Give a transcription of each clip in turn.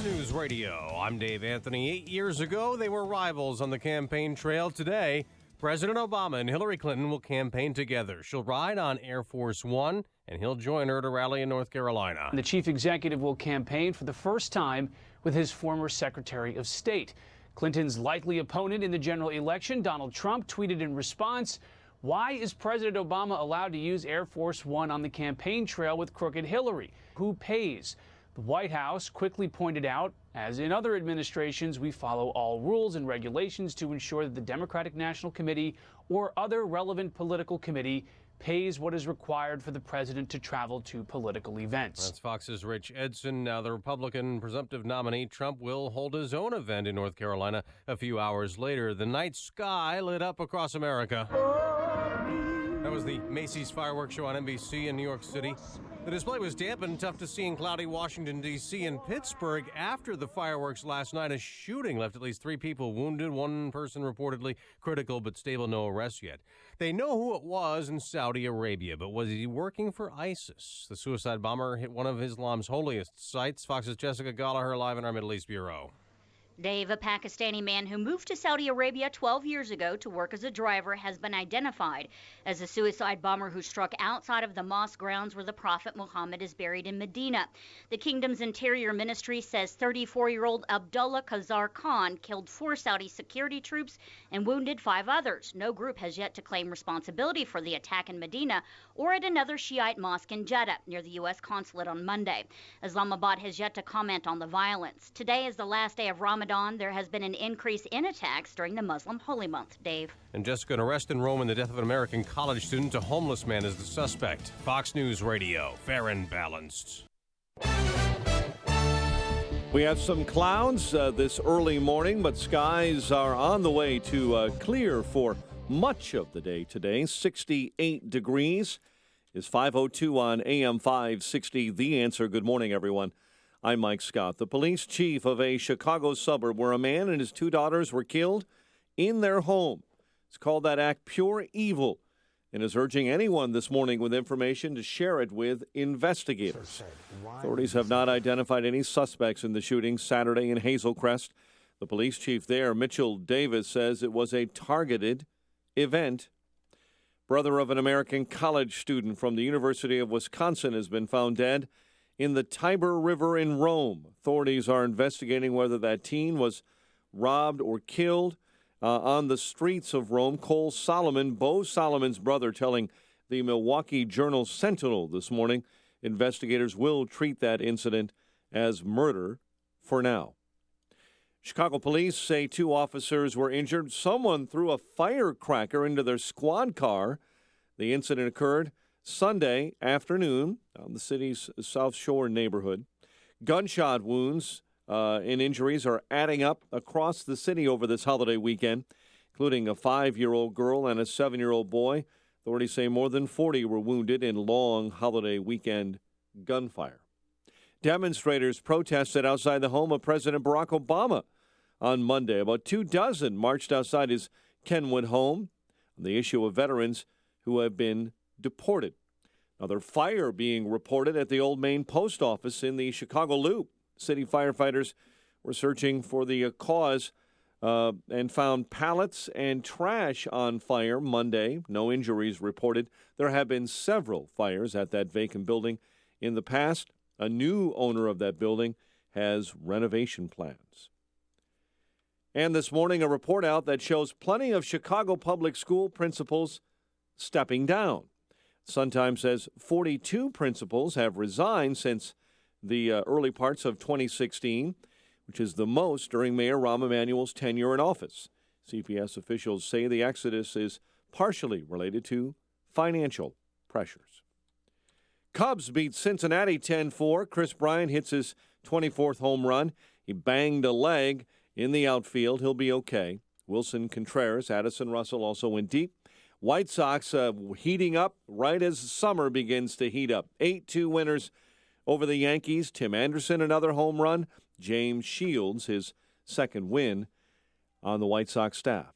News Radio. I'm Dave Anthony. 8 years ago, they were rivals on the campaign trail. Today, President Obama and Hillary Clinton will campaign together. She'll ride on Air Force One, and he'll join her at a rally in North Carolina. The chief executive will campaign for the first time with his former Secretary of State. Clinton's likely opponent in the general election, Donald Trump, tweeted in response, "Why is President Obama allowed to use Air Force One on the campaign trail with crooked Hillary? Who pays?" The White House quickly pointed out, as in other administrations, we follow all rules and regulations to ensure that the Democratic National Committee or other relevant political committee pays what is required for the president to travel to political events. That's Fox's Rich Edson. Now, the Republican presumptive nominee, Trump, will hold his own event in North Carolina a few hours later. The night sky lit up across America. That was the Macy's fireworks show on NBC in New York City. The display was dampened, tough to see in cloudy Washington, D.C. and Pittsburgh. After the fireworks last night, a shooting left at least 3 people wounded, one person reportedly critical but stable, no arrests yet. They know who it was in Saudi Arabia, but was he working for ISIS? The suicide bomber hit one of Islam's holiest sites. Fox's Jessica Gallagher live in our Middle East Bureau. Dave, a Pakistani man who moved to Saudi Arabia 12 years ago to work as a driver, has been identified as a suicide bomber who struck outside of the mosque grounds where the Prophet Muhammad is buried in Medina. The kingdom's interior ministry says 34-year-old Abdullah Khazar Khan killed 4 Saudi security troops and wounded 5 others. No group has yet to claim responsibility for the attack in Medina or at another Shiite mosque in Jeddah near the U.S. consulate on Monday. Islamabad has yet to comment on the violence. Today is the last day of Ramadan. There has been an increase in attacks during the Muslim holy month. Dave. And Jessica, an arrest in Rome in the death of an American college student. A homeless man is the suspect. Fox News Radio, fair and balanced. We have some clouds this early morning, but skies are on the way to clear for much of the day today. 68 degrees is 5:02 on AM 560. The Answer. Good morning, everyone. I'm Mike Scott. The police chief of a Chicago suburb where a man and his 2 daughters were killed in their home has called that act pure evil and is urging anyone this morning with information to share it with investigators. Authorities have not identified any suspects in the shooting Saturday in Hazel Crest. The police chief there, Mitchell Davis, says it was a targeted event. Brother of an American college student from the University of Wisconsin has been found dead in the Tiber River in Rome. Authorities are investigating whether that teen was robbed or killed on the streets of Rome. Cole Solomon, Bo Solomon's brother, telling the Milwaukee Journal-Sentinel this morning, investigators will treat that incident as murder for now. Chicago police say 2 officers were injured. Someone threw a firecracker into their squad car. The incident occurred Sunday afternoon on the city's South Shore neighborhood. Gunshot wounds and injuries are adding up across the city over this holiday weekend, including a 5-year-old girl and a 7-year-old boy. Authorities say more than 40 were wounded in long holiday weekend gunfire. Demonstrators protested outside the home of President Barack Obama on Monday. About 24 marched outside his Kenwood home on the issue of veterans who have been deported. Another fire being reported at the Old Main Post Office in the Chicago Loop. City firefighters were searching for the cause and found pallets and trash on fire Monday. No injuries reported. There have been several fires at that vacant building in the past. A new owner of that building has renovation plans. And this morning, a report out that shows plenty of Chicago public school principals stepping down. Sun-Times says 42 principals have resigned since the early parts of 2016, which is the most during Mayor Rahm Emanuel's tenure in office. CPS officials say the exodus is partially related to financial pressures. Cubs beat Cincinnati 10-4. Chris Bryant hits his 24th home run. He banged a leg in the outfield. He'll be okay. Wilson Contreras, Addison Russell also went deep. White Sox heating up right as summer begins to heat up. 8-2 winners over the Yankees. Tim Anderson, another home run. James Shields, his second win on the White Sox staff.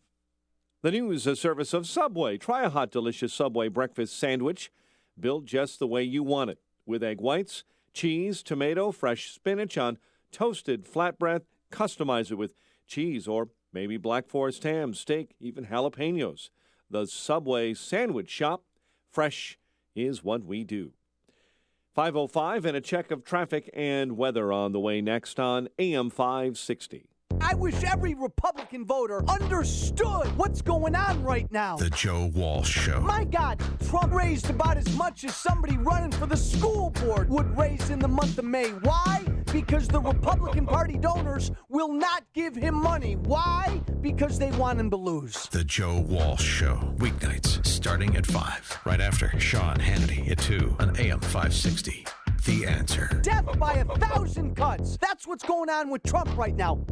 The news service of Subway. Try a hot, delicious Subway breakfast sandwich built just the way you want it, with egg whites, cheese, tomato, fresh spinach on toasted flatbread, customize it with cheese or maybe Black Forest ham, steak, even jalapenos. The Subway Sandwich Shop, fresh is what we do. 5:05 and a check of traffic and weather on the way next on AM 560. I wish every Republican voter understood what's going on right now. The Joe Walsh Show. My God, Trump raised about as much as somebody running for the school board would raise in the month of May. Why? Because the Republican Party donors will not give him money. Why? Because they want him to lose. The Joe Walsh Show. Weeknights starting at 5. Right after Sean Hannity at 2 on AM 560. The Answer. Death by 1,000 cuts. That's what's going on with Trump right now.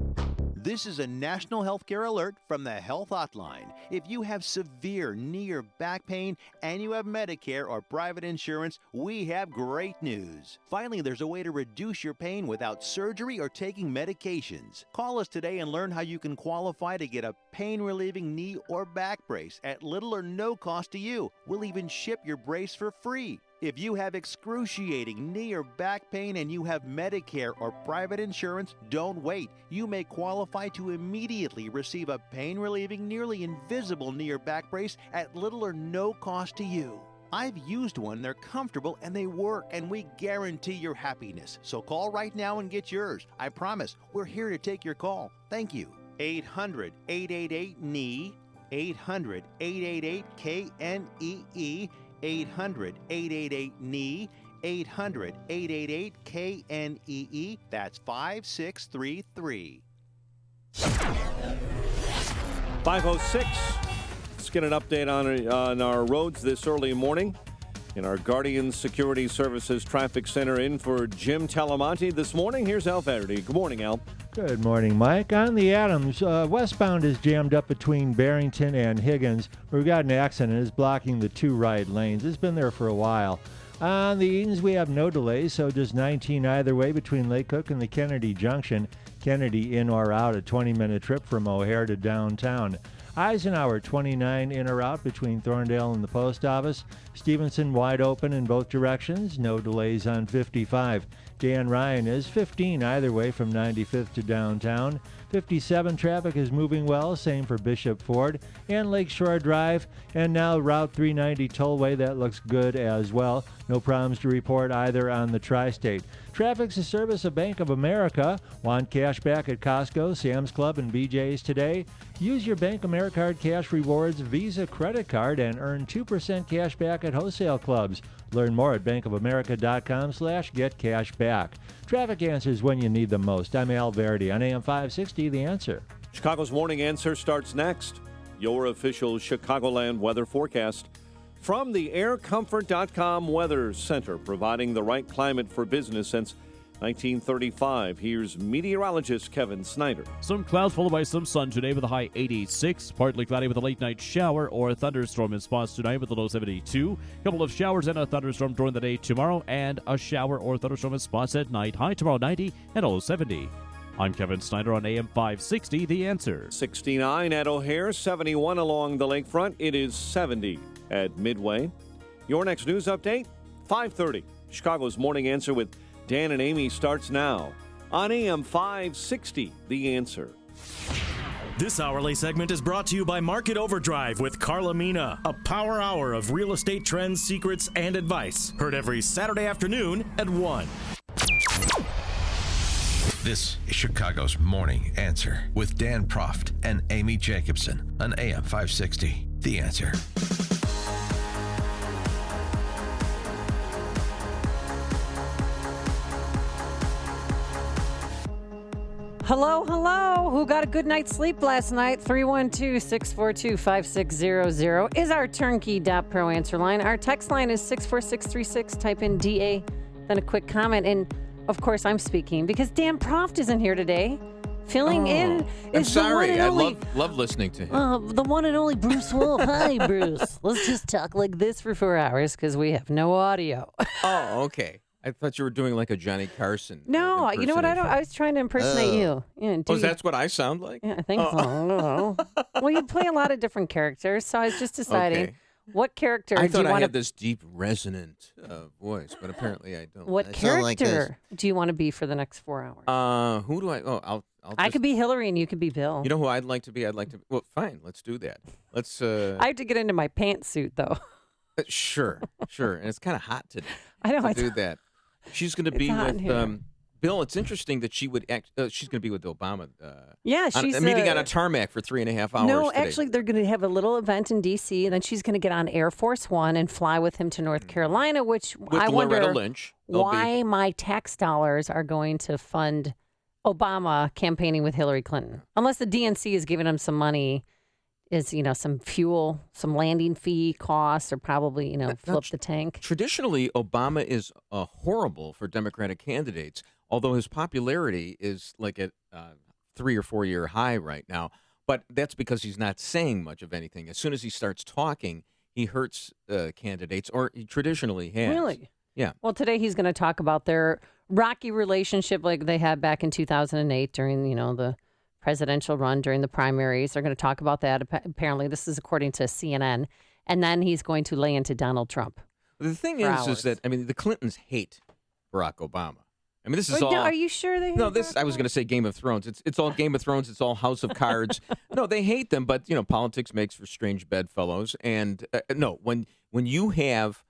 This is a national healthcare alert from the Health Hotline. If you have severe knee or back pain and you have Medicare or private insurance, we have great news. Finally, there's a way to reduce your pain without surgery or taking medications. Call us today and learn how you can qualify to get a pain-relieving knee or back brace at little or no cost to you. We'll even ship your brace for free. If you have excruciating knee or back pain and you have Medicare or private insurance, don't wait. You may qualify to immediately receive a pain-relieving, nearly invisible knee or back brace at little or no cost to you. I've used one, they're comfortable, and they work, and we guarantee your happiness. So call right now and get yours. I promise, we're here to take your call. Thank you. 800-888-KNEE, 800-888-KNEE, 800-888-KNEE, 800-888-KNEE. That's 5633. 5:06. Let's get an update on our roads this early morning. In our Guardian Security Services Traffic Center, in for Jim Talamonte this morning. Here's Al Verity. Good morning, Al. Good morning, Mike. On the Adams, westbound is jammed up between Barrington and Higgins. We've got an accident. It's blocking the two right lanes. It's been there for a while. On the Edens, we have no delays, so just 19 either way between Lake Cook and the Kennedy Junction. Kennedy in or out, a 20-minute trip from O'Hare to downtown. Eisenhower, 29 in or out between Thorndale and the post office. Stevenson wide open in both directions. No delays on 55. Dan Ryan is 15 either way from 95th to downtown. 57 traffic is moving well, same for Bishop Ford and Lakeshore Drive. And now Route 390 tollway, that looks good as well. No problems to report either on the Tri-State. Traffic's a service of Bank of America. Want cash back at Costco, Sam's Club, and BJ's today? Use your Bank Americard Cash Rewards Visa credit card and earn 2% cash back at wholesale clubs. Learn more at bankofamerica.com/getcashback. Traffic answers when you need them most. I'm Al Verity on AM 560, The Answer. Chicago's Morning Answer starts next. Your official Chicagoland weather forecast from the aircomfort.com Weather Center, providing the right climate for business since 1935. Here's meteorologist Kevin Snyder. Some clouds followed by some sun today with a high 86. Partly cloudy with a late night shower or a thunderstorm in spots tonight with a low 72. Couple of showers and a thunderstorm during the day tomorrow, and a shower or thunderstorm in spots at night. High tomorrow 90 and low 70. I'm Kevin Snyder on AM 560, The Answer. 69 at O'Hare, 71 along the lakefront. It is 70 at Midway. Your next news update, 5:30. Chicago's Morning Answer with Dan and Amy starts now on AM 560, The Answer. This hourly segment is brought to you by Market Overdrive with Carla Mina, a power hour of real estate trends, secrets, and advice. Heard every Saturday afternoon at 1. This is Chicago's Morning Answer with Dan Proft and Amy Jacobson on AM 560, The Answer. Hello, hello. Who got a good night's sleep last night? 312-642-5600 is our turnkey.pro answer line. Our text line is 64636. Type in DA, then a quick comment. And, of course, I'm speaking because Dan Proft isn't here today. Filling in is I'm sorry. the one and I love listening to him. The one and only Bruce Wolf. Hi, Bruce. Let's just talk like this for 4 hours because we have no audio. Oh, okay. I thought you were doing like a Johnny Carson. No, you know what? I was trying to impersonate you. Yeah, that's what I sound like? Yeah, I think so. Well, you play a lot of different characters, so I was just deciding What character I do thought you I want had to... this deep, resonant voice, but apparently I don't. What I sound like character do you want to be for the next 4 hours? Who do I? Oh, I'll I just- could be Hillary and you could be Bill. You know who I'd like to be? I'd like to. Well, fine. Let's do that. Let's. I have to get into my pantsuit, though. Sure. And it's kind of hot today. I know. To It's do that. She's going to it's be hot in here. with Bill. It's interesting that she would act. She's going to be with Obama. Yeah, on she's a meeting on a tarmac for 3.5 hours. No, today. actually, they're going to have a little event in D.C., and then she's going to get on Air Force One and fly with him to North Carolina, which with I Loretta wonder Lynch. why my tax dollars are going to fund Obama campaigning with Hillary Clinton. Unless the DNC is giving him some money, some fuel, some landing fee costs, or probably, flip the tank. Traditionally, Obama is horrible for Democratic candidates, although his popularity is like at 3 or 4 year high right now. But that's because he's not saying much of anything. As soon as he starts talking, he hurts candidates, or he traditionally has. Really? Yeah. Well, today he's going to talk about their rocky relationship like they had back in 2008 during, the presidential run during the primaries. They're going to talk about that. Apparently, this is according to CNN. And then he's going to lay into Donald Trump. The thing is that, the Clintons hate Barack Obama. This is Wait, all. Are you sure they hate No, Barack I was going to say Game of Thrones. It's all Game of Thrones. It's all House of Cards. No, they hate them, but politics makes for strange bedfellows. And no, when you have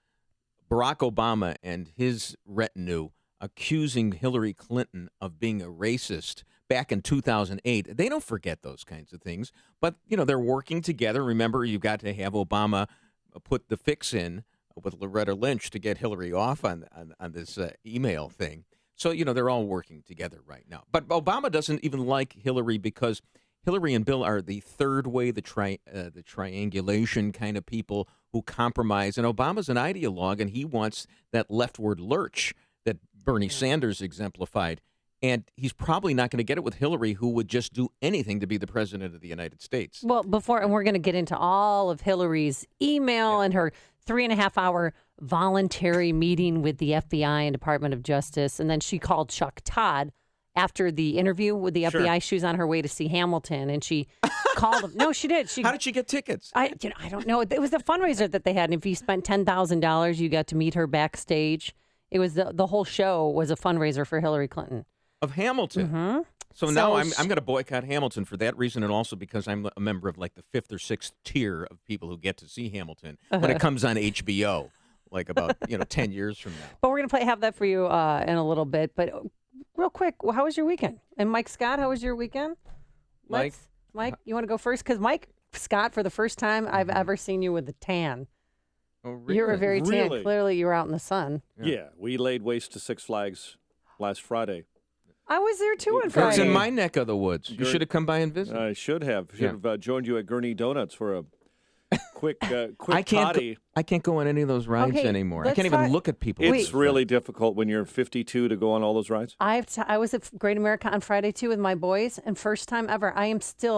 Barack Obama and his retinue accusing Hillary Clinton of being a racist back in 2008, they don't forget those kinds of things. But they're working together. Remember, you got to have Obama put the fix in with Loretta Lynch to get Hillary off on this email thing. So, they're all working together right now. But Obama doesn't even like Hillary because Hillary and Bill are the third way, the triangulation kind of people who compromise. And Obama's an ideologue, and he wants that leftward lurch that Bernie Sanders exemplified. And he's probably not going to get it with Hillary, who would just do anything to be the president of the United States. Well, and we're going to get into all of Hillary's email and her 3.5-hour voluntary meeting with the FBI and Department of Justice. And then she called Chuck Todd after the interview with the FBI. She was on her way to see Hamilton, and she called him. No, she did. How did she get tickets? I don't know. It was a fundraiser that they had. And if you spent $10,000, you got to meet her backstage. It was the whole show was a fundraiser for Hillary Clinton. Of Hamilton. Mm-hmm. So now I'm going to boycott Hamilton for that reason, and also because I'm a member of like the 5th or 6th tier of people who get to see Hamilton when it comes on HBO, like about 10 years from now. But we're going to have that for you in a little bit. But real quick, how was your weekend? And Mike Scott, how was your weekend? Mike, you want to go first? Because Mike Scott, for the first time I've ever seen you with a tan. Oh, really? You were very tan. Really? Clearly, you were out in the sun. Yeah, we laid waste to Six Flags last Friday. I was there too on It's Friday. in my neck of the woods. You should have come by and visited. I should have. Joined you at Gurney Donuts for a quick I can't potty. I can't go on any of those rides Okay, anymore. I let's can't even talk- look at people. It's really difficult when you're 52 to go on all those rides. I was at Great America on Friday too with my boys, and first time ever.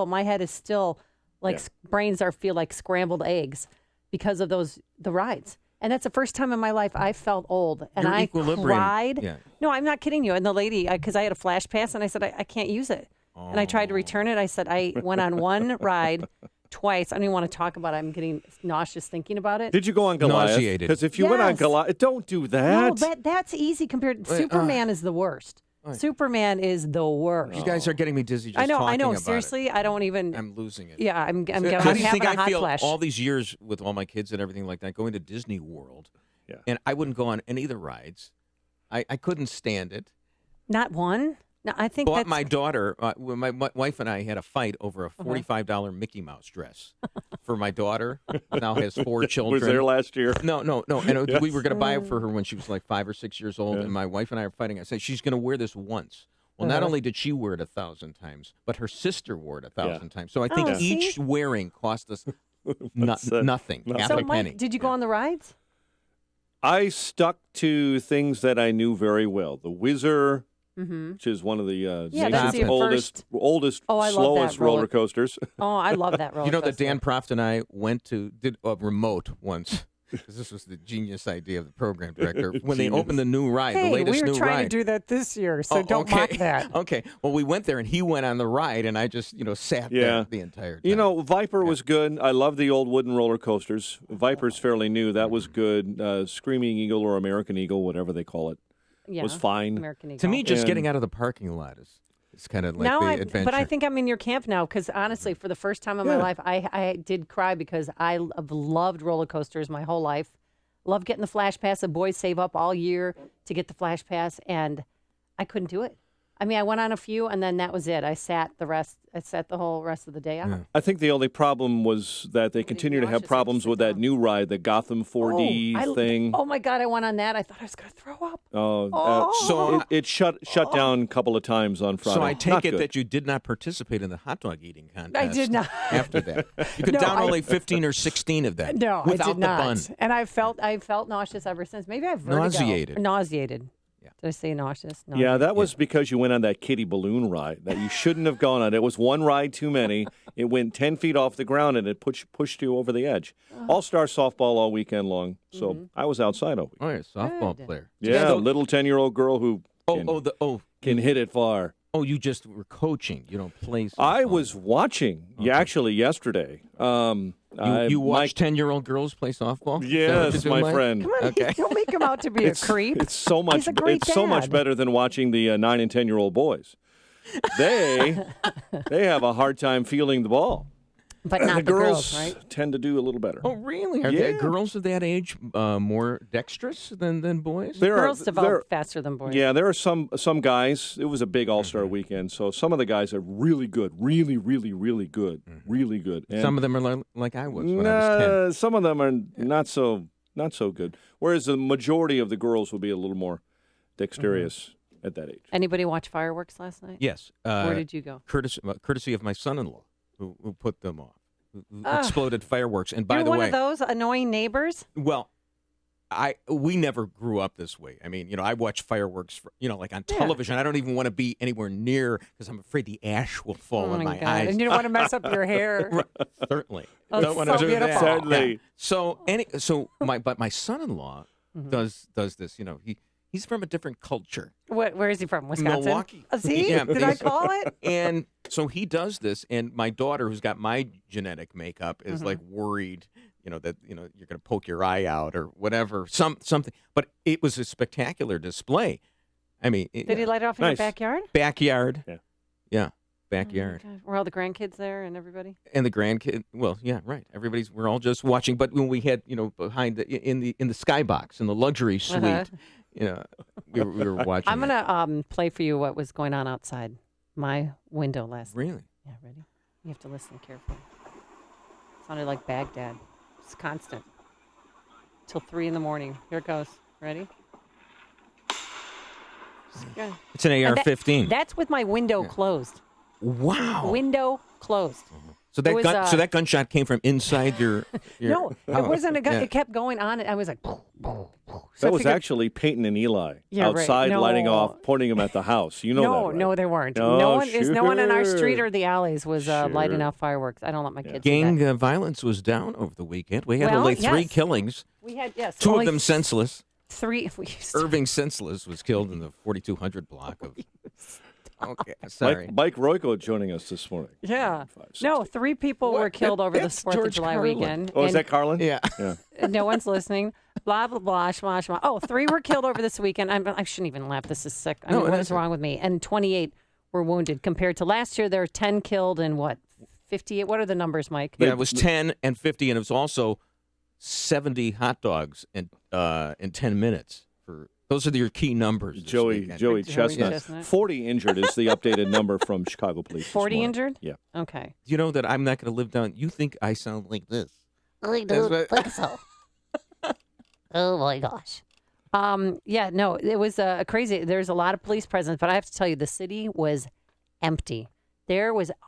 My head is still like brains feel like scrambled eggs because of the rides. And that's the first time in my life I felt old. And Your I equilibrium. cried. Yeah. No, I'm not kidding you. And the lady, because I had a flash pass, and I said, I can't use it. And I tried to return it. I said, I went on one ride twice. I don't even want to talk about it. I'm getting nauseous thinking about it. Did you go on Goliath? Nauseated. Because if you went on Goliath, don't do that. No, that's easy compared. Superman is the worst. Superman is the worst. You guys are getting me dizzy just I know. talking about it. Seriously, I don't even. I'm losing it. Yeah, I'm How do you think having a I hot feel flash. all these years with all my kids and everything like that, going to Disney World, and I wouldn't go on any of the rides. I couldn't stand it. Not one? No, I think Bought that's... my daughter, when my wife and I had a fight over a $45 Mickey Mouse dress for my daughter. Now has 4 children. Was there last year? No. And we were going to buy it for her when she was like 5 or 6 years old, and my wife and I are fighting. I said, she's going to wear this once. Well, not only did she wear it 1,000 times, but her sister wore it 1,000 times. So I think each wearing cost us nothing, half So, a penny. Mike, did you go on the rides? I stuck to things that I knew very well. The Whizzer, which is one of the that's nation's your oldest, Oh, I love slowest that roller- roller coasters. Oh, I love that roller You know that coaster. Dan Proft and I did a remote once because this was the genius idea of the program director. When they opened the new ride, the latest new ride. We were trying to do that this year, so don't mock that. Okay. Well, we went there, and he went on the ride, and I just, sat there the entire time. Viper was good. I love the old wooden roller coasters. Viper's fairly new. That was good. Screaming Eagle or American Eagle, whatever they call it, was fine. American Eagle. To me, just getting out of the parking lot is kind of like the adventure. But I think I'm in your camp now because, honestly, for the first time in my life, I did cry because I have loved roller coasters my whole life. Love getting the Flash Pass. The boys save up all year to get the Flash Pass, and I couldn't do it. I mean, I went on a few, and then that was it. I sat the whole rest of the day out. Yeah. I think the only problem was that they continue to have problems with that new ride, the Gotham 4D thing. Oh, my God, I went on that. I thought I was going to throw up. So it shut down a couple of times on Friday. So I take it that you did not participate in the hot dog eating contest. I did not. After that. You could down only 15 or 16 of that. No, without I did not. The bun. And I felt nauseous ever since. Maybe I've vertigo. Nauseated. Did I say nauseous? Yeah, that was because you went on that kiddie balloon ride that you shouldn't have gone on. It was one ride too many. It went 10 feet off the ground, and it pushed you over the edge. All-star softball all weekend long, so I was outside all week. Oh, you're a softball player. Yeah, little 10-year-old girl who can hit it far. Oh, you just were coaching. You don't play softball. I was watching, actually, yesterday. You watch 10-year-old girls play softball? Yes, my friend. Come on, don't make him out to be a creep. It's so much. He's a great dad. So much better than watching the 9 and 10-year-old boys. They have a hard time fielding the ball. But not the girls, right? Tend to do a little better. Oh, really? Are girls of that age more dexterous than boys? Girls develop faster than boys. Yeah, there are some guys. It was a big all-star weekend, so some of the guys are really good, really, really, really good, really good. And some of them are like I was when I was 10. Some of them are not so good. Whereas the majority of the girls will be a little more dexterous at that age. Anybody watch fireworks last night? Yes. Where did you go? Courtesy of my son-in-law. Who put them off? Who exploded fireworks? And by You're the way, one of those annoying neighbors. Well, we never grew up this way. I mean, I watch fireworks, like on television. I don't even want to be anywhere near because I'm afraid the ash will fall in my eyes. And you don't want to mess up your hair. Right. Certainly. Oh, don't want to do beautiful. that. Certainly. Yeah. But my son-in-law does this. He's from a different culture. Where is he from? Wisconsin? Milwaukee. See? Yeah, did I call it? And so he does this, and my daughter, who's got my genetic makeup, is like worried, that you're going to poke your eye out or whatever, something. But it was a spectacular display. I mean, did he light it off in your backyard? Backyard. Oh Yeah. Backyard. Were all the grandkids there and everybody? And the grandkids, well, yeah, right. We're all just watching. But when we had, behind in the skybox, in the luxury suite. We were watching. I'm going to play for you what was going on outside my window last night. Really? Yeah, ready? You have to listen carefully. It sounded like Baghdad. It's constant. Till 3 a.m. Here it goes. Ready? It's an AR-15. That's with my window closed. Wow. Window closed. So that gunshot came from inside your No, it wasn't a gun. Yeah. It kept going on. I was like, that was actually Peyton and Eli outside lighting off, pointing them at the house. You know that, right? No, they weren't. Oh, no one in our street or the alleys was lighting off fireworks. I don't let my kids do that. Gang violence was down over the weekend. We had only 3 killings. We had, two of them senseless. 3. Irving Senseless was killed in the 4200 block of... Okay, sorry. Mike Royko joining us this morning. Yeah. 3 people were killed over the 4th of July weekend. Oh, is that Carlin? Yeah. No one's listening. Blah, blah, blah, shma, shma. Oh, 3 were killed over this weekend. I shouldn't even laugh. This is sick. What is wrong with me? And 28 were wounded. Compared to last year, there were 10 killed and 58? What are the numbers, Mike? Yeah, it was 10 and 50, and it was also 70 hot dogs in 10 minutes. Those are your key numbers. Joey Chestnut. 40 injured is the updated number from Chicago Police. 40 injured? Yeah. Okay. You know that I'm not going to live down. You think I sound like this? I don't think so. Oh, my gosh. It was crazy. There's a lot of police presence, but I have to tell you, the city was empty.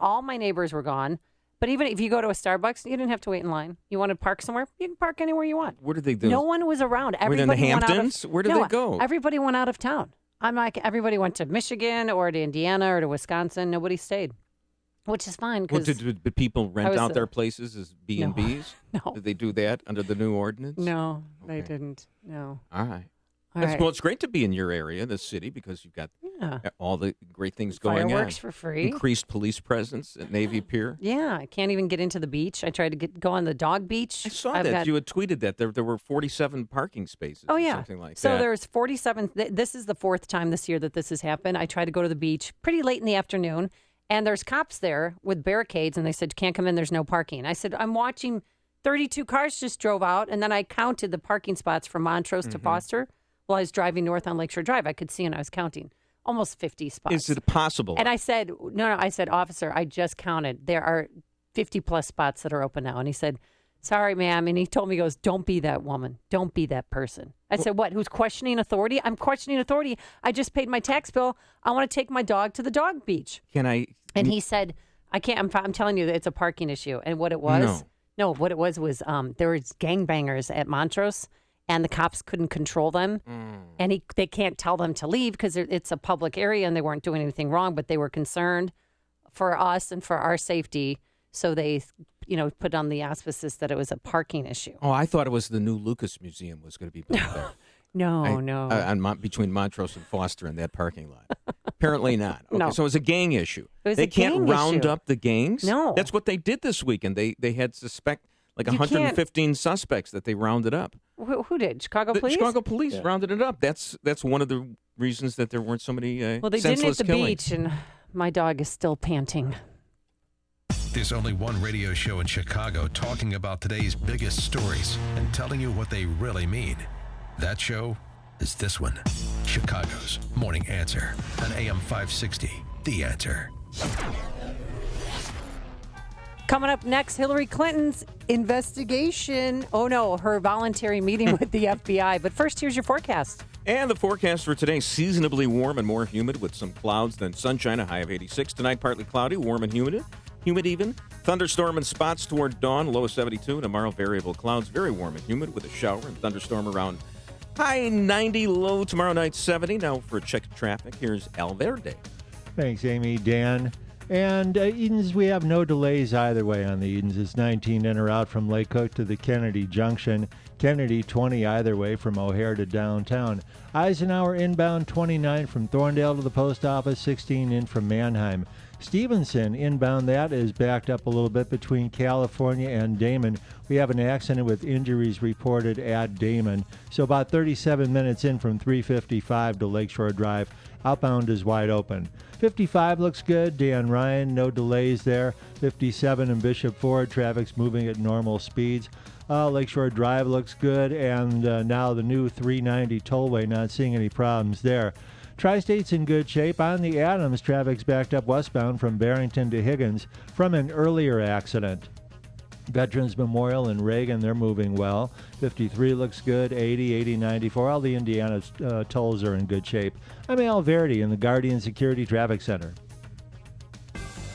All my neighbors were gone. But even if you go to a Starbucks, you didn't have to wait in line. You want to park somewhere? You can park anywhere you want. What did they do? No one was around. Were they in the Hamptons? Where did they go? Everybody went out of town. I'm like, everybody went to Michigan or to Indiana or to Wisconsin. Nobody stayed. which is fine. Well, Because did people rent out their places as B&Bs? No. Did they do that under the new ordinance? No, they didn't. No. All right. All right. Well, it's great to be in your area, the city, because you've got all the great things going on. Fireworks for free. Increased police presence at Navy Pier. Yeah, I can't even get into the beach. I tried to go on the dog beach. I saw that. You had tweeted that. There were 47 parking spaces. Oh, yeah. Something like that. So there's 47. This is the fourth time this year that this has happened. I tried to go to the beach pretty late in the afternoon, and there's cops there with barricades, and they said, you can't come in. There's no parking. I said, I'm watching 32 cars just drove out, and then I counted the parking spots from Montrose to Foster while I was driving north on Lakeshore Drive. I could see, and I was counting almost 50 spots. Is it possible? And I said, no, I said, officer, I just counted. There are 50-plus spots that are open now. And he said, sorry, ma'am. And he told me, he goes, don't be that woman. Don't be that person. I said, what, who's questioning authority? I'm questioning authority. I just paid my tax bill. I want to take my dog to the dog beach. Can I? And he said, I can't. I'm telling you, it's a parking issue. And what it was, what it was there was gangbangers at Montrose, and the cops couldn't control them. And they can't tell them to leave because it's a public area and they weren't doing anything wrong, but they were concerned for us and for our safety. So they, put on the auspices that it was a parking issue. Oh, I thought it was the new Lucas Museum was going to be built there. No. Between Montrose and Foster in that parking lot. Apparently not. Okay, No. so it was a gang issue. It was they a can't gang round issue. up the gangs? No. That's what they did this weekend. They had 115 suspects that they rounded up. Who did? Chicago police? Chicago police rounded it up. That's one of the reasons that there weren't so many well, they didn't at the killings. beach, and my dog is still panting. There's only one radio show in Chicago talking about today's biggest stories and telling you what they really mean. That show is this one, Chicago's Morning Answer on AM 560, The Answer. Coming up next, Hillary Clinton's investigation. Oh, no, her voluntary meeting with the FBI. But first, here's your forecast. And the forecast for today, seasonably warm and more humid with some clouds, then sunshine, a high of 86. Tonight, partly cloudy, warm and humid even. Thunderstorm in spots toward dawn, low of 72. Tomorrow, variable clouds, very warm and humid with a shower and thunderstorm around high 90, low tomorrow night 70. Now for a check of traffic, here's Alverde. Thanks, Amy, Dan. And Edens, we have no delays either way on the Edens. It's 19 in or out from Lake Cook to the Kennedy Junction. Kennedy 20 either way from O'Hare to downtown. Eisenhower inbound 29 from Thorndale to the post office, 16 in from Manheim. Stevenson inbound, that is backed up a little bit between California and Damon. We have an accident with injuries reported at Damon. So about 37 minutes in from 355 to Lakeshore Drive. Outbound is wide open. 55 looks good. Dan Ryan, no delays there. 57 in Bishop Ford, traffic's moving at normal speeds. Lakeshore Drive looks good, and now the new 390 tollway, not seeing any problems there. Tri-State's in good shape. On the Adams, traffic's backed up westbound from Barrington to Higgins from an earlier accident. Veterans Memorial and Reagan, they're moving well. 53 looks good, 80, 80, 94. All the Indiana tolls are in good shape. I'm Al Verdi in the Guardian Security Traffic Center.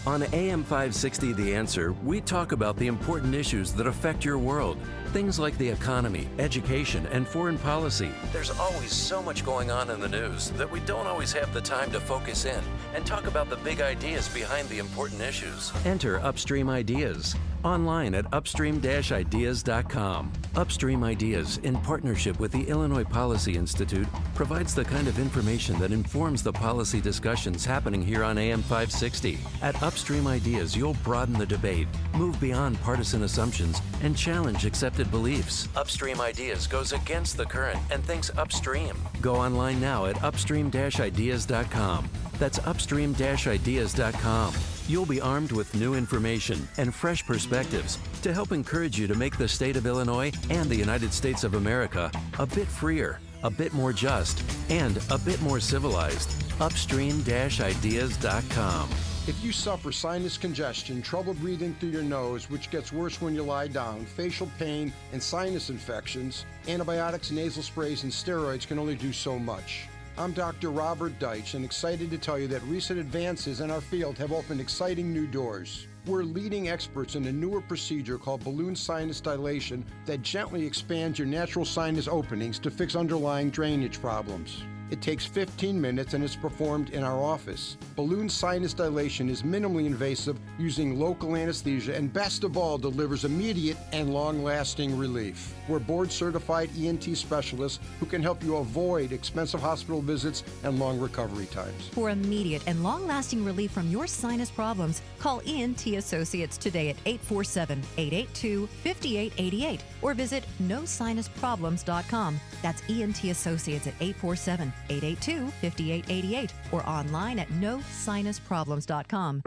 On AM 560 The Answer, we talk about the important issues that affect your world. Things like the economy, education, and foreign policy. There's always so much going on in the news that we don't always have the time to focus in and talk about the big ideas behind the important issues. Enter Upstream Ideas online at upstream-ideas.com. Upstream Ideas, in partnership with the Illinois Policy Institute, provides the kind of information that informs the policy discussions happening here on AM 560. At Upstream Ideas, you'll broaden the debate, move beyond partisan assumptions, and challenge accepted beliefs. Upstream Ideas goes against the current and thinks upstream. Go online now at upstream-ideas.com. That's upstream-ideas.com. You'll be armed with new information and fresh perspectives to help encourage you to make the state of Illinois and the United States of America a bit freer, a bit more just, and a bit more civilized. Upstream-ideas.com. If you suffer sinus congestion, trouble breathing through your nose, which gets worse when you lie down, facial pain, and sinus infections, antibiotics, nasal sprays, and steroids can only do so much. I'm Dr. Robert Deitch, and excited to tell you that recent advances in our field have opened exciting new doors. We're leading experts in a newer procedure called balloon sinus dilation that gently expands your natural sinus openings to fix underlying drainage problems. It takes 15 minutes and is performed in our office. Balloon sinus dilation is minimally invasive using local anesthesia and best of all delivers immediate and long-lasting relief. We're board-certified ENT specialists who can help you avoid expensive hospital visits and long recovery times. For immediate and long-lasting relief from your sinus problems, call ENT Associates today at 847-882-5888 or visit nosinusproblems.com. That's ENT Associates at 847-882-5888 or online at nosinusproblems.com.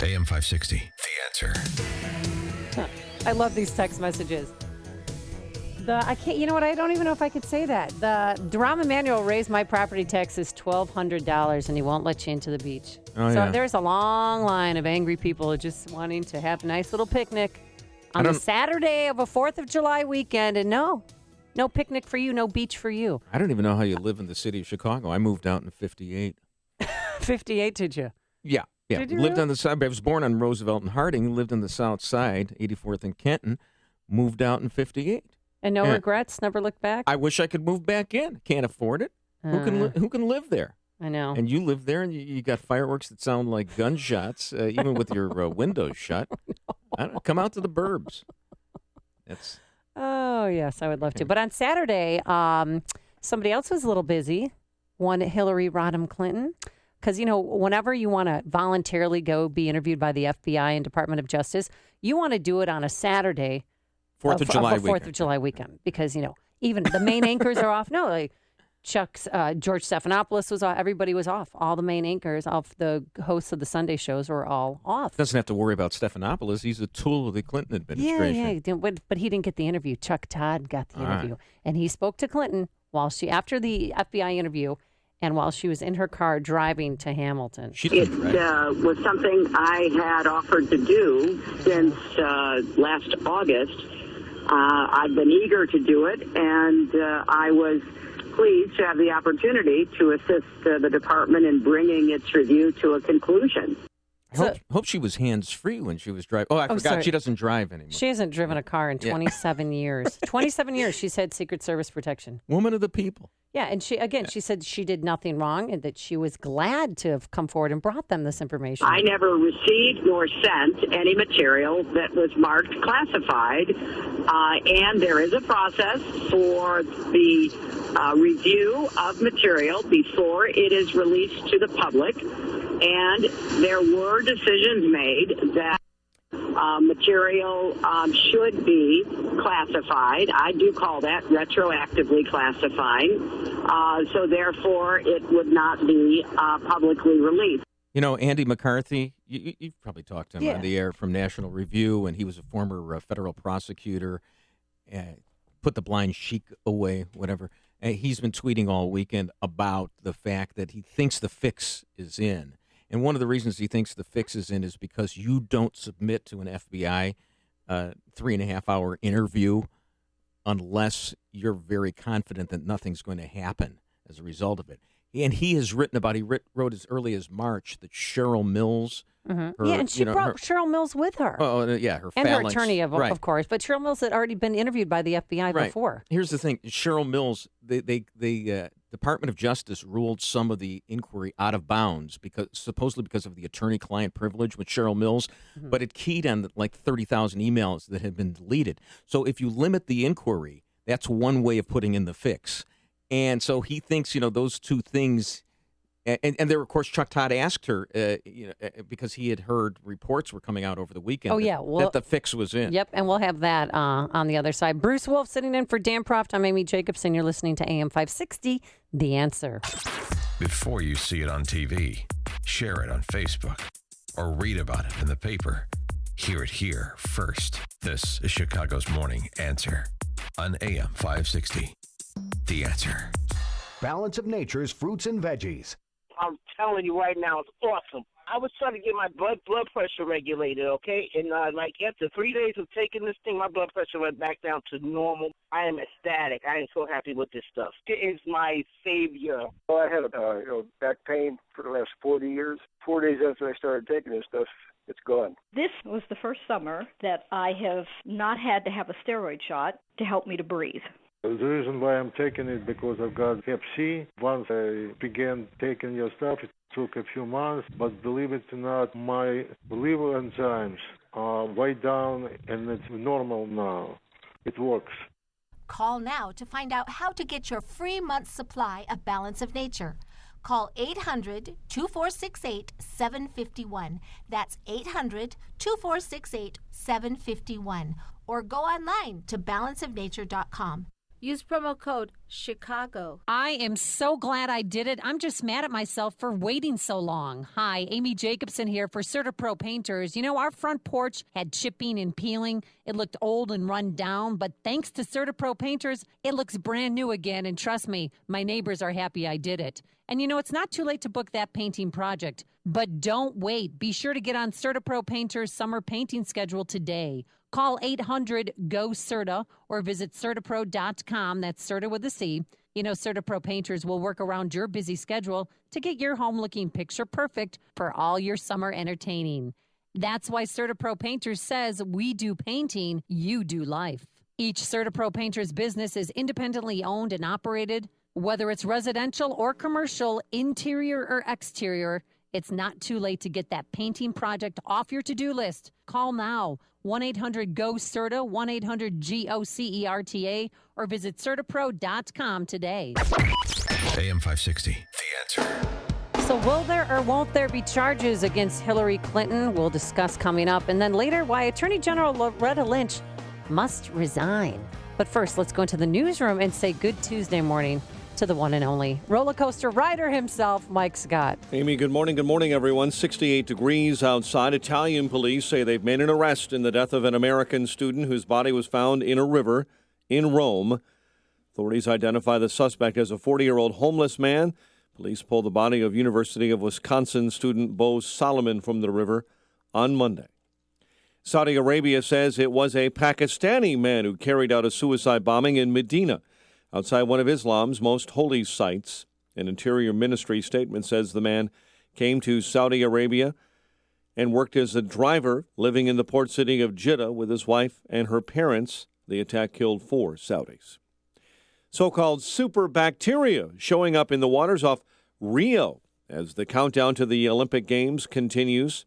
AM 560, The Answer. I love these text messages. I can't. You know what? I don't even know if I could say that. The Durant Emanuel raised my property taxes $1,200, and he won't let you into the beach. Oh, so yeah. there's a long line of angry people just wanting to have a nice little picnic on the Saturday of a 4th of July weekend, and no picnic for you, no beach for you. I don't even know how you live in the city of Chicago. I moved out in 58. 58, did you? Yeah. Did you Lived really? on the side. I was born on Roosevelt and Harding. Lived on the south side, 84th and Kenton. Moved out in 58. And no regrets? Never looked back? I wish I could move back in. Can't afford it. Who can live there? I know. And you live there, and you got fireworks that sound like gunshots, even with your windows shut. I don't know, come out to the burbs. That's. Oh, yes, I would love to. But on Saturday, somebody else was a little busy, one Hillary Rodham Clinton. Because, whenever you want to voluntarily go be interviewed by the FBI and Department of Justice, you want to do it on a Saturday. 4th of July weekend. 4th of July weekend. Because, even the main anchors are off. No, like George Stephanopoulos was off. Everybody was off. All the main anchors, all the hosts of the Sunday shows were all off. Doesn't have to worry about Stephanopoulos. He's a tool of the Clinton administration. Yeah. But he didn't get the interview. Chuck Todd got the interview. And he spoke to Clinton after the FBI interview and while she was in her car driving to Hamilton. It was something I had offered to do since last August. I've been eager to do it, and I was pleased to have the opportunity to assist the department in bringing its review to a conclusion. Hope she was hands-free when she was driving. I forgot. Sorry. She doesn't drive anymore. She hasn't driven a car in 27 years. 27 years she's had Secret Service protection. Woman of the people. Yeah, and she said she did nothing wrong and that she was glad to have come forward and brought them this information. I never received nor sent any material that was marked classified, and there is a process for the review of material before it is released to the public, and there were decisions made that material should be classified. I do call that retroactively classifying. So therefore, it would not be publicly released. Andy McCarthy, you've probably talked to him on the air from National Review, and he was a former federal prosecutor, put the blind sheik away, whatever. He's been tweeting all weekend about the fact that he thinks the fix is in. And one of the reasons he thinks the fix is in is because you don't submit to an FBI 3.5-hour interview unless you're very confident that nothing's going to happen as a result of it. And he has written about, he wrote as early as March that Cheryl Mills. And she brought Cheryl Mills with her. Oh, yeah, her and phalanx. her attorney, of course. But Cheryl Mills had already been interviewed by the FBI before. Here's the thing. Cheryl Mills, the Department of Justice ruled some of the inquiry out of bounds supposedly because of the attorney-client privilege with Cheryl Mills, but it keyed on like 30,000 emails that had been deleted. So if you limit the inquiry, that's one way of putting in the fix. And so he thinks, those two things. And there, of course, Chuck Todd asked her, because he had heard reports were coming out over the weekend that the fix was in. Yep, and we'll have that on the other side. Bruce Wolf sitting in for Dan Proft. I'm Amy Jacobson. You're listening to AM 560, The Answer. Before you see it on TV, share it on Facebook, or read about it in the paper. Hear it here first. This is Chicago's Morning Answer on AM 560, The Answer. Balance of Nature's fruits and veggies. I'm telling you right now, it's awesome. I was trying to get my blood pressure regulated, okay? And after 3 days of taking this thing, my blood pressure went back down to normal. I am ecstatic. I am so happy with this stuff. It is my savior. Well, I had back pain for the last 40 years. 4 days after I started taking this stuff, it's gone. This was the first summer that I have not had to have a steroid shot to help me to breathe. The reason why I'm taking it because I've got Hep C. Once I began taking your stuff, it took a few months, but believe it or not, my liver enzymes are way down and it's normal now. It works. Call now to find out how to get your free month's supply of Balance of Nature. Call 800-2468-751. That's 800-2468-751. Or go online to balanceofnature.com. Use promo code Chicago. I am so glad I did it. I'm just mad at myself for waiting so long. Hi, Amy Jacobson here for CertaPro Painters. You know, our front porch had chipping and peeling. It looked old and run down, but thanks to CertaPro Painters, it looks brand new again. And trust me, my neighbors are happy I did it. And you know, it's not too late to book that painting project. But don't wait. Be sure to get on CertaPro Painters' summer painting schedule today. Call 800-GO-CERTA or visit CertaPro.com. That's Certa with a C. You know, CertaPro Painters will work around your busy schedule to get your home looking picture perfect for all your summer entertaining. That's why CertaPro Painters says we do painting, you do life. Each CertaPro Painters business is independently owned and operated. Whether it's residential or commercial, interior or exterior, it's not too late to get that painting project off your to-do list. Call now, 1-800-GO-CERTA, 1-800-GOCERTA, or visit CertaPro.com today. AM 560, The Answer. So will there or won't there be charges against Hillary Clinton? We'll discuss coming up. And then later, why Attorney General Loretta Lynch must resign. But first, let's go into the newsroom and say good Tuesday morning to the one and only roller coaster rider himself, Mike Scott. Amy, good morning. Good morning, everyone. 68 degrees outside. Italian police say they've made an arrest in the death of an American student whose body was found in a river in Rome. Authorities identify the suspect as a 40-year-old homeless man. Police pulled the body of University of Wisconsin student Bo Solomon from the river on Monday. Saudi Arabia says it was a Pakistani man who carried out a suicide bombing in Medina, outside one of Islam's most holy sites. An Interior Ministry statement says the man came to Saudi Arabia and worked as a driver, living in the port city of Jeddah with his wife and her parents. The attack killed 4 Saudis. So-called super bacteria showing up in the waters off Rio as the countdown to the Olympic Games continues.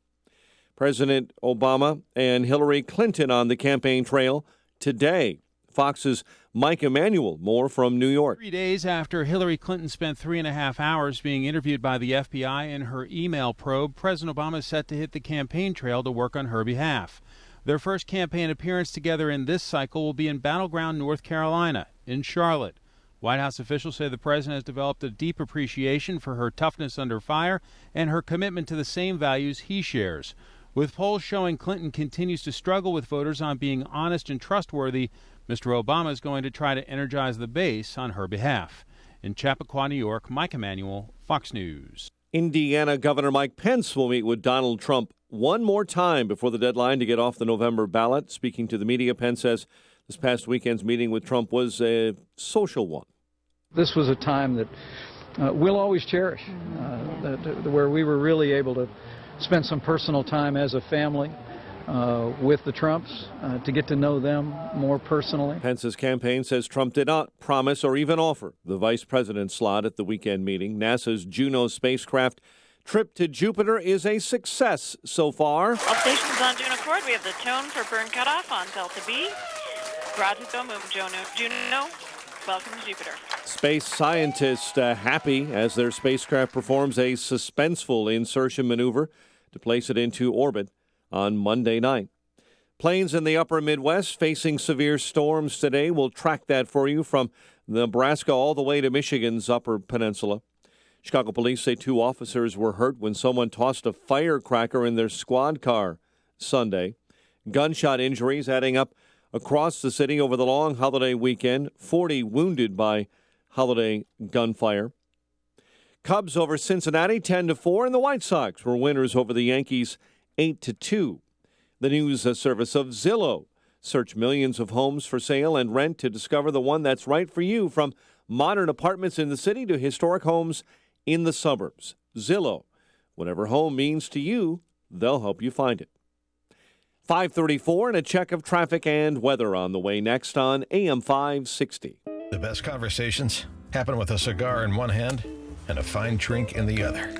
President Obama and Hillary Clinton on the campaign trail today. Fox's Mike Emanuel, more from New York. 3 days after Hillary Clinton spent 3.5 hours being interviewed by the FBI in her email probe, President Obama is set to hit the campaign trail to work on her behalf. Their first campaign appearance together in this cycle will be in battleground North Carolina, in Charlotte. White House officials say the president has developed a deep appreciation for her toughness under fire and her commitment to the same values he shares. With polls showing Clinton continues to struggle with voters on being honest and trustworthy, Mr. Obama is going to try to energize the base on her behalf. In Chappaqua, New York, Mike Emanuel, Fox News. Indiana Governor Mike Pence will meet with Donald Trump one more time before the deadline to get off the November ballot. Speaking to the media, Pence says this past weekend's meeting with Trump was a social one. This was a time that we'll always cherish, where we were really able to spend some personal time as a family with the Trumps to get to know them more personally. Pence's campaign says Trump did not promise or even offer the vice president slot at the weekend meeting. NASA's Juno spacecraft trip to Jupiter is a success so far. All stations on Juno Accord. We have the tone for burn cutoff on Delta B. Gracias, Juno. Welcome to Jupiter. Space scientists happy as their spacecraft performs a suspenseful insertion maneuver to place it into orbit on Monday night. Planes in the upper Midwest facing severe storms today. We'll track that for you from Nebraska all the way to Michigan's Upper Peninsula. Chicago police say 2 officers were hurt when someone tossed a firecracker in their squad car Sunday. Gunshot injuries adding up across the city over the long holiday weekend. 40 wounded by holiday gunfire. Cubs over Cincinnati 10-4, and the White Sox were winners over the Yankees 8-2. The news service of Zillow. Search millions of homes for sale and rent to discover the one that's right for you, from modern apartments in the city to historic homes in the suburbs. Zillow. Whatever home means to you, they'll help you find it. 5:34 and a check of traffic and weather on the way next on AM 560. The best conversations happen with a cigar in one hand and a fine drink in the other.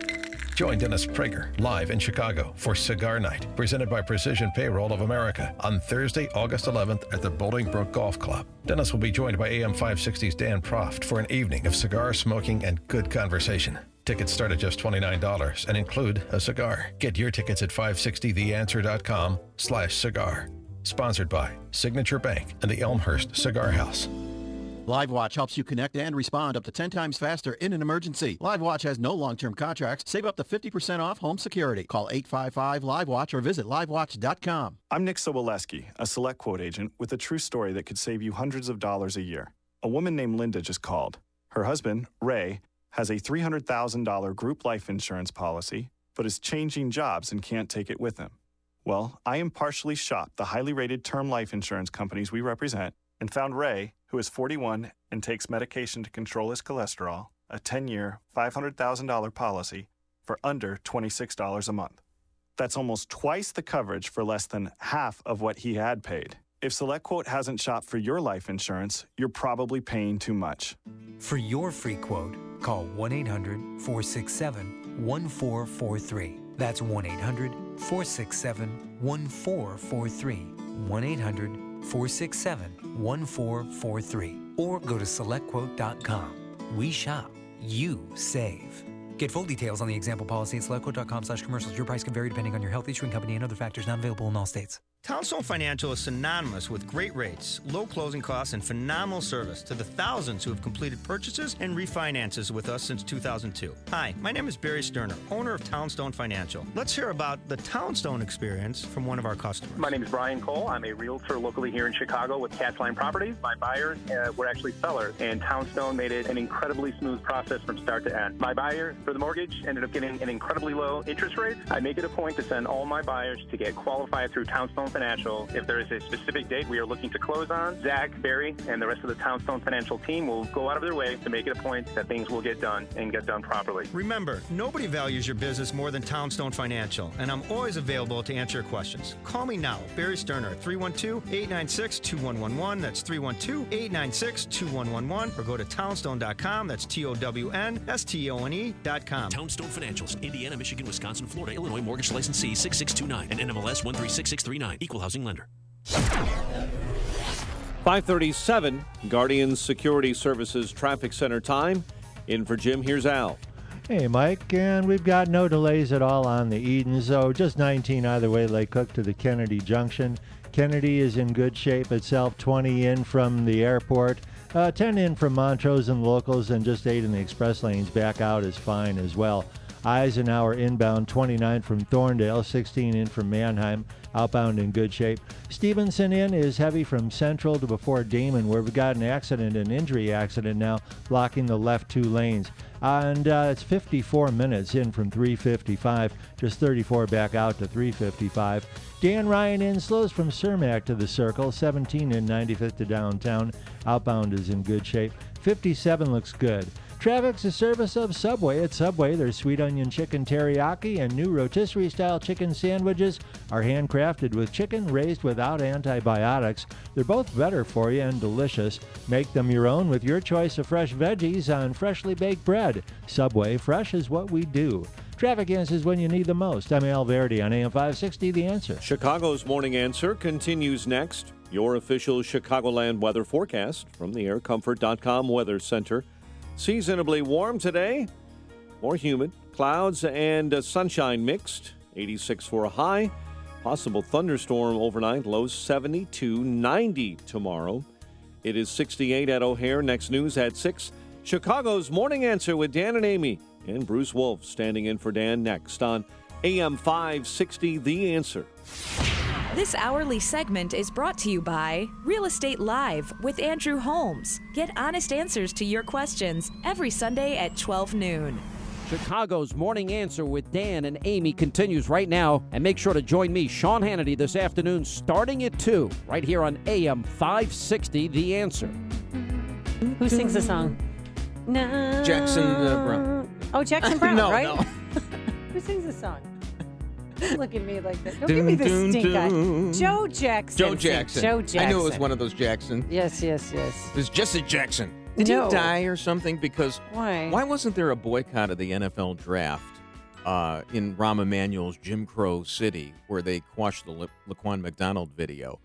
Join Dennis Prager live in Chicago for Cigar Night, presented by Precision Payroll of America on Thursday, August 11th at the Bolingbrook Golf Club. Dennis will be joined by AM 560's Dan Proft for an evening of cigar smoking and good conversation. Tickets start at just $29 and include a cigar. Get your tickets at 560theanswer.com/cigar. Sponsored by Signature Bank and the Elmhurst Cigar House. LiveWatch helps you connect and respond up to 10 times faster in an emergency. LiveWatch has no long-term contracts. Save up to 50% off home security. Call 855-LiveWatch or visit livewatch.com. I'm Nick Soboleski, a Select Quote agent with a true story that could save you hundreds of dollars a year. A woman named Linda just called. Her husband, Ray, has a $300,000 group life insurance policy, but is changing jobs and can't take it with him. Well, I impartially shopped the highly rated term life insurance companies we represent and found Ray, who is 41 and takes medication to control his cholesterol, a 10-year, $500,000 policy for under $26 a month. That's almost twice the coverage for less than half of what he had paid. If SelectQuote hasn't shopped for your life insurance, you're probably paying too much. For your free quote, call 1-800-467-1443. That's 1-800-467-1443. 1-800-467-1443. Or go to SelectQuote.com. We shop. You save. Get full details on the example policy at SelectQuote.com/commercials. Your price can vary depending on your health, issuing company, and other factors not available in all states. Townstone Financial is synonymous with great rates, low closing costs, and phenomenal service to the thousands who have completed purchases and refinances with us since 2002. Hi, my name is Barry Sterner, owner of Townstone Financial. Let's hear about the Townstone experience from one of our customers. My name is Brian Cole. I'm a realtor locally here in Chicago with Catline Properties. My buyers were actually sellers, and Townstone made it an incredibly smooth process from start to end. My buyer for the mortgage ended up getting an incredibly low interest rate. I make it a point to send all my buyers to get qualified through Townstone Financial. If there is a specific date we are looking to close on, Zach, Barry, and the rest of the Townstone Financial team will go out of their way to make it a point that things will get done and get done properly. Remember, nobody values your business more than Townstone Financial, and I'm always available to answer your questions. Call me now, Barry Sterner, at 312-896-2111. That's 312-896-2111. Or go to townstone.com. That's TOWNSTONE.com. Townstone Financials, Indiana, Michigan, Wisconsin, Florida, Illinois, mortgage licensee 6629 and NMLS 136639. Equal housing lender. 5:37, Guardian Security Services Traffic Center time. In for Jim, here's Al. Hey, Mike, and we've got no delays at all on the Eden, so just 19 either way, Lake Cook to the Kennedy Junction. Kennedy is in good shape itself, 20 in from the airport, 10 in from Montrose and locals, and just 8 in the express lanes. Back out is fine as well. Eisenhower inbound, 29 from Thorndale, 16 in from Mannheim, outbound in good shape. Stevenson in is heavy from Central to before Damon, where we've got an injury accident now, blocking the left 2 lanes. And it's 54 minutes in from 355, just 34 back out to 355. Dan Ryan in slows from Cermak to the Circle, 17 in 95th to downtown. Outbound is in good shape. 57 looks good. Traffic's a service of Subway. At Subway, their sweet onion chicken teriyaki and new rotisserie-style chicken sandwiches are handcrafted with chicken raised without antibiotics. They're both better for you and delicious. Make them your own with your choice of fresh veggies on freshly baked bread. Subway, fresh is what we do. Traffic answers when you need the most. I'm Al Verdi on AM 560, The Answer. Chicago's Morning Answer continues next. Your official Chicagoland weather forecast from the aircomfort.com Weather Center. Seasonably warm today, more humid, clouds and sunshine mixed, 86 for a high. Possible thunderstorm overnight, low 72, 90 tomorrow. It is 68 at O'Hare. Next news at 6. Chicago's Morning Answer with Dan and Amy. And Bruce Wolf standing in for Dan next on AM 560, The Answer. This hourly segment is brought to you by Real Estate Live with Andrew Holmes. Get honest answers to your questions every Sunday at 12 noon. Chicago's Morning Answer with Dan and Amy continues right now. And make sure to join me, Sean Hannity, this afternoon starting at 2, right here on AM 560, The Answer. Who sings the song? No. Jackson Brown. Oh, Jackson Brown, No, right? no. Who sings the song? Don't look at me like that. Don't give me the stink eye. Joe Jackson. Joe Jackson. Joe Jackson. I knew it was one of those Jackson. Yes. It was Jesse Jackson. Did No. he die or something? Because Why? Why wasn't there a boycott of the NFL draft in Rahm Emanuel's Jim Crow City where they quashed the Laquan McDonald video?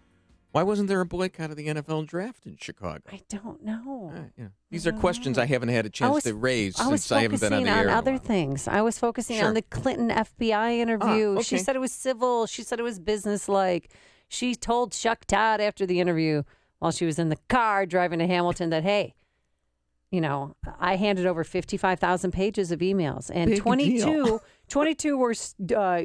Why wasn't there a boycott of the NFL draft in Chicago? I don't know. Yeah. These are questions I haven't had a chance to raise since I haven't been on the air. I was focusing on other things. I was focusing on the Clinton FBI interview. Okay. She said it was civil. She said it was businesslike. She told Chuck Todd after the interview while she was in the car driving to Hamilton that, hey, I handed over 55,000 pages of emails, and Big 22 were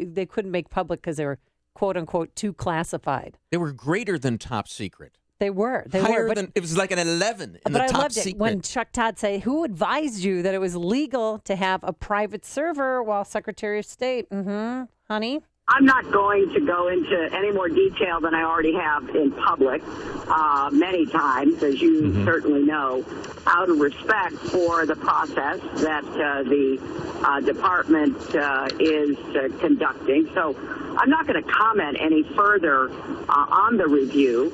they couldn't make public because they were, quote unquote, too classified. They were greater than top secret. They were. Higher than, it was like an 11 in the but top I loved secret. it when Chuck Todd said, "Who advised you that it was legal to have a private server?" While Secretary of State, honey. I'm not going to go into any more detail than I already have in public many times, as you certainly know, out of respect for the process that the department is conducting. So I'm not going to comment any further on the review.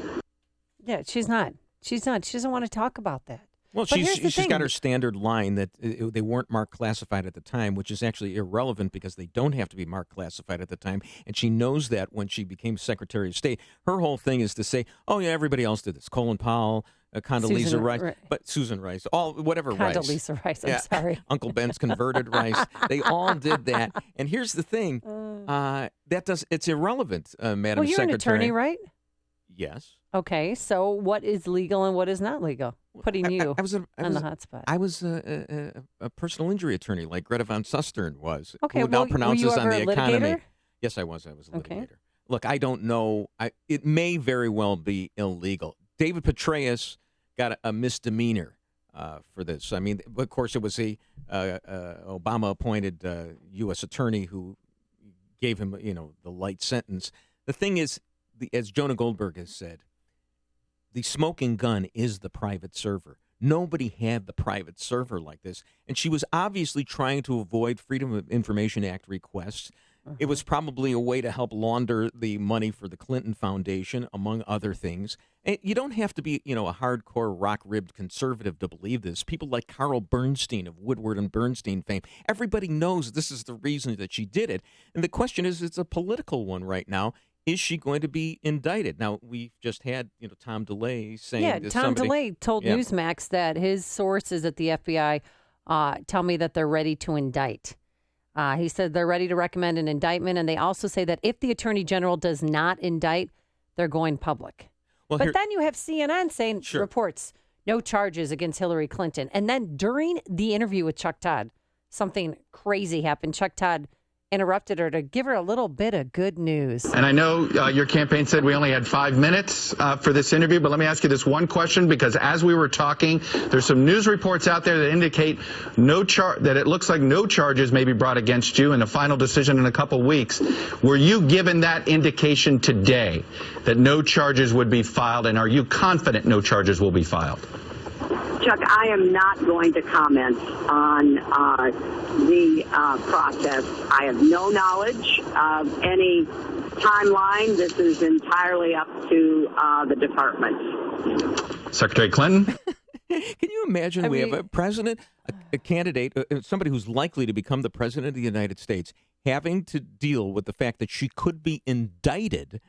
Yeah, she's not. She doesn't want to talk about that. Well, But here's the she's thing. got her standard line that they weren't marked classified at the time, which is actually irrelevant because they don't have to be marked classified at the time. And she knows that when she became Secretary of State. Her whole thing is to say, oh, yeah, everybody else did this. Colin Powell, Condoleezza Susan Rice, but Susan Rice, whatever Rice. Condoleezza Rice, I'm sorry. Uncle Ben's converted Rice. They all did that. And here's the thing. It's irrelevant, Madam Well, you're Secretary. an attorney, right? Yes. Okay, so what is legal and what is not legal? Putting you I was on the hot spot. I was a personal injury attorney like Greta Van Susteren was, Okay, who now well, pronounces were you on ever the a economy. litigator? Yes, I was. I was a litigator. Okay. Look, I don't know. It may very well be illegal. David Petraeus got a misdemeanor for this. I mean, of course, it was a Obama-appointed U.S. attorney who gave him, the light sentence. The thing is, as Jonah Goldberg has said, the smoking gun is the private server. Nobody had the private server like this. And she was obviously trying to avoid Freedom of Information Act requests. It was probably a way to help launder the money for the Clinton Foundation, among other things. And you don't have to be, a hardcore rock-ribbed conservative to believe this. People like Carl Bernstein of Woodward and Bernstein fame, everybody knows this is the reason that she did it. And the question is, it's a political one right now. Is she going to be indicted? Now, we've just had, Tom DeLay saying that Tom DeLay told Newsmax that his sources at the FBI tell me that they're ready to indict. He said they're ready to recommend an indictment, and they also say that if the Attorney General does not indict, they're going public. Well, but then you have CNN saying reports, no charges against Hillary Clinton. And then during the interview with Chuck Todd, something crazy happened. Chuck Todd interrupted her to give her a little bit of good news. And I know your campaign said we only had 5 minutes for this interview, but let me ask you this one question, because as we were talking, there's some news reports out there that indicate that it looks like no charges may be brought against you and a final decision in a couple weeks. Were you given that indication today that no charges would be filed, and are you confident no charges will be filed? Chuck, I am not going to comment on the process. I have no knowledge of any timeline. This is entirely up to the department. Secretary Clinton? Can you imagine we have a president, a candidate, somebody who's likely to become the president of the United States, having to deal with the fact that she could be indicted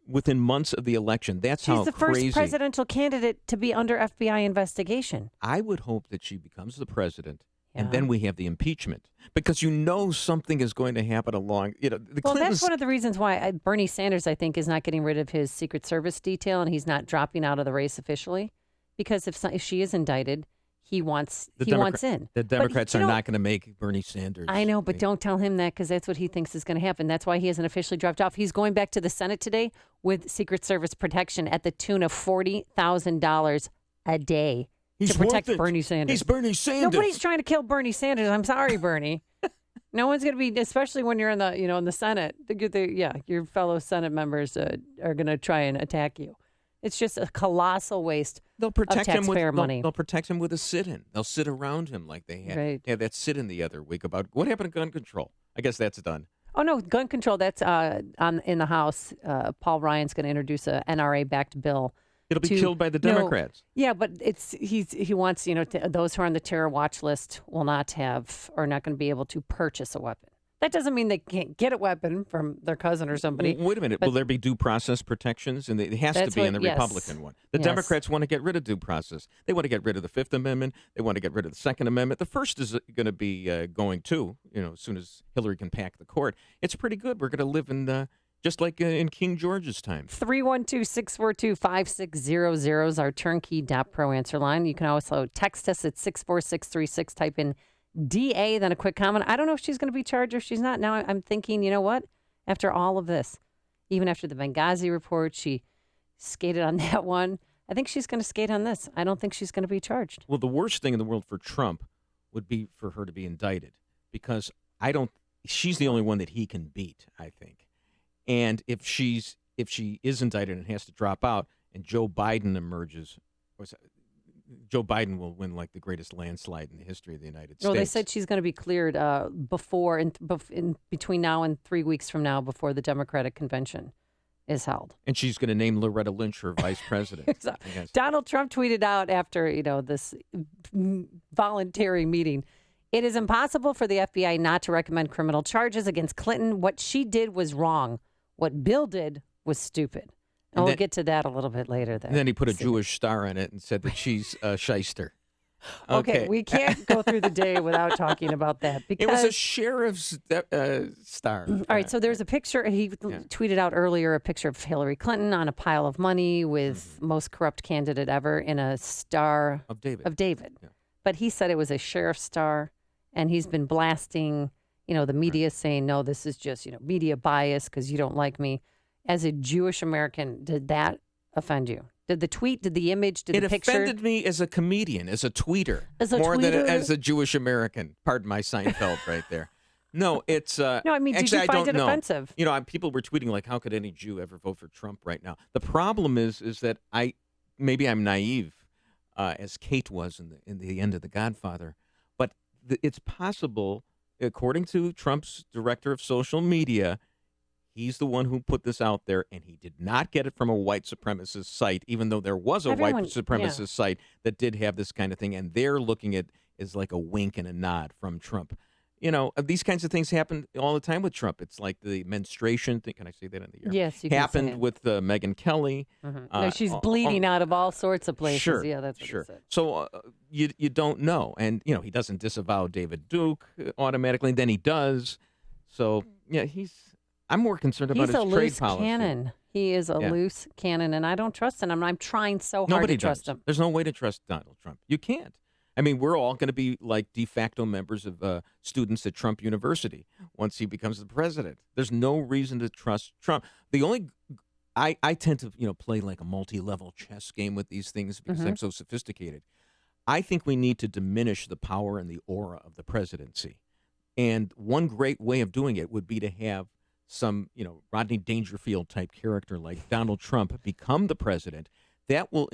within months of the election? That's how She's the crazy. first presidential candidate to be under FBI investigation. I would hope that she becomes the president, and then we have the impeachment, because something is going to happen along. The Well, Clintons. that's one of the reasons why Bernie Sanders, I think, is not getting rid of his Secret Service detail, and he's not dropping out of the race officially, because if she is indicted, he wants in. The Democrats are not going to make Bernie Sanders. I know, but don't tell him that, because that's what he thinks is going to happen. That's why he hasn't officially dropped off. He's going back to the Senate today with Secret Service protection at the tune of $40,000 a day to protect Bernie Sanders. He's Bernie Sanders. Nobody's trying to kill Bernie Sanders. I'm sorry, Bernie. No one's going to be, especially when you're in the in the Senate. Your fellow Senate members are going to try and attack you. It's just a colossal waste They'll protect of him with taxpayer money. They'll protect him with a sit-in. They'll sit around him like they had that sit-in the other week about what happened to gun control. I guess that's done. Oh no, gun control. That's in the House. Paul Ryan's going to introduce a NRA-backed bill It'll be killed by the Democrats. Yeah, but he wants, those who are on the terror watch list will not have or not going to be able to purchase a weapon. That doesn't mean they can't get a weapon from their cousin or somebody. Wait a minute. Will there be due process protections? And it has to be in the Republican one. The Democrats want to get rid of due process. They want to get rid of the Fifth Amendment. They want to get rid of the Second Amendment. The first is going to be going too, as soon as Hillary can pack the court. It's pretty good. We're going to live in just like in King George's time. 312-642-5600 is our turnkey.pro answer line. You can also text us at 64636. Type in DA, then a quick comment. I don't know if she's going to be charged or if she's not. Now I'm thinking, you know what? After all of this, even after the Benghazi report, she skated on that one. I think she's going to skate on this. I don't think she's going to be charged. Well, the worst thing in the world for Trump would be for her to be indicted because she's the only one that he can beat, I think. And if she is indicted and has to drop out and Joe Biden emerges, Joe Biden will win like the greatest landslide in the history of the United States. Well, they said she's going to be cleared in between now and 3 weeks from now before the Democratic convention is held. And she's going to name Loretta Lynch her vice president. Donald Trump tweeted out after this voluntary meeting, "It is impossible for the FBI not to recommend criminal charges against Clinton. What she did was wrong. What Bill did was stupid." And we'll get to that a little bit later. And then he put a Jewish star on it and said that she's a shyster. Okay, we can't go through the day without talking about that. Because it was a sheriff's star. All right, so there's a picture. He tweeted out earlier a picture of Hillary Clinton on a pile of money with most corrupt candidate ever in a star of David. Yeah. But he said it was a sheriff's star, and he's been blasting, the media saying, no, this is just, media bias because you don't like me. As a Jewish American, did that offend you? Did the tweet, did the image, did the picture? It offended me as a comedian, as a tweeter. More than as a Jewish American. Pardon my Seinfeld right there. No, it's... no, I mean, actually, did you find it offensive? People were tweeting like, how could any Jew ever vote for Trump right now? The problem is that maybe I'm naive, as Kate was in the end of The Godfather, but it's possible, according to Trump's director of social media, he's the one who put this out there, and he did not get it from a white supremacist site, even though there was a white supremacist site that did have this kind of thing, and they're looking at it as like a wink and a nod from Trump. These kinds of things happen all the time with Trump. It's like the menstruation thing. Can I say that in the air? Yes, you can happened say it. With Megyn Kelly. No, she's bleeding out of all sorts of places. Sure, yeah, that's what he said. So you don't know. And, he doesn't disavow David Duke automatically. Then he does. So, yeah, I'm more concerned about his trade policy. He's a loose cannon. He is a loose cannon, and I don't trust him. I'm trying so hard to trust him. There's no way to trust Donald Trump. You can't. I mean, we're all going to be like de facto members of students at Trump University once he becomes the president. There's no reason to trust Trump. I tend to, play like a multi-level chess game with these things because I'm so sophisticated. I think we need to diminish the power and the aura of the presidency. And one great way of doing it would be to have some, Rodney Dangerfield type character like Donald Trump become the president. That will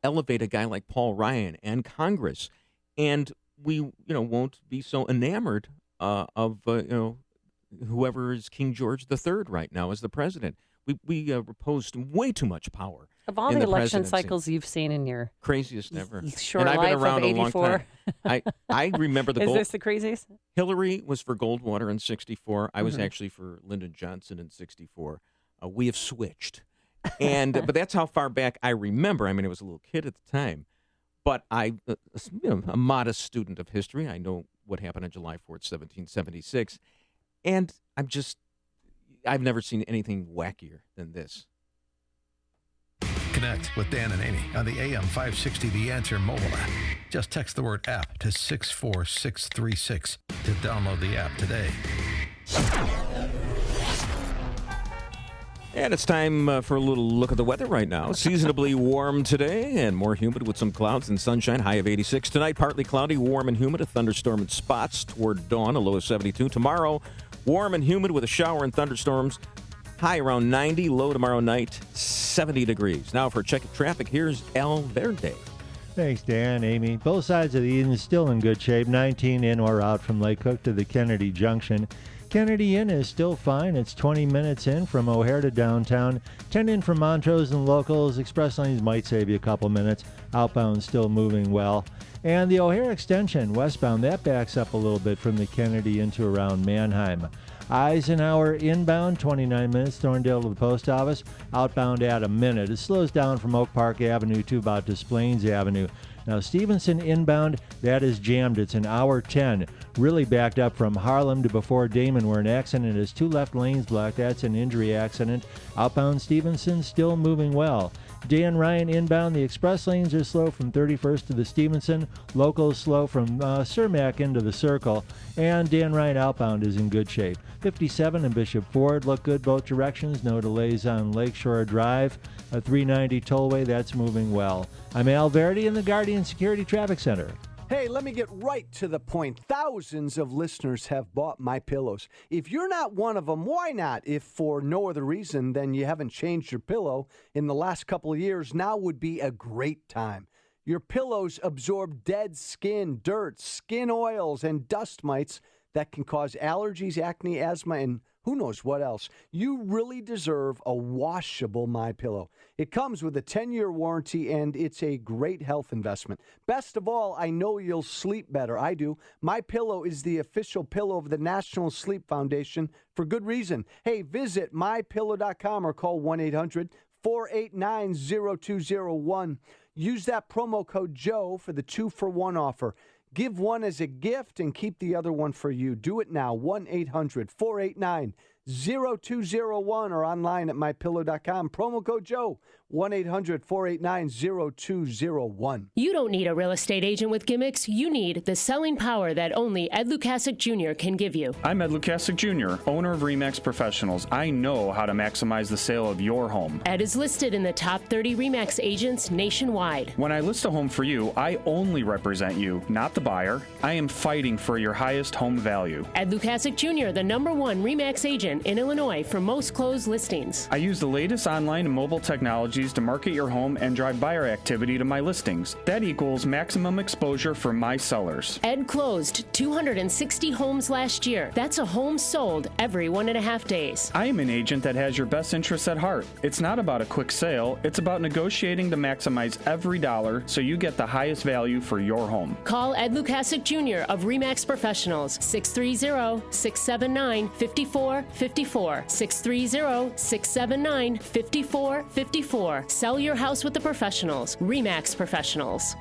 elevate a guy like Paul Ryan and Congress, and we won't be so enamored of whoever is King George III right now as the president. We repose way too much power. Of all the election cycles you've seen in your craziest ever, short and I've been life around of a long 84. time. I remember the Is this the craziest? Hillary was for Goldwater in '64. I was actually for Lyndon Johnson in '64. We have switched. But that's how far back I remember. I mean, I was a little kid at the time, but a modest student of history. I know what happened on July 4th, 1776, and I've never seen anything wackier than this. Connect with Dan and Amy on the AM 560 The Answer mobile app. Just text the word app to 64636 to download the app today. And it's time for a little look at the weather right now. Seasonably warm today and more humid with some clouds and sunshine. High of 86 tonight. Partly cloudy, warm and humid. A thunderstorm in spots toward dawn. A low of 72. Tomorrow, warm and humid with a shower and thunderstorms. High around 90. Low tomorrow night, 70 degrees. Now for check traffic, here's El Verde. Thanks, Dan, Amy. Both sides of the Eden still in good shape. 19 in or out from Lake Cook to the Kennedy Junction. Kennedy Inn is still fine. It's 20 minutes in from O'Hare to downtown. 10 in from Montrose and locals. Express lanes might save you a couple minutes. Outbound still moving well. And the O'Hare extension, westbound, that backs up a little bit from the Kennedy into around Mannheim. Eisenhower inbound, 29 minutes, Thorndale to the post office. Outbound at a minute. It slows down from Oak Park Avenue to about Des Plaines Avenue. Now, Stevenson inbound, that is jammed. It's an hour 10. Really backed up from Harlem to before Damon, where an accident is 2 left lanes blocked. That's an injury accident. Outbound Stevenson still moving well. Dan Ryan inbound. The express lanes are slow from 31st to the Stevenson. Locals slow from Cermak into the Circle. And Dan Ryan outbound is in good shape. 57 and Bishop Ford look good both directions. No delays on Lakeshore Drive. A 390 tollway, that's moving well. I'm Al Verdi in the Guardian Security Traffic Center. Hey, let me get right to the point. Thousands of listeners have bought MyPillows. If you're not one of them, why not? If for no other reason than you haven't changed your pillow in the last couple of years, now would be a great time. Your pillows absorb dead skin, dirt, skin oils, and dust mites that can cause allergies, acne, asthma, and who knows what else. You really deserve a washable MyPillow. It comes with a 10-year warranty, and it's a great health investment. Best of all, I know you'll sleep better. I do. MyPillow is the official pillow of the National Sleep Foundation for good reason. Hey, visit mypillow.com or call 1-800-489-0201. Use that promo code Joe for the 2-for-1 offer. Give one as a gift and keep the other one for you. Do it now. 1-800-489-0201 or online at mypillow.com. Promo code Joe. 1-800-489-0201. You don't need a real estate agent with gimmicks. You need the selling power that only Ed Lukasik Jr. can give you. I'm Ed Lukasik Jr., owner of RE/MAX Professionals. I know how to maximize the sale of your home. Ed is listed in the top 30 RE/MAX agents nationwide. When I list a home for you, I only represent you, not the buyer. I am fighting for your highest home value. Ed Lukasik Jr., the #1 RE/MAX agent in Illinois for most closed listings. I use the latest online and mobile technologies to market your home and drive buyer activity to my listings. That equals maximum exposure for my sellers. Ed closed 260 homes last year. That's a home sold every 1.5 days. I am an agent that has your best interests at heart. It's not about a quick sale. It's about negotiating to maximize every dollar so you get the highest value for your home. Call Ed Lukasik Jr. of RE/MAX Professionals, 630-679-5454, 630-679-5454. Sell your house with the professionals. RE/MAX Professionals.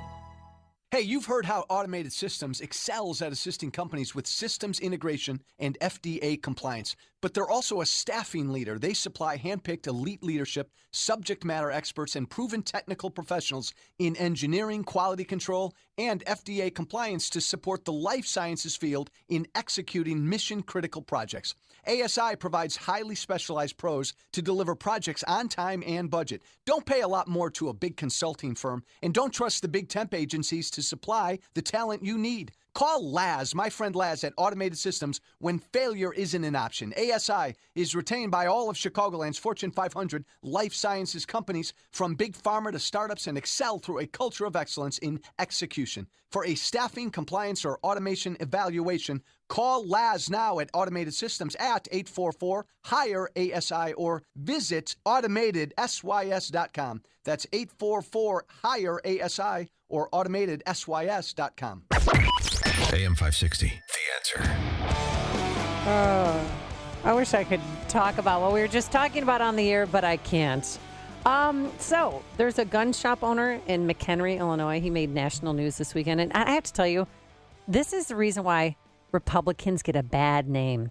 Hey, you've heard how Automated Systems excels at assisting companies with systems integration and FDA compliance. But they're also a staffing leader. They supply handpicked elite leadership, subject matter experts, and proven technical professionals in engineering, quality control, and FDA compliance to support the life sciences field in executing mission-critical projects. ASI provides highly specialized pros to deliver projects on time and budget. Don't pay a lot more to a big consulting firm, and don't trust the big temp agencies to supply the talent you need. Call Laz, my friend Laz at Automated Systems, when failure isn't an option. ASI is retained by all of Chicagoland's Fortune 500 life sciences companies, from big pharma to startups, and excel through a culture of excellence in execution. For a staffing, compliance, or automation evaluation, call Laz now at Automated Systems at 844-HIRE-ASI or visit AutomatedSYS.com. That's 844-HIRE-ASI or AutomatedSYS.com. AM 560, The Answer. I wish I could talk about what we were just talking about on the air, but I can't. So there's a gun shop owner in McHenry, Illinois. He made national news this weekend. And I have to tell you, this is the reason why Republicans get a bad name.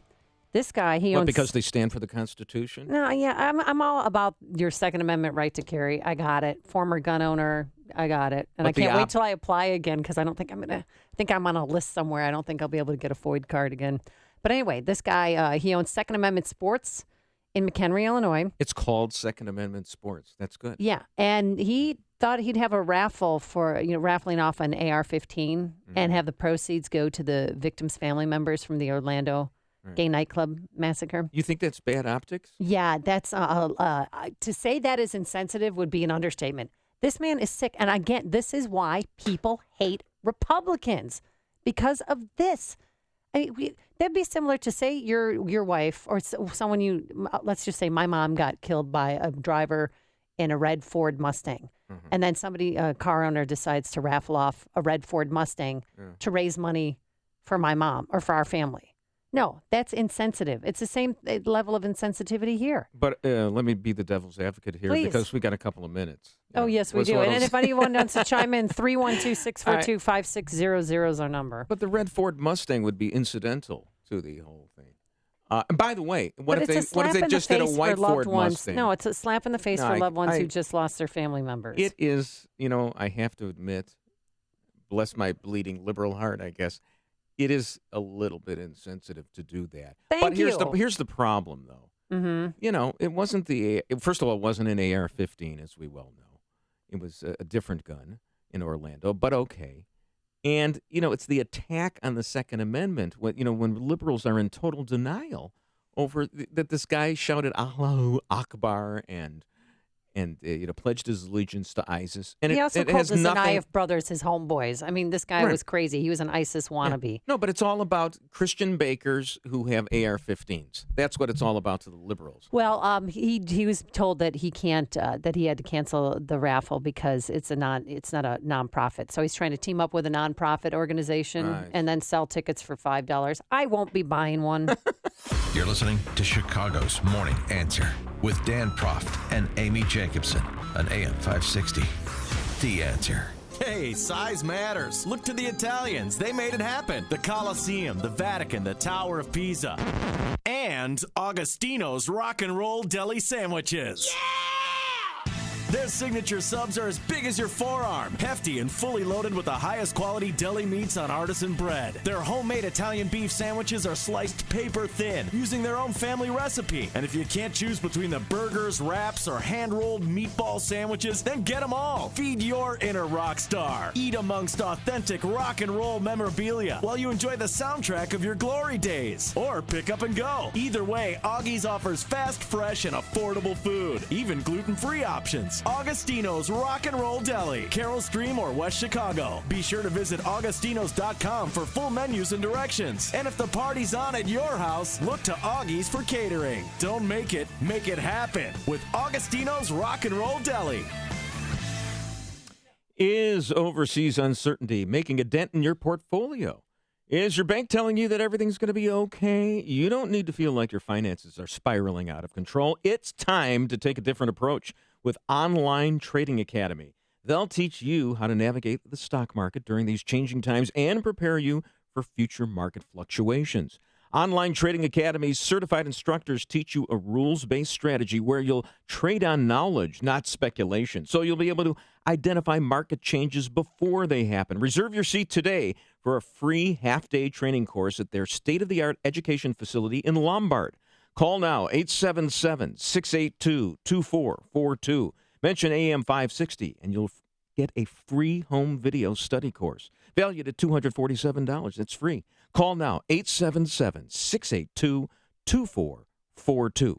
This guy, he owns... because they stand for the Constitution? No, yeah, I'm all about your Second Amendment right to carry. I got it. Former gun owner, I got it. And I can't wait till I apply again, because I don't think I'm going to... I think I'm on a list somewhere. I don't think I'll be able to get a FOID card again. But anyway, this guy, he owns Second Amendment Sports in McHenry, Illinois. It's called Second Amendment Sports. That's good. Yeah, and he thought he'd have a raffle for, raffling off an AR-15 and have the proceeds go to the victims' family members from the Orlando gay nightclub massacre. You think that's bad optics? Yeah, that's to say that is insensitive would be an understatement. This man is sick. And again, this is why people hate Republicans, because of this. I mean, that'd be similar to say your wife or someone let's just say my mom got killed by a driver in a red Ford Mustang. Mm-hmm. And then a car owner decides to raffle off a red Ford Mustang to raise money for my mom or for our family. No, that's insensitive. It's the same level of insensitivity here. But let me be the devil's advocate here, Please. Because we got a couple of minutes. Oh, yes, we do. And if anyone wants to chime in, 312-642-5600 is our number. But the red Ford Mustang would be incidental to the whole thing. And by the way, what if they just did a white Ford Mustang? No, it's a slap in the face for loved ones who just lost their family members. It is, I have to admit, bless my bleeding liberal heart, I guess, it is a little bit insensitive to do that. But here's the problem, though. Mm-hmm. It wasn't first of all, it wasn't an AR-15, as we well know. It was a different gun in Orlando, but okay. And, it's the attack on the Second Amendment when liberals are in total denial over that this guy shouted Allahu Akbar and pledged his allegiance to ISIS. And he also it called has the nothing... Tsarnaev brothers his homeboys. I mean, this guy was crazy. He was an ISIS wannabe. Yeah. No, but it's all about Christian bakers who have AR-15s. That's what it's all about to the liberals. Well, he was told that he can't that he had to cancel the raffle because it's not a nonprofit. So he's trying to team up with a nonprofit organization and then sell tickets for $5. I won't be buying one. You're listening to Chicago's Morning Answer with Dan Proft and Amy Jacobson on AM 560. The Answer. Hey, size matters. Look to the Italians. They made it happen. The Colosseum, the Vatican, the Tower of Pisa, and Augustino's Rock and Roll Deli Sandwiches. Yeah! Their signature subs are as big as your forearm, hefty and fully loaded with the highest quality deli meats on artisan bread. Their homemade Italian beef sandwiches are sliced paper thin, using their own family recipe. And if you can't choose between the burgers, wraps, or hand-rolled meatball sandwiches, then get them all. Feed your inner rock star. Eat amongst authentic rock and roll memorabilia while you enjoy the soundtrack of your glory days. Or pick up and go. Either way, Augie's offers fast, fresh, and affordable food, even gluten-free options. Augustino's Rock and Roll Deli, Carroll Stream or West Chicago. Be sure to visit augustinos.com for full menus and directions. And if the party's on at your house, look to Augie's for catering. Don't make it happen with Augustino's Rock and Roll Deli. Is overseas uncertainty making a dent in your portfolio? Is your bank telling you that everything's going to be okay? You don't need to feel like your finances are spiraling out of control. It's time to take a different approach with Online Trading Academy. They'll teach you how to navigate the stock market during these changing times and prepare you for future market fluctuations. Online Trading Academy's certified instructors teach you a rules-based strategy where you'll trade on knowledge, not speculation. So you'll be able to identify market changes before they happen. Reserve your seat today for a free half-day training course at their state-of-the-art education facility in Lombard. Call now, 877-682-2442. Mention AM 560, and you'll get a free home video study course valued at $247. It's free. Call now, 877-682-2442.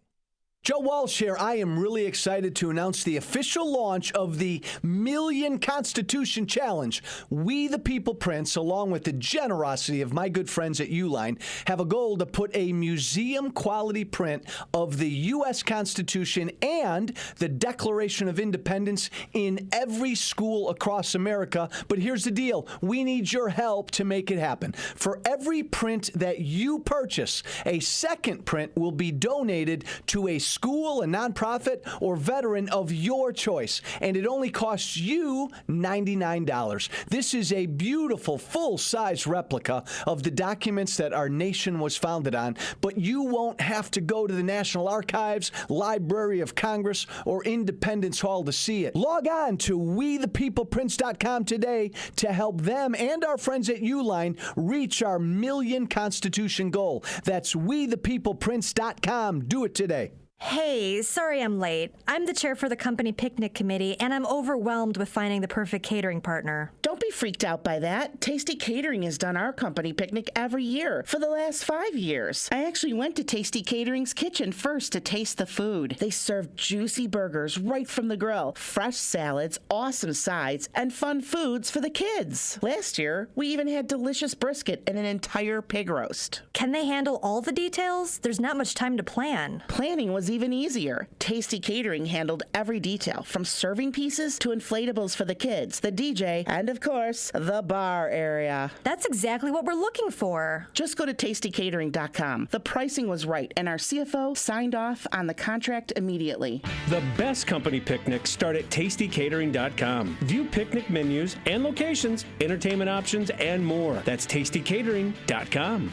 Joe Walsh here. I am really excited to announce the official launch of the Million Constitution Challenge. We the People Prince, along with the generosity of my good friends at Uline, have a goal to put a museum-quality print of the U.S. Constitution and the Declaration of Independence in every school across America. But here's the deal. We need your help to make it happen. For every print that you purchase, a second print will be donated to a school, a nonprofit, or veteran of your choice. And it only costs you $99. This is a beautiful, full-size replica of the documents that our nation was founded on, but you won't have to go to the National Archives, Library of Congress, or Independence Hall to see it. Log on to WeThePeoplePrince.com today to help them and our friends at Uline reach our Million Constitution goal. That's WeThePeoplePrince.com. Do it today. Hey, sorry I'm late. I'm the chair for the company picnic committee, and I'm overwhelmed with finding the perfect catering partner. Don't Don't be freaked out by that. Tasty Catering has done our company picnic every year for the last 5 years. I actually went to Tasty Catering's kitchen first to taste the food. They served juicy burgers right from the grill, fresh salads, awesome sides, and fun foods for the kids. Last year, we even had delicious brisket and an entire pig roast. Can they handle all the details? There's not much time to plan. Planning was even easier. Tasty Catering handled every detail, from serving pieces to inflatables for the kids, the DJ, and of course, the bar area. That's exactly what we're looking for. Just go to tastycatering.com. The pricing was right, and our CFO signed off on the contract immediately. The best company picnics start at tastycatering.com. View picnic menus and locations, entertainment options, and more. That's tastycatering.com.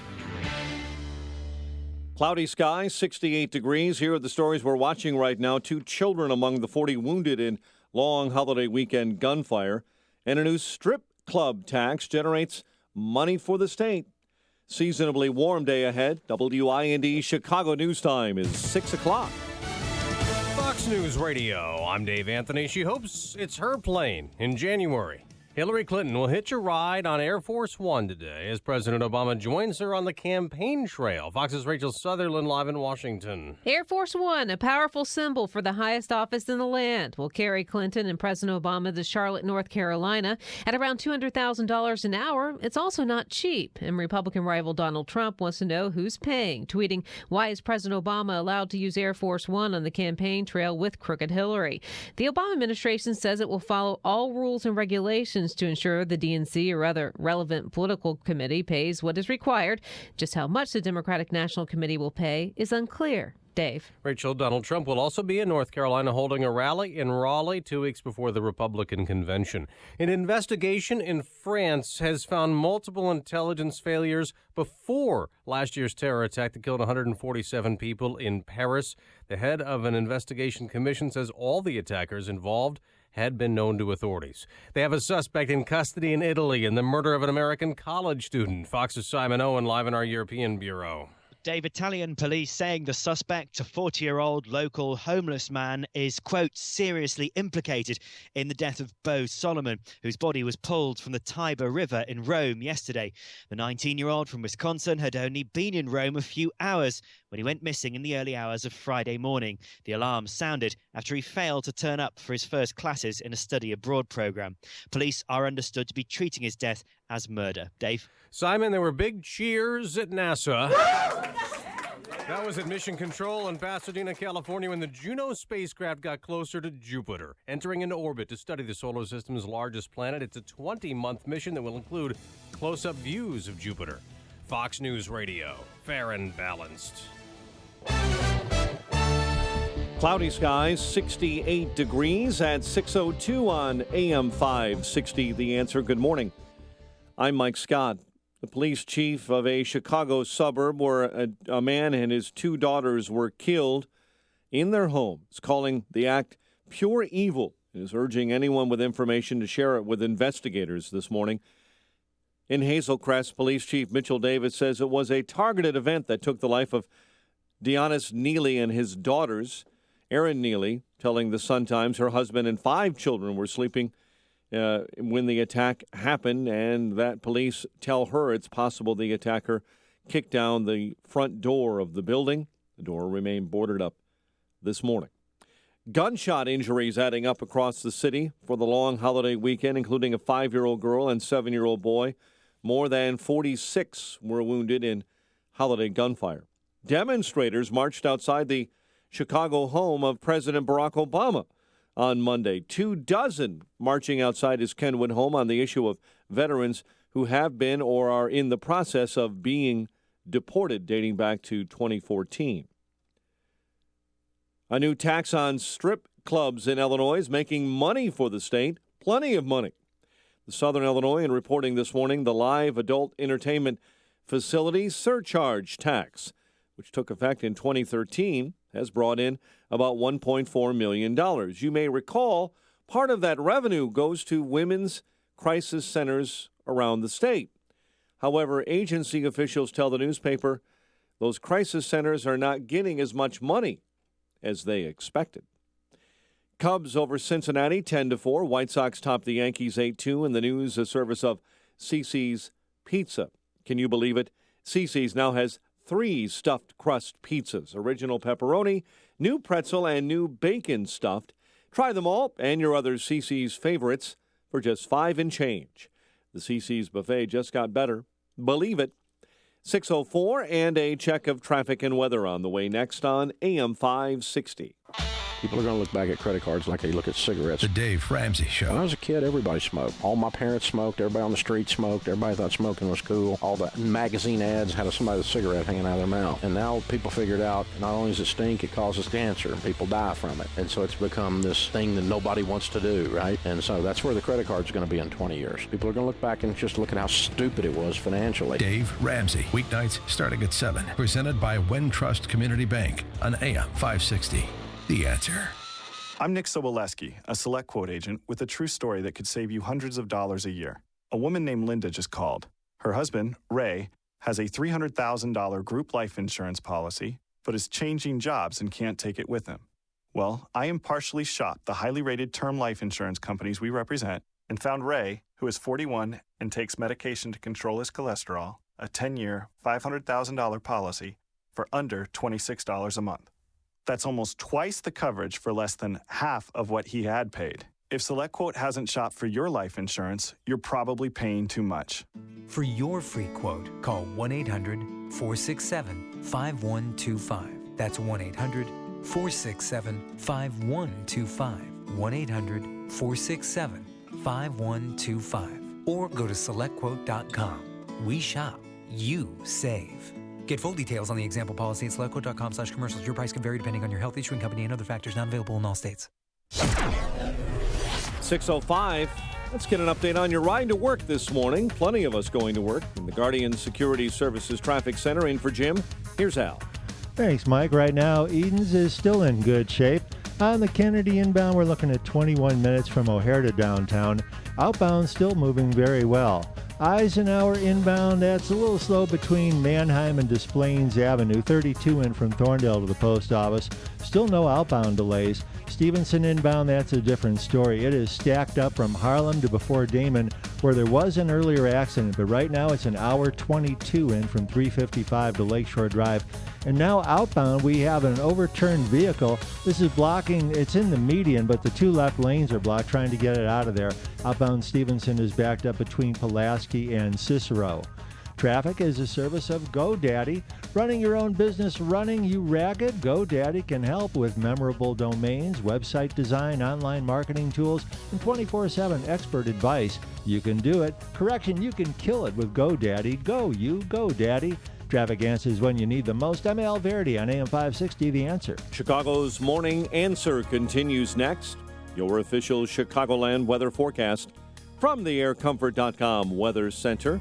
Cloudy skies, 68 degrees. Here are the stories we're watching right now. 2 children among the 40 wounded in long holiday weekend gunfire. And a new strip club tax generates money for the state. Seasonably warm day ahead. WIND Chicago News Time is 6 o'clock. Fox News Radio. I'm Dave Anthony. She hopes it's her plane in January. Hillary Clinton will hitch a ride on Air Force One today as President Obama joins her on the campaign trail. Fox's Rachel Sutherland live in Washington. Air Force One, a powerful symbol for the highest office in the land, will carry Clinton and President Obama to Charlotte, North Carolina at around $200,000 an hour. It's also not cheap, and Republican rival Donald Trump wants to know who's paying, tweeting, "Why is President Obama allowed to use Air Force One on the campaign trail with crooked Hillary?" The Obama administration says it will follow all rules and regulations to ensure the DNC or other relevant political committee pays what is required. Just how much the Democratic National Committee will pay is unclear. Dave. Rachel, Donald Trump will also be in North Carolina holding a rally in Raleigh 2 weeks before the Republican convention. An investigation in France has found multiple intelligence failures before last year's terror attack that killed 147 people in Paris. The head of an investigation commission says all the attackers involved had been known to authorities. They have a suspect in custody in Italy in the murder of an American college student. Fox's Simon Owen live in our European bureau. Dave, Italian police saying the suspect, a 40-year-old local homeless man, is, quote, seriously implicated in the death of Bo Solomon, whose body was pulled from the Tiber River in Rome yesterday. The 19-year-old from Wisconsin had only been in Rome a few hours when he went missing in the early hours of Friday morning. The alarm sounded after he failed to turn up for his first classes in a study abroad program. Police are understood to be treating his death as murder. Dave? Simon, there were big cheers at NASA. That was at Mission Control in Pasadena, California, when the Juno spacecraft got closer to Jupiter, entering into orbit to study the solar system's largest planet. It's a 20-month mission that will include close-up views of Jupiter. Fox News Radio, fair and balanced. Cloudy skies, 68 degrees at 6:02 on AM 560. The Answer. Good morning. I'm Mike Scott. The police chief of a Chicago suburb where a man and his 2 daughters were killed in their home is calling the act pure evil and is urging anyone with information to share it with investigators this morning. In Hazel Crest, Police Chief Mitchell Davis says it was a targeted event that took the life of Deonis Neely and his daughters. Erin Neely telling the Sun-Times her husband and 5 children were sleeping when the attack happened, and that police tell her it's possible the attacker kicked down the front door of the building. The door remained boarded up this morning. Gunshot injuries adding up across the city for the long holiday weekend, including a 5-year-old girl and 7-year-old boy. More than 46 were wounded in holiday gunfire. Demonstrators marched outside the Chicago home of President Barack Obama on Monday. 24 marching outside his Kenwood home on the issue of veterans who have been or are in the process of being deported dating back to 2014. A new tax on strip clubs in Illinois is making money for the state, plenty of money. The Southern Illinoisan reporting this morning the live adult entertainment facility surcharge tax, which took effect in 2013, has brought in about $1.4 million. You may recall part of that revenue goes to women's crisis centers around the state. However, agency officials tell the newspaper those crisis centers are not getting as much money as they expected. Cubs over Cincinnati 10-4. White Sox top the Yankees 8-2. In the news, a service of CiCi's Pizza. Can you believe it? CiCi's now has 3 stuffed crust pizzas. Original pepperoni, new pretzel, and new bacon stuffed. Try them all and your other CiCi's favorites for just $5 and change. The CiCi's buffet just got better. Believe it. 6:04 and a check of traffic and weather on the way next on AM 560. People are going to look back at credit cards like they look at cigarettes. The Dave Ramsey Show. When I was a kid, everybody smoked. All my parents smoked. Everybody on the street smoked. Everybody thought smoking was cool. All the magazine ads had somebody with a cigarette hanging out of their mouth. And now people figured out not only does it stink, it causes cancer, and people die from it. And so it's become this thing that nobody wants to do, right? And so that's where the credit card's going to be in 20 years. People are going to look back and just look at how stupid it was financially. Dave Ramsey, weeknights starting at 7. Presented by Wintrust Community Bank on AM 560. The Answer. I'm Nick Soboleski, a Select Quote agent with a true story that could save you hundreds of dollars a year. A woman named Linda just called. Her husband, Ray, has a $300,000 group life insurance policy, but is changing jobs and can't take it with him. Well, I impartially shopped the highly rated term life insurance companies we represent and found Ray, who is 41 and takes medication to control his cholesterol, a 10-year, $500,000 policy for under $26 a month. That's almost twice the coverage for less than half of what he had paid. If SelectQuote hasn't shopped for your life insurance, you're probably paying too much. For your free quote, call 1-800-467-5125. That's 1-800-467-5125. 1-800-467-5125. Or go to SelectQuote.com. We shop. You save. Get full details on the example policy at SelectQuote.com/commercials. Your price can vary depending on your health, issuing company, and other factors not available in all states. 6:05. Let's get an update on your ride to work this morning. Plenty of us going to work in the Guardian Security Services Traffic Center. In for Jim, here's Al. Thanks, Mike. Right now, Edens is still in good shape. On the Kennedy inbound, we're looking at 21 minutes from O'Hare to downtown. Outbound still moving very well. Eisenhower inbound, that's a little slow between Mannheim and Des Plaines Avenue. 32 in from Thorndale to the post office. Still no outbound delays. Stevenson inbound, that's a different story. It is stacked up from Harlem to before Damon, where there was an earlier accident, but right now it's an hour 22 in from 355 to Lakeshore Drive. And now outbound, we have an overturned vehicle. This is blocking, it's in the median, but the 2 left lanes are blocked, trying to get it out of there. Outbound Stevenson is backed up between Pulaski and Cicero. Traffic is a service of GoDaddy. Running your own business, running you ragged? GoDaddy can help with memorable domains, website design, online marketing tools, and 24/7 expert advice. You can do it. Correction, you can kill it with GoDaddy. Go, you, GoDaddy. Traffic answers when you need them most. I'm Al Verdi on AM 560, The Answer. Chicago's Morning Answer continues next. Your official Chicagoland weather forecast from the aircomfort.com Weather Center.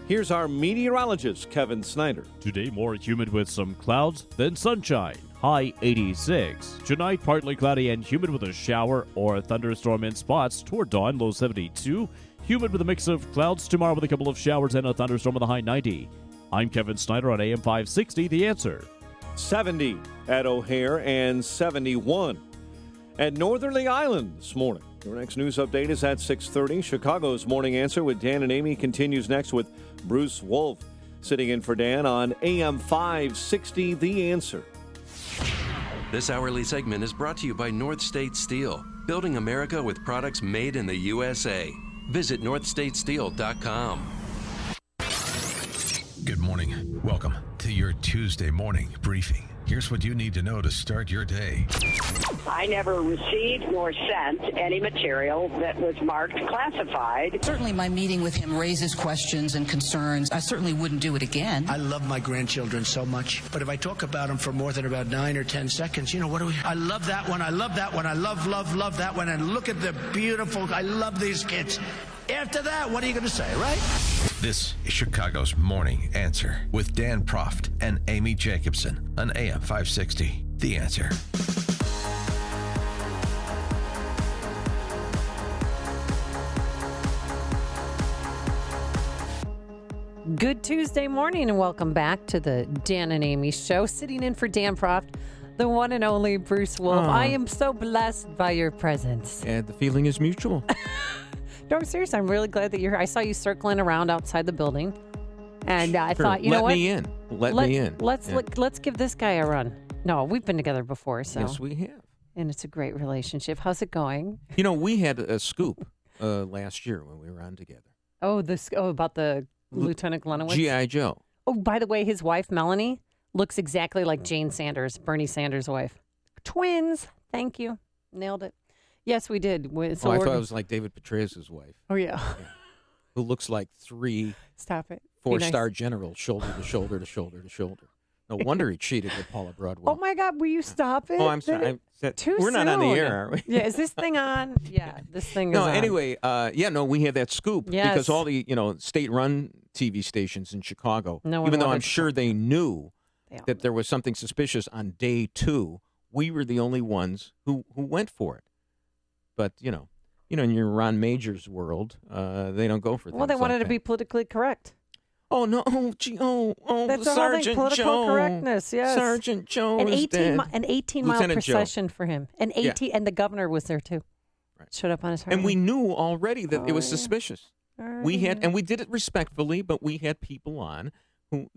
Here's our meteorologist, Kevin Snyder. Today, more humid with some clouds, then sunshine. High 86. Tonight, partly cloudy and humid with a shower or a thunderstorm in spots. Toward dawn, low 72. Humid with a mix of clouds tomorrow with a couple of showers and a thunderstorm with a high 90. I'm Kevin Snyder on AM 560, The Answer. 70 at O'Hare and 71 at Northerly Island this morning. Your next news update is at 6:30. Chicago's Morning Answer with Dan and Amy continues next with Bruce Wolf sitting in for Dan on AM 560, The Answer. This hourly segment is brought to you by North State Steel, building America with products made in the USA. Visit northstatesteel.com. Good morning. Welcome to your Tuesday morning briefing. Here's what you need to know to start your day. I never received nor sent any material that was marked classified. Certainly my meeting with him raises questions and concerns. I certainly wouldn't do it again. I love my grandchildren so much, but if I talk about them for more than about 9 or 10 seconds, you know, what do we... I love that one, I love that one, I love that one, and look at the beautiful... I love these kids. After that, what are you going to say, right? This is Chicago's Morning Answer with Dan Proft and Amy Jacobson on AM 560, The Answer. Good Tuesday morning and welcome back to the Dan and Amy Show. Sitting in for Dan Proft The one and only Bruce Wolf. I am so blessed by your presence. And the feeling is mutual. No, seriously, I'm really glad that you're here. I saw you circling around outside the building, and I thought, you know what? Let me in. Let's give this guy a run. No, we've been together before, so. Yes, we have. And it's a great relationship. How's it going? You know, we had a scoop last year when we were on together. About the Lieutenant Glenowitz? G.I. Joe. Oh, by the way, his wife, Melanie, looks exactly like Jane Sanders, Bernie Sanders' wife. Twins. Thank you. Nailed it. Yes, we did. I thought it was like David Petraeus' wife. Oh, yeah. Who looks like three Stop it. four-star generals, shoulder to shoulder to shoulder to shoulder. No wonder he cheated with Paula Broadwell. Oh, my God. Will you stop it? Oh, I'm sorry. We're not on the air, are we? Yeah, is this thing on? Yeah, this thing is on. No, anyway, we had that scoop Yes. because all the, state-run TV stations in Chicago, No one even though wanted I'm to sure they knew that there was something suspicious on day 2, we were the only ones who went for it. But, in your Ron Major's world, they don't go for things Well, they wanted like to that. be politically correct. Oh, no. That's the whole thing, Sergeant political Joe. correctness, yes. Sergeant Joe An is 18 dead. an 18-mile Lieutenant Joe. procession for him. And the governor was there, too. Right. Showed up on his And we knew already that it was yeah. suspicious. Alrighty. And we did it respectfully, but we had people on who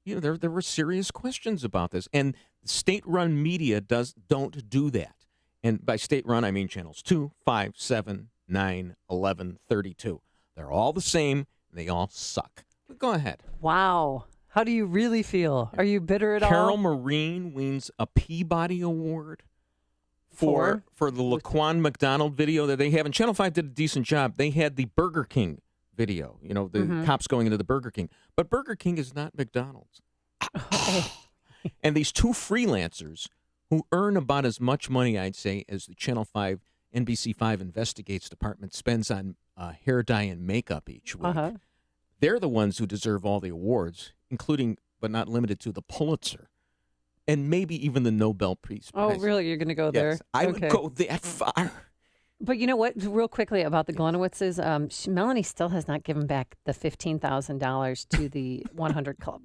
there were serious questions about this. And state-run media don't do that. And by state-run, I mean channels 2, 5, 7, 9, 11, 32. They're all the same. And they all suck. But go ahead. Wow. How do you really feel? Are you bitter at Carol all? Marine wins a Peabody Award for the Laquan McDonald video that they have. And Channel 5 did a decent job. They had the Burger King video, the cops going into the Burger King. But Burger King is not McDonald's. And these two freelancers who earn about as much money, I'd say, as the Channel 5 NBC5 Investigates department spends on hair dye and makeup each week. They're the ones who deserve all the awards, including, but not limited to, the Pulitzer. And maybe even the Nobel Peace Prize. Oh, really? You're going to go there? Yes, I would go that far. But you know what? Real quickly about the Glenowitzes, Melanie still has not given back the $15,000 to the 100 Club,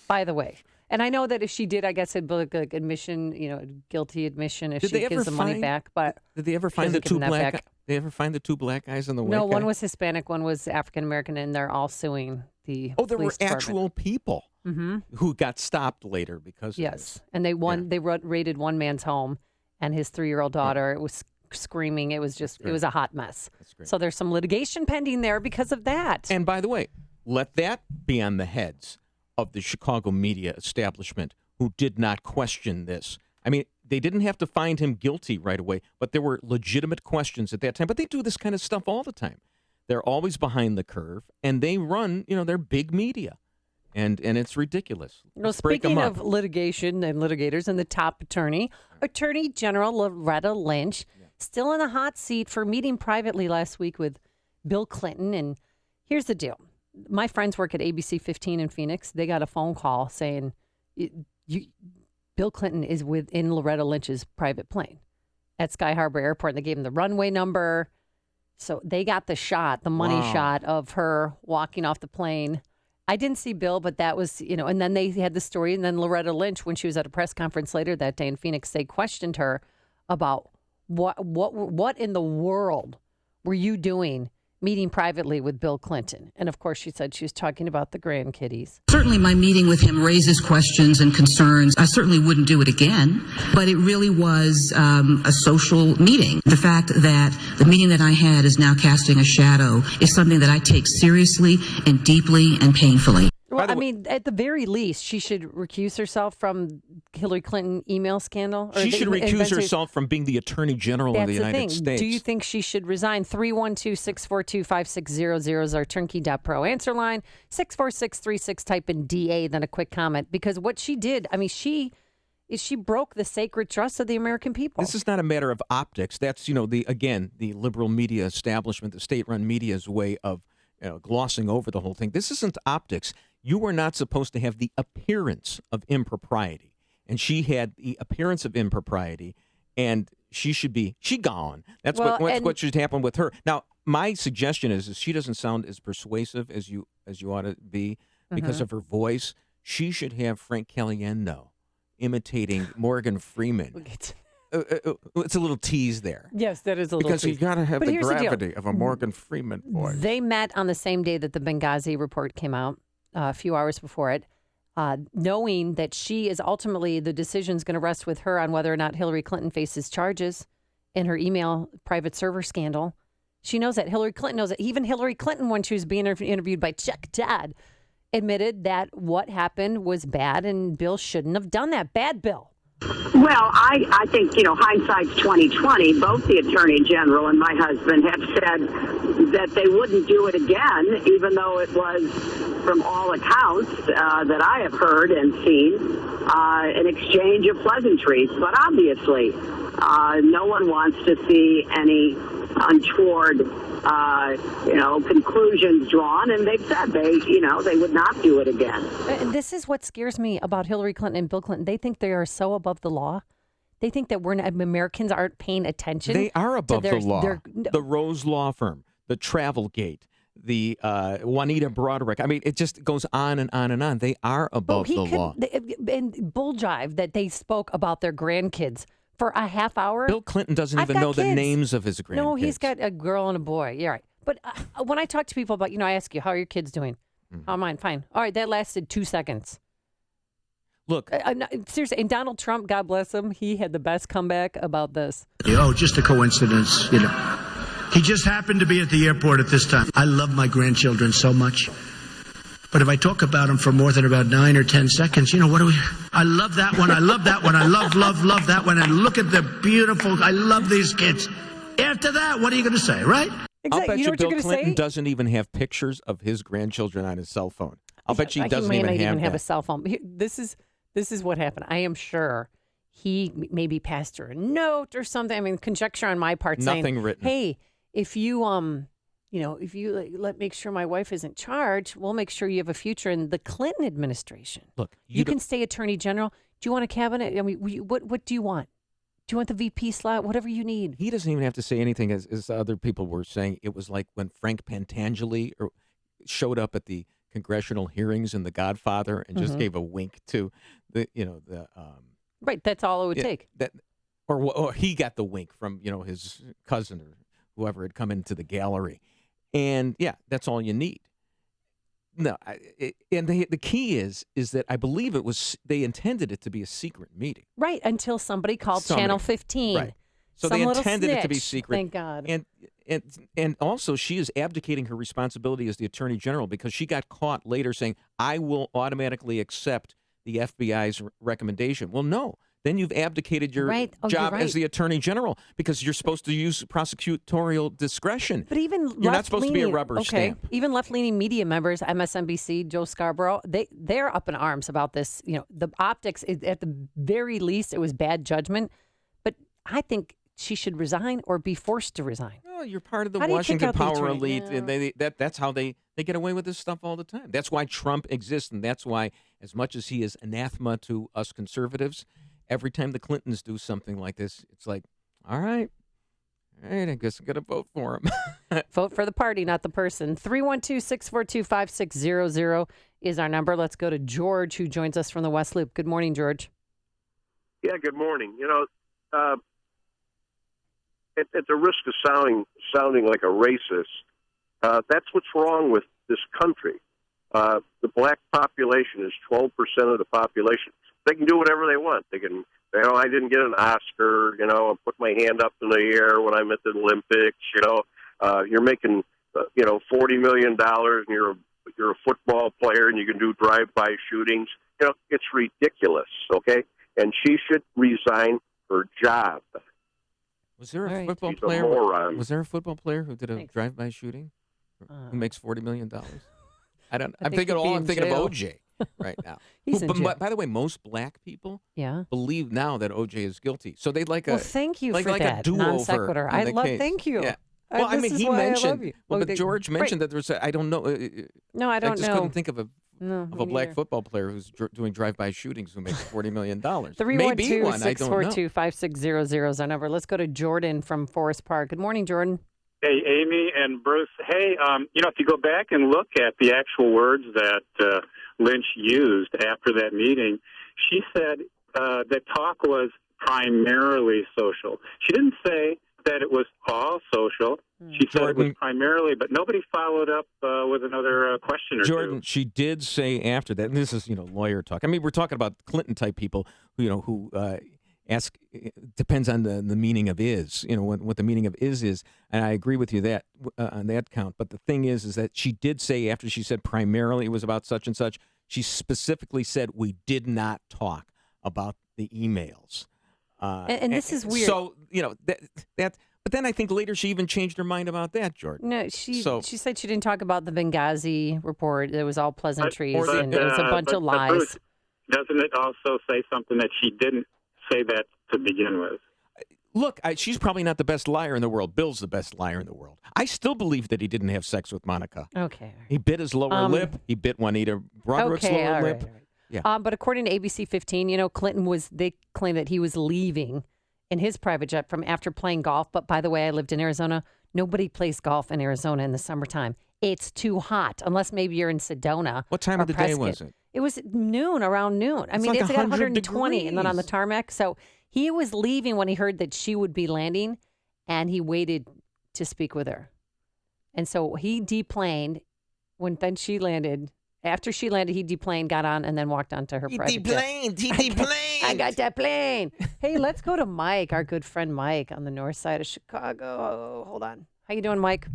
by the way. And I know that if she did, I guess it'd be like admission, guilty admission if she gives the money back. But did they ever find the two black? Did they ever find the two black guys in the white No, guy? one was Hispanic, one was African American, and they're all suing the. Oh, there were police department. actual people who got stopped later because of this. And they won. They raided one man's home, and his 3-year-old daughter. It was screaming. It was just. It was a hot mess. So there's some litigation pending there because of that. And by the way, let that be on the heads of the Chicago media establishment who did not question this. I mean, they didn't have to find him guilty right away, but there were legitimate questions at that time. But they do this kind of stuff all the time. They're always behind the curve, and they run, they're big media. And it's ridiculous. Well, Break 'em speaking up. of litigation and litigators and the top attorney, Attorney General Loretta Lynch, still in the hot seat for meeting privately last week with Bill Clinton. And here's the deal. My friends work at ABC 15 in Phoenix. They got a phone call saying Bill Clinton is within Loretta Lynch's private plane at Sky Harbor Airport. And they gave him the runway number. So they got the shot, the money shot of her walking off the plane. I didn't see Bill, but that was, and then they had the story. And then Loretta Lynch, when she was at a press conference later that day in Phoenix, they questioned her about what in the world were you doing meeting privately with Bill Clinton? And of course, she said she was talking about the grandkiddies. Certainly my meeting with him raises questions and concerns. I certainly wouldn't do it again, but it really was a social meeting. The fact that the meeting that I had is now casting a shadow is something that I take seriously and deeply and painfully. Well, I mean, at the very least, she should recuse herself from Hillary Clinton email scandal. She should recuse herself from being the Attorney General of the United States. Do you think she should resign? 312-642-5600 is our turnkey.pro answer line. 64636, type in DA, then a quick comment. Because what she did, I mean, she broke the sacred trust of the American people. This is not a matter of optics. That's, the liberal media establishment, the state-run media's way of glossing over the whole thing. This isn't optics. You are not supposed to have the appearance of impropriety. And she had the appearance of impropriety, and she gone. That's what should happen with her. Now, my suggestion is she doesn't sound as persuasive as you ought to be because of her voice. She should have Frank Caliendo imitating Morgan Freeman. It's a little tease there. Yes, that is a little because tease. you got to have But the here's the deal. gravity of a Morgan Freeman voice. They met on the same day that the Benghazi report came out, a few hours before it, knowing that she is ultimately, the decision's going to rest with her on whether or not Hillary Clinton faces charges in her email private server scandal. She knows that. Hillary Clinton knows that. Even Hillary Clinton, when she was being interviewed by Chuck Todd, admitted that what happened was bad and Bill shouldn't have done that. Bad Bill. Well, I think, hindsight's 20/20. Both the Attorney General and my husband have said that they wouldn't do it again, even though it was, from all accounts that I have heard and seen, an exchange of pleasantries. But obviously, no one wants to see any untoward, conclusions drawn, and they've said they would not do it again. And this is what scares me about Hillary Clinton and Bill Clinton. They think they are so above the law. They think that Americans aren't paying attention. They are above the law. Their, the Rose Law Firm, the Travelgate, the Juanita Broderick. I mean, it just goes on and on and on. They are above the law. And bull jive that they spoke about their grandkids for a half hour. Bill Clinton doesn't even know the names of his grandkids. No, he's got a girl and a boy. Yeah, right. But when I talk to people about, I ask you, how are your kids doing? Mm-hmm. Oh, mine, fine. All right, that lasted 2 seconds. Look. Seriously, and Donald Trump, God bless him, he had the best comeback about this. Oh, just a coincidence, He just happened to be at the airport at this time. I love my grandchildren so much. But if I talk about them for more than about 9 or 10 seconds, what do we... I love that one. I love that one. I love that one. And look at the beautiful... I love these kids. After that, what are you going to say, right? I'll bet you Bill Clinton doesn't even have pictures of his grandchildren on his cell phone. I'll bet you he doesn't even have a cell phone. This is what happened. I am sure he maybe passed her a note or something. I mean, conjecture on my part saying, nothing written. Hey, if you if you make sure my wife isn't charged, we'll make sure you have a future in the Clinton administration. Look, you can stay Attorney General. Do you want a cabinet? I mean, what do you want? Do you want the VP slot? Whatever you need. He doesn't even have to say anything, as other people were saying. It was like when Frank Pentangeli showed up at the congressional hearings in The Godfather and just gave a wink to the right. That's all it would take. Or he got the wink from his cousin or whoever had come into the gallery, and that's all you need. No, and the key is that I believe they intended it to be a secret meeting. Right, until somebody called Channel 15. Right. So they intended it to be secret. Thank God. And also she is abdicating her responsibility as the Attorney General because she got caught later saying, I will automatically accept the FBI's recommendation. Well, no. Then you've abdicated your job as the Attorney General because you're supposed to use prosecutorial discretion. But even you're not supposed to be a rubber stamp. Even left-leaning media members, MSNBC, Joe Scarborough, they're up in arms about this. The optics, at the very least, it was bad judgment. But I think she should resign or be forced to resign. Well, you're part of the Washington power elite, and that's how they get away with this stuff all the time. That's why Trump exists, and that's why, as much as he is anathema to us conservatives, every time the Clintons do something like this, it's like, all right, I guess I'm going to vote for him. Vote for the party, not the person. 312-642-5600 is our number. Let's go to George, who joins us from the West Loop. Good morning, George. Yeah, good morning. At the risk of sounding like a racist, that's what's wrong with this country. The black population is 12% of the population. They can do whatever they want. They can, I didn't get an Oscar, I put my hand up in the air when I'm at the Olympics, you're making, $40 million and you're a football player and you can do drive-by shootings. It's ridiculous, okay? And she should resign her job. Was there a football player? Was there a football player who did a drive-by shooting who makes $40 million? I don't. I'm thinking of OJ right now. By the way, most black people believe now that OJ is guilty, so they'd like a. Well, thank you for a that do-over non sequitur. I love. Case. Thank you. Yeah. Well, I mean, he mentioned. But George mentioned that there was. I don't know. No, I don't know. I just couldn't think of a black football player who's doing drive-by shootings who makes $40 million. 312-642-5600 is our number. Let's go to Jordan from Forest Park. Good morning, Jordan. Hey, Amy and Bruce. Hey, if you go back and look at the actual words that Lynch used after that meeting, she said the talk was primarily social. She didn't say that it was all social. She said it was primarily, but nobody followed up with another question or Jordan, two. she did say after that, and this is, lawyer talk. I mean, we're talking about Clinton-type people who ask, depends on the meaning of is, what the meaning of is, and I agree with you that on that count. But the thing is that she did say after she said primarily it was about such and such, she specifically said we did not talk about the emails. And this is weird. So, that. But then I think later she even changed her mind about that, Jordan. No, she said she didn't talk about the Benghazi report. It was all pleasantries, But, and it was a bunch of lies. Bruce, doesn't it also say something that she didn't say that to begin with? Look, she's probably not the best liar in the world. Bill's the best liar in the world. I still believe that he didn't have sex with Monica. Okay. He bit his lower lip. He bit Juanita Broderick's lower lip. Right. Yeah. But according to ABC 15, Clinton they claim that he was leaving in his private jet from after playing golf. But by the way, I lived in Arizona. Nobody plays golf in Arizona in the summertime. It's too hot, unless maybe you're in Sedona. What time of the day was it? It was around noon. I mean, like it's got 120 degrees. and then on the tarmac. So he was leaving when he heard that she would be landing, and he waited to speak with her. And so he deplaned then she landed. After she landed, he deplaned, got on, and then walked onto her private jet. He deplaned. I got that plane. Hey, let's go to Mike, our good friend Mike on the north side of Chicago. Hold on. How you doing, Mike?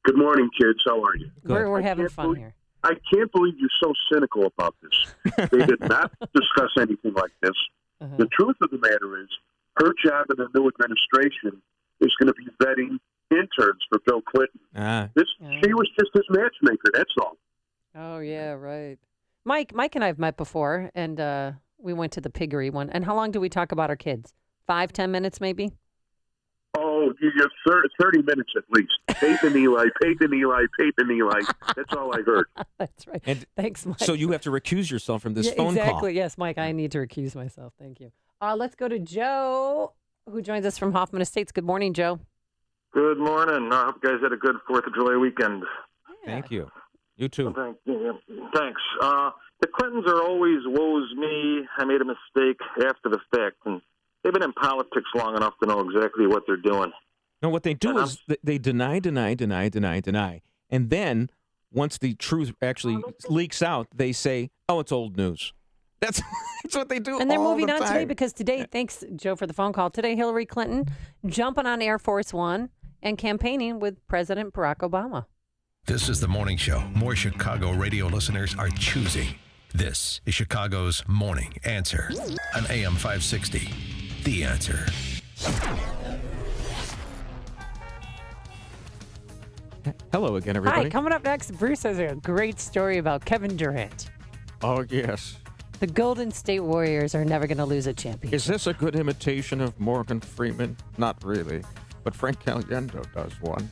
Good morning, kids. How are you? We're having fun here. I can't believe you're so cynical about this. They did not discuss anything like this. Uh-huh. The truth of the matter is, her job in the new administration is going to be vetting interns for Bill Clinton. She was just his matchmaker, that's all. Oh, yeah, right. Mike and I have met before, and we went to the piggery one. And how long do we talk about our kids? 5-10 minutes, maybe? Oh, you have 30 minutes at least. Peyton Eli. That's all I heard. That's right. And thanks, Mike. So you have to recuse yourself from this phone call. Exactly. Yes, Mike, I need to recuse myself. Thank you. Let's go to Joe, who joins us from Hoffman Estates. Good morning, Joe. Good morning. I hope you guys had a good 4th of July weekend. Thank you. You too. Thanks. The Clintons are always woes me. I made a mistake after the fact, and they've been in politics long enough to know exactly what they're doing. No, what they do is they deny, and then once the truth actually leaks out, they say, "Oh, it's old news." That's what they do. And they're all moving the on time. today because today, thanks, Joe, for the phone call. Today, Hillary Clinton jumping on Air Force One and campaigning with President Barack Obama. This is the morning show more Chicago radio listeners are choosing. This is Chicago's Morning Answer on AM 560. The Answer. Hello again, everybody. Hi, coming up next, Bruce has a great story about Kevin Durant. Oh, yes. The Golden State Warriors are never going to lose a championship. Is this a good imitation of Morgan Freeman? Not really, but Frank Caliendo does one.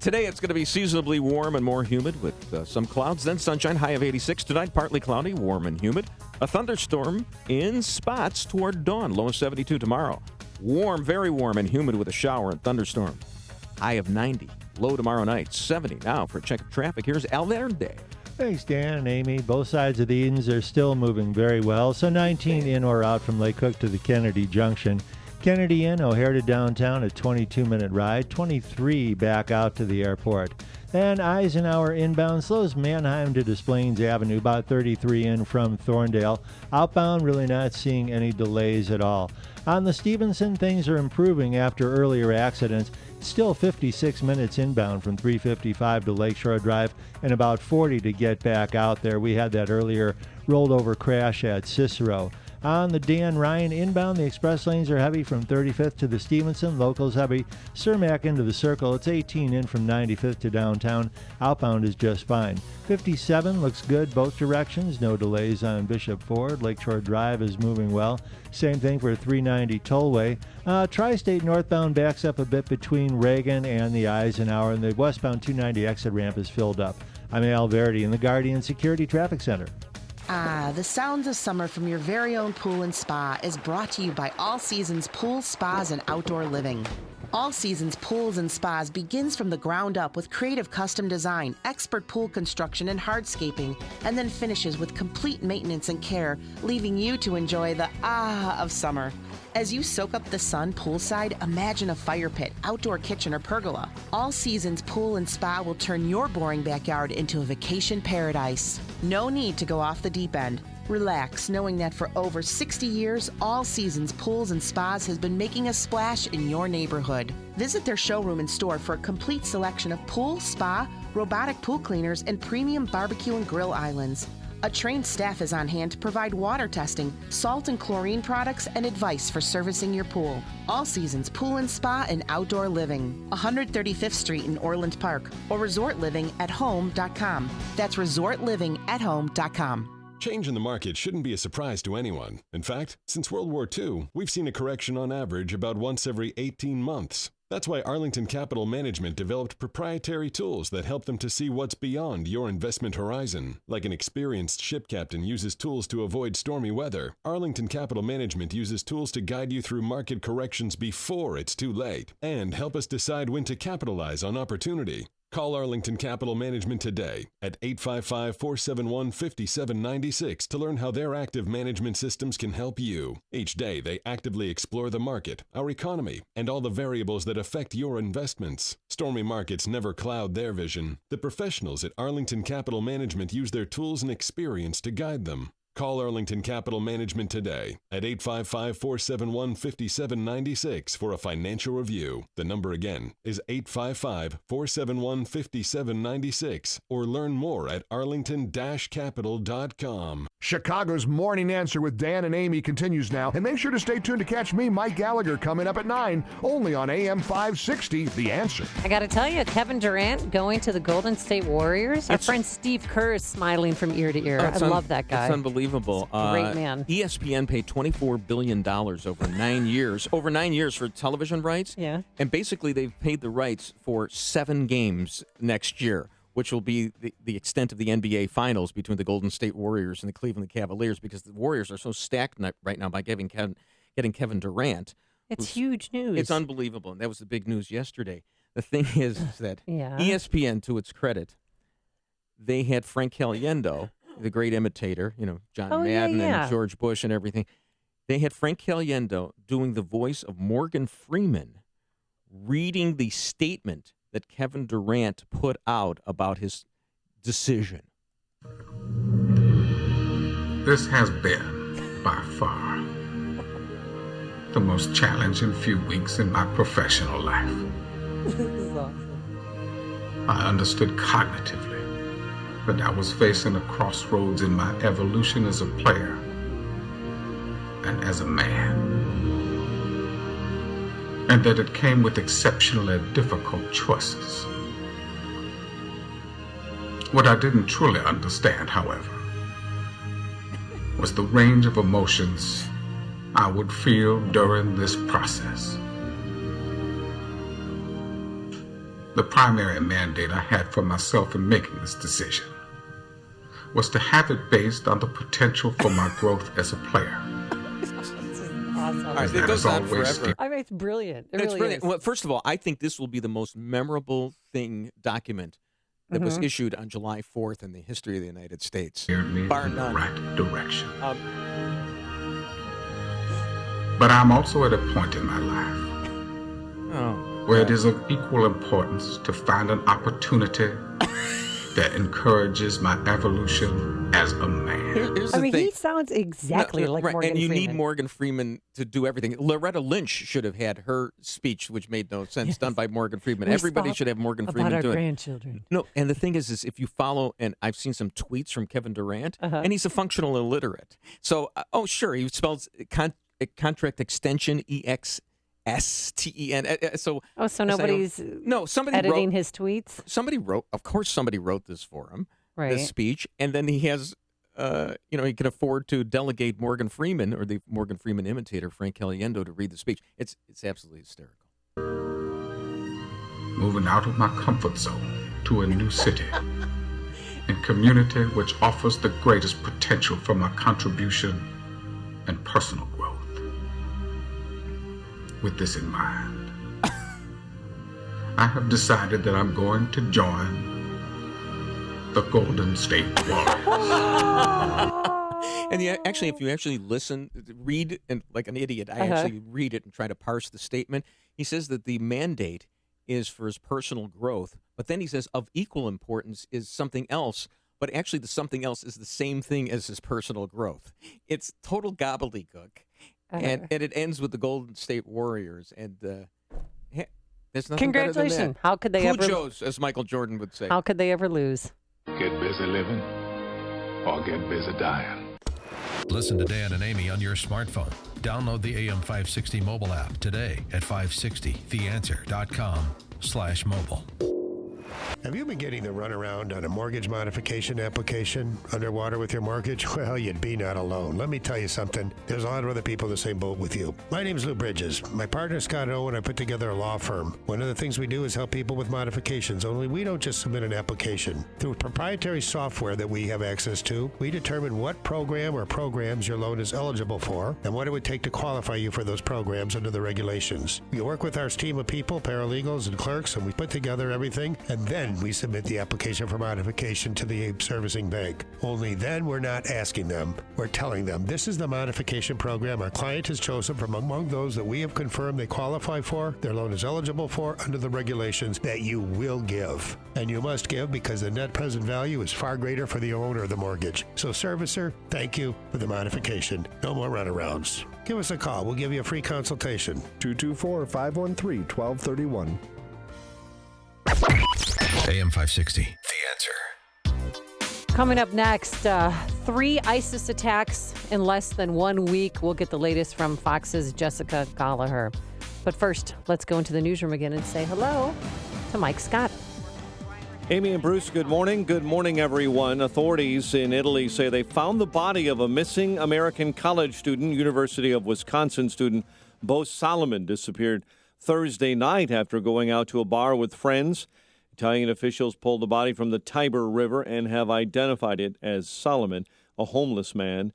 Today it's going to be seasonably warm and more humid with some clouds, then sunshine, high of 86. Tonight, partly cloudy, warm and humid. A thunderstorm in spots toward dawn, low of 72 tomorrow. Warm, very warm and humid with a shower and thunderstorm. High of 90. Low tomorrow night, 70. Now for a check of traffic, here's Alverde. Thanks, Dan and Amy. Both sides of the Edens are still moving very well. So 19 in or out from Lake Cook to the Kennedy Junction. Kennedy in, O'Hare to downtown, a 22-minute ride. 23 back out to the airport. Then Eisenhower inbound slows Manheim to Des Plaines Avenue, about 33 in from Thorndale. Outbound, really not seeing any delays at all. On the Stevenson, things are improving after earlier accidents. Still 56 minutes inbound from 355 to Lakeshore Drive and about 40 to get back out there. We had that earlier rolled over crash at Cicero. On the Dan Ryan inbound, the express lanes are heavy from 35th to the Stevenson. Locals heavy. Cermak into the Circle. It's 18 in from 95th to downtown. Outbound is just fine. 57 looks good both directions. No delays on Bishop Ford. Lakeshore Drive is moving well. Same thing for 390 Tollway. Tri-State northbound backs up a bit between Reagan and the Eisenhower, and the westbound 290 exit ramp is filled up. I'm Al Verdi in the Guardian Security Traffic Center. The sounds of summer from your very own pool and spa is brought to you by All Seasons Pools, Spas, and Outdoor Living. All Seasons Pools and Spas begins from the ground up with creative custom design, expert pool construction, and hardscaping, and then finishes with complete maintenance and care, leaving you to enjoy the of summer. As you soak up the sun poolside, imagine a fire pit, outdoor kitchen, or pergola. All Seasons Pool and Spa will turn your boring backyard into a vacation paradise. No need to go off the deep end. Relax, knowing that for over 60 years, All Seasons Pools and Spas has been making a splash in your neighborhood. Visit their showroom and store for a complete selection of pool, spa, robotic pool cleaners, and premium barbecue and grill islands. A trained staff is on hand to provide water testing, salt and chlorine products, and advice for servicing your pool. All Seasons Pool and Spa and Outdoor Living, 135th Street in Orland Park, or resortlivingathome.com. That's resortlivingathome.com. Change in the market shouldn't be a surprise to anyone. In fact, since World War II, we've seen a correction on average about once every 18 months. That's why Arlington Capital Management developed proprietary tools that help them to see what's beyond your investment horizon. Like an experienced ship captain uses tools to avoid stormy weather, Arlington Capital Management uses tools to guide you through market corrections before it's too late and help us decide when to capitalize on opportunity. Call Arlington Capital Management today at 855-471-5796 to learn how their active management systems can help you. Each day, they actively explore the market, our economy, and all the variables that affect your investments. Stormy markets never cloud their vision. The professionals at Arlington Capital Management use their tools and experience to guide them. Call Arlington Capital Management today at 855-471-5796 for a financial review. The number again is 855-471-5796 or learn more at arlington-capital.com. Chicago's Morning Answer with Dan and Amy continues now, and make sure to stay tuned to catch me, Mike Gallagher, coming up at 9, only on AM 560, The Answer. I got to tell you, Kevin Durant going to the Golden State Warriors. Our friend Steve Kerr is smiling from ear to ear. I love that guy. It's unbelievable. Great man. ESPN paid $24 billion over 9 years. Over 9 years for television rights. Yeah. And basically, they've paid the rights for 7 games next year, which will be the extent of the NBA Finals between the Golden State Warriors and the Cleveland Cavaliers, because the Warriors are so stacked right now by getting Kevin Durant. It's huge news. It's unbelievable. And that was the big news yesterday. The thing is that Yeah. ESPN, to its credit, they had Frank Caliendo, the great imitator, John Madden and George Bush and everything. They had Frank Caliendo doing the voice of Morgan Freeman, reading the statement that Kevin Durant put out about his decision. This has been, by far, the most challenging few weeks in my professional life. This is awesome. I understood cognitively that I was facing a crossroads in my evolution as a player and as a man, and that it came with exceptionally difficult choices. What I didn't truly understand, however, was the range of emotions I would feel during this process. The primary mandate I had for myself in making this decision was to have it based on the potential for my growth as a player. Awesome. All right, it goes on forever. I mean, it's brilliant. It It's really brilliant. is. Well, first of all, I think this will be the most memorable document that was issued on July 4th in the history of the United States. Steered me Bar in the none. right direction. But I'm also at a point in my life where it is of equal importance to find an opportunity that encourages my evolution as a man. Here's I the mean, thing. he sounds exactly like right, Morgan and you Freeman. need Morgan Freeman to do everything. Loretta Lynch should have had her speech, which made no sense, done by Morgan Freeman. We Everybody stop should have Morgan about Freeman our do it. grandchildren. No, and the thing is if you follow, and I've seen some tweets from Kevin Durant, and he's a functional illiterate. So, sure, he spells contract extension EXSTEN. So nobody's somebody editing wrote, his tweets? Somebody wrote, of course, somebody wrote this for him, Right. this speech, and then he has, he can afford to delegate Morgan Freeman or the Morgan Freeman imitator, Frank Caliendo, to read the speech. It's absolutely hysterical. Moving out of my comfort zone to a new city and community which offers the greatest potential for my contribution and personal growth. With this in mind, I have decided that I'm going to join the Golden State Warriors. And actually, if you actually read, and like an idiot, I actually read it and try to parse the statement. He says that the mandate is for his personal growth, but then he says of equal importance is something else, but actually the something else is the same thing as his personal growth. It's total gobbledygook. And it ends with the Golden State Warriors. And there's nothing better than Congratulations. that. How could they ever... Cujo's, as Michael Jordan would say. How could they ever lose? Get busy living or get busy dying. Listen to Dan and Amy on your smartphone. Download the AM 560 mobile app today at 560theanswer.com/mobile. Have you been getting the runaround on a mortgage modification application underwater with your mortgage? Well, you'd be not alone. Let me tell you something. There's a lot of other people in the same boat with you. My name's Lou Bridges. My partner Scott Owen and I put together a law firm. One of the things we do is help people with modifications, only we don't just submit an application. Through proprietary software that we have access to, we determine what program or programs your loan is eligible for and what it would take to qualify you for those programs under the regulations. We work with our team of people, paralegals and clerks, and we put together everything, and then we submit the application for modification to the servicing bank. Only then we're not asking them, we're telling them this is the modification program our client has chosen from among those that we have confirmed they qualify for, their loan is eligible for under the regulations that you will give. And you must give because the net present value is far greater for the owner of the mortgage. So servicer, thank you for the modification. No more runarounds. Give us a call. We'll give you a free consultation. 224-513-1231. AM 560, The Answer. Coming up next, 3 ISIS attacks in less than 1 week. We'll get the latest from Fox's Jessica Gallagher. But first, let's go into the newsroom again and say hello to Mike Scott. Amy and Bruce, good morning. Good morning, everyone. Authorities in Italy say they found the body of a missing American college student. University of Wisconsin student Bo Solomon disappeared Thursday night after going out to a bar with friends. Italian officials pulled the body from the Tiber River and have identified it as Solomon. A homeless man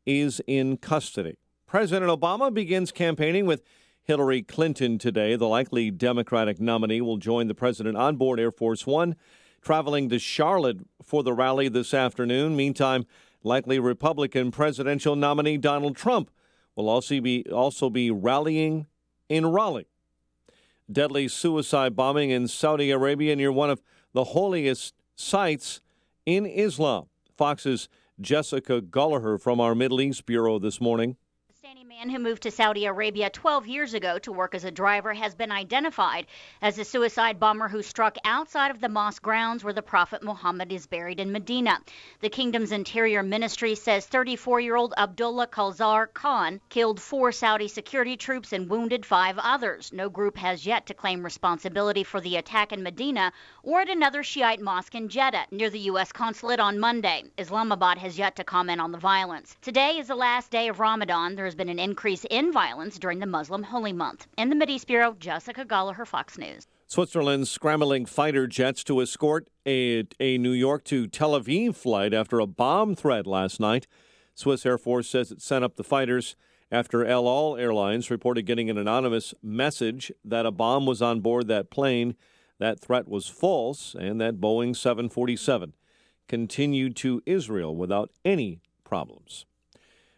is in custody. President Obama begins campaigning with Hillary Clinton today. The likely Democratic nominee will join the president on board Air Force One, traveling to Charlotte for the rally this afternoon. Meantime, likely Republican presidential nominee Donald Trump will also be rallying in Raleigh. Deadly suicide bombing in Saudi Arabia near one of the holiest sites in Islam. Fox's Jessica Gallagher from our Middle East Bureau this morning. A man who moved to Saudi Arabia 12 years ago to work as a driver has been identified as a suicide bomber who struck outside of the mosque grounds where the Prophet Muhammad is buried in Medina. The kingdom's interior ministry says 34-year-old Abdullah Kalzar Khan killed 4 Saudi security troops and wounded 5 others. No group has yet to claim responsibility for the attack in Medina or at another Shiite mosque in Jeddah near the U.S. consulate on Monday. Islamabad has yet to comment on the violence. Today is the last day of Ramadan. There has been an increase in violence during the Muslim Holy Month. In the Mideast Bureau, Jessica Gallagher, Fox News. Switzerland's scrambling fighter jets to escort a New York to Tel Aviv flight after a bomb threat last night. Swiss Air Force says it sent up the fighters after El Al Airlines reported getting an anonymous message that a bomb was on board that plane. That threat was false, and that Boeing 747 continued to Israel without any problems.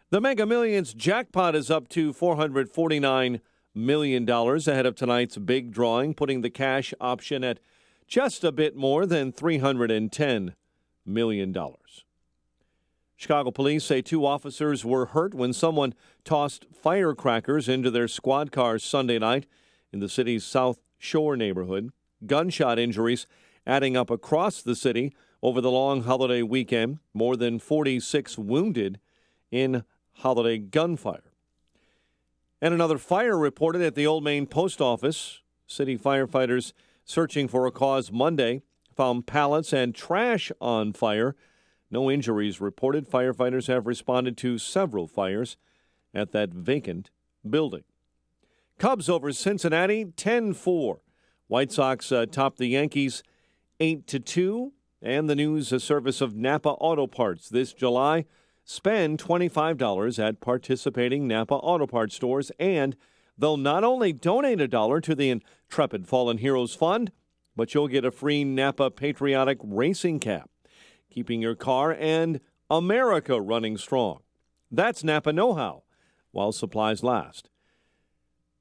The Mega Millions jackpot is up to $449 million ahead of tonight's big drawing, putting the cash option at just a bit more than $310 million. Chicago police say 2 officers were hurt when someone tossed firecrackers into their squad cars Sunday night in the city's South Shore neighborhood. Gunshot injuries adding up across the city over the long holiday weekend. More than 46 wounded in holiday gunfire. And another fire reported at the Old Main Post Office. City firefighters searching for a cause Monday found pallets and trash on fire. No injuries reported. Firefighters have responded to several fires at that vacant building. Cubs over Cincinnati 10-4. White Sox topped the Yankees 8-2. And the news service of Napa Auto Parts this July. Spend $25 at participating Napa Auto Parts stores and They'll not only donate $1 to the Intrepid Fallen Heroes Fund, but you'll get a free Napa Patriotic Racing Cap, keeping your car and America running strong. That's Napa know-how, while supplies last.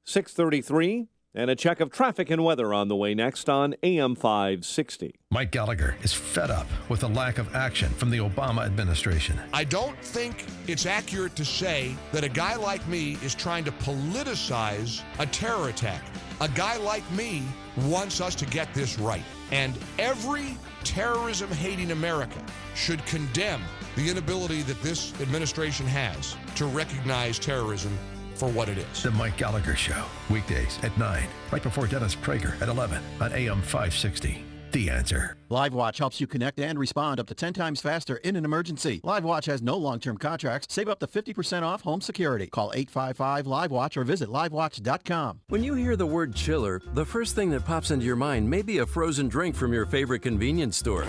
6:33, and a check of traffic and weather on the way next on AM 560. Mike Gallagher is fed up with the lack of action from the Obama administration. I don't think it's accurate to say that a guy like me is trying to politicize a terror attack. A guy like me wants us to get this right. And every terrorism-hating American should condemn the inability that this administration has to recognize terrorism for what it is. The Mike Gallagher Show, weekdays at 9, right before Dennis Prager at 11 on AM 560. The Answer. LiveWatch helps you connect and respond up to 10 times faster in an emergency. LiveWatch has no long-term contracts. Save up to 50% off home security. Call 855-LiveWatch or visit livewatch.com. When you hear the word chiller, the first thing that pops into your mind may be a frozen drink from your favorite convenience store.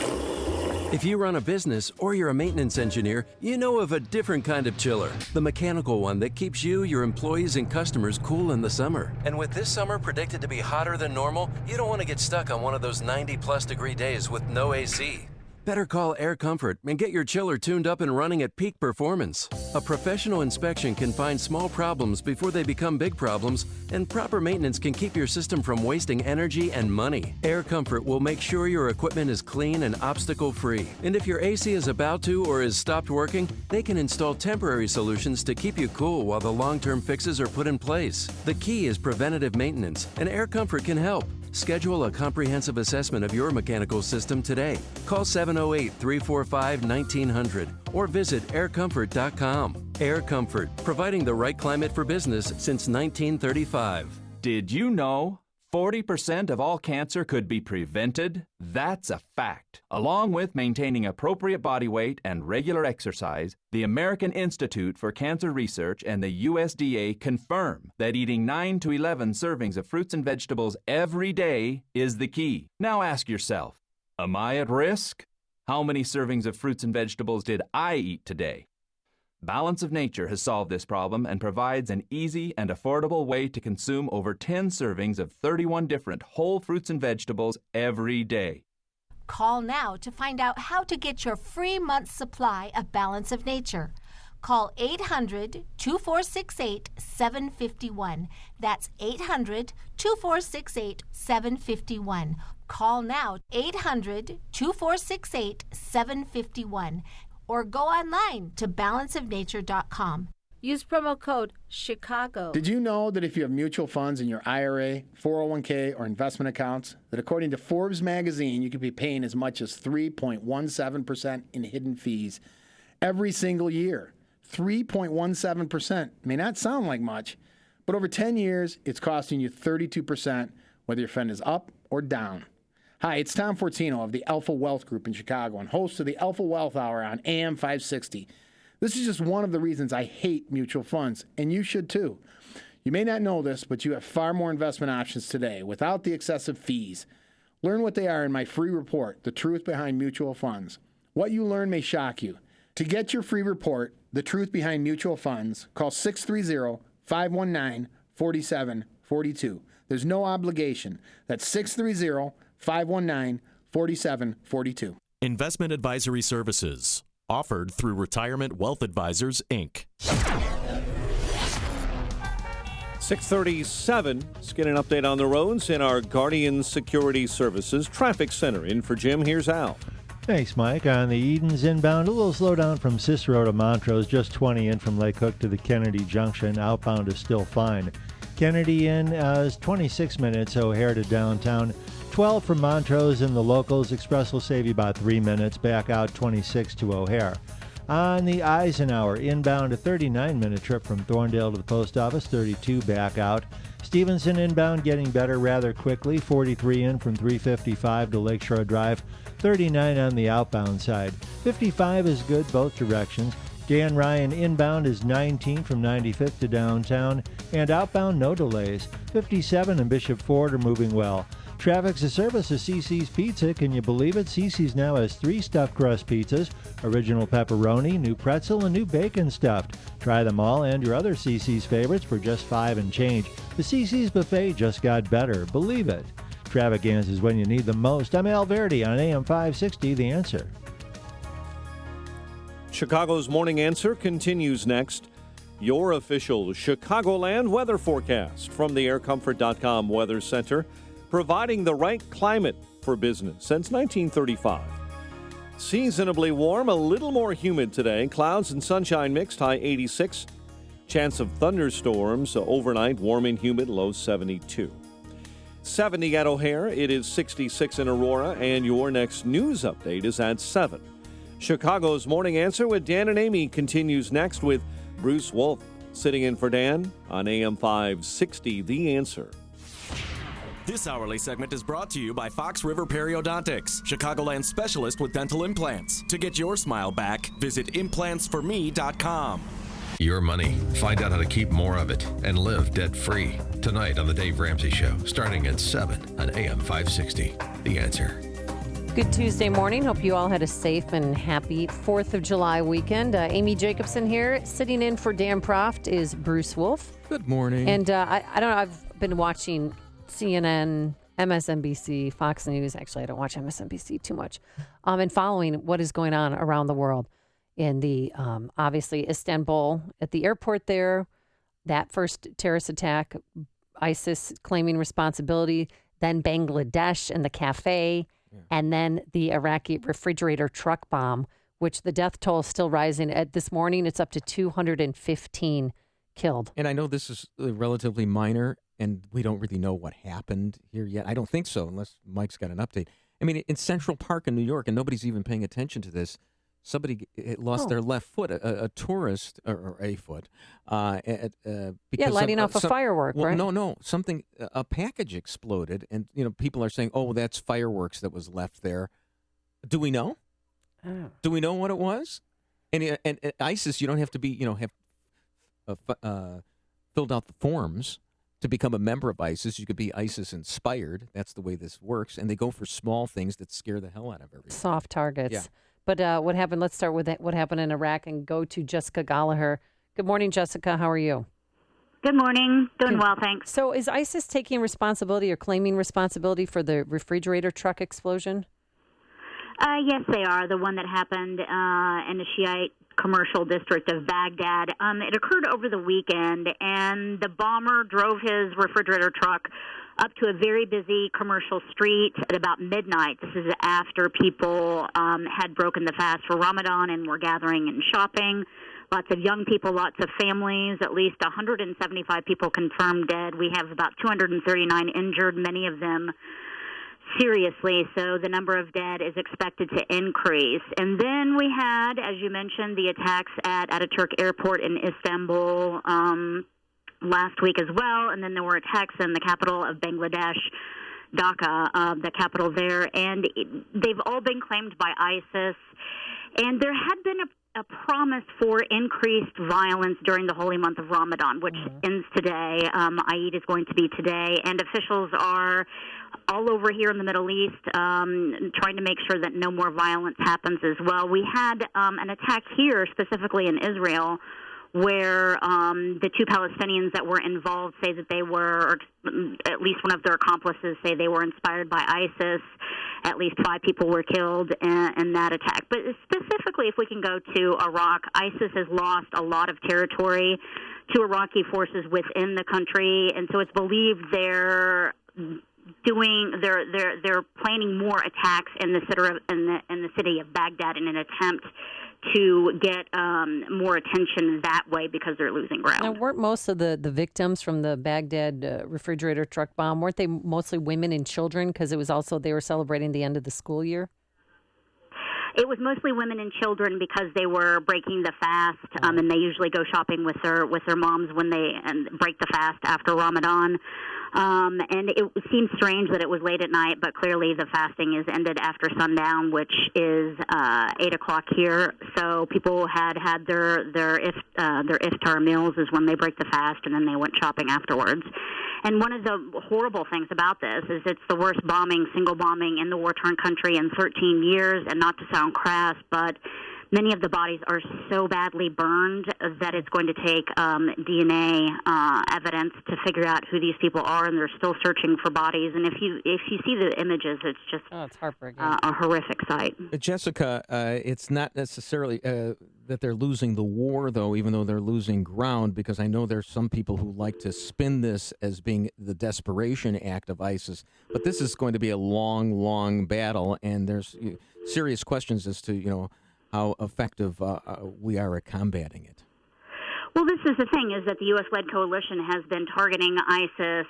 If you run a business or you're a maintenance engineer, you know of a different kind of chiller, the mechanical one that keeps you, your employees, and customers cool in the summer. And with this summer predicted to be hotter than normal, you don't want to get stuck on one of those 90-plus degree days with no AC. Better call Air Comfort and get your chiller tuned up and running at peak performance. A professional inspection can find small problems before they become big problems, and proper maintenance can keep your system from wasting energy and money. Air Comfort will make sure your equipment is clean and obstacle-free. And if your AC is about to or has stopped working, they can install temporary solutions to keep you cool while the long-term fixes are put in place. The key is preventative maintenance, and Air Comfort can help. Schedule a comprehensive assessment of your mechanical system today. Call 708-345-1900 or visit aircomfort.com. Air Comfort, providing the right climate for business since 1935. Did you know 40% of all cancer could be prevented? That's a fact. Along with maintaining appropriate body weight and regular exercise, the American Institute for Cancer Research and the USDA confirm that eating 9 to 11 servings of fruits and vegetables every day is the key. Now ask yourself, am I at risk? How many servings of fruits and vegetables did I eat today? Balance of Nature has solved this problem and provides an easy and affordable way to consume over 10 servings of 31 different whole fruits and vegetables every day. Call now to find out how to get your free month's supply of Balance of Nature. Call 800-2468-751. That's 800-2468-751. Call now, 800-2468-751. Or go online to balanceofnature.com. Use promo code CHICAGO. Did you know that if you have mutual funds in your IRA, 401k, or investment accounts, that according to Forbes magazine, you could be paying as much as 3.17% in hidden fees every single year? 3.17% may not sound like much, but over 10 years, it's costing you 32%, whether your fund is up or down. Hi, it's Tom Fortino of the Alpha Wealth Group in Chicago and host of the Alpha Wealth Hour on AM 560. This is just one of the reasons I hate mutual funds, and you should too. You may not know this, but you have far more investment options today without the excessive fees. Learn what they are in my free report, The Truth Behind Mutual Funds. What you learn may shock you. To get your free report, The Truth Behind Mutual Funds, call 630-519-4742. There's no obligation. That's 630-519-4742. Investment advisory services offered through Retirement Wealth Advisors, Inc. 6:37. Let's get an update on the roads in our Guardian Security Services Traffic Center. In for Jim, here's Al. Thanks, Mike. On the Edens inbound, a little slowdown from Cicero to Montrose, just 20 in from Lake Hook to the Kennedy Junction. Outbound is still fine. Kennedy in is 26 minutes, O'Hare to downtown. 12 from Montrose, and the locals express will save you about 3 minutes. Back out 26 to O'Hare. On the Eisenhower, inbound a 39-minute trip from Thorndale to the post office, 32 back out. Stevenson inbound getting better rather quickly, 43 in from 355 to Lakeshore Drive, 39 on the outbound side. 55 is good both directions. Dan Ryan inbound is 19 from 95th to downtown, and outbound no delays. 57 and Bishop Ford are moving well. Traffic's a service of CC's Pizza. Can you believe it? CC's now has 3 stuffed crust pizzas, original pepperoni, new pretzel, and new bacon stuffed. Try them all and your other CC's favorites for just $5 and change. The CC's buffet just got better. Believe it. Traffic answers when you need them most. I'm Al Verdi on AM 560, The Answer. Chicago's Morning Answer continues next. Your official Chicagoland weather forecast from the aircomfort.com Weather Center, providing the right climate for business since 1935. Seasonably warm, a little more humid today. Clouds and sunshine mixed, high 86. Chance of thunderstorms overnight, warm and humid, low 72. 70 at O'Hare, it is 66 in Aurora, and your next news update is at 7. Chicago's Morning Answer with Dan and Amy continues next with Bruce Wolf sitting in for Dan on AM 560, The Answer. This hourly segment is brought to you by Fox River Periodontics, Chicagoland's specialist with dental implants. To get your smile back, visit implantsforme.com. Your money. Find out how to keep more of it and live debt-free. Tonight on The Dave Ramsey Show, starting at 7 on AM 560. The Answer. Good Tuesday morning. Hope you all had a safe and happy 4th of July weekend. Amy Jacobson here. Sitting in for Dan Proft is Bruce Wolf. Good morning. And I don't know, I've been watching CNN, MSNBC, Fox News. Actually, I don't watch MSNBC too much. And following what is going on around the world in the, obviously, Istanbul, at the airport there, that first terrorist attack, ISIS claiming responsibility, then Bangladesh and the cafe, and then the Iraqi refrigerator truck bomb, which the death toll is still rising. At this morning, it's up to 215 killed. And I know this is relatively minor, and we don't really know what happened here yet. I don't think so, unless Mike's got an update. I mean, in Central Park in New York, and nobody's even paying attention to this, somebody lost their left foot, a tourist, or a foot. Because lighting off a firework, right? No, something, a package exploded, and people are saying, oh, that's fireworks that was left there. Do we know? Oh. Do we know what it was? And ISIS, you don't have to be, have filled out the forms to become a member of ISIS. You could be ISIS-inspired. That's the way this works. And they go for small things that scare the hell out of everyone. Soft targets. Yeah. But what happened? Let's start with what happened in Iraq and go to Jessica Gallagher. Good morning, Jessica. How are you? Good morning. Doing well, thanks. So is ISIS taking responsibility or claiming responsibility for the refrigerator truck explosion? Yes, they are. The one that happened in the Shiite commercial district of Baghdad. It occurred over the weekend, and the bomber drove his refrigerator truck up to a very busy commercial street at about midnight. This is after people had broken the fast for Ramadan and were gathering and shopping. Lots of young people, lots of families, at least 175 people confirmed dead. We have about 239 injured, many of them seriously, so the number of dead is expected to increase. And then we had, as you mentioned, the attacks at Ataturk Airport in Istanbul last week as well, and then there were attacks in the capital of Bangladesh, Dhaka, the capital there, and they've all been claimed by ISIS. And there had been a promise for increased violence during the holy month of Ramadan, which ends today. Eid is going to be today, and officials are all over here in the Middle East trying to make sure that no more violence happens as well. We had an attack here, specifically in Israel, where the two Palestinians that were involved say that they were, or at least one of their accomplices say they were inspired by ISIS. At least 5 people were killed in that attack. But specifically, if we can go to Iraq, ISIS has lost a lot of territory to Iraqi forces within the country, and so it's believed they're planning more attacks in the city of Baghdad in an attempt to get more attention that way because they're losing ground. Now, weren't most of the victims from the Baghdad refrigerator truck bomb, weren't they mostly women and children? Because it was also, they were celebrating the end of the school year? It was mostly women and children because they were breaking the fast, and they usually go shopping with their moms when they break the fast after Ramadan. And it seems strange that it was late at night, but clearly the fasting is ended after sundown, which is 8 o'clock here. So people had their iftar meals is when they break the fast, and then they went shopping afterwards. And one of the horrible things about this is it's the worst single bombing in the war-torn country in 13 years, and not to sound crass, but many of the bodies are so badly burned that it's going to take DNA evidence to figure out who these people are, and they're still searching for bodies. And if you see the images, it's just it's heartbreaking. A horrific sight. Jessica, it's not necessarily that they're losing the war, though, even though they're losing ground, because I know there's some people who like to spin this as being the desperation act of ISIS. But this is going to be a long, long battle, and there's serious questions as to, how effective we are at combating it. Well, this is the thing, is that the U.S.-led coalition has been targeting ISIS,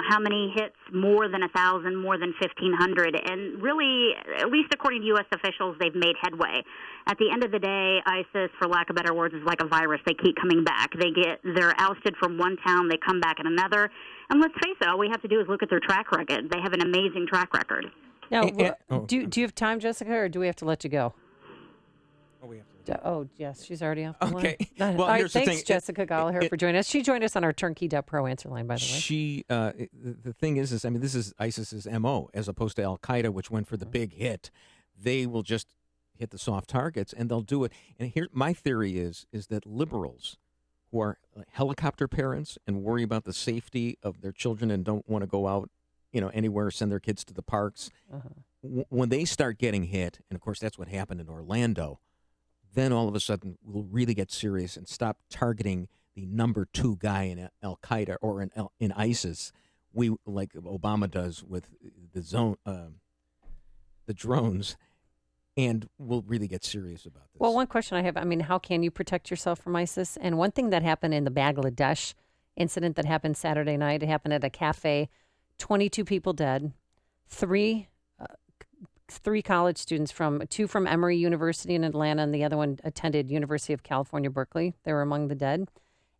how many hits? More than 1,000, more than 1,500. And really, at least according to U.S. officials, they've made headway. At the end of the day, ISIS, for lack of better words, is like a virus. They keep coming back. They're ousted from one town, they come back in another. And let's face it, all we have to do is look at their track record. They have an amazing track record. Now, do you have time, Jessica, or do we have to let you go? Oh, yes, she's already off the line. Well, all right, here's thanks, the thing. Jessica Gallagher, for joining us. She joined us on our Turnkey.pro answer line, by the way. The thing is, this is ISIS's MO, as opposed to Al-Qaeda, which went for the big hit. They will just hit the soft targets, and they'll do it. And here, my theory is that liberals who are helicopter parents and worry about the safety of their children and don't want to go out, anywhere, send their kids to the parks, when they start getting hit, and of course that's what happened in Orlando, then all of a sudden we'll really get serious and stop targeting the number 2 guy in Al-Qaeda or in ISIS. We, like Obama does with the drones, and we'll really get serious about this. Well, one question I have, how can you protect yourself from ISIS? And one thing that happened in the Bangladesh incident that happened Saturday night, it happened at a cafe, 22 people dead, three college students, two from Emory University in Atlanta, and the other one attended University of California, Berkeley. They were among the dead.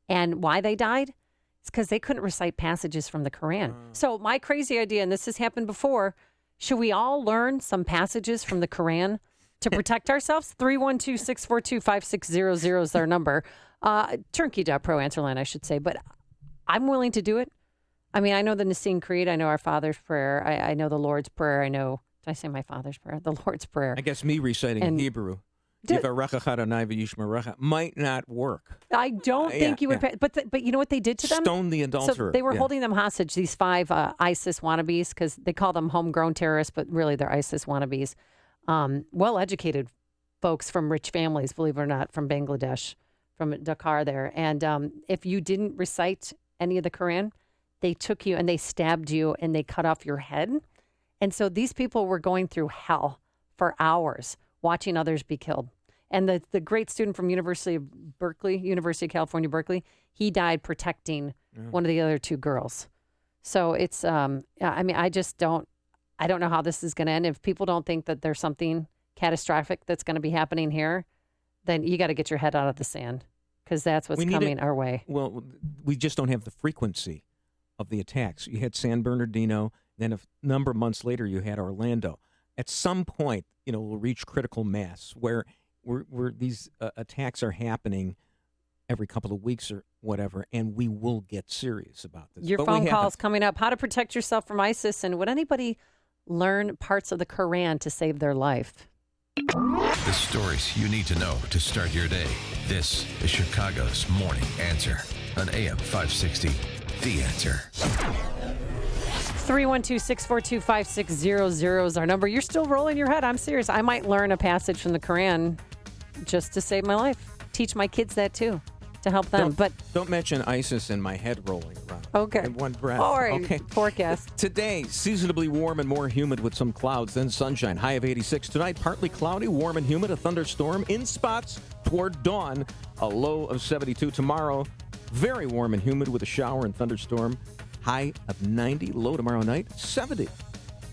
And why they died? It's because they couldn't recite passages from the Quran. So my crazy idea, and this has happened before, should we all learn some passages from the Quran to protect ourselves? 312-642-5600 is our number. Turnkey.pro answer line, I should say. But I'm willing to do it. I know the Nicene Creed. I know our Father's Prayer. I know the Lord's Prayer. I know... Did I say my Father's Prayer? The Lord's Prayer. I guess me reciting in Hebrew, might not work. I don't think you would. But you know what they did to them? Stone the adulterer. So they were holding them hostage, these 5 ISIS wannabes, because they call them homegrown terrorists, but really they're ISIS wannabes. Well-educated folks from rich families, believe it or not, from Bangladesh, from Dhaka there. And if you didn't recite any of the Quran, they took you and they stabbed you and they cut off your head. And so these people were going through hell for hours watching others be killed. And the great student from University of California, Berkeley, he died protecting one of the other 2 girls. So it's, I don't know how this is going to end. If people don't think that there's something catastrophic that's going to be happening here, then you got to get your head out of the sand, because that's what's coming our way. Well, we just don't have the frequency of the attacks. You had San Bernardino. Then a number of months later, you had Orlando. At some point, we'll reach critical mass where these attacks are happening every couple of weeks or whatever, and we will get serious about this. Your phone calls coming up. How to protect yourself from ISIS, and would anybody learn parts of the Quran to save their life? The stories you need to know to start your day. This is Chicago's Morning Answer on AM 560. The Answer. 312-642-5600 is our number. You're still rolling your head. I'm serious. I might learn a passage from the Quran just to save my life. Teach my kids that too, to help them. Don't mention ISIS and my head rolling around. Okay. In one breath. All right. Okay. Forecast. Today, seasonably warm and more humid with some clouds, then sunshine. High of 86. Tonight, partly cloudy, warm and humid. A thunderstorm in spots toward dawn. A low of 72. Tomorrow, very warm and humid with a shower and thunderstorm. High of 90, low tomorrow night, 70.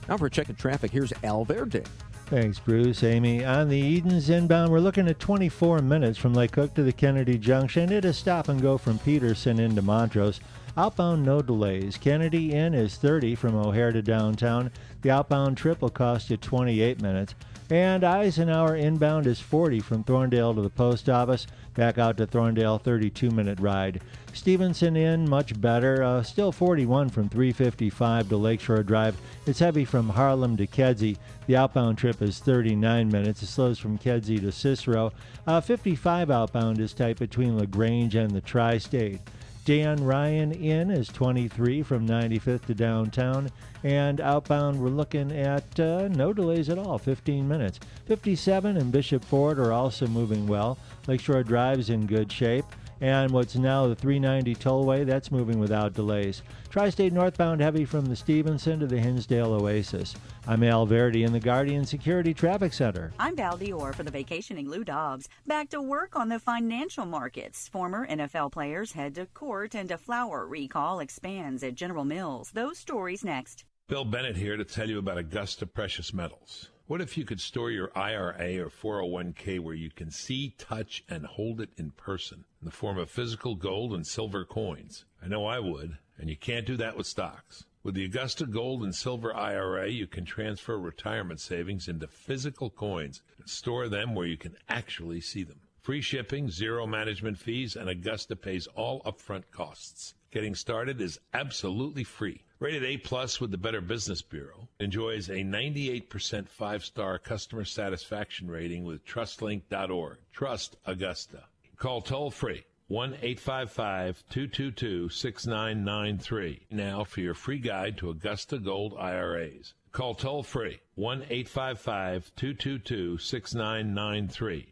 Now for a check of traffic, here's Al Verde. Thanks, Bruce. Amy, on the Edens inbound, we're looking at 24 minutes from Lake Cook to the Kennedy Junction. It is stop and go from Peterson into Montrose. Outbound, no delays. Kennedy in is 30 from O'Hare to downtown. The outbound trip will cost you 28 minutes. And Eisenhower inbound is 40 from Thorndale to the post office. Back out to Thorndale, 32-minute ride. Stevenson in, much better. Still 41 from 355 to Lakeshore Drive. It's heavy from Harlem to Kedzie. The outbound trip is 39 minutes. It slows from Kedzie to Cicero. 55 outbound is tight between LaGrange and the Tri-State. Dan Ryan in is 23 from 95th to downtown. And outbound, we're looking at no delays at all, 15 minutes. 57 and Bishop Ford are also moving well. Lakeshore Drive's in good shape. And what's now the 390 tollway, that's moving without delays. Tri-State northbound heavy from the Stevenson to the Hinsdale Oasis. I'm Al Verdi in the Guardian Security Traffic Center. I'm Val Dior for the vacationing Lou Dobbs. Back to work on the financial markets. Former NFL players head to court and a flour recall expands at General Mills. Those stories next. Bill Bennett here to tell you about Augusta Precious Metals. What if you could store your IRA or 401k where you can see, touch, and hold it in person in the form of physical gold and silver coins? I know I would, and you can't do that with stocks. With the Augusta Gold and Silver IRA, you can transfer retirement savings into physical coins and store them where you can actually see them. Free shipping, zero management fees, and Augusta pays all upfront costs. Getting started is absolutely free. Rated A+ with the Better Business Bureau, enjoys a 98% 5-star customer satisfaction rating with TrustLink.org. Trust Augusta. Call toll-free 1-855-222-6993 now for your free guide to Augusta Gold IRAs. Call toll-free 1-855-222-6993.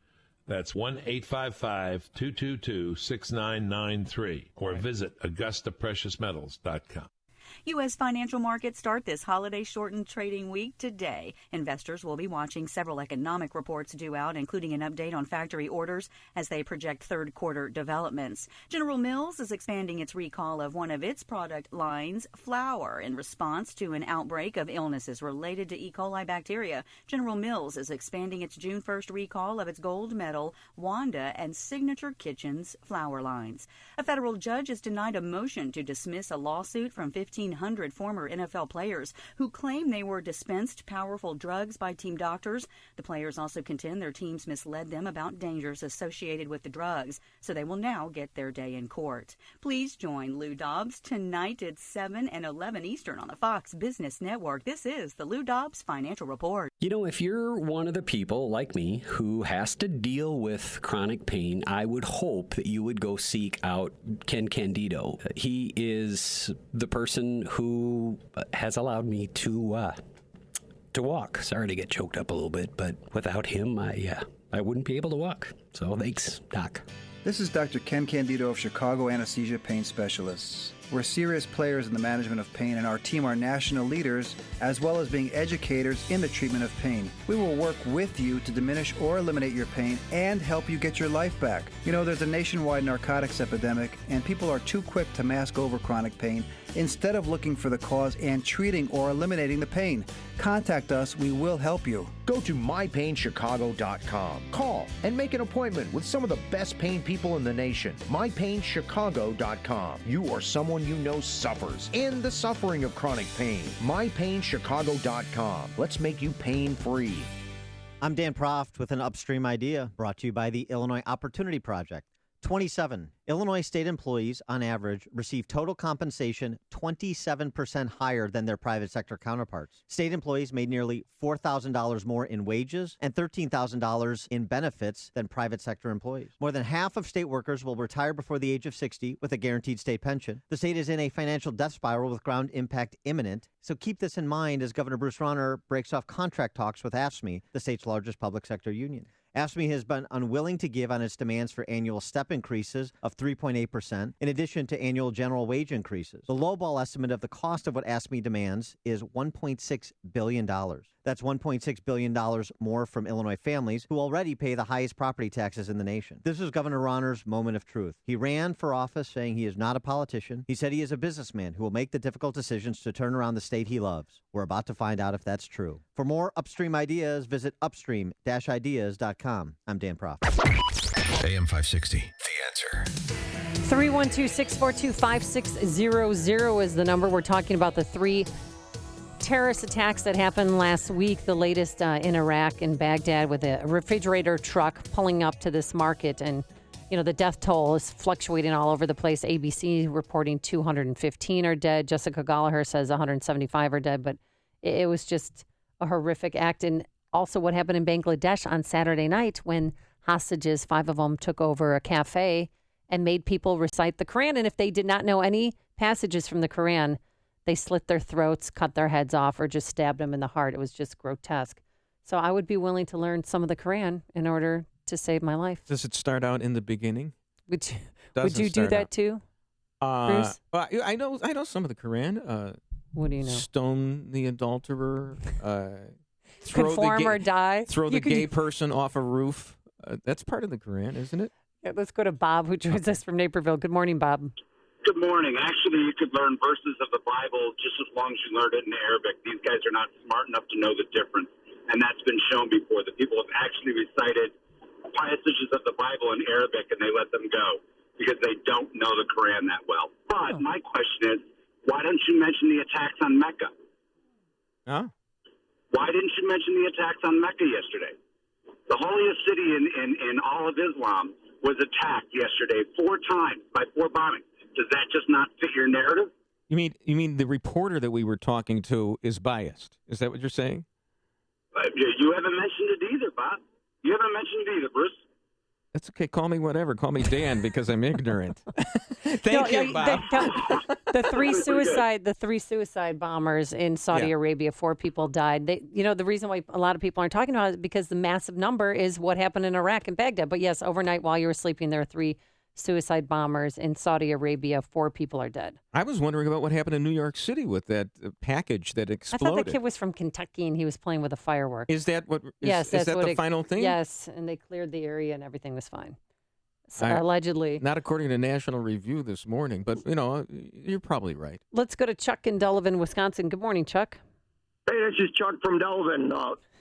That's 1-855-222-6993 or visit AugustaPreciousMetals.com. U.S. financial markets start this holiday-shortened trading week today. Investors will be watching several economic reports due out, including an update on factory orders as they project third-quarter developments. General Mills is expanding its recall of one of its product lines, flour, in response to an outbreak of illnesses related to E. coli bacteria. General Mills is expanding its June 1st recall of its gold medal, Wanda, and Signature Kitchens flour lines. A federal judge has denied a motion to dismiss a lawsuit from 1,500 former NFL players who claim they were dispensed powerful drugs by team doctors. The players also contend their teams misled them about dangers associated with the drugs, so they will now get their day in court. Please join Lou Dobbs tonight at 7 and 11 Eastern on the Fox Business Network. This is the Lou Dobbs Financial Report. You know, if you're one of the people like me who has to deal with chronic pain, I would hope that you would go seek out Ken Candido. He is the person who has allowed me to walk. Sorry to get choked up a little bit, but without him, I wouldn't be able to walk. So thanks, Doc. This is Dr. Ken Candido of Chicago Anesthesia Pain Specialists. We're serious players in the management of pain, and our team are national leaders, as well as being educators in the treatment of pain. We will work with you to diminish or eliminate your pain and help you get your life back. You know, there's a nationwide narcotics epidemic, and people are too quick to mask over chronic pain instead of looking for the cause and treating or eliminating the pain. Contact us. We will help you. Go to mypainchicago.com. Call and make an appointment with some of the best pain people in the nation. mypainchicago.com. You or someone you know suffers in the suffering of chronic pain. mypainchicago.com. Let's make you pain-free. I'm Dan Proft with an Upstream idea brought to you by the Illinois Opportunity Project. 27. Illinois state employees, on average, receive total compensation 27% higher than their private sector counterparts. State employees made nearly $4,000 more in wages and $13,000 in benefits than private sector employees. More than half of state workers will retire before the age of 60 with a guaranteed state pension. The state is in a financial death spiral with ground impact imminent, so keep this in mind as Governor Bruce Rauner breaks off contract talks with AFSCME, the state's largest public sector union. AFSCME has been unwilling to give on its demands for annual step increases of 3.8%, in addition to annual general wage increases. The lowball estimate of the cost of what AFSCME demands is $1.6 billion. That's $1.6 billion more from Illinois families who already pay the highest property taxes in the nation. This is Governor Rauner's moment of truth. He ran for office saying he is not a politician. He said he is a businessman who will make the difficult decisions to turn around the state he loves. We're about to find out if that's true. For more Upstream ideas, visit upstream-ideas.com. I'm Dan Proft. AM 560, The Answer. 312-642-5600 is the number. We're talking about the 3 terrorist attacks that happened last week, the latest in Iraq and Baghdad with a refrigerator truck pulling up to this market. And, you know, the death toll is fluctuating all over the place. ABC reporting 215 are dead. Jessica Gallagher says 175 are dead. But it was just a horrific act. And also what happened in Bangladesh on Saturday night when hostages, 5 of them, took over a cafe and made people recite the Quran. And if they did not know any passages from the Quran, they slit their throats, cut their heads off, or just stabbed them in the heart. It was just grotesque. So I would be willing to learn some of the Quran in order to save my life. Does it start out in the beginning? Would you do that too, Bruce? Well, I know some of the Quran. What do you know? Stone the adulterer. Conform or die. Throw the gay person off a roof. That's part of the Quran, isn't it? Yeah, let's go to Bob, who joins us from Naperville. Good morning, Bob. Good morning. Actually, you could learn verses of the Bible just as long as you learned it in Arabic. These guys are not smart enough to know the difference, and that's been shown before. The people have actually recited passages of the Bible in Arabic, and they let them go because they don't know the Quran that well. But my question is, why don't you mention the attacks on Mecca? Huh? Why didn't you mention the attacks on Mecca yesterday? The holiest city in all of Islam was attacked yesterday 4 times by 4 bombings. Does that just not fit your narrative? You mean the reporter that we were talking to is biased? Is that what you're saying? You haven't mentioned it either, Bob. You haven't mentioned it either, Bruce. That's okay. Call me whatever. Call me Dan because I'm ignorant. Thank you, Bob. The 3 suicide bombers in Saudi Arabia, 4 people died. The reason why a lot of people aren't talking about it is because the massive number is what happened in Iraq and Baghdad. But yes, overnight while you were sleeping, there are 3 suicide bombers in Saudi Arabia. 4 people are dead. I was wondering about what happened in New York City with that package that exploded. I thought the kid was from Kentucky and he was playing with a firework. Is that what? Yes, is that the final thing? Yes, and they cleared the area and everything was fine. So, allegedly. Not according to National Review this morning, but you're probably right. Let's go to Chuck in Delavan, Wisconsin. Good morning, Chuck. Hey, this is Chuck from Delavan.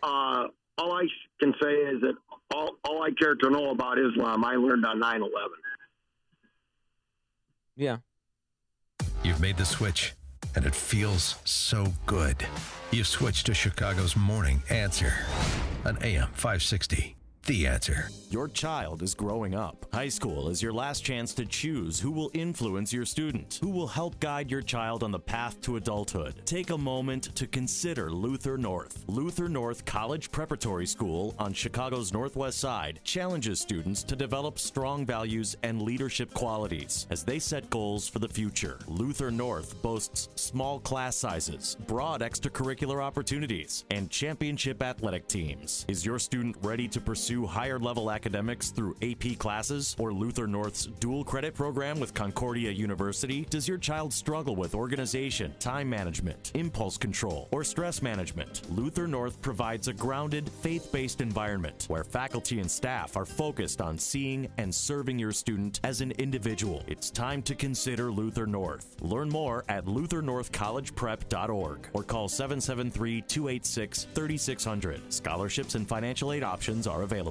All I can say is that all I care to know about Islam, I learned on 9/11. Yeah. You've made the switch, and it feels so good. You've switched to Chicago's Morning Answer on AM 560. The Answer. Your child is growing up. High school is your last chance to choose who will influence your student, who will help guide your child on the path to adulthood. Take a moment to consider Luther North. Luther North College Preparatory School on Chicago's Northwest Side challenges students to develop strong values and leadership qualities as they set goals for the future. Luther North boasts small class sizes, broad extracurricular opportunities, and championship athletic teams. Is your student ready to pursue higher level academics through AP classes or Luther North's dual credit program with Concordia University? Does your child struggle with organization, time management, impulse control, or stress management? Luther North provides a grounded, faith-based environment where faculty and staff are focused on seeing and serving your student as an individual. It's time to consider Luther North. Learn more at luthernorthcollegeprep.org or call 773-286-3600. Scholarships and financial aid options are available.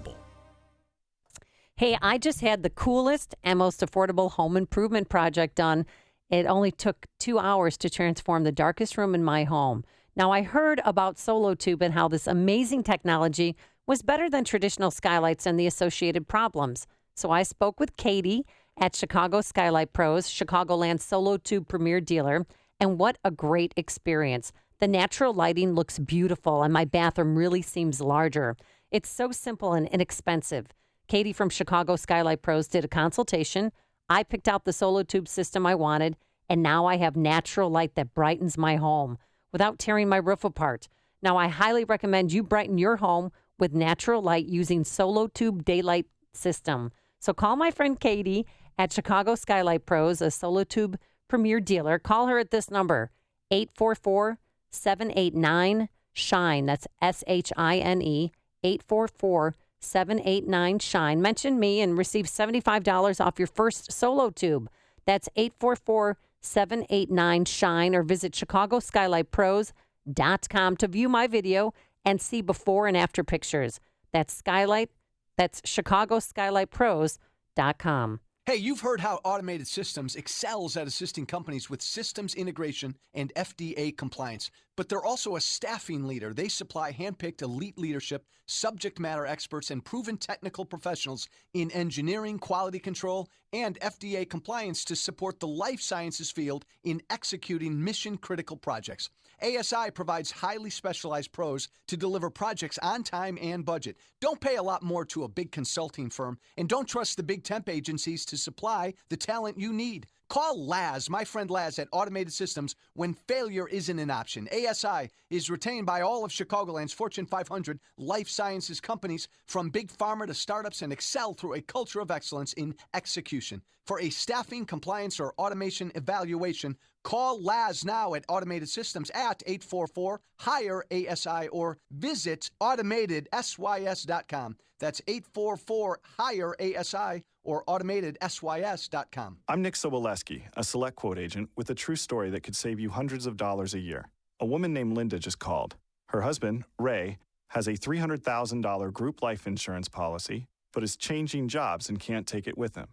Hey, I just had the coolest and most affordable home improvement project done. It only took 2 hours to transform the darkest room in my home. Now, I heard about Solo Tube and how this amazing technology was better than traditional skylights and the associated problems. So I spoke with Katie at Chicago Skylight Pros, Chicagoland's Solo Tube premier dealer, and what a great experience. The natural lighting looks beautiful, and my bathroom really seems larger. It's so simple and inexpensive. Katie from Chicago Skylight Pros did a consultation. I picked out the Solo Tube system I wanted, and now I have natural light that brightens my home without tearing my roof apart. Now, I highly recommend you brighten your home with natural light using Solo Tube Daylight System. So call my friend Katie at Chicago Skylight Pros, a Solo Tube premier dealer. Call her at this number, 844-789-SHINE. That's SHINE. 844-789-SHINE. Mention me and receive $75 off your first Solo Tube. That's 844-789-SHINE or visit ChicagoSkylightPros.com to view my video and see before and after pictures. That's ChicagoSkylightPros.com. Hey, you've heard how Automated Systems excels at assisting companies with systems integration and FDA compliance, but they're also a staffing leader. They supply handpicked elite leadership, subject matter experts, and proven technical professionals in engineering, quality control, and FDA compliance to support the life sciences field in executing mission-critical projects. ASI provides highly specialized pros to deliver projects on time and budget. Don't pay a lot more to a big consulting firm, and don't trust the big temp agencies to supply the talent you need. Call Laz, my friend Laz at Automated Systems, when failure isn't an option. ASI is retained by all of Chicagoland's Fortune 500 life sciences companies, from big pharma to startups, and excel through a culture of excellence in execution. For a staffing, compliance, or automation evaluation, call Laz now at Automated Systems at 844-HIRE-ASI or visit automatedsys.com. That's 844-HIRE-ASI or automatedsys.com. I'm Nick Soboleski, a Select Quote agent with a true story that could save you hundreds of dollars a year. A woman named Linda just called. Her husband, Ray, has a $300,000 group life insurance policy, but is changing jobs and can't take it with him.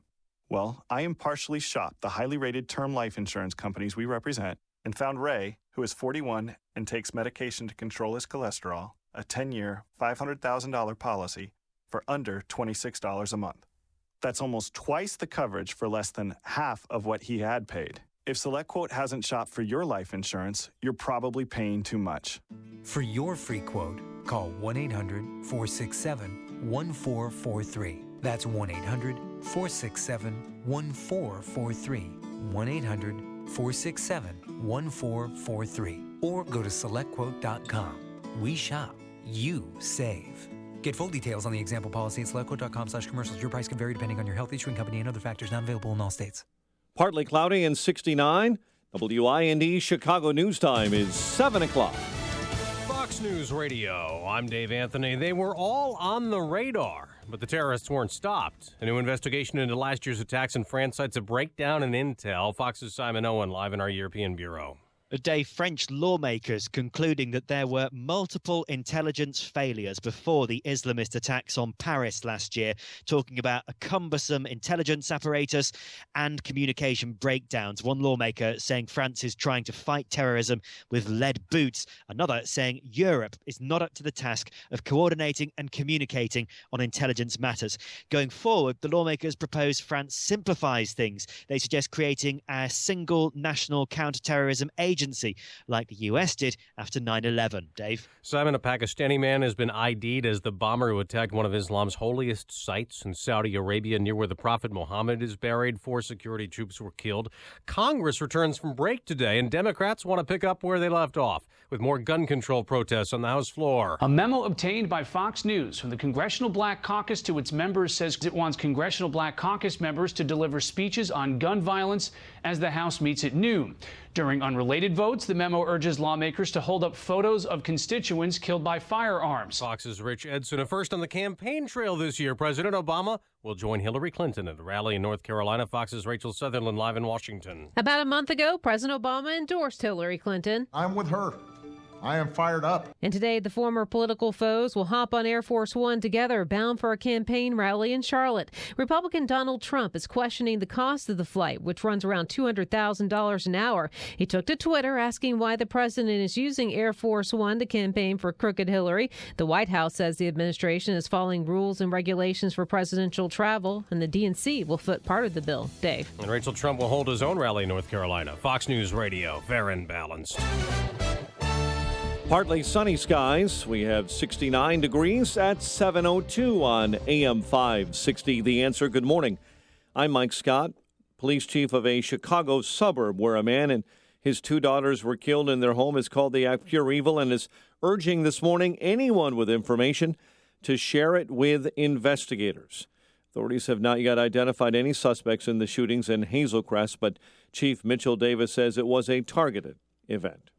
Well, I impartially shopped the highly rated term life insurance companies we represent and found Ray, who is 41 and takes medication to control his cholesterol, a 10-year, $500,000 policy for under $26 a month. That's almost twice the coverage for less than half of what he had paid. If SelectQuote hasn't shopped for your life insurance, you're probably paying too much. For your free quote, call 1-800-467-1443. That's 1-800-467-1443. 1-800-467-1443. Or go to SelectQuote.com. We shop. You save. Get full details on the example policy at SelectQuote.com/commercials. Your price can vary depending on your health, issuing company, and other factors not available in all states. Partly cloudy and 69. WIND Chicago News Time is 7 o'clock. Fox News Radio. I'm Dave Anthony. They were all on the radar, but the terrorists weren't stopped. A new investigation into last year's attacks in France cites a breakdown in intel. Fox's Simon Owen live in our European bureau. Today, French lawmakers concluding that there were multiple intelligence failures before the Islamist attacks on Paris last year, talking about a cumbersome intelligence apparatus and communication breakdowns. One lawmaker saying France is trying to fight terrorism with lead boots. Another saying Europe is not up to the task of coordinating and communicating on intelligence matters. Going forward, the lawmakers propose France simplifies things. They suggest creating a single national counter-terrorism agency like the US did after 9/11. Dave? Simon, a Pakistani man has been ID'd as the bomber who attacked one of Islam's holiest sites in Saudi Arabia near where the Prophet Muhammad is buried. 4 security troops were killed. Congress returns from break today, and Democrats want to pick up where they left off with more gun control protests on the House floor. A memo obtained by Fox News from the Congressional Black Caucus to its members says it wants Congressional Black Caucus members to deliver speeches on gun violence as the House meets at noon. During unrelated votes, the memo urges lawmakers to hold up photos of constituents killed by firearms. Fox's Rich Edson. A first on the campaign trail this year. President Obama will join Hillary Clinton at a rally in North Carolina. Fox's Rachel Sutherland live in Washington. About a month ago, President Obama endorsed Hillary Clinton. I'm with her. I am fired up. And today, the former political foes will hop on Air Force One together, bound for a campaign rally in Charlotte. Republican Donald Trump is questioning the cost of the flight, which runs around $200,000 an hour. He took to Twitter asking why the president is using Air Force One to campaign for crooked Hillary. The White House says the administration is following rules and regulations for presidential travel, and the DNC will foot part of the bill. Dave. And Rachel Trump will hold his own rally in North Carolina. Fox News Radio, fair and balanced. Partly sunny skies. We have 69 degrees at 7:02 on AM 560. The Answer. Good morning. I'm Mike Scott, police chief of a Chicago suburb where a man and his 2 daughters were killed in their home. Is called the act pure evil and is urging this morning anyone with information to share it with investigators. Authorities have not yet identified any suspects in the shootings in Hazelcrest, but Chief Mitchell Davis says it was a targeted event.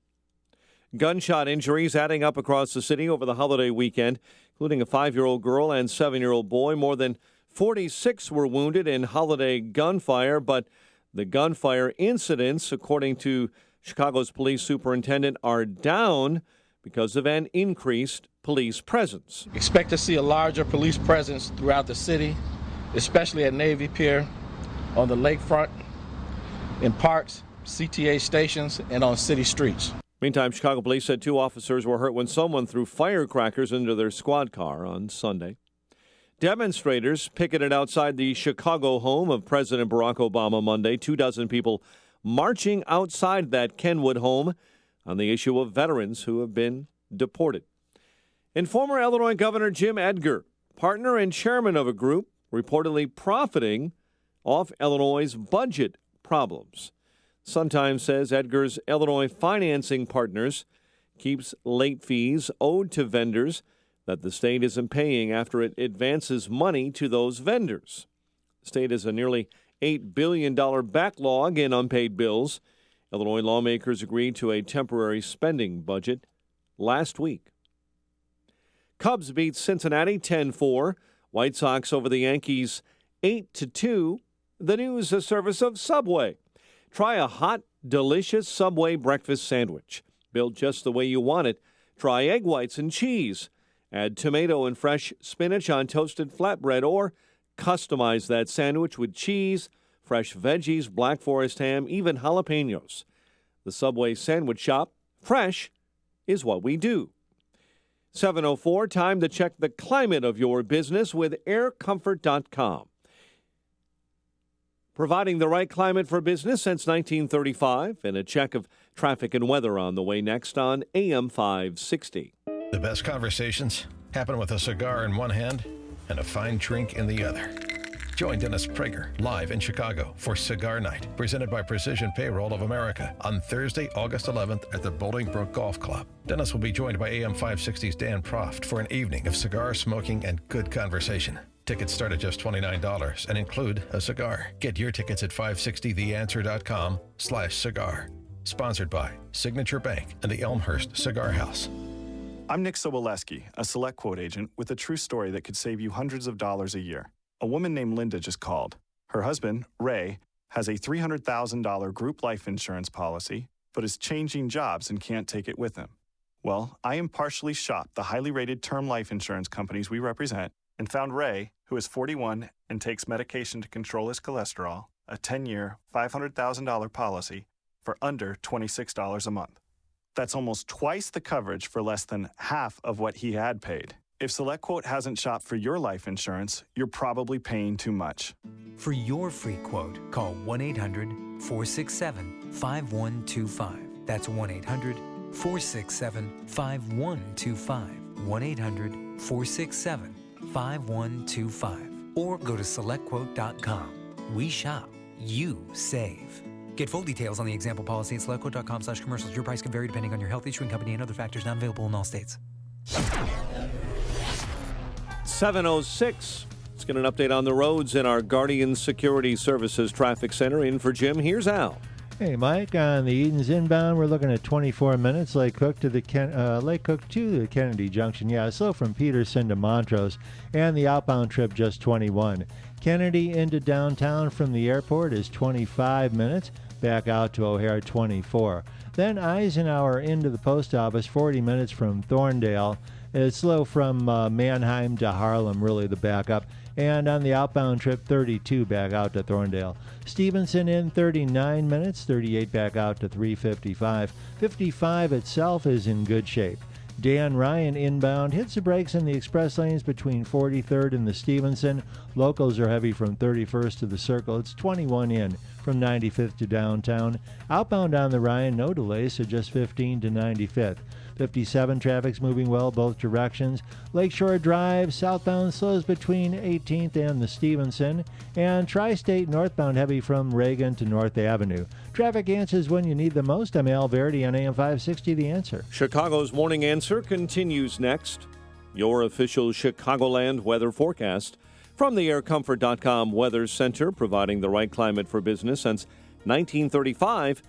Gunshot injuries adding up across the city over the holiday weekend, including a 5-year-old girl and 7-year-old boy. More than 46 were wounded in holiday gunfire, but the gunfire incidents, according to Chicago's police superintendent, are down because of an increased police presence. Expect to see a larger police presence throughout the city, especially at Navy Pier. on the lakefront, in parks, CTA stations, and on city streets. Meantime, Chicago police said 2 officers were hurt when someone threw firecrackers into their squad car on Sunday. Demonstrators picketed outside the Chicago home of President Barack Obama Monday. 24 people marching outside that Kenwood home on the issue of veterans who have been deported. And former Illinois Governor Jim Edgar, partner and chairman of a group reportedly profiting off Illinois' budget problems. Sun-Times says Edgar's Illinois financing partners keeps late fees owed to vendors that the state isn't paying after it advances money to those vendors. The state has a nearly $8 billion backlog in unpaid bills. Illinois lawmakers agreed to a temporary spending budget last week. Cubs beat Cincinnati 10-4. White Sox over the Yankees 8-2. The news a service of Subway. Try a hot, delicious Subway breakfast sandwich. Built just the way you want it. Try egg whites and cheese. Add tomato and fresh spinach on toasted flatbread, or customize that sandwich with cheese, fresh veggies, Black Forest ham, even jalapenos. The Subway Sandwich Shop, fresh is what we do. 7:04, time to check the climate of your business with aircomfort.com. Providing the right climate for business since 1935, and a check of traffic and weather on the way next on AM 560. The best conversations happen with a cigar in one hand and a fine drink in the other. Join Dennis Prager live in Chicago for Cigar Night, presented by Precision Payroll of America on Thursday, August 11th at the Bolingbrook Golf Club. Dennis will be joined by AM 560's Dan Proft for an evening of cigar smoking and good conversation. Tickets start at just $29 and include a cigar. Get your tickets at 560theanswer.com/cigar. Sponsored by Signature Bank and the Elmhurst Cigar House. I'm Nick Soboleski, a select quote agent with a true story that could save you hundreds of dollars a year. A woman named Linda just called. Her husband, Ray, has a $300,000 group life insurance policy, but is changing jobs and can't take it with him. Well, I impartially shopped the highly rated term life insurance companies we represent and found Ray, who is 41 and takes medication to control his cholesterol, a 10-year, $500,000 policy for under $26 a month. That's almost twice the coverage for less than half of what he had paid. If SelectQuote hasn't shopped for your life insurance, you're probably paying too much. For your free quote, call 1-800-467-5125. That's 1-800-467-5125. 1-800-467-5125. Or go to SelectQuote.com. We shop, you save. Get full details on the example policy at SelectQuote.com/commercials. Your price can vary depending on your health, issuing company, and other factors not available in all states. 7:06. Let's get an update on the roads in our Guardian Security Services Traffic Center. In for Jim, here's Al. Hey, Mike, on the Edens inbound, we're looking at 24 minutes. Lake Cook to the Kennedy Junction. Yeah, slow from Peterson to Montrose. And the outbound trip just 21. Kennedy into downtown from the airport is 25 minutes. Back out to O'Hare, 24. Then Eisenhower into the post office, 40 minutes from Thorndale. It's slow from Mannheim to Harlem, really the backup. And on the outbound trip, 32 back out to Thorndale. Stevenson in 39 minutes, 38 back out to 355. 55 itself is in good shape. Dan Ryan inbound hits the brakes in the express lanes between 43rd and the Stevenson. Locals are heavy from 31st to the Circle. It's 21 in from 95th to downtown. Outbound on the Ryan, no delays, so just 15 to 95th. 57 traffic's moving well both directions. Lakeshore Drive southbound slows between 18th and the Stevenson, and Tri-State northbound heavy from Reagan to North Avenue. Traffic answers when you need them most. I'm Al Verdi on AM 560, The Answer. Chicago's Morning Answer continues next. Your official Chicagoland weather forecast from the AirComfort.com Weather Center, providing the right climate for business since 1935.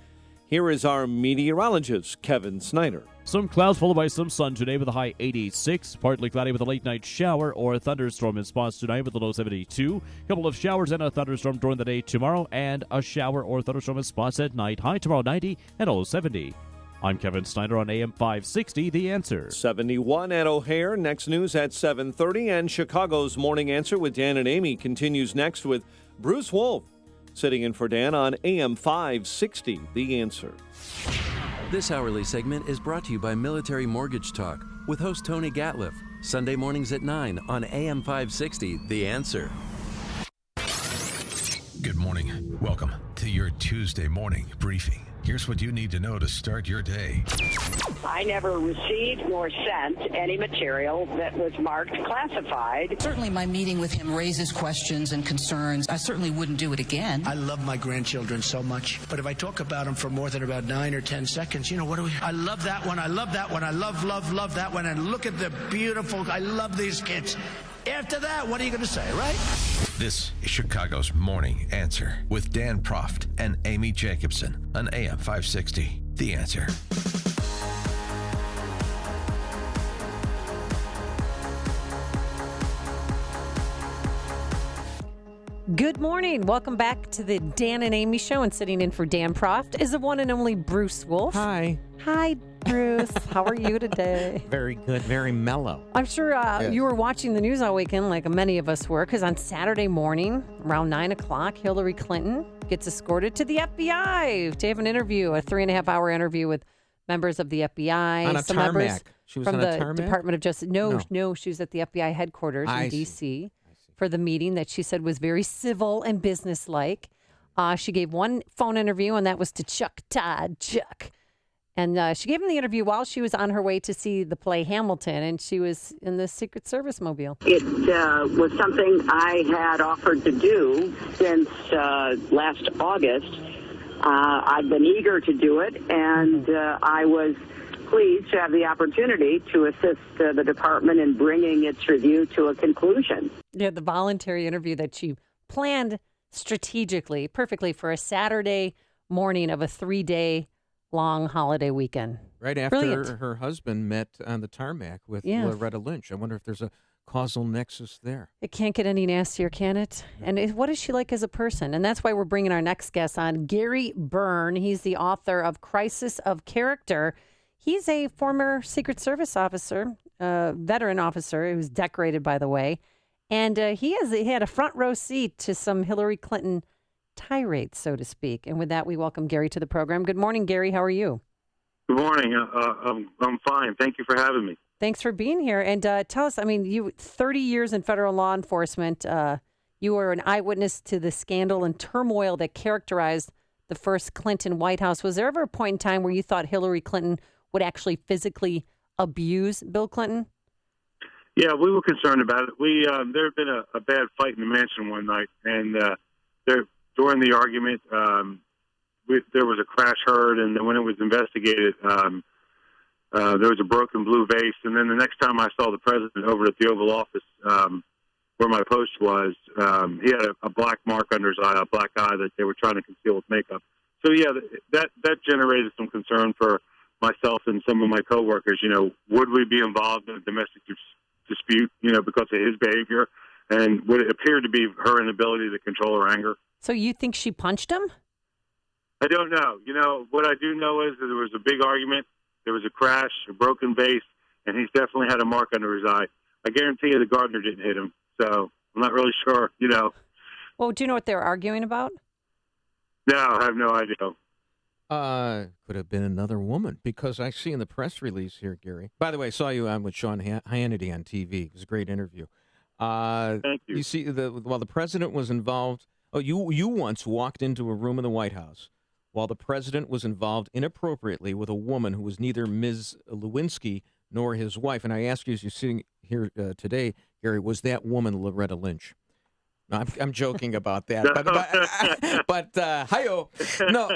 Here is our meteorologist, Kevin Snyder. Some clouds followed by some sun today with a high 86. Partly cloudy with a late-night shower or a thunderstorm in spots tonight with a low 72. A couple of showers and a thunderstorm during the day tomorrow, and a shower or thunderstorm in spots at night. High tomorrow 90 and low 70. I'm Kevin Snyder on AM 560, The Answer. 71 at O'Hare. Next news at 7:30. And Chicago's Morning Answer with Dan and Amy continues next with Bruce Wolf. sitting in for Dan on AM 560, The Answer. This hourly segment is brought to you by Military Mortgage Talk with host Tony Gatliff. Sunday mornings at 9 on AM 560, The Answer. Good morning. Welcome to your Tuesday morning briefing. Here's what you need to know to start your day. I never received nor sent any material that was marked classified. Certainly my meeting with him raises questions and concerns. I certainly wouldn't do it again. I love my grandchildren so much, but if I talk about them for more than about 9 or 10 seconds, you know, what do we... I love that one, I love that one, I love that one, and look at the beautiful... I love these kids. After that, what are you going to say, right? This is Chicago's Morning Answer with Dan Proft and Amy Jacobson on AM 560. The Answer. Good morning. Welcome back to the Dan and Amy Show, and sitting in for Dan Proft is the one and only Bruce Wolf. Hi. Hi, Bruce. How are you today? Very good. Very mellow. I'm sure Yes. you were watching the news all weekend like many of us were, because on Saturday morning, around 9 o'clock, Hillary Clinton gets escorted to the FBI to have an interview, a 3.5-hour interview with members of the FBI. On a some tarmac. members She was from on a the tarmac? Department of Justice. No, she was at the FBI headquarters in D.C. for the meeting that she said was very civil and businesslike. She gave one phone interview, and that was to Chuck Todd. And she gave him the interview while she was on her way to see the play Hamilton, and she was in the Secret Service mobile. It was something I had offered to do since last August. I've been eager to do it, and I was pleased to have the opportunity to assist the department in bringing its review to a conclusion. Yeah, the voluntary interview that she planned strategically, perfectly for a Saturday morning of a 3-day long holiday weekend. Right after Brilliant. her husband met on the tarmac with Loretta Lynch. I wonder if there's a causal nexus there. It can't get any nastier, can it? And what is she like as a person? And that's why we're bringing our next guest on, Gary Byrne. He's the author of Crisis of Character. He's a former Secret Service officer, veteran officer, who's decorated, by the way. And he had a front row seat to some Hillary Clinton tirades, so to speak. And with that, we welcome Gary to the program. Good morning, Gary. How are you? Good morning. I'm fine. Thank you for having me. Thanks for being here. And tell us, you 30 years in federal law enforcement. You were an eyewitness to the scandal and turmoil that characterized the first Clinton White House. Was there ever a point in time where you thought Hillary Clinton would actually physically abuse Bill Clinton? Yeah, we were concerned about it. There had been a bad fight in the mansion one night, and during the argument, there was a crash heard, and then when it was investigated, there was a broken blue vase. And then the next time I saw the president over at the Oval Office, where my post was, he had a black mark under his eye, a black eye that they were trying to conceal with makeup. So yeah, that generated some concern for myself and some of my coworkers. Would we be involved in a domestic dispute, because of his behavior? And would it appear to be her inability to control her anger? So you think she punched him? I don't know. What I do know is that there was a big argument. There was a crash, a broken vase, and he's definitely had a mark under his eye. I guarantee you the gardener didn't hit him. So I'm not really sure, Well, do you know what they were arguing about? No, I have no idea. Could have been another woman, because I see in the press release here, Gary. By the way, I saw you on with Sean Hannity on TV. It was a great interview. Thank you. You see, while the president was involved, you once walked into a room in the White House while the president was involved inappropriately with a woman who was neither Ms. Lewinsky nor his wife. And I ask you, as you're sitting here today, Gary, was that woman Loretta Lynch? No, I'm joking about that, but hi-yo. No,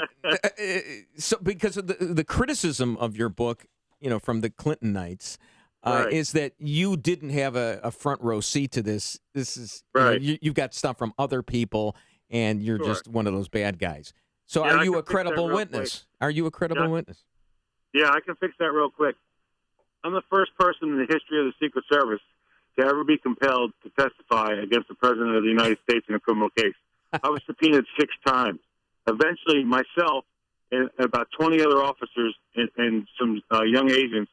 so because of the criticism of your book, from the Clinton nights, Right. is that you didn't have a front row seat to this. This is Right. You've got stuff from other people, and you're Sure. just one of those bad guys. So, Yeah, are I you can a fix that credible real witness? quick. Are you a credible witness? Yeah, I can fix that real quick. I'm the first person in the history of the Secret Service to ever be compelled to testify against the President of the United States in a criminal case. I was subpoenaed 6 times. Eventually, myself and about 20 other officers and some young agents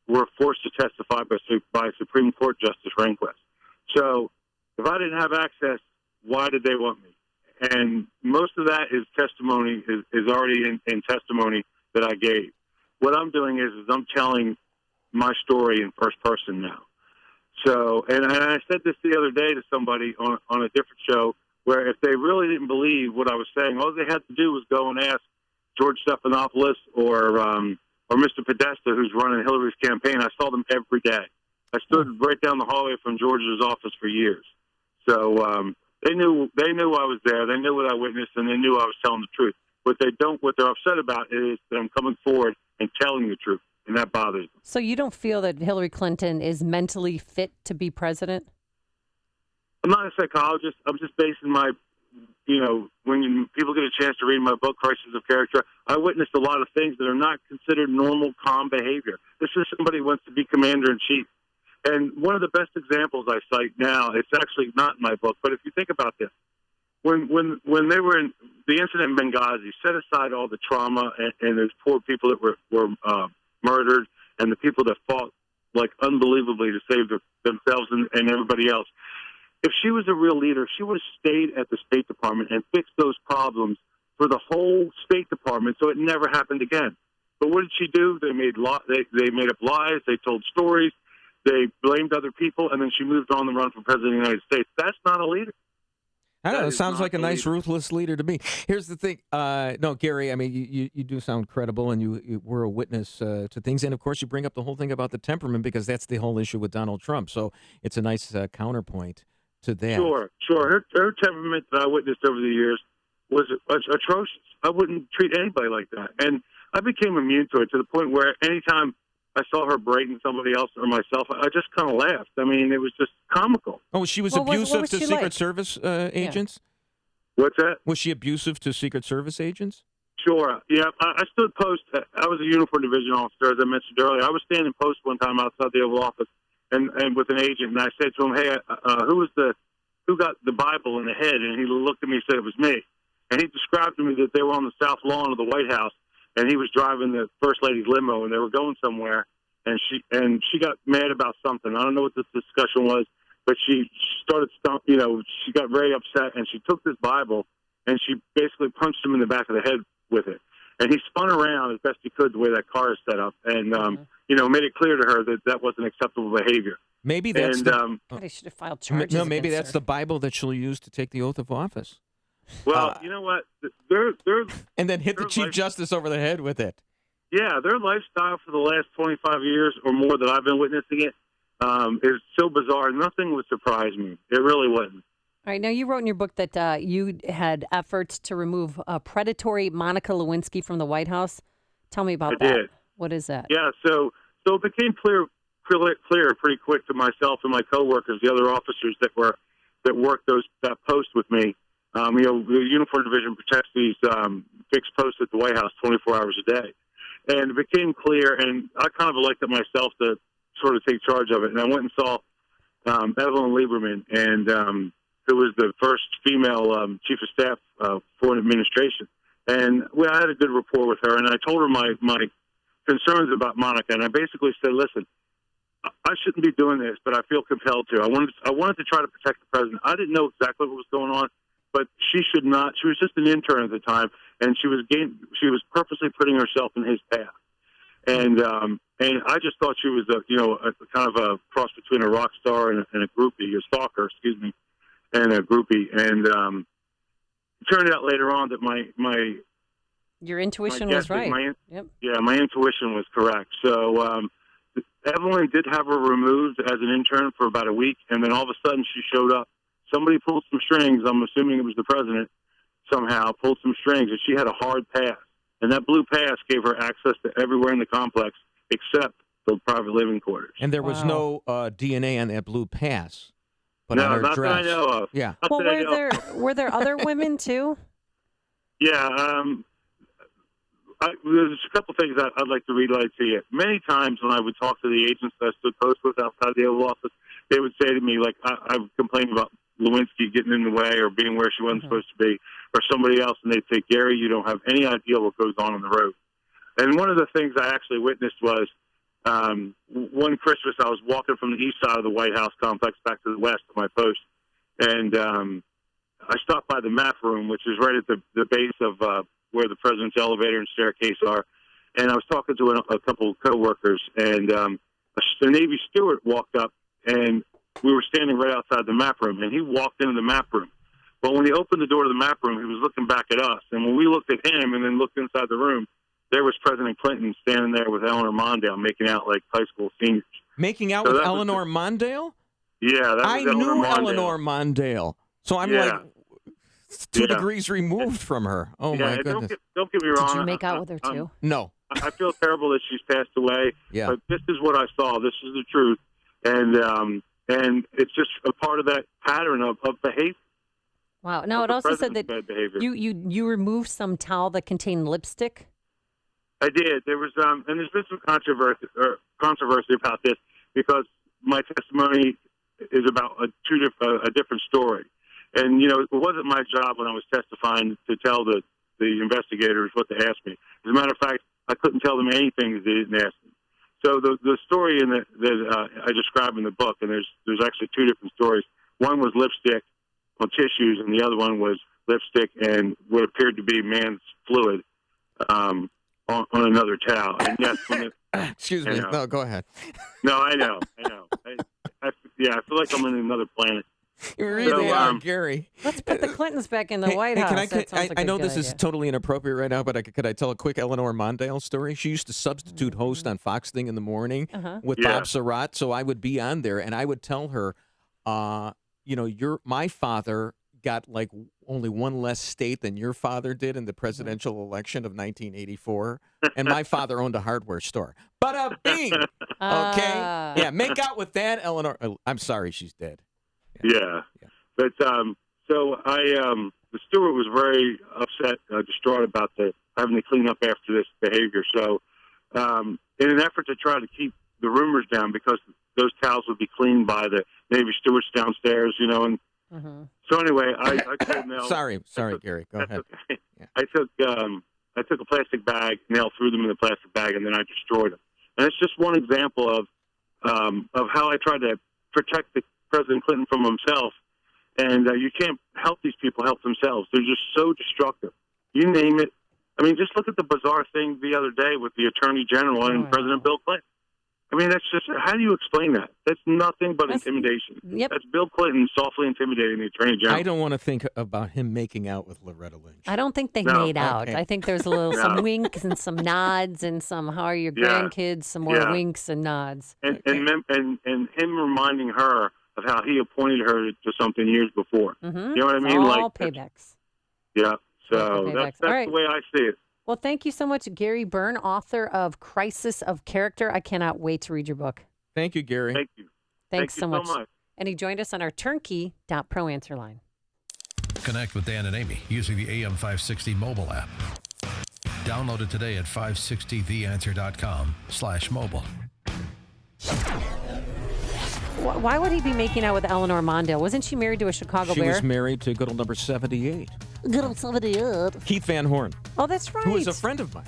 were forced to testify by Supreme Court Justice Rehnquist. So if I didn't have access, why did they want me? and most of that is testimony, is already in testimony that I gave. What I'm doing is I'm telling my story in first person now. So, and I said this the other day to somebody on a different show, where if they really didn't believe what I was saying, all they had to do was go and ask George Stephanopoulos or Mr. Podesta, who's running Hillary's campaign. I saw them every day. I stood right down the hallway from George's office for years. So they knew I was there. They knew what I witnessed, and they knew I was telling the truth. What they're upset about is that I'm coming forward and telling the truth, and that bothers them. So you don't feel that Hillary Clinton is mentally fit to be president? I'm not a psychologist. I'm just basing my, when people get a chance to read my book, Crisis of Character, I witnessed a lot of things that are not considered normal, calm behavior. This is somebody who wants to be commander-in-chief. And one of the best examples I cite now, it's actually not in my book, but if you think about this, when they were in the incident in Benghazi, set aside all the trauma and those poor people that were murdered and the people that fought like unbelievably to save themselves and everybody else. If she was a real leader, she would have stayed at the State Department and fixed those problems for the whole State Department so it never happened again. But what did she do? They made up lies. They told stories. They blamed other people, and then she moved on to run for president of the United States. That's not a leader. I don't know. It sounds like a nice, ruthless leader to me. Here's the thing. No, Gary, I mean, you do sound credible, and you were a witness to things. And, of course, you bring up the whole thing about the temperament because that's the whole issue with Donald Trump. So it's a nice counterpoint to that. Sure. Her temperament that I witnessed over the years was atrocious. I wouldn't treat anybody like that. And I became immune to it to the point where anytime I saw her berating somebody else or myself, I just kind of laughed. I mean, it was just comical. Oh, she was abusive to Secret Service agents? What's that? Was she abusive to Secret Service agents? Sure. Yeah, I stood post. I was a uniform division officer, as I mentioned earlier. I was standing post one time outside the Oval Office and with an agent, and I said to him, hey, who got the Bible in the head? And he looked at me and said it was me. And he described to me that they were on the south lawn of the White House, and he was driving the First Lady's limo, and they were going somewhere, and she got mad about something. I don't know what the discussion was, but she started she got very upset, and she took this Bible, and she basically punched him in the back of the head with it. And he spun around as best he could the way that car is set up, and made it clear to her that wasn't acceptable behavior. Maybe that's they should have filed charges. No, maybe against that's her. the Bible that she'll use to take the oath of office. Well, you know what? They're and then hit the Chief Justice over the head with it. Yeah, their lifestyle for the last 25 years or more that I've been witnessing it is so bizarre. Nothing would surprise me. It really wouldn't. All right. Now, you wrote in your book that you had efforts to remove predatory Monica Lewinsky from the White House. Tell me about that. I did. What is that? Yeah, so it became clear pretty quick to myself and my coworkers, the other officers that worked that post with me. The uniform division protects these fixed posts at the White House 24 hours a day. And it became clear, and I kind of elected myself to sort of take charge of it. And I went and saw Evelyn Lieberman, and who was the first female chief of staff for an administration. And I had a good rapport with her, and I told her my concerns about Monica. And I basically said, listen, I shouldn't be doing this, but I feel compelled to. I wanted to try to protect the president. I didn't know exactly what was going on, but she should not. She was just an intern at the time, and she was purposely putting herself in his path. And I just thought she was a kind of a cross between a rock star and a groupie, a stalker, and a groupie. And it turned out later on that your intuition was right. Yeah, my intuition was correct. So Evelyn did have her removed as an intern for about a week, and then all of a sudden she showed up. Somebody pulled some strings. I'm assuming it was the president somehow pulled some strings, and she had a hard pass. And that blue pass gave her access to everywhere in the complex except the private living quarters. And there was no DNA on that blue pass, but no, on her not dress. that I know of. Yeah. Well, were there other women too? Yeah. There's a couple things I'd like to relay to you. Many times when I would talk to the agents that I stood post with outside the Oval Office, they would say to me, like, I would complain about Lewinsky getting in the way or being where she wasn't supposed to be, or somebody else, and they'd say, Gary, you don't have any idea what goes on the road. And one of the things I actually witnessed was one Christmas I was walking from the east side of the White House complex back to the west of my post, and I stopped by the map room, which is right at the base of where the president's elevator and staircase are. And I was talking to a couple of coworkers, and the Navy steward walked up, and we were standing right outside the map room, and he walked into the map room. But when he opened the door to the map room, he was looking back at us. And when we looked at him and then looked inside the room, there was President Clinton standing there with Eleanor Mondale making out like high school seniors. Making out with Eleanor Mondale? Yeah, that was I knew Eleanor Mondale. So I'm like 2 degrees removed from her. Oh, my goodness. Don't get me wrong. Did you make out with her, too? No. I feel terrible that she's passed away. Yeah. But this is what I saw. This is the truth. And it's just a part of that pattern of behavior. Wow. Now, it also said that bad behavior. you removed some towel that contained lipstick. I did. There was, and there's been some controversy about this because my testimony is about a different story. And, you know, it wasn't my job when I was testifying to tell the investigators what to ask me. As a matter of fact, I couldn't tell them anything that they didn't ask me. So the story that I describe in the book, and there's actually 2 different stories. One was lipstick on tissues, and the other one was lipstick and what appeared to be man's fluid on another towel. And yes, excuse me. No, go ahead. No, I know. I feel like I'm on another planet. You really are, Gary. Let's put the Clintons back in the White House. I know this is totally inappropriate right now, but could I tell a quick Eleanor Mondale story? She used to substitute host on Fox Thing in the Morning with Bob Surratt, so I would be on there, and I would tell her, my father got like only one less state than your father did in the presidential election of 1984, and my father owned a hardware store. Bada bing! Okay? Yeah, make out with that, Eleanor. I'm sorry, she's dead. Yeah. But so the steward was very upset, distraught about having to clean up after this behavior. So in an effort to try to keep the rumors down, because those towels would be cleaned by the Navy stewards downstairs, you know, and so anyway, I told Nell. Sorry, Gary. Go ahead. Okay. Yeah. I took a plastic bag, Nell threw them in the plastic bag, and then I destroyed them. And it's just one example of how I tried to protect President Clinton from himself. And you can't help these people help themselves. They're just so destructive. You name it. I mean, just look at the bizarre thing the other day with the Attorney General and President Bill Clinton. I mean, that's just, how do you explain that? That's nothing but intimidation. Yep. That's Bill Clinton softly intimidating the Attorney General. I don't want to think about him making out with Loretta Lynch. I don't think they made out. I think there's some winks and some nods and some, how are your grandkids, some more winks and nods. And him reminding her of how he appointed her to something years before. You know what I mean? All paybacks. Yeah. So that's right. The way I see it. Well, thank you so much, Gary Byrne, author of Crisis of Character. I cannot wait to read your book. Thank you, Gary. Thank you. Thanks so much. And he joined us on our turnkey.pro answer line. Connect with Dan and Amy using the AM560 mobile app. Download it today at 560theanswer.com/mobile. Why would he be making out with Eleanor Mondale? Wasn't she married to a Chicago Bear? She was married to good old number 78. Good old 78. Keith Van Horn. Oh, that's right. Who is a friend of mine.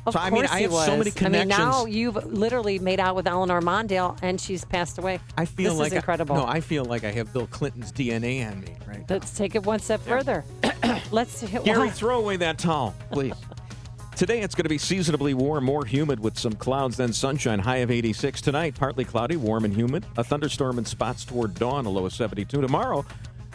Of course I mean, I have so many connections. I mean, now you've literally made out with Eleanor Mondale, and she's passed away. I feel this is incredible. I feel like I have Bill Clinton's DNA on me right now. Let's take it one step further. Gary, throw away that towel, please. Today, it's going to be seasonably warm, more humid with some clouds, then sunshine, high of 86. Tonight, partly cloudy, warm and humid. A thunderstorm in spots toward dawn, a low of 72. Tomorrow,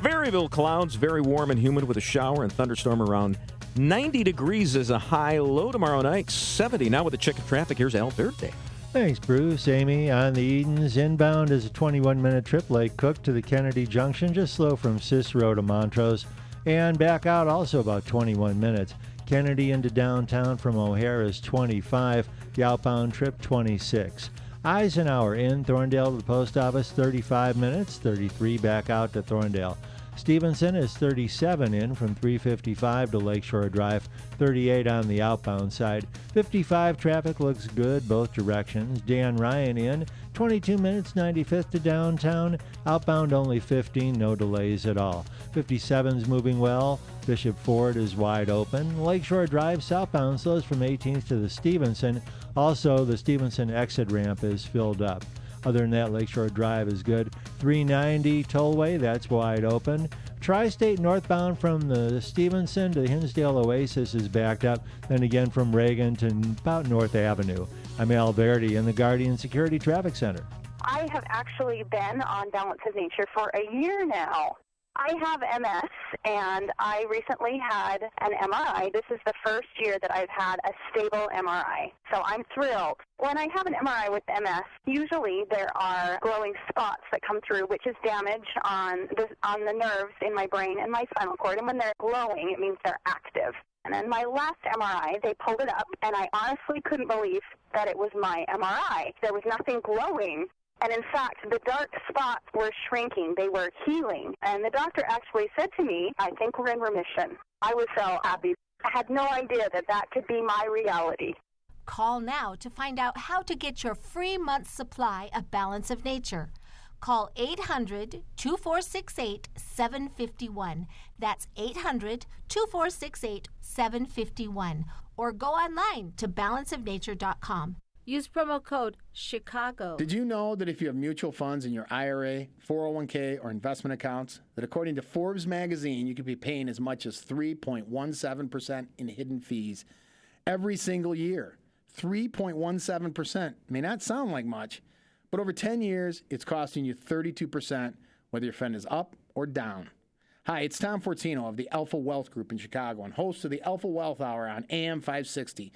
variable clouds, very warm and humid with a shower and thunderstorm around 90 degrees is a high. Low tomorrow night, 70. Now with the check of traffic, here's Al Verde. Thanks, Bruce. Amy, on the Edens. Inbound is a 21-minute trip, Lake Cook to the Kennedy Junction, just slow from Cicero to Montrose. And back out also about 21 minutes. Kennedy into downtown from O'Hare is 25. The outbound trip, 26. Eisenhower in Thorndale to the post office, 35 minutes. 33 back out to Thorndale. Stevenson is 37 in from 355 to Lakeshore Drive, 38 on the outbound side. 55 traffic looks good both directions. Dan Ryan in, 22 minutes, 95th to downtown. Outbound only 15, no delays at all. 57's moving well. Bishop Ford is wide open. Lakeshore Drive southbound slows from 18th to the Stevenson. Also, the Stevenson exit ramp is filled up. Other than that, Lakeshore Drive is good. 390 tollway, that's wide open. Tri-State northbound from the Stevenson to Hinsdale Oasis is backed up, then again from Reagan to about North Avenue. I'm Al Verdi in the Guardian Security Traffic Center. I have actually been on Balance of Nature for a year now. I have MS, and I recently had an MRI. This is the first year that I've had a stable MRI, so I'm thrilled. When I have an MRI with MS, usually there are glowing spots that come through, which is damage on the nerves in my brain and my spinal cord, and when they're glowing, it means they're active. And then my last MRI, they pulled it up, and I honestly couldn't believe that it was my MRI. There was nothing glowing. And in fact, the dark spots were shrinking. They were healing. And the doctor actually said to me, I think we're in remission. I was so happy. I had no idea that that could be my reality. Call now to find out how to get your free month's supply of Balance of Nature. Call 800-2468-751. That's 800-2468-751. Or go online to balanceofnature.com. Use promo code CHICAGO. Did you know that if you have mutual funds in your IRA, 401k, or investment accounts, that according to Forbes magazine, you could be paying as much as 3.17% in hidden fees every single year? 3.17% may not sound like much, but over 10 years, it's costing you 32%, whether your fund is up or down. Hi, it's Tom Fortino of the Alpha Wealth Group in Chicago and host of the Alpha Wealth Hour on AM 560.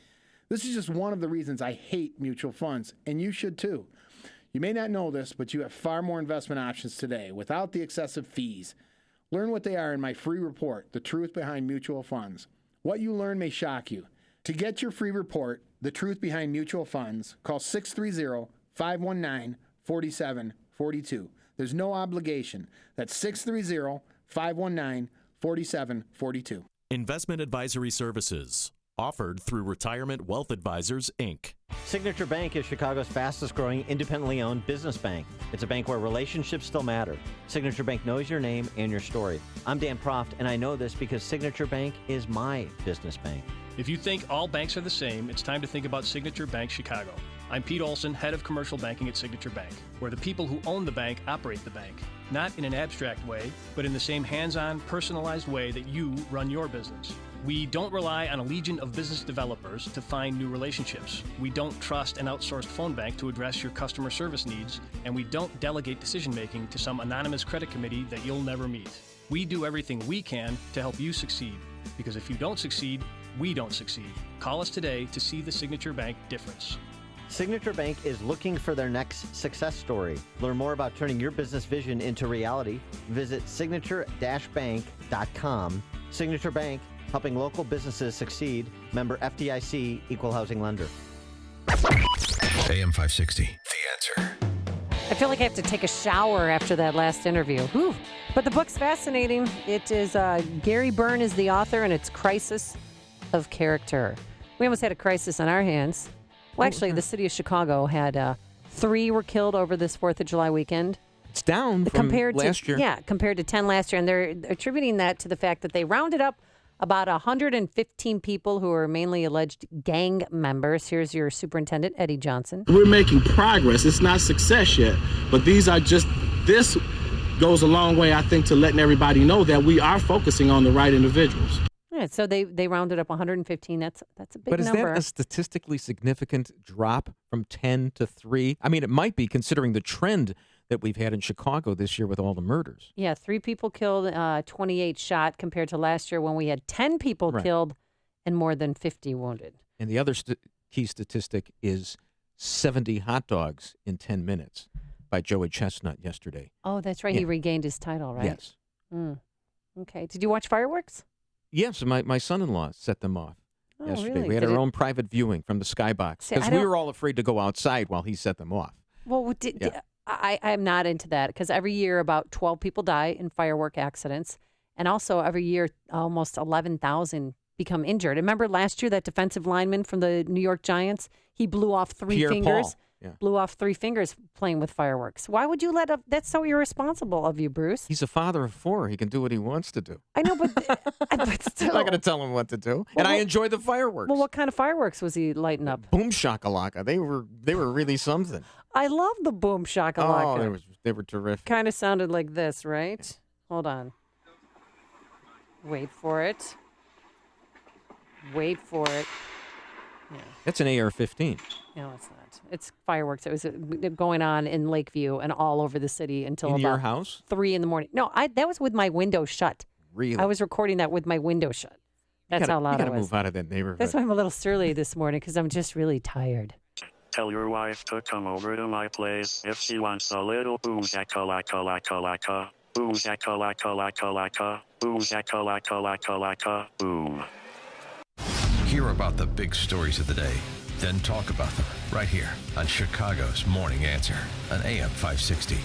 This is just one of the reasons I hate mutual funds, and you should too. You may not know this, but you have far more investment options today without the excessive fees. Learn what they are in my free report, The Truth Behind Mutual Funds. What you learn may shock you. To get your free report, The Truth Behind Mutual Funds, call 630-519-4742. There's no obligation. That's 630-519-4742. Investment advisory services. Offered through Retirement Wealth Advisors, Inc. Signature Bank is Chicago's fastest growing independently owned business bank. It's a bank where relationships still matter. Signature Bank knows your name and your story. I'm Dan Proft, and I know this because Signature Bank is my business bank. If you think all banks are the same, it's time to think about Signature Bank Chicago. I'm Pete Olson, head of commercial banking at Signature Bank, where the people who own the bank operate the bank. Not in an abstract way, but in the same hands-on, personalized way that you run your business. We don't rely on a legion of business developers to find new relationships. We don't trust an outsourced phone bank to address your customer service needs, and we don't delegate decision-making to some anonymous credit committee that you'll never meet. We do everything we can to help you succeed, because if you don't succeed, we don't succeed. Call us today to see the Signature Bank difference. Signature Bank is looking for their next success story. Learn more about turning your business vision into reality. Visit signature-bank.com. Signature Bank, helping local businesses succeed. Member FDIC, Equal Housing Lender. AM 560, The Answer. I feel like I have to take a shower after that last interview. Whew. But the book's fascinating. It is Gary Byrne is the author, and it's Crisis of Character. We almost had a crisis on our hands. Well, actually, the city of Chicago had 3 were killed over this 4th of July weekend. It's down from last year. Yeah, compared to 10 last year. And they're attributing that to the fact that they rounded up about 115 people who are mainly alleged gang members. Here's your superintendent, Eddie Johnson. We're making progress. It's not success yet, but this goes a long way, I think, to letting everybody know that we are focusing on the right individuals. Yeah, so they rounded up 115. That's a big number. But is that a statistically significant drop from 10 to 3? I mean, it might be, considering the trend that we've had in Chicago this year with all the murders. Yeah, 3 people killed, 28 shot, compared to last year when we had 10 people killed and more than 50 wounded. And the other key statistic is 70 hot dogs in 10 minutes by Joey Chestnut yesterday. Oh, that's right. Yeah. He regained his title, right? Yes. Okay. Did you watch fireworks? Yes, my son-in-law set them off yesterday. Really? We had our own private viewing from the skybox because we were all afraid to go outside while he set them off. Well, I'm not into that because every year about 12 people die in firework accidents. And also every year almost 11,000 become injured. Remember last year that defensive lineman from the New York Giants? He blew off 3 Pierre fingers. Paul. Yeah. Blew off 3 fingers playing with fireworks. Why would you that's so irresponsible of you, Bruce. He's a father of 4. He can do what he wants to do. I know, but still. I'm not going to tell him what to do. And I enjoy the fireworks. Well, what kind of fireworks was he lighting up? Boom shakalaka. They were really something. I love the boom shakalaka. Oh, they were terrific. Kind of sounded like this, right? Yeah. Hold on. Wait for it. Wait for it. Yeah. That's an AR-15. No, it's not. It's fireworks. It was going on in Lakeview and all over the city until In about your house? 3 in the morning. No, that was with my window shut. Really? I was recording that with my window shut. That's how loud you it gotta was. move out of that neighborhood. That's why I'm a little surly this morning, because I'm just really tired. Tell your wife to come over to my place if she wants a little boom shakalaka. Boom shakalaka. Boom shakalaka. Boom. Hear about the big stories of the day, then talk about them right here on Chicago's Morning Answer on AM 560.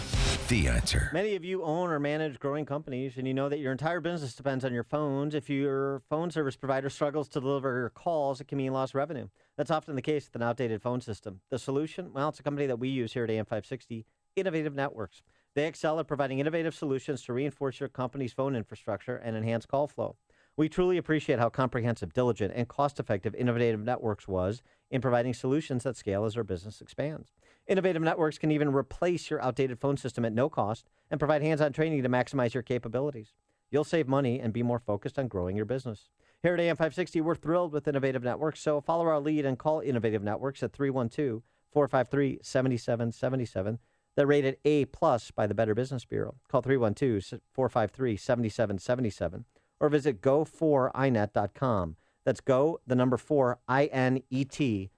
The Answer. Many of you own or manage growing companies, and you know that your entire business depends on your phones. If your phone service provider struggles to deliver your calls, it can mean lost revenue. That's often the case with an outdated phone system. The solution? Well, it's a company that we use here at AM 560, Innovative Networks. They excel at providing innovative solutions to reinforce your company's phone infrastructure and enhance call flow. We truly appreciate how comprehensive, diligent, and cost-effective Innovative Networks was in providing solutions that scale as our business expands. Innovative Networks can even replace your outdated phone system at no cost and provide hands-on training to maximize your capabilities. You'll save money and be more focused on growing your business. Here at AM 560, we're thrilled with Innovative Networks, so follow our lead and call Innovative Networks at 312-453-7777. They're rated A+ by the Better Business Bureau. Call 312-453-7777. Or visit go4inet.com. That's go, the number 4, I-N-E-T,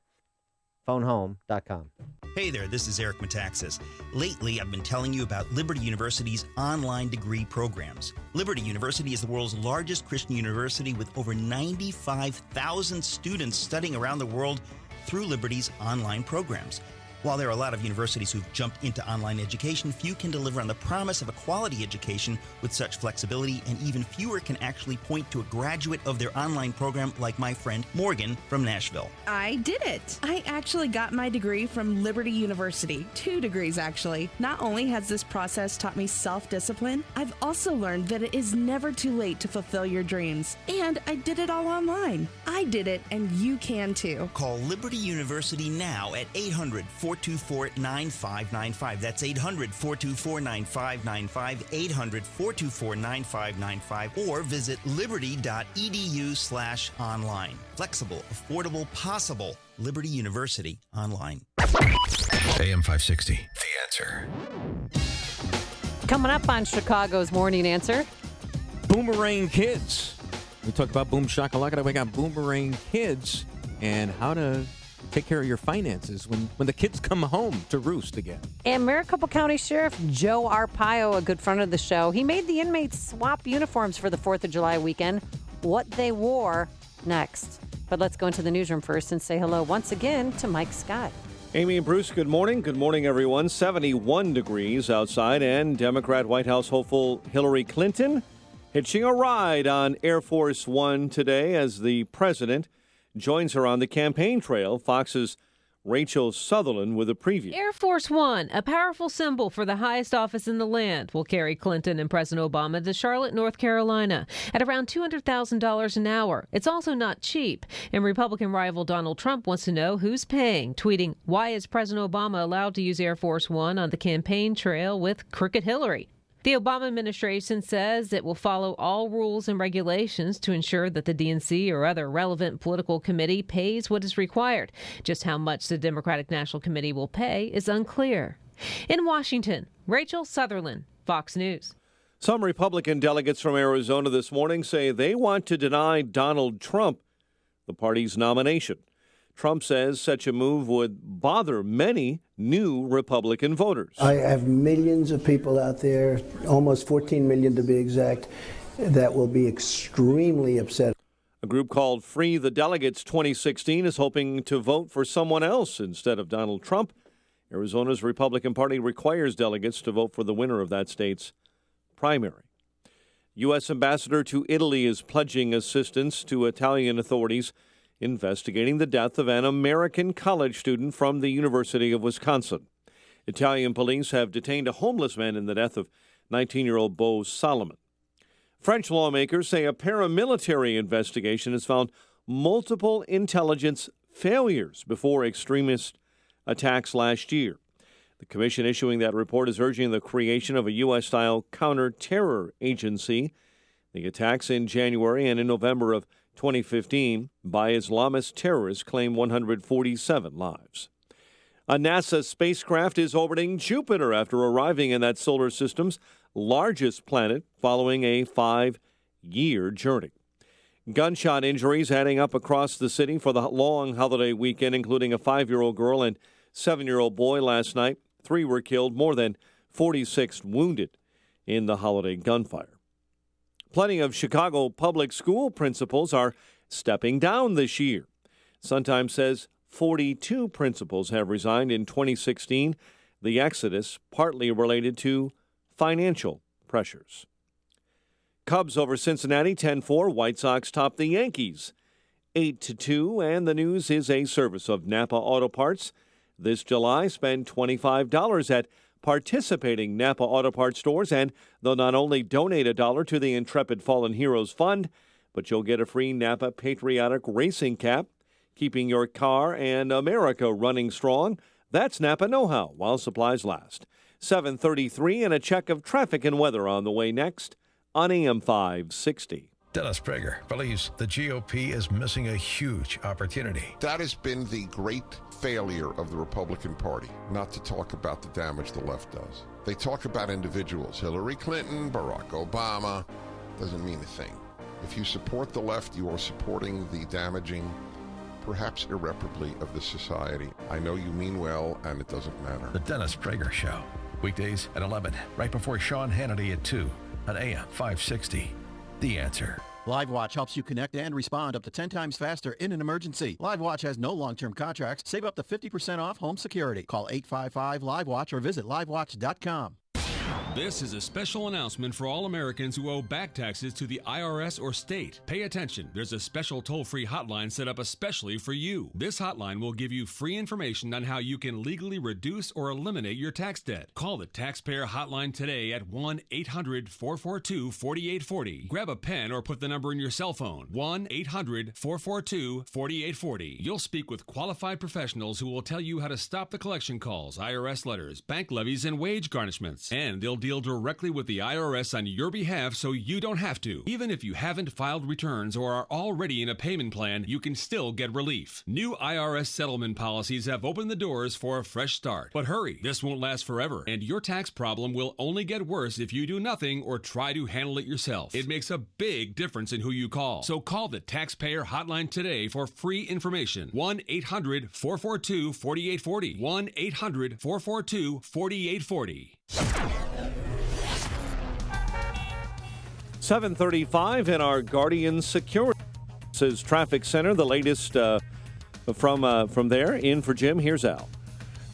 phonehome.com. Hey there, this is Eric Metaxas. Lately, I've been telling you about Liberty University's online degree programs. Liberty University is the world's largest Christian university with over 95,000 students studying around the world through Liberty's online programs. While there are a lot of universities who've jumped into online education, few can deliver on the promise of a quality education with such flexibility, and even fewer can actually point to a graduate of their online program like my friend Morgan from Nashville. I did it. I actually got my degree from Liberty University. 2 degrees, actually. Not only has this process taught me self-discipline, I've also learned that it is never too late to fulfill your dreams. And I did it all online. I did it, and you can too. Call Liberty University now at 800-424-9595. That's 800-424-9595, 800-424-9595, or visit liberty.edu/online. Flexible, affordable, possible. Liberty University Online. AM 560, The Answer. Coming up on Chicago's Morning Answer. Boomerang Kids. We talk about Boom Shakalaka. We got Boomerang Kids and how to take care of your finances when the kids come home to roost again. And Maricopa County Sheriff Joe Arpaio, a good friend of the show, he made the inmates swap uniforms for the 4th of July weekend. What they wore next. But let's go into the newsroom first and say hello once again to Mike Scott. Amy and Bruce, good morning. Good morning, everyone. 71 degrees outside, and Democrat White House hopeful Hillary Clinton hitching a ride on Air Force One today as the president joins her on the campaign trail. Fox's Rachel Sutherland with a preview. Air Force One, a powerful symbol for the highest office in the land, will carry Clinton and President Obama to Charlotte, North Carolina at around $200,000 an hour. It's also not cheap. And Republican rival Donald Trump wants to know who's paying, tweeting, "Why is President Obama allowed to use Air Force One on the campaign trail with crooked Hillary?" The Obama administration says it will follow all rules and regulations to ensure that the DNC or other relevant political committee pays what is required. Just how much the Democratic National Committee will pay is unclear. In Washington, Rachel Sutherland, Fox News. Some Republican delegates from Arizona this morning say they want to deny Donald Trump the party's nomination. Trump says such a move would bother many new Republican voters. I have millions of people out there, almost 14 million to be exact, that will be extremely upset. A group called Free the Delegates 2016 is hoping to vote for someone else instead of Donald Trump. Arizona's Republican Party requires delegates to vote for the winner of that state's primary. U.S. Ambassador to Italy is pledging assistance to Italian authorities investigating the death of an American college student from the University of Wisconsin. Italian police have detained a homeless man in the death of 19-year-old Bo Solomon. French lawmakers say a paramilitary investigation has found multiple intelligence failures before extremist attacks last year. The commission issuing that report is urging the creation of a U.S.-style counter-terror agency The attacks in January and in November of 2015 by Islamist terrorists claim 147 lives. A NASA spacecraft is orbiting Jupiter after arriving in that solar system's largest planet following a 5-year journey. Gunshot injuries adding up across the city for the long holiday weekend, including a 5-year-old girl and 7-year-old boy last night. 3 were killed, more than 46 wounded in the holiday gunfire. Plenty of Chicago public school principals are stepping down this year. Sun-Times says 42 principals have resigned in 2016, the exodus partly related to financial pressures. Cubs over Cincinnati 10-4. White Sox top the Yankees 8-2. And the news is a service of Napa Auto Parts. This July, spend $25 at participating Napa Auto Parts stores, and they'll not only donate $1 to the Intrepid Fallen Heroes Fund, but you'll get a free Napa Patriotic Racing Cap, keeping your car and America running strong. That's Napa know-how while supplies last. 7:33 and a check of traffic and weather on the way next on AM 560. Dennis Prager believes the GOP is missing a huge opportunity. That has been the great failure of the Republican Party, not to talk about the damage the left does. They talk about individuals, Hillary Clinton, Barack Obama, doesn't mean a thing. If you support the left, you are supporting the damaging, perhaps irreparably, of the society. I know you mean well, and it doesn't matter. The Dennis Prager Show, weekdays at 11, right before Sean Hannity at 2 on AM 560. The Answer. LiveWatch helps you connect and respond up to 10 times faster in an emergency. LiveWatch has no long-term contracts. Save up to 50% off home security. Call 855-LiveWatch or visit livewatch.com. This is a special announcement for all Americans who owe back taxes to the IRS or state. Pay attention. There's a special toll-free hotline set up especially for you. This hotline will give you free information on how you can legally reduce or eliminate your tax debt. Call the taxpayer hotline today at 1-800-442-4840. Grab a pen or put the number in your cell phone. 1-800-442-4840. You'll speak with qualified professionals who will tell you how to stop the collection calls, IRS letters, bank levies, and wage garnishments. And they'll deal directly with the IRS on your behalf so you don't have to. Even if you haven't filed returns or are already in a payment plan, you can still get relief. New IRS settlement policies have opened the doors for a fresh start. But hurry, this won't last forever, and your tax problem will only get worse if you do nothing or try to handle it yourself. It makes a big difference in who you call. So call the taxpayer hotline today for free information. 1-800-442-4840. 1-800-442-4840. 7:35 in our Guardian Security Traffic Center. The latest from there. In for Jim, here's Al.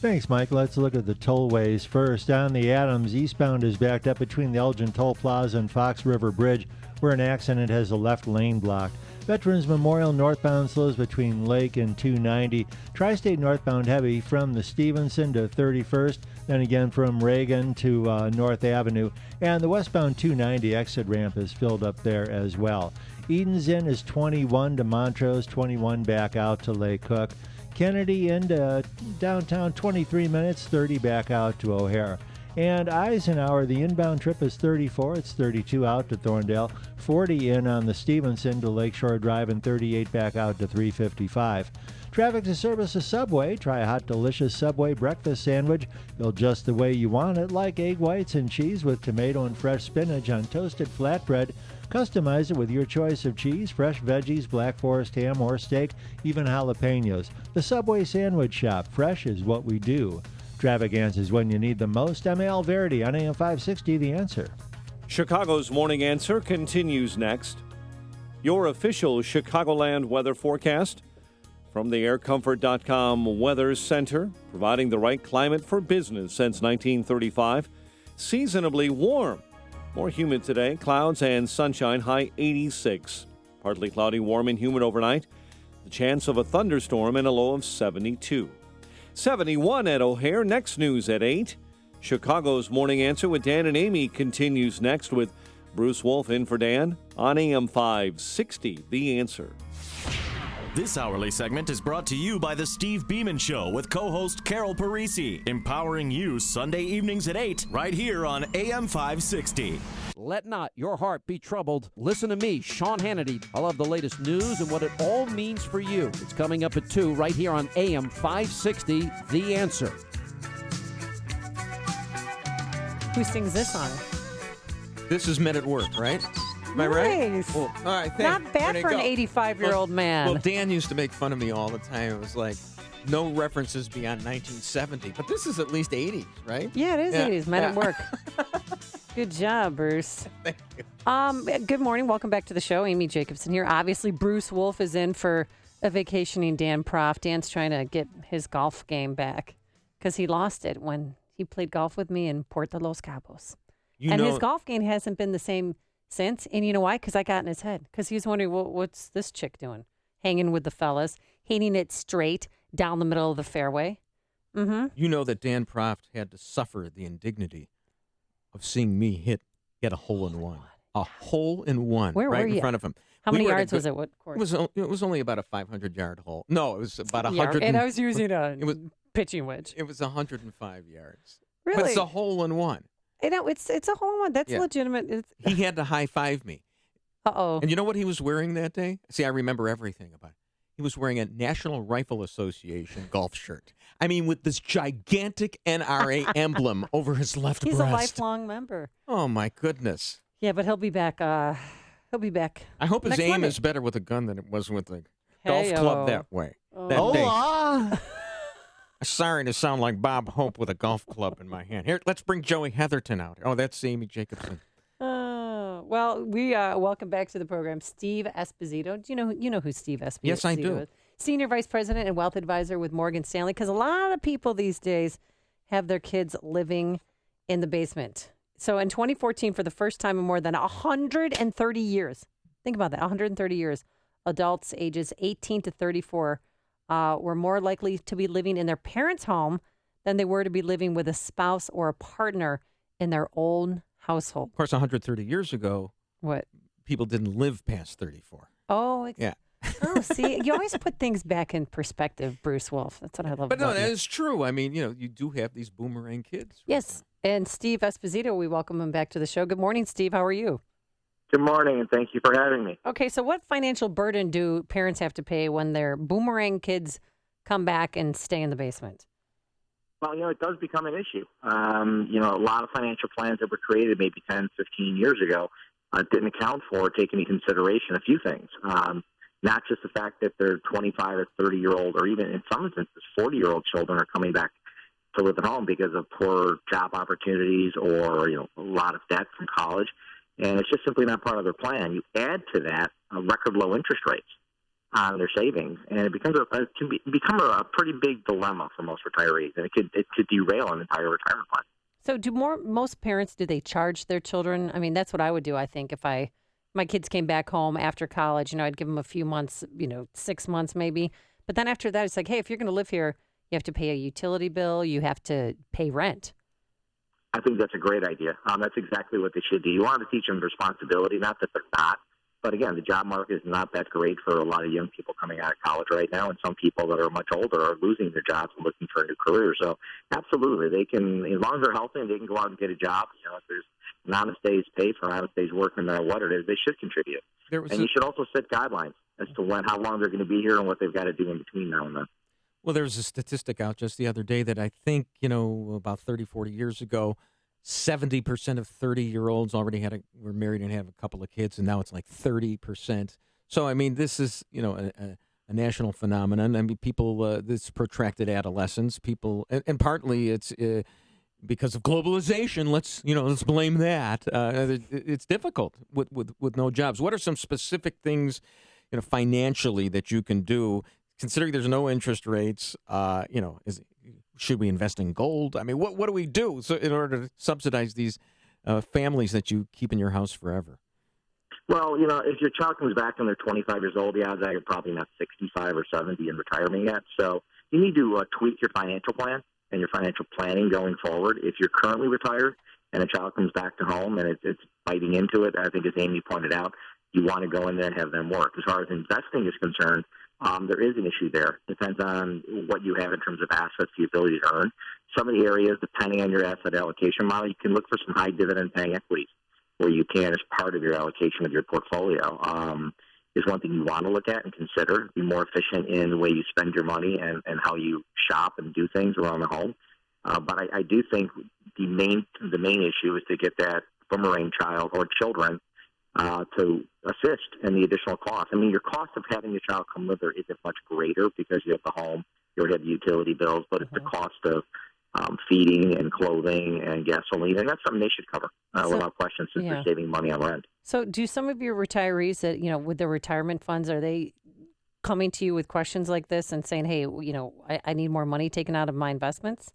Thanks, Mike. Let's look at the tollways first. On the Adams, eastbound is backed up between the Elgin Toll Plaza and Fox River Bridge, where an accident has the left lane blocked. Veterans Memorial northbound slows between Lake and 290. Tri-State northbound heavy from the Stevenson to 31st, then again from Reagan to North Avenue. And the westbound 290 exit ramp is filled up there as well. Eden's Inn is 21 to Montrose, 21 back out to Lake Cook. Kennedy into downtown 23 minutes, 30 back out to O'Hare. And Eisenhower, the inbound trip is 34. It's 32 out to Thorndale, 40 in on the Stevenson to Lakeshore Drive, and 38 back out to 355. Traffic to service a Subway. Try a hot, delicious Subway breakfast sandwich built just the way you want it, like egg whites and cheese with tomato and fresh spinach on toasted flatbread. Customize it with your choice of cheese, fresh veggies, Black Forest ham or steak, even jalapenos. The Subway Sandwich Shop. Fresh is what we do. Traffic answers when you need them most. I'm Al Verity on AM 560, The Answer. Chicago's Morning Answer continues next. Your official Chicagoland weather forecast from the aircomfort.com Weather Center, providing the right climate for business since 1935. Seasonably warm. More humid today. Clouds and sunshine, high 86. Partly cloudy, warm and humid overnight. The chance of a thunderstorm and a low of 72. 71 at O'Hare. Next news at 8. Chicago's Morning Answer with Dan and Amy continues next with Bruce Wolf in for Dan on AM 560. The Answer. This hourly segment is brought to you by The Steve Beeman Show with co-host Carol Parisi, empowering you Sunday evenings at 8 right here on AM 560. Let not your heart be troubled. Listen to me, Sean Hannity. I'll have the latest news and what it all means for you. It's coming up at 2 right here on AM 560, The Answer. Who sings this song? This is Men at Work, right? Am I right? Nice. Well, all right, Not bad for an 85-year-old man. Well, Dan used to make fun of me all the time. It was like no references beyond 1970. But this is at least 80s, right? Yeah, it is 80s. Men at Work. Good job, Bruce. Thank you. Good morning. Welcome back to the show. Amy Jacobson here. Obviously, Bruce Wolf is in for a vacationing Dan Proft. Dan's trying to get his golf game back because he lost it when he played golf with me in Puerto Los Cabos. His golf game hasn't been the same since. And you know why? Because I got in his head. Because he was wondering, well, what's this chick doing? Hanging with the fellas, hitting it straight down the middle of the fairway. Mm-hmm. You know that Dan Proft had to suffer the indignity of seeing me get a hole-in-one. A hole-in-one right in front of him. How many yards was it? What course? It was only about a 500-yard hole. No, it was about 100. And I was using a pitching wedge. It was 105 yards. Really? But it's a hole-in-one. It's a hole-in-one. That's legitimate. He had to high-five me. Uh-oh. And you know what he was wearing that day? See, I remember everything about it. He was wearing a National Rifle Association golf shirt. I mean, with this gigantic NRA emblem over his left breast. He's a lifelong member. Oh, my goodness. Yeah, but he'll be back. He'll be back. I hope his aim is better with a gun than it was with a golf club that way. That day. Sorry to sound like Bob Hope with a golf club in my hand. Here, let's bring Joey Heatherton out. Oh, that's Amy Jacobson. Well, we welcome back to the program Steve Esposito. Do you know who Steve Esposito is? Yes, I do. Senior Vice President and Wealth Advisor with Morgan Stanley, because a lot of people these days have their kids living in the basement. So in 2014, for the first time in more than 130 years, think about that, 130 years, adults ages 18 to 34 were more likely to be living in their parents' home than they were to be living with a spouse or a partner in their own household. Of course, 130 years ago, people didn't live past 34. Oh, yeah. Oh, see, you always put things back in perspective, Bruce Wolf. That's what I love But about no, that you. is true. I mean, you do have these boomerang kids. Yes, and Steve Esposito, we welcome him back to the show. Good morning, Steve. How are you? Good morning, and thank you for having me. Okay, so what financial burden do parents have to pay when their boomerang kids come back and stay in the basement? Well, it does become an issue. A lot of financial plans that were created maybe 10, 15 years ago didn't account for or take into consideration a few things. Not just the fact that they're 25 or 30-year-old, or even in some instances 40-year-old children are coming back to live at home because of poor job opportunities or a lot of debt from college, and it's just simply not part of their plan. You add to that record low interest rates on their savings, and it becomes become a pretty big dilemma for most retirees, and it could derail an entire retirement plan. So most parents, do they charge their children? I mean, that's what I would do, I think, if my kids came back home after college, I'd give them a few months, 6 months maybe. But then after that, it's like, hey, if you're going to live here, you have to pay a utility bill, you have to pay rent. I think that's a great idea. That's exactly what they should do. You want to teach them responsibility, not that they're not. But again, the job market is not that great for a lot of young people coming out of college right now, and some people that are much older are losing their jobs and looking for a new career. So absolutely, they can, as long as they're healthy and they can go out and get a job, if there's an honest day's pay for an honest day's work, no matter what it is, they should contribute. And you should also set guidelines as to how long they're going to be here and what they've got to do in between now and then. Well, there was a statistic out just the other day that I think, about 30, 40 years ago, 70% of 30-year-olds already were married and have a couple of kids, and now it's like 30%. So, I mean, this is, a national phenomenon. I mean, people, this protracted adolescence, people, and partly it's because of globalization. Let's blame that. It's difficult with no jobs. What are some specific things, financially that you can do, considering there's no interest rates? Should we invest in gold? I mean, what do we do in order to subsidize these families that you keep in your house forever? Well, if your child comes back when they're 25 years old, the odds are you're probably not 65 or 70 in retirement yet. So you need to tweak your financial plan and your financial planning going forward. If you're currently retired and a child comes back to home and it's biting into it, I think as Amy pointed out, you want to go in there and have them work. As far as investing is concerned, there is an issue there. Depends on what you have in terms of assets, the ability to earn. Some of the areas, depending on your asset allocation model, you can look for some high dividend paying equities where you can, as part of your allocation of your portfolio, is one thing you want to look at and consider. Be more efficient in the way you spend your money and how you shop and do things around the home. But I do think the main issue is to get that boomerang child or children to assist in the additional cost. I mean, your cost of having your child come with her isn't much greater because you have the home, you already have utility bills, but it's the cost of feeding and clothing and gasoline, and that's something they should cover without question, since they're saving money on rent. So do some of your retirees that, with their retirement funds, are they coming to you with questions like this and saying, hey, I need more money taken out of my investments?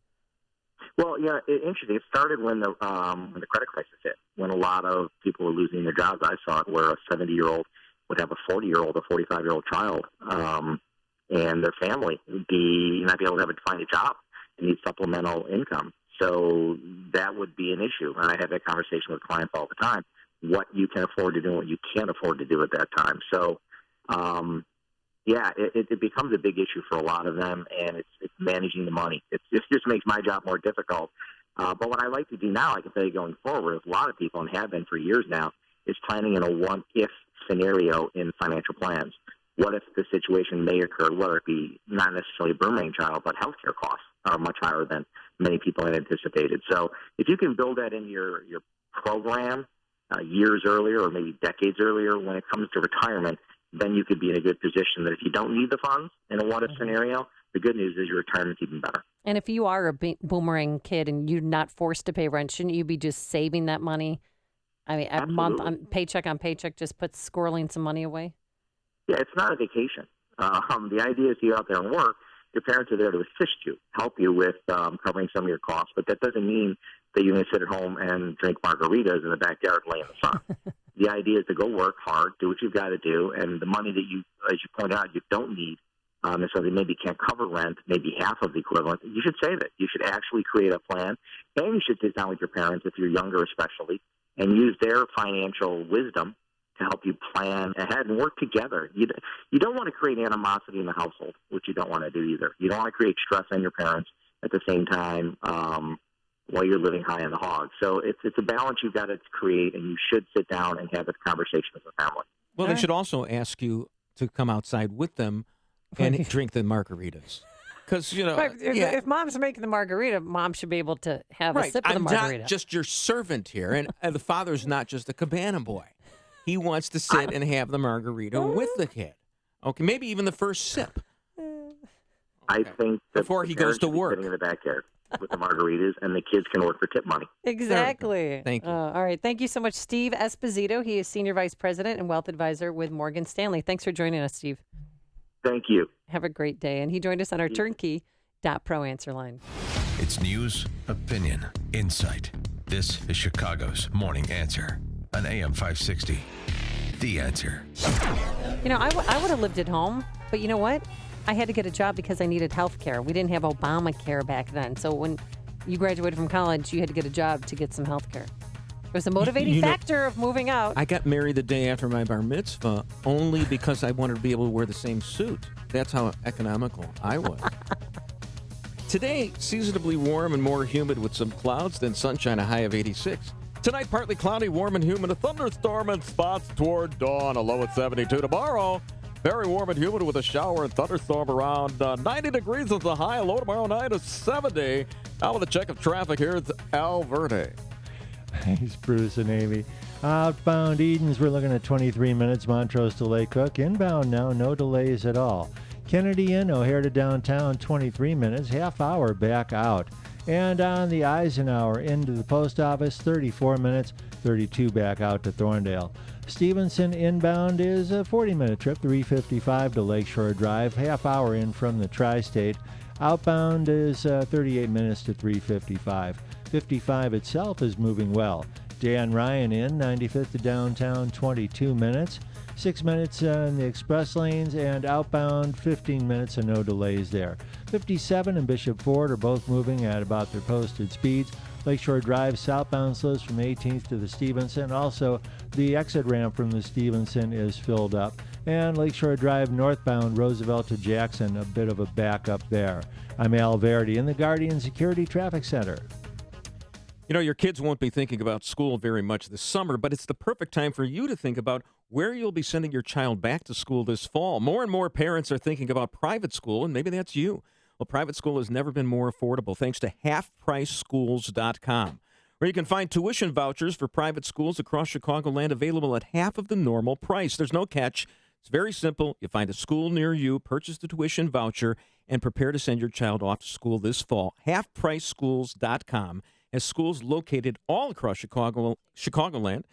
Well, yeah, interesting. It started when the credit crisis hit, when a lot of people were losing their jobs. I saw it where a 70-year-old would have a 40-year-old, a 45-year-old child, and their family would not be able to find a job and need supplemental income. So that would be an issue. And I have that conversation with clients all the time, what you can afford to do and what you can't afford to do at that time. So, it becomes a big issue for a lot of them, and it's managing the money. It just makes my job more difficult. But what I like to do now, I can tell you going forward, with a lot of people, and have been for years now, is planning in a what-if scenario in financial plans. What if the situation may occur, whether it be not necessarily a boomerang child, but healthcare costs are much higher than many people had anticipated. So if you can build that in your program years earlier or maybe decades earlier when it comes to retirement, then you could be in a good position that if you don't need the funds in a what-if scenario, the good news is your retirement's even better. And if you are a boomerang kid and you're not forced to pay rent, shouldn't you be just saving that money? I mean, a month on paycheck, just squirreling some money away? Yeah, it's not a vacation. The idea is you out there and work. Your parents are there to assist you, help you with covering some of your costs, but that doesn't mean that you're going to sit at home and drink margaritas in the backyard and lay in the sun. The idea is to go work hard, do what you've got to do, and the money that you, as you point out, you don't need, necessarily maybe can't cover rent, maybe half of the equivalent, you should save it. You should actually create a plan, and you should sit down with your parents, if you're younger especially, and use their financial wisdom to help you plan ahead and work together. You don't want to create animosity in the household, which you don't want to do either. You don't want to create stress on your parents at the same time while you're living high on the hog. So it's a balance you've got to create, and you should sit down and have a conversation as a family. Well, they should also ask you to come outside with them and drink the margaritas. Because, if mom's making the margarita, mom should be able to have a sip of the margarita. I'm not just your servant here, and the father's not just a cabana boy. He wants to sit and have the margarita with the kid. Okay, maybe even the first sip. I think that before he goes to work, sitting in the backyard with the margaritas, and the kids can work for tip money. Exactly. Thank you. All right. Thank you so much, Steve Esposito. He is Senior Vice President and Wealth Advisor with Morgan Stanley. Thanks for joining us, Steve. Thank you. Have a great day. And he joined us on our turnkey.pro answer line. It's news, opinion, insight. This is Chicago's Morning Answer on AM 560. The Answer. I would have lived at home, but you know what? I had to get a job because I needed health care. We didn't have Obamacare back then. So when you graduated from college, you had to get a job to get some health care. It was a motivating factor of moving out. I got married the day after my bar mitzvah only because I wanted to be able to wear the same suit. That's how economical I was. Today, seasonably warm and more humid with some clouds, then sunshine, a high of 86. Tonight, partly cloudy, warm and humid, a thunderstorm in spots toward dawn, a low at 72. Tomorrow, very warm and humid with a shower and thunderstorm around 90 degrees is the high, low tomorrow night is 70. Now with a check of traffic, here it's Al Verde. Thanks, Bruce and Amy. Outbound Edens, we're looking at 23 minutes. Montrose to Lake Cook. Inbound now, no delays at all. Kennedy in, O'Hare to downtown, 23 minutes. Half hour back out. And on the Eisenhower into the post office, 34 minutes. 32 back out to Thorndale. Stevenson inbound is a 40-minute trip, 355 to Lakeshore Drive. Half hour in from the Tri-State. Outbound is 38 minutes to 355. 55 itself is moving well. Dan Ryan in, 95th to downtown, 22 minutes. 6 minutes in the express lanes, and outbound 15 minutes and no delays there. 57 and Bishop Ford are both moving at about their posted speeds. Lakeshore Drive southbound slows from 18th to the Stevenson. Also, the exit ramp from the Stevenson is filled up. And Lakeshore Drive northbound Roosevelt to Jackson, a bit of a backup there. I'm Al Verdi in the Guardian Security Traffic Center. You know, your kids won't be thinking about school very much this summer, but it's the perfect time for you to think about where you'll be sending your child back to school this fall. More and more parents are thinking about private school, and maybe that's you. Well, private school has never been more affordable thanks to halfpriceschools.com, where you can find tuition vouchers for private schools across Chicagoland available at half of the normal price. There's no catch. It's very simple. You find a school near you, purchase the tuition voucher, and prepare to send your child off to school this fall. Halfpriceschools.com has schools located all across Chicagoland.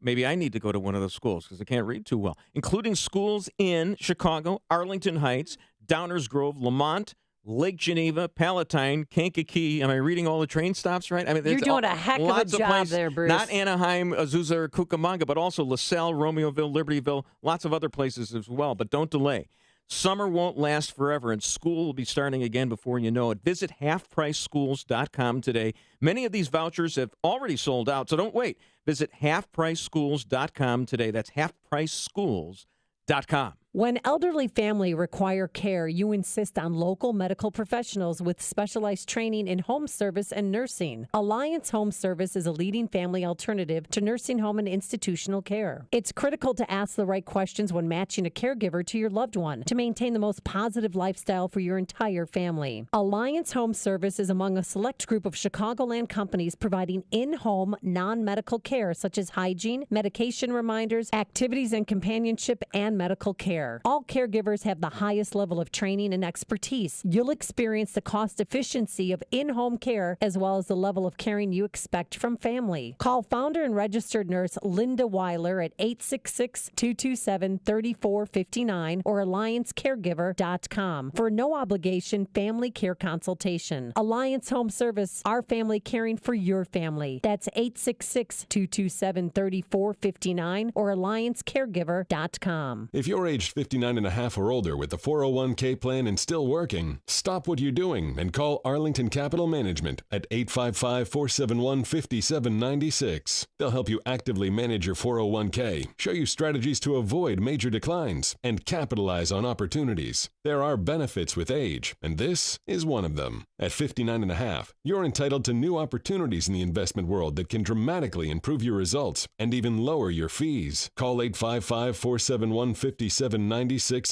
Maybe I need to go to one of those schools because I can't read too well, including schools in Chicago, Arlington Heights, Downers Grove, Lamont, Lake Geneva, Palatine, Kankakee. Am I reading all the train stops right? I mean, You're doing a heck of a job there, Bruce. Not Anaheim, Azusa, or Cucamonga, but also LaSalle, Romeoville, Libertyville, lots of other places as well. But don't delay. Summer won't last forever, and school will be starting again before you know it. Visit halfpriceschools.com today. Many of these vouchers have already sold out, so don't wait. Visit halfpriceschools.com today. That's halfpriceschools.com. When elderly family require care, you insist on local medical professionals with specialized training in home service and nursing. Alliance Home Service is a leading family alternative to nursing home and institutional care. It's critical to ask the right questions when matching a caregiver to your loved one to maintain the most positive lifestyle for your entire family. Alliance Home Service is among a select group of Chicagoland companies providing in-home non-medical care such as hygiene, medication reminders, activities and companionship, and medical care. All caregivers have the highest level of training and expertise. You'll experience the cost efficiency of in-home care as well as the level of caring you expect from family. Call founder and registered nurse Linda Weiler at 866-227-3459 or alliancecaregiver.com for no obligation family care consultation. Alliance Home Service, our family caring for your family. That's 866-227-3459 or alliancecaregiver.com. If you're aged 59 and a half or older with the 401k plan and still working, stop what you're doing and call Arlington Capital Management at 855-471-5796. They'll help you actively manage your 401k, show you strategies to avoid major declines, and capitalize on opportunities. There are benefits with age, and this is one of them. At 59 and a half, you're entitled to new opportunities in the investment world that can dramatically improve your results and even lower your fees. Call 855-471-5796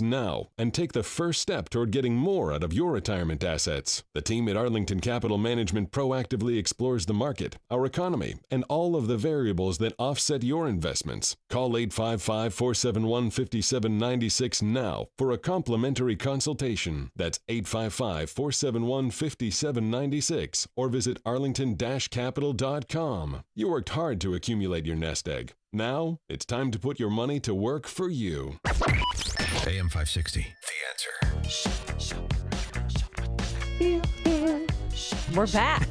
now and take the first step toward getting more out of your retirement assets. The team at Arlington Capital Management proactively explores the market, our economy, and all of the variables that offset your investments. Call 855-471-5796 now for a complimentary consultation. That's 855-471-5796 or visit arlington-capital.com. You worked hard to accumulate your nest egg. Now, it's time to put your money to work for you. AM 560, The Answer. We're back.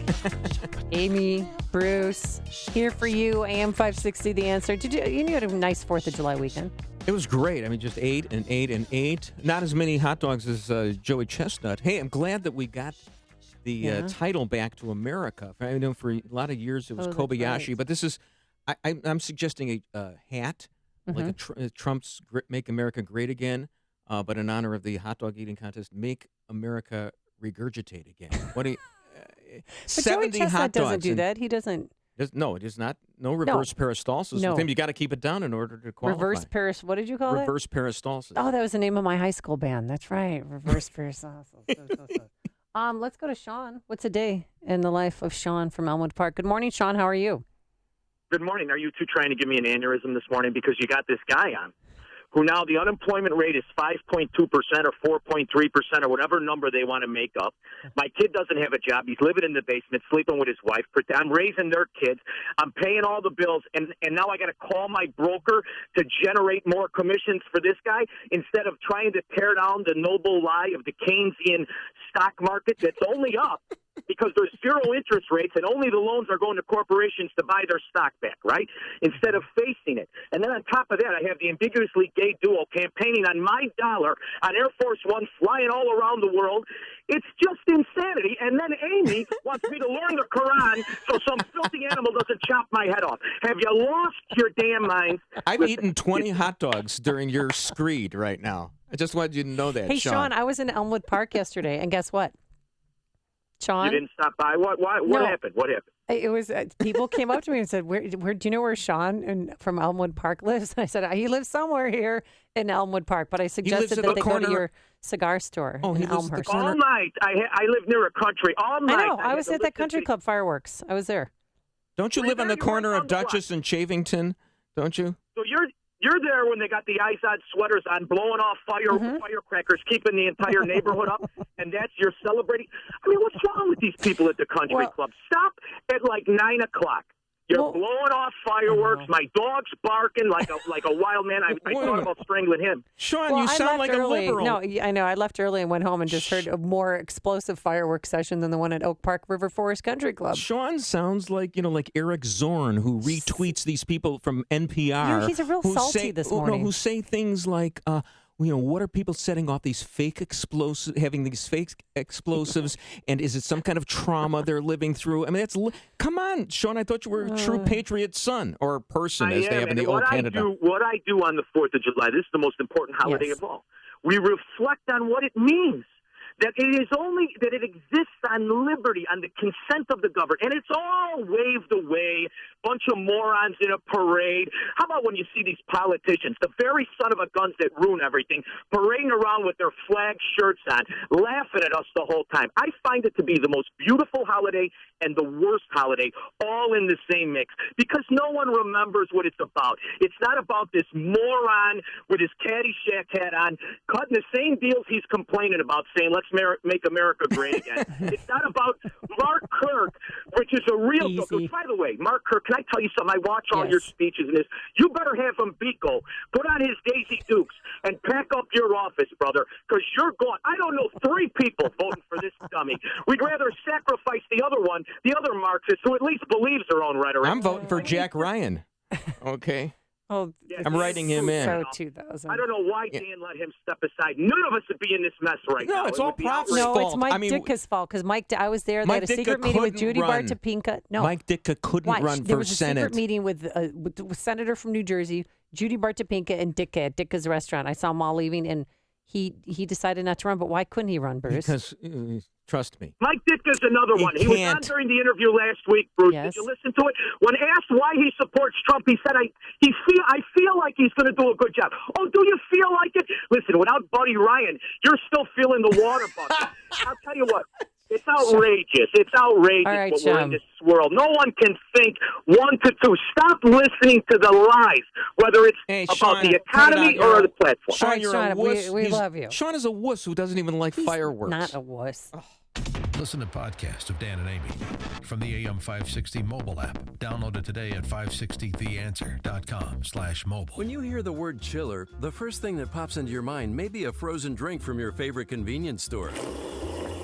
Amy, Bruce, here for you. AM 560, The Answer. You had a nice 4th of July weekend. It was great. I mean, just 8 and 8 and 8. Not as many hot dogs as Joey Chestnut. Hey, I'm glad that we got the title back to America. I know for a lot of years it was Kobayashi, right. But this is, I'm suggesting a hat, like a Trump's Make America Great Again, but in honor of the hot dog eating contest, Make America Regurgitate Again. What do you... But 70 Joey Chestnut hot dogs. doesn't do that. He doesn't. No, it is not. No reverse peristalsis with him. You got to keep it down in order to qualify. What did you call it? Reverse peristalsis. Oh, that was the name of my high school band. That's right. Reverse peristalsis. Let's go to Sean. What's a day in the life of Sean from Elmwood Park? Good morning, Sean. How are you? Good morning. Are you two trying to give me an aneurysm this morning because you got this guy on who now the unemployment rate is 5.2% or 4.3% or whatever number they want to make up. My kid doesn't have a job. He's living in the basement, sleeping with his wife. I'm raising their kids. I'm paying all the bills, and now I got to call my broker to generate more commissions for this guy instead of trying to tear down the noble lie of the Keynesian stock market that's only up because there's zero interest rates, and only the loans are going to corporations to buy their stock back, right? Instead of facing it. And then on top of that, I have the ambiguously gay duo campaigning on my dollar on Air Force One, flying all around the world. It's just insanity. And then Amy wants me to learn the Quran so some filthy animal doesn't chop my head off. Have you lost your damn mind? I've eaten 20 hot dogs during your screed right now. I just wanted you to know that, Hey, Sean, I was in Elmwood Park yesterday, and guess what? Sean? You didn't stop by? What No. happened? What happened? It was people came up to me and said, "Where do you know where Sean from Elmwood Park lives?" And I said, "He lives somewhere here in Elmwood Park." But I suggested that they go to your cigar store in Elmhurst. All night. I live near a country. All night. I know. I was at that country club fireworks. I was there. Don't you live on the corner of Dutchess and Shavington? Don't you? So you're there when they got the eyes-on sweaters on, blowing off firecrackers, keeping the entire neighborhood up, and that's you're celebrating. I mean, what's wrong with these people at the country club? Stop at like 9 o'clock. You're blowing off fireworks. My dog's barking like a wild man. I thought about strangling him. Sean, you sound like a liberal. No, I know. I left early and went home and just heard a more explosive fireworks session than the one at Oak Park River Forest Country Club. Sean sounds like, like Eric Zorn, who retweets these people from NPR. He's a real salty this morning. Who say things like, what are people setting off these fake explosives, having these fake explosives, and is it some kind of trauma they're living through? I mean, come on, Sean, I thought you were a true patriot son or person, as they have in the old Canada. What I do on the 4th of July, this is the most important holiday of all. We reflect on what it means. That it exists on liberty, on the consent of the governed, and it's all waved away. Bunch of morons in a parade. How about when you see these politicians, the very son of a guns that ruin everything, parading around with their flag shirts on, laughing at us the whole time? I find it to be the most beautiful holiday and the worst holiday, all in the same mix, because no one remembers what it's about. It's not about this moron with his Caddyshack hat on, cutting the same deals he's complaining about, saying, let's make America great again. It's not about Mark Kirk, which is a real joke. By the way, Mark Kirk, can I tell you something? I watch all your speeches and this. You better have him Biko put on his Daisy Dukes and pack up your office, brother, because you're gone. I don't know 3 people voting for this dummy. We'd rather sacrifice the other one, the other Marxist, who at least believes their own rhetoric. I'm voting for Jack Ryan. Okay. Oh, I'm writing him in. So 2000. I don't know why Dan let him step aside. None of us would be in this mess right now. No, it's all Prof's fault. fault. It's Mike Ditka's fault, because I was there. They Mike had a Ditka secret meeting with couldn't Judy run. Bartopinka. No, Mike Ditka couldn't run there for was a Senate. secret meeting with the senator from New Jersey, Judy Bartopinka, and Ditka at Ditka's restaurant. I saw them all leaving, and he decided not to run. But why couldn't he run, Bruce? Because, trust me. Mike Ditka's another one. He was on during the interview last week, Bruce. Yes. Did you listen to it? When asked why he supports Trump, he said, I feel like he's going to do a good job. Oh, do you feel like it? Listen, without Buddy Ryan, you're still feeling the water bucket. I'll tell you what. It's outrageous. It's outrageous all right, what we're in this world. No one can think 1 to 2. Stop listening to the lies, whether it's about the economy or the platform. Sean, you're a wuss. We love you. Sean is a wuss who doesn't even like fireworks. Not a wuss. Listen to podcasts of Dan and Amy from the AM 560 mobile app. Download it today at 560theanswer.com/mobile. When you hear the word chiller, the first thing that pops into your mind may be a frozen drink from your favorite convenience store.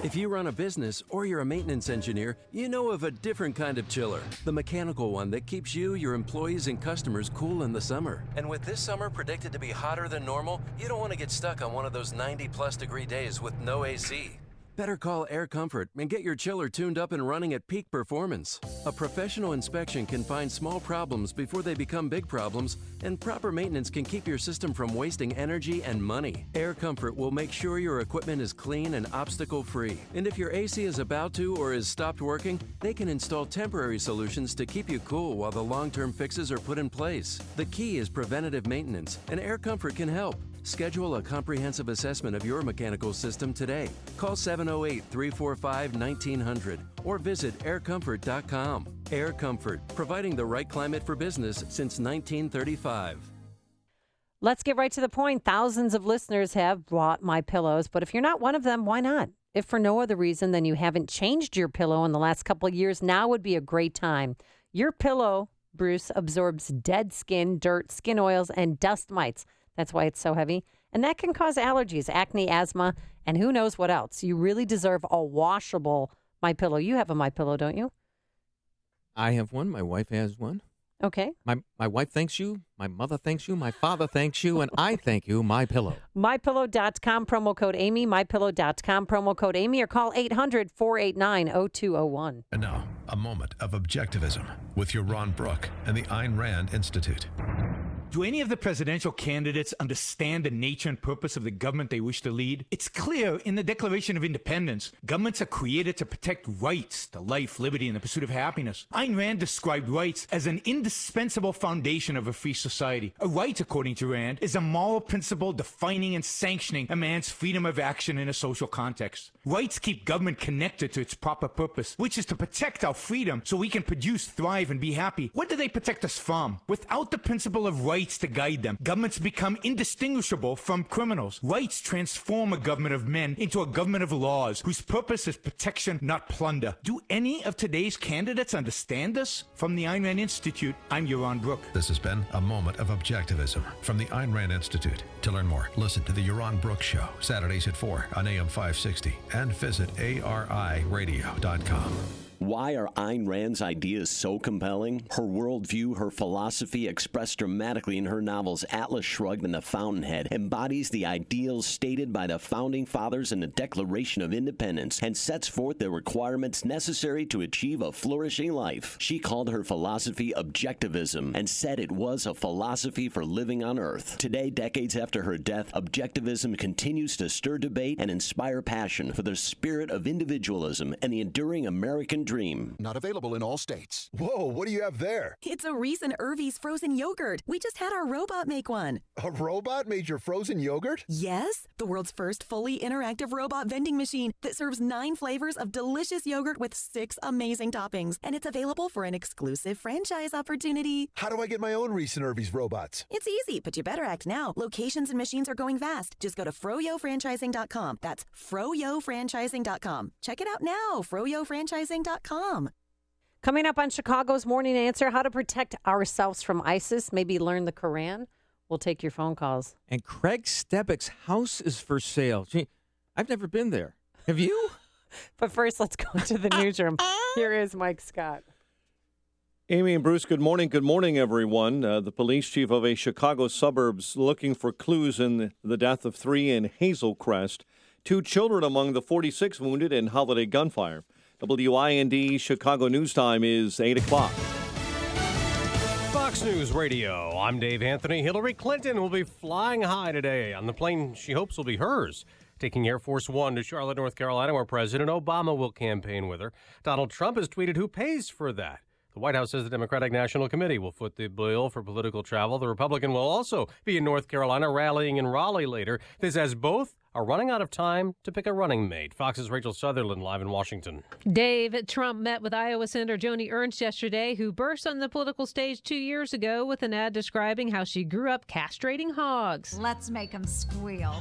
If you run a business or you're a maintenance engineer, you know of a different kind of chiller, the mechanical one that keeps you, your employees, and customers cool in the summer. And with this summer predicted to be hotter than normal, you don't want to get stuck on one of those 90-plus degree days with no AC. Better call Air Comfort and get your chiller tuned up and running at peak performance. A professional inspection can find small problems before they become big problems, and proper maintenance can keep your system from wasting energy and money. Air Comfort will make sure your equipment is clean and obstacle-free. And if your AC is about to or has stopped working, they can install temporary solutions to keep you cool while the long-term fixes are put in place. The key is preventative maintenance, and Air Comfort can help. Schedule a comprehensive assessment of your mechanical system today. Call 708-345-1900 or visit aircomfort.com. Air Comfort, providing the right climate for business since 1935. Let's get right to the point. Thousands of listeners have bought my pillows, but if you're not one of them, why not? If for no other reason than you haven't changed your pillow in the last couple of years, now would be a great time. Your pillow, Bruce, absorbs dead skin, dirt, skin oils, and dust mites. That's why it's so heavy. And that can cause allergies, acne, asthma, and who knows what else. You really deserve a washable MyPillow. You have a MyPillow, don't you? I have one. My wife has one. Okay. My wife thanks you. My mother thanks you. My father thanks you. And I thank you, MyPillow. MyPillow.com, promo code Amy. MyPillow.com, promo code Amy. Or call 800-489-0201. And now, a moment of objectivism with Yaron Brook and the Ayn Rand Institute. Do any of the presidential candidates understand the nature and purpose of the government they wish to lead? It's clear in the Declaration of Independence, governments are created to protect rights to life, liberty, and the pursuit of happiness. Ayn Rand described rights as an indispensable foundation of a free society. A right, according to Rand, is a moral principle defining and sanctioning a man's freedom of action in a social context. Rights keep government connected to its proper purpose, which is to protect our freedom so we can produce, thrive, and be happy. What do they protect us from? Without the principle of rights to guide them, governments become indistinguishable from criminals. Rights transform a government of men into a government of laws, whose purpose is protection, not plunder. Do any of today's candidates understand this? From the Ayn Rand Institute, I'm Yaron Brook. This has been a moment of objectivism from the Ayn Rand Institute. To learn more, listen to the Yaron Brook Show, Saturdays at 4 on AM 560, and visit ariradio.com. Why are Ayn Rand's ideas so compelling? Her worldview, her philosophy, expressed dramatically in her novels Atlas Shrugged and The Fountainhead, embodies the ideals stated by the Founding Fathers in the Declaration of Independence and sets forth the requirements necessary to achieve a flourishing life. She called her philosophy objectivism and said it was a philosophy for living on Earth. Today, decades after her death, objectivism continues to stir debate and inspire passion for the spirit of individualism and the enduring American dream. Not available in all states. Whoa, what do you have there? It's a Reese and Irvy's frozen yogurt. We just had our robot make one. A robot made your frozen yogurt? Yes, the world's first fully interactive robot vending machine that serves 9 flavors of delicious yogurt with 6 amazing toppings. And it's available for an exclusive franchise opportunity. How do I get my own Reese and Irvy's robots? It's easy, but you better act now. Locations and machines are going fast. Just go to froyofranchising.com. That's froyofranchising.com. Check it out now, froyofranchising.com. Coming up on Chicago's Morning Answer, how to protect ourselves from ISIS, maybe learn the Quran. We'll take your phone calls. And Craig Stebick's house is for sale. Gee, I've never been there. Have you? But first, let's go to the newsroom. Here is Mike Scott. Amy and Bruce, good morning. Good morning, everyone. The police chief of a Chicago suburbs looking for clues in the death of 3 in Hazel Crest. 2 children among the 46 wounded in holiday gunfire. WIND Chicago News Time is 8 o'clock. Fox News Radio. I'm Dave Anthony. Hillary Clinton will be flying high today on the plane she hopes will be hers, taking Air Force One to Charlotte, North Carolina, where President Obama will campaign with her. Donald Trump has tweeted who pays for that. The White House says the Democratic National Committee will foot the bill for political travel. The Republican will also be in North Carolina, rallying in Raleigh later. This as both are running out of time to pick a running mate. Fox's Rachel Sutherland live in Washington. Dave, Trump met with Iowa Senator Joni Ernst yesterday, who burst on the political stage 2 years ago with an ad describing how she grew up castrating hogs. Let's make them squeal.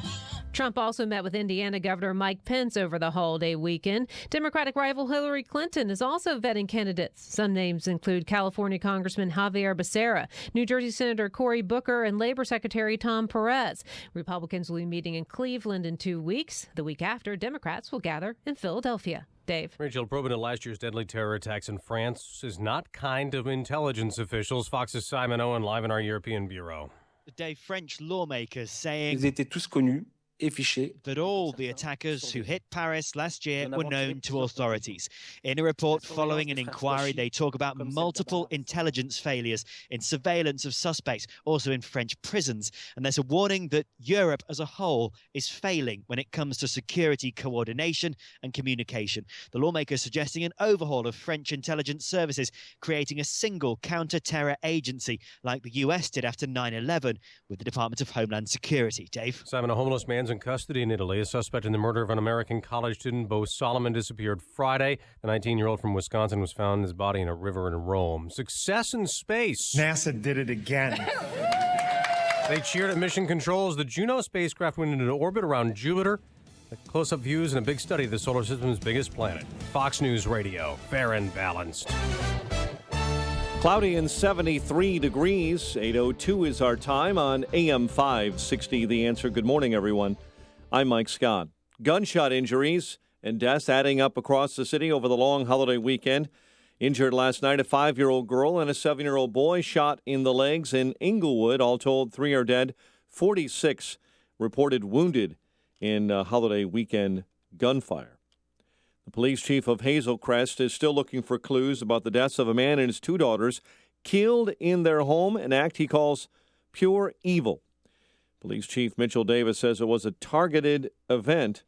Trump also met with Indiana Governor Mike Pence over the holiday weekend. Democratic rival Hillary Clinton is also vetting candidates. Some names include California Congressman Javier Becerra, New Jersey Senator Cory Booker, and Labor Secretary Tom Perez. Republicans will be meeting in Cleveland in 2 weeks. The week after, Democrats will gather in Philadelphia. Dave. Rachel, probing into last year's deadly terror attacks in France is not kind of intelligence officials. Fox's Simon Owen live in our European bureau. Dave, French lawmakers saying Ils étaient tous connus et fichés. That all the attackers who hit Paris last year were known to authorities. In a report following an inquiry, they talk about multiple intelligence failures in surveillance of suspects, also in French prisons. And there's a warning that Europe as a whole is failing when it comes to security coordination and communication. The lawmakers suggesting an overhaul of French intelligence services, creating a single counter-terror agency like the US did after 9/11 with the Department of Homeland Security. Dave? Simon, a homeless man's in custody in Italy. A suspect in the murder of an American college student, Bo Solomon, disappeared Friday. The 19-year-old from Wisconsin was found his body in a river in Rome. Success in space. NASA did it again. They cheered at Mission Control as the Juno spacecraft went into orbit around Jupiter. The close-up views and a big study of the solar system's biggest planet. Fox News Radio, fair and balanced. Cloudy and 73 degrees. 8:02 is our time on AM 560. The Answer. Good morning, everyone. I'm Mike Scott. Gunshot injuries and deaths adding up across the city over the long holiday weekend. Injured last night, a 5-year-old girl and a 7-year-old boy shot in the legs in Inglewood. All told, 3 are dead, 46 reported wounded in holiday weekend gunfire. The police chief of Hazel Crest is still looking for clues about the deaths of a man and his 2 daughters killed in their home, an act he calls pure evil. Police Chief Mitchell Davis says it was a targeted event.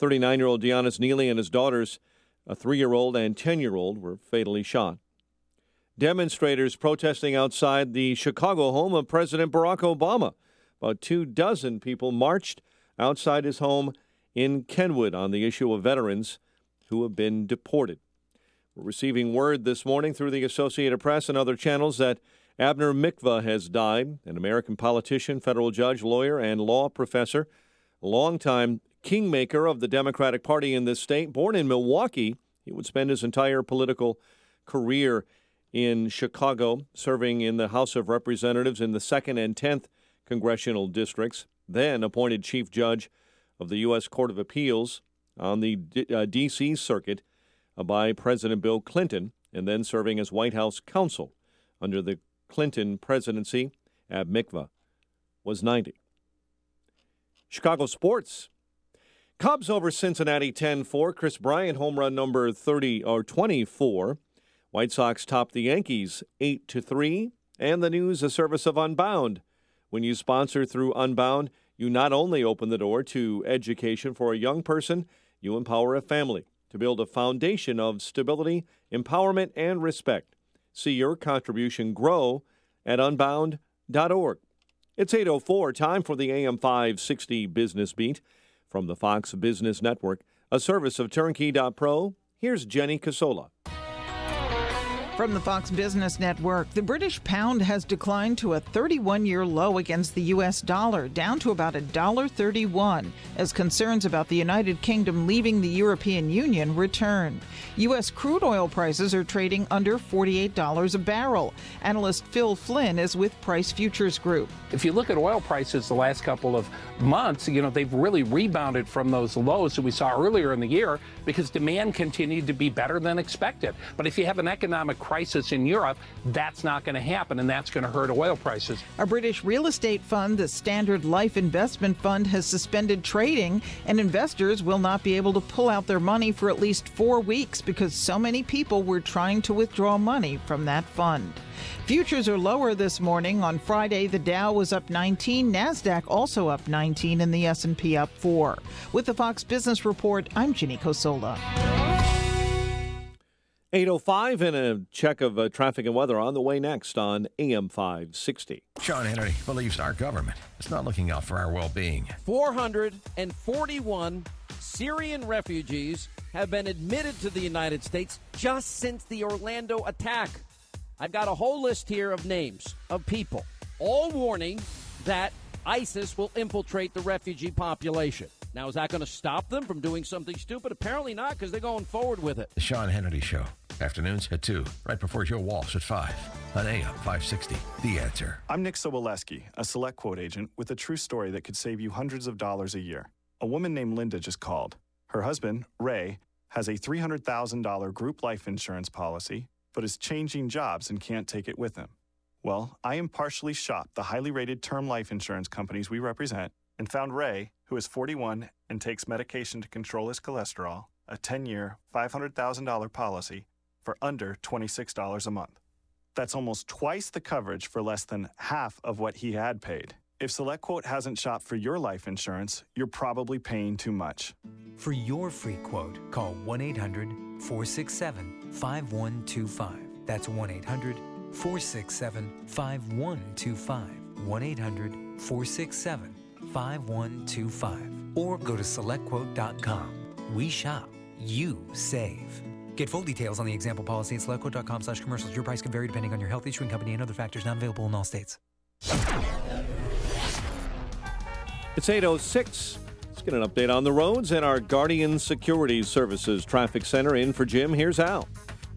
39-year-old Deonis Neely and his daughters, a 3-year-old and 10-year-old, were fatally shot. Demonstrators protesting outside the Chicago home of President Barack Obama. About 24 people marched outside his home in Kenwood on the issue of veterans who have been deported. We're receiving word this morning through the Associated Press and other channels that Abner Mikva has died, an American politician, federal judge, lawyer, and law professor, a longtime kingmaker of the Democratic Party in this state. Born in Milwaukee, he would spend his entire political career in Chicago, serving in the House of Representatives in the 2nd and 10th congressional districts, then appointed chief judge of the U.S. Court of Appeals on the D.C. Circuit by President Bill Clinton, and then serving as White House counsel under the Clinton presidency. Ab Mikva was 90. Chicago sports. Cubs over Cincinnati 10-4. Chris Bryant home run number 24. White Sox topped the Yankees 8-3. And the news, a service of Unbound. When you sponsor through Unbound, you not only open the door to education for a young person, you empower a family to build a foundation of stability, empowerment, and respect. See your contribution grow at unbound.org. It's 8:04, time for the AM 560 Business Beat from the Fox Business Network, a service of Turnkey.pro. Here's Jenny Casola. From the Fox Business Network, the British pound has declined to a 31-year low against the U.S. dollar, down to about $1.31, as concerns about the United Kingdom leaving the European Union return. U.S. crude oil prices are trading under $48 a barrel. Analyst Phil Flynn is with Price Futures Group. If you look at oil prices the last couple of months, they've really rebounded from those lows that we saw earlier in the year because demand continued to be better than expected. But if you have an economic crisis in Europe, that's not going to happen, and that's going to hurt oil prices. A British real estate fund, the Standard Life Investment Fund, has suspended trading, and investors will not be able to pull out their money for at least 4 weeks because so many people were trying to withdraw money from that fund. Futures are lower this morning. On Friday, the Dow was up 19, NASDAQ also up 19, and the S&P up 4. With the Fox Business Report, I'm Ginny Cosola. 8:05 and a check of traffic and weather on the way next on AM 560. Sean Hannity believes our government is not looking out for our well-being. 441 Syrian refugees have been admitted to the United States just since the Orlando attack. I've got a whole list here of names of people, all warning that ISIS will infiltrate the refugee population. Now, is that going to stop them from doing something stupid? Apparently not, because they're going forward with it. The Sean Hannity Show. Afternoons at 2, right before Joe Walsh at 5 on AM 560. The Answer. I'm Nick Soboleski, a Select Quote agent with a true story that could save you hundreds of dollars a year. A woman named Linda just called. Her husband, Ray, has a $300,000 group life insurance policy, but is changing jobs and can't take it with him. Well, I impartially shopped the highly rated term life insurance companies we represent and found Ray, who is 41 and takes medication to control his cholesterol, a 10-year, $500,000 policy for under $26 a month. That's almost twice the coverage for less than half of what he had paid. If SelectQuote hasn't shopped for your life insurance, you're probably paying too much. For your free quote, call 1-800-467-5125. That's 1-800-467-5125. 1-800-467-5125. Or go to SelectQuote.com. We shop. You save. Get full details on the example policy at SelectQuote.com/commercials. Your price can vary depending on your health, issuing company, and other factors not available in all states. It's 8:06. Let's get an update on the roads and our Guardian Security Services Traffic Center. In for Jim, here's Al.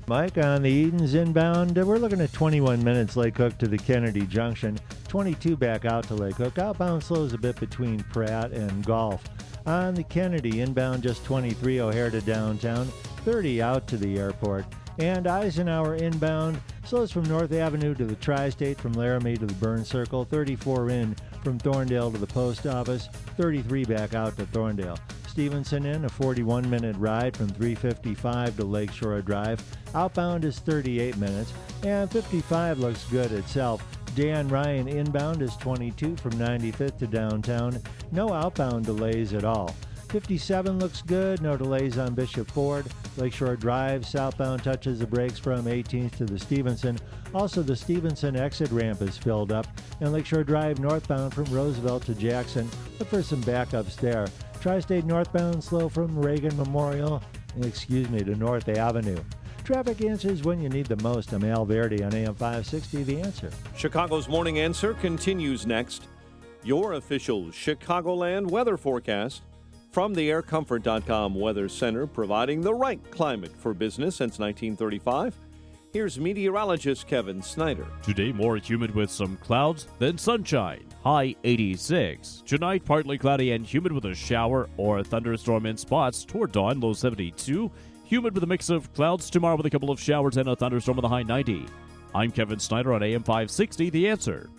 Mike, on the Edens inbound, we're looking at 21 minutes Lake Hook to the Kennedy Junction, 22 back out to Lake Hook. Outbound slows a bit between Pratt and Gulf. On the Kennedy, inbound just 23 O'Hare to downtown, 30 out to the airport. And Eisenhower inbound slows from North Avenue to the Tri-State, from Laramie to the Burn Circle, 34 in from Thorndale to the post office, 33 back out to Thorndale. Stevenson in, a 41-minute ride from 355 to Lakeshore Drive. Outbound is 38 minutes, and 55 looks good itself. Dan Ryan inbound is 22 from 95th to downtown. No outbound delays at all. 57 looks good, no delays on Bishop Ford. Lakeshore Drive southbound touches the brakes from 18th to the Stevenson. Also, the Stevenson exit ramp is filled up, and Lakeshore Drive northbound from Roosevelt to Jackson. Look for some backups there. Tri-State northbound slow from Reagan Memorial, to North Avenue. Traffic answers when you need the most. I'm Al Verdi on AM 560, The Answer. Chicago's Morning Answer continues next. Your official Chicagoland weather forecast from the aircomfort.com Weather Center, providing the right climate for business since 1935. Here's meteorologist Kevin Snyder. Today, more humid with some clouds, then sunshine. High 86. Tonight, partly cloudy and humid with a shower or a thunderstorm in spots. Toward dawn, low 72. Humid with a mix of clouds. Tomorrow with a couple of showers and a thunderstorm with a high 90. I'm Kevin Snyder on AM 560, The Answer.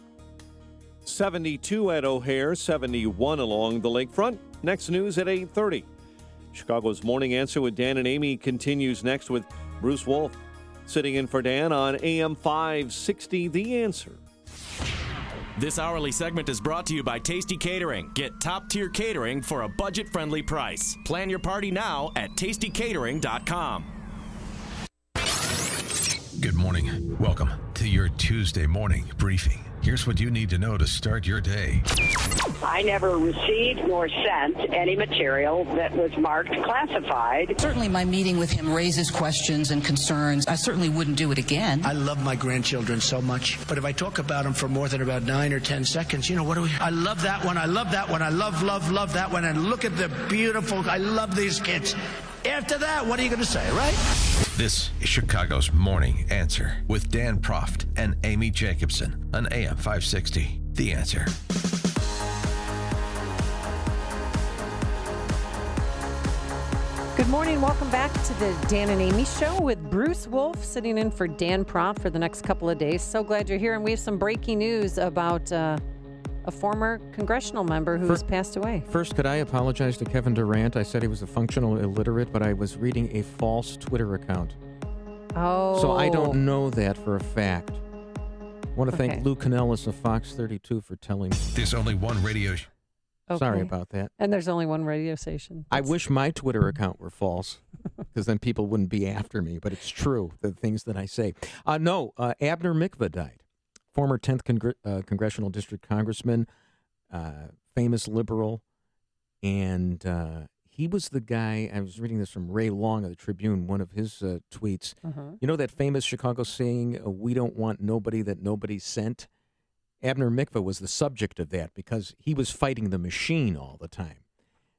72 at O'Hare, 71 along the lakefront. Next news at 8:30. Chicago's Morning Answer with Dan and Amy continues next with Bruce Wolf. Sitting in for Dan on AM 560, The Answer. This hourly segment is brought to you by Tasty Catering. Get top-tier catering for a budget-friendly price. Plan your party now at tastycatering.com. Good morning. Welcome to your Tuesday morning briefing. Here's what you need to know to start your day. I never received nor sent any material that was marked classified. Certainly my meeting with him raises questions and concerns. I certainly wouldn't do it again. I love my grandchildren so much, but if I talk about them for more than about 9 or 10 seconds, what do we... I love that one, I love that one, I love that one, and look at the beautiful... I love these kids. After that, what are you going to say, right? This is Chicago's Morning Answer with Dan Proft and Amy Jacobson on AM 560. The Answer. Good morning. Welcome back to the Dan and Amy Show with Bruce Wolf sitting in for Dan Proft for the next couple of days. So glad you're here. And we have some breaking news about a former congressional member who has passed away. First, could I apologize to Kevin Durant? I said he was a functional illiterate, but I was reading a false Twitter account. Oh. So I don't know that for a fact. I want to thank Lou Canellis of Fox 32 for telling me. There's only one radio... Sorry about that. And there's only one radio station. I wish my Twitter account were false, because then people wouldn't be after me. But it's true, the things that I say. Abner Mikva died. Former 10th Congressional District Congressman, famous liberal, and he was the guy, I was reading this from Ray Long of the Tribune, one of his tweets. You know that famous Chicago saying, we don't want nobody that nobody sent? Abner Mikva was the subject of that because he was fighting the machine all the time,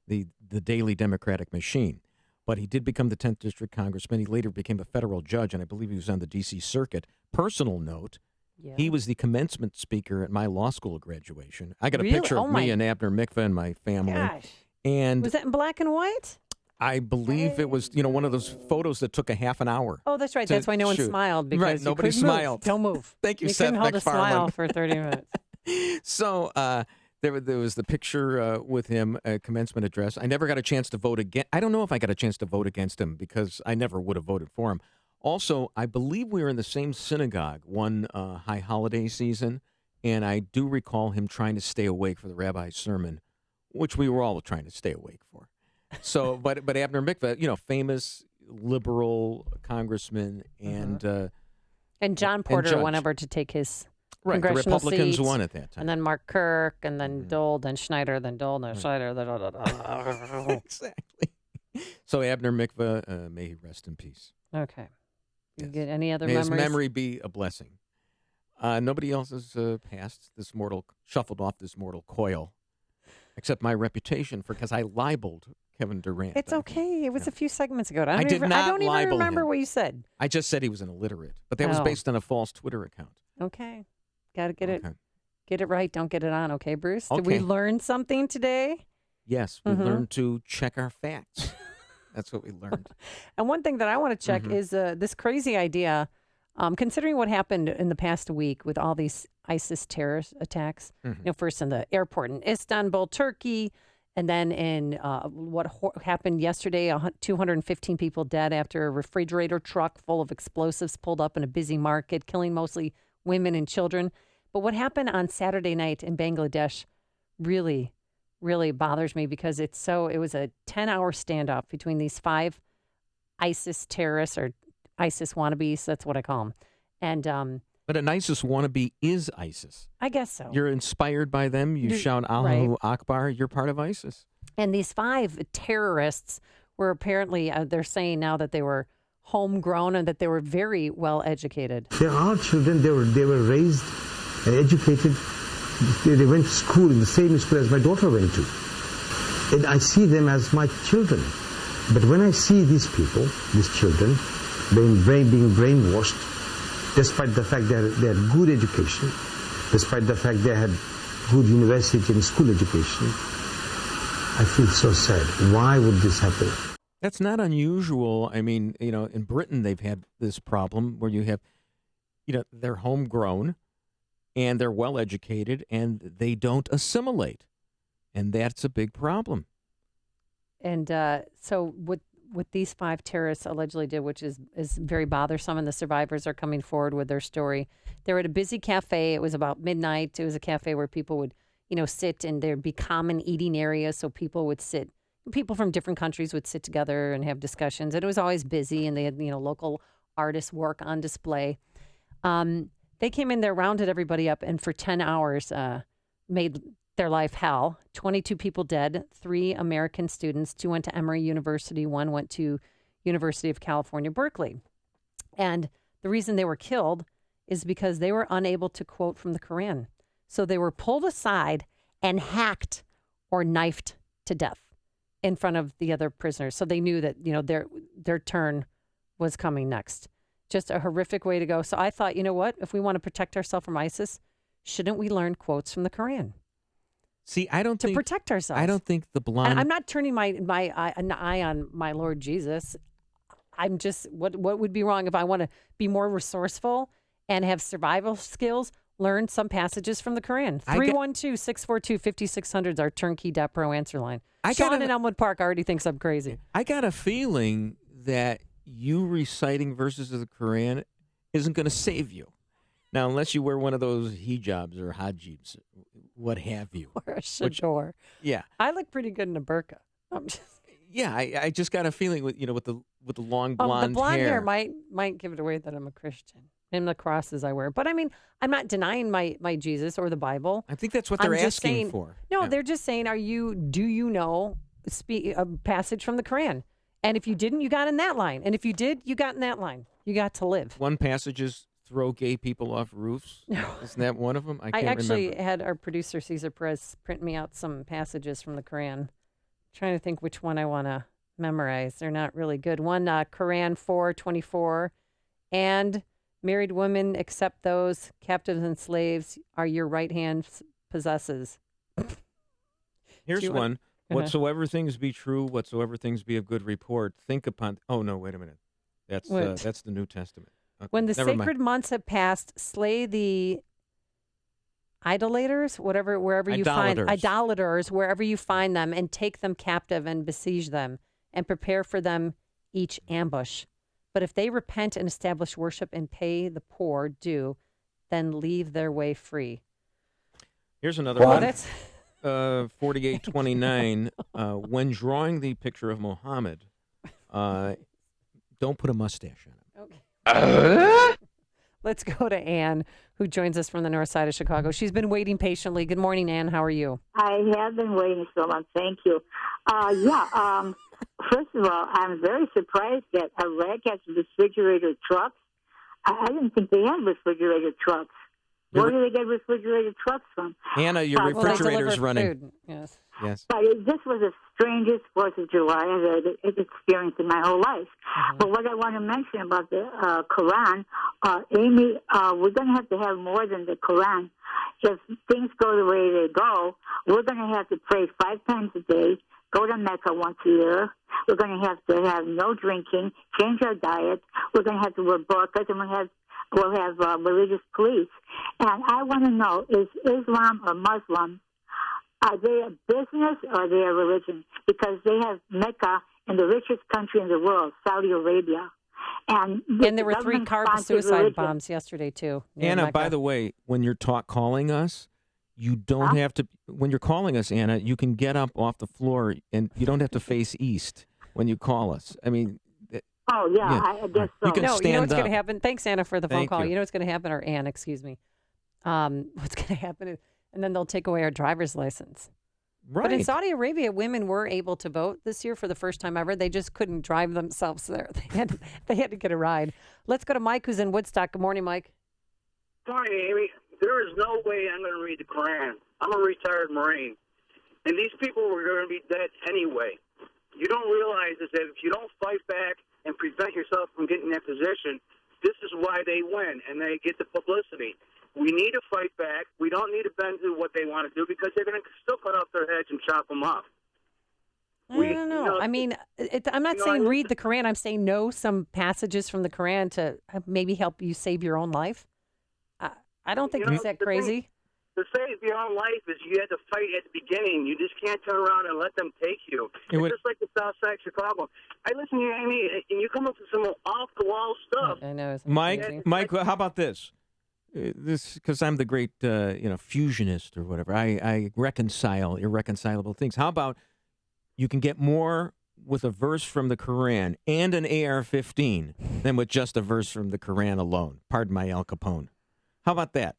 the daily Democratic machine. But he did become the 10th District Congressman. He later became a federal judge, and I believe he was on the D.C. Circuit. Personal note, he was the commencement speaker at my law school graduation. I got a picture of me and Abner Mikva and my family. Gosh. And was that in black and white? I believe it was, one of those photos that took a half an hour. Oh, that's right. That's why no one smiled. Because nobody smiled. Don't move. Thank you, You Seth couldn't hold MacFarlane. a smile for 30 minutes. So there was the picture with him, a commencement address. I never got a chance to vote again. I don't know if I got a chance to vote against him because I never would have voted for him. Also, I believe we were in the same synagogue one high holiday season, and I do recall him trying to stay awake for the rabbi's sermon, which we were all trying to stay awake for. So, but Abner Mikva, famous liberal congressman, and John Porter went over to take his congressional the Republicans seat, won at that time. and then Mark Kirk, and then Dole, then Schneider, then Dole, then Schneider, then Exactly. So Abner Mikva, may he rest in peace. Okay. You get any other May memories? his memory be a blessing. Nobody else has passed this shuffled off this mortal coil, except my reputation because I libeled Kevin Durant. It's okay. It was a few segments ago. I did not I don't even libel remember him. what you said. I just said he was an illiterate, but that was Oh. based on a false Twitter account. Okay. Got to get Okay. it right. Don't get it on. Okay, Bruce? Did we Okay. learn something today? Yes, we learned to check our facts. That's what we learned. And one thing that I want to check is this crazy idea, considering what happened in the past week with all these ISIS terrorist attacks. First in the airport in Istanbul, Turkey, and then in what happened yesterday, 215 people dead after a refrigerator truck full of explosives pulled up in a busy market, killing mostly women and children. But what happened on Saturday night in Bangladesh really bothers me because it was a 10-hour standoff between these 5 ISIS terrorists or ISIS wannabes. That's what I call them. And but an ISIS wannabe is ISIS. I guess so. You're inspired by them. You shout Allahu Akbar. You're part of ISIS. And these 5 terrorists were apparently, they're saying now that they were homegrown and that they were very well educated. They are children. They were raised and educated. They went to school in the same school as my daughter went to. And I see them as my children. But when I see these people, these children, being brainwashed, despite the fact they had good education, despite the fact they had good university and school education, I feel so sad. Why would this happen? That's not unusual. I mean, in Britain, they've had this problem where you have, they're homegrown and they're well educated and they don't assimilate. And that's a big problem. And so what these 5 terrorists allegedly did, which is very bothersome, and the survivors are coming forward with their story. They were at a busy cafe. It was about midnight. It was a cafe where people would, sit, and there'd be common eating areas. So people from different countries would sit together and have discussions. And it was always busy, and they had, local artists' work on display. They came in there, rounded everybody up, and for 10 hours made their life hell. 22 people dead, 3 American students, 2 went to Emory University, 1 went to University of California, Berkeley. And the reason they were killed is because they were unable to quote from the Quran. So they were pulled aside and hacked or knifed to death in front of the other prisoners. So they knew that, their turn was coming next. Just a horrific way to go. So I thought, if we want to protect ourselves from ISIS, shouldn't we learn quotes from the Quran? See, I don't think to protect ourselves. I don't think the blonde. And I'm not turning an eye on my Lord Jesus. I'm just what would be wrong if I want to be more resourceful and have survival skills? Learn some passages from the Quran. 312-642-5600 is our turnkey.pro answer line. Sean in Elmwood Park already thinks I'm crazy. I got a feeling that you reciting verses of the Quran isn't going to save you. Now, unless you wear one of those hijabs or hajibs, what have you. Or a shador. Yeah. I look pretty good in a burqa. Yeah, I just got a feeling with the long blonde hair. The blonde hair might give it away that I'm a Christian and the crosses I wear. But I mean, I'm not denying my Jesus or the Bible. I think that's what they're asking for. No, they're just saying, do you know a passage from the Quran? And if you didn't, you got in that line. And if you did, you got in that line. You got to live. One passage is throw gay people off roofs. Isn't that one of them? I actually had our producer, Cesar Perez, print me out some passages from the Quran. Trying to think which one I want to memorize. They're not really good. One, Quran 4:24, and married women, except those captives and slaves, are your right hand possesses. Here's one. Whatsoever things be true, whatsoever things be of good report, think upon. Oh no, wait a minute. That's the New Testament. Okay, when the sacred months have passed, slay the idolaters, wherever you find idolaters, wherever you find them, and take them captive and besiege them, and prepare for them each ambush. But if they repent and establish worship and pay the poor due, then leave their way free. Here's another one. That's 4829. When drawing the picture of Muhammad, don't put a mustache on him. Okay. Let's go to Ann, who joins us from the north side of Chicago. She's been waiting patiently. Good morning, Ann. How are you? I have been waiting so long. Thank you. First of all, I'm very surprised that Iraq has refrigerator trucks. I didn't think they had refrigerator trucks. Where do they get refrigerated trucks from? Anna, your refrigerator's running. Food. Yes. But this was the strangest 4th of July I've experienced in my whole life. Mm-hmm. But what I want to mention about the Quran, Amy, we're going to have more than the Quran. if things go the way they go, we're going to have to pray 5 times a day, go to Mecca once a year. We're going to have no drinking, change our diet. We're going to have to wear burqas, and we'll have religious police. And I want to know, is Islam or Muslim, are they a business or are they a religion? Because they have Mecca in the richest country in the world, Saudi Arabia. And there were 3 car suicide bombs yesterday, too. Anna, Mecca. by the way, when you're calling us, you don't have to, when you're calling us, Anna, you can get up off the floor and you don't have to face east when you call us. I mean, oh, yeah. I guess so. You can stand you know what's up. going to happen? Thanks, Anna, for the phone Thank call. you. You know what's going to happen, or Ann, excuse me. What's going to happen is, and then they'll take away our driver's license. Right. But in Saudi Arabia, women were able to vote this year for the first time ever. They just couldn't drive themselves there. They had to get a ride. Let's go to Mike, who's in Woodstock. Good morning, Mike. Morning, Amy. There is no way I'm going to read the Quran. I'm a retired Marine. And these people were going to be dead anyway. You don't realize is that if you don't fight back and prevent yourself from getting in that position, this is why they win, and they get the publicity. We need to fight back. We don't need to bend to what they want to do because they're going to still cut off their heads and chop them off. I don't know. I mean, I'm not saying read the Quran. I'm saying know some passages from the Quran to maybe help you save your own life. I don't think it's that crazy. To save your own life is you had to fight at the beginning. You just can't turn around and let them take you. It's just like the South Side Chicago. I listen to you, Amy, and you come up with some off-the-wall stuff. I know. Mike, how about this? This, because I'm the great, fusionist or whatever. I reconcile irreconcilable things. How about you can get more with a verse from the Quran and an AR-15 than with just a verse from the Quran alone? Pardon my Al Capone. How about that?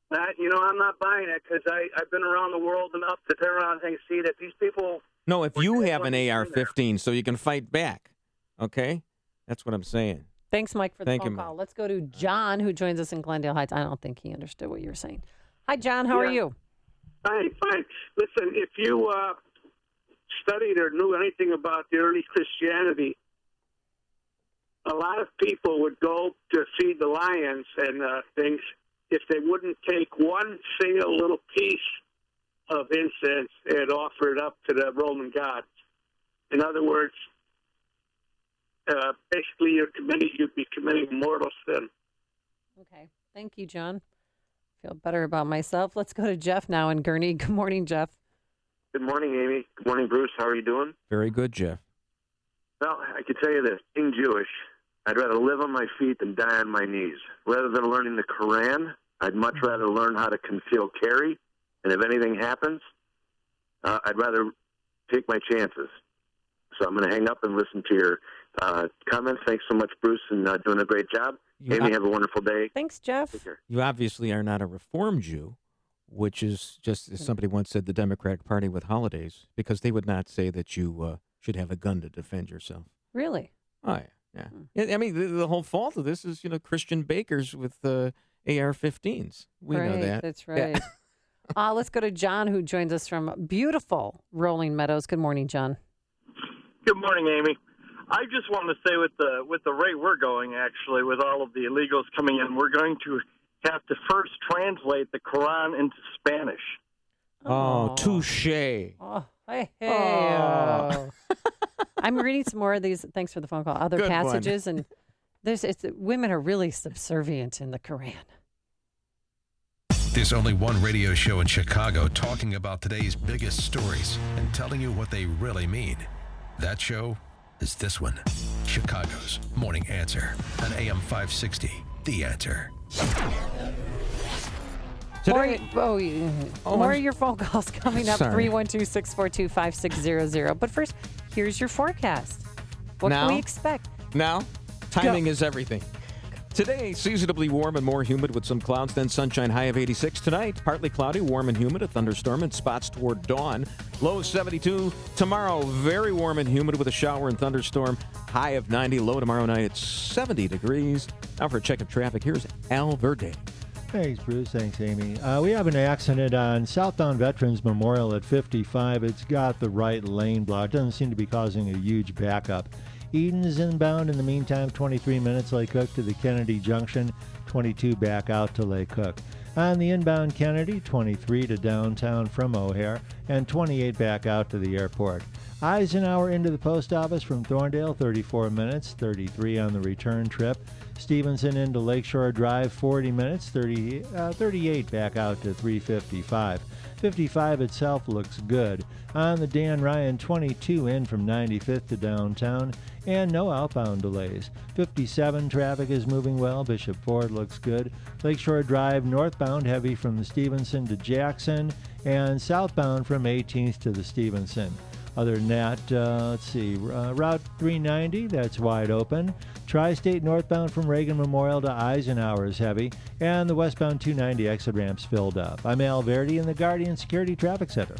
I'm not buying it because I've been around the world enough to turn around and see that these people... No, if you have an AR-15 so you can fight back, okay? That's what I'm saying. Thanks, Mike, for the Thank phone you, call. Mike. Let's go to John, who joins us in Glendale Heights. I don't think he understood what you were saying. Hi, John. How are you? Fine. Listen, if you studied or knew anything about the early Christianity, a lot of people would go to feed the lions and things if they wouldn't take one single little piece of incense and offer it up to the Roman gods. In other words, basically you'd be committing mortal sin. Okay. Thank you, John. Feel better about myself. Let's go to Jeff now in Gurnee. Good morning, Jeff. Good morning, Amy. Good morning, Bruce. How are you doing? Very good, Jeff. Well, I can tell you this. Being Jewish, I'd rather live on my feet than die on my knees. Rather than learning the Quran, I'd much rather learn how to conceal carry. And if anything happens, I'd rather take my chances. So I'm going to hang up and listen to your comments. Thanks so much, Bruce, and doing a great job. Amy, have a wonderful day. Thanks, Jeff. Take care. You obviously are not a Reform Jew, which is just, as somebody once said, the Democratic Party with holidays, because they would not say that you should have a gun to defend yourself. Really? Oh, yeah. I mean, the whole fault of this is, Christian bakers with AR-15s. We know that. That's right. Yeah. Let's go to John, who joins us from beautiful Rolling Meadows. Good morning, John. Good morning, Amy. I just want to say with the rate we're going, actually, with all of the illegals coming in, we're going to have to first translate the Quran into Spanish. Oh, touche. Oh, hey. I'm reading some more of these. Thanks for the phone call. Other Good passages, and women are really subservient in the Quran. There's only one radio show in Chicago talking about today's biggest stories and telling you what they really mean. That show is this one, Chicago's Morning Answer on AM 560, The Answer. More of your phone calls coming up, 312-642-5600. But first, here's your forecast. What can we expect? Now, timing is everything. Today, seasonably warm and more humid with some clouds, then sunshine, high of 86. Tonight, partly cloudy, warm and humid, a thunderstorm in spots toward dawn. Low 72. Tomorrow, very warm and humid with a shower and thunderstorm, high of 90. Low tomorrow night at 70 degrees. Now for a check of traffic, here's Al Verde. Thanks, Bruce. Thanks, Amy. We have an accident on southbound Veterans Memorial at 55. It's got the right lane blocked. Doesn't seem to be causing a huge backup. Eden's inbound in the meantime, 23 minutes Lake Cook to the Kennedy Junction, 22 back out to Lake Cook. On the inbound Kennedy, 23 to downtown from O'Hare, and 28 back out to the airport. Eisenhower into the post office from Thorndale, 34 minutes, 33 on the return trip. Stevenson into Lakeshore Drive, 40 minutes, 38 back out to 355. 55 itself looks good. On the Dan Ryan, 22 in from 95th to downtown, and no outbound delays. 57 traffic is moving well. Bishop Ford looks good. Lakeshore Drive northbound heavy from the Stevenson to Jackson, and southbound from 18th to the Stevenson. Other than that, Route 390, that's wide open. Tri-State northbound from Reagan Memorial to Eisenhower is heavy, and the westbound 290 exit ramps filled up. I'm Al Verdi in the Guardian Security Traffic Center.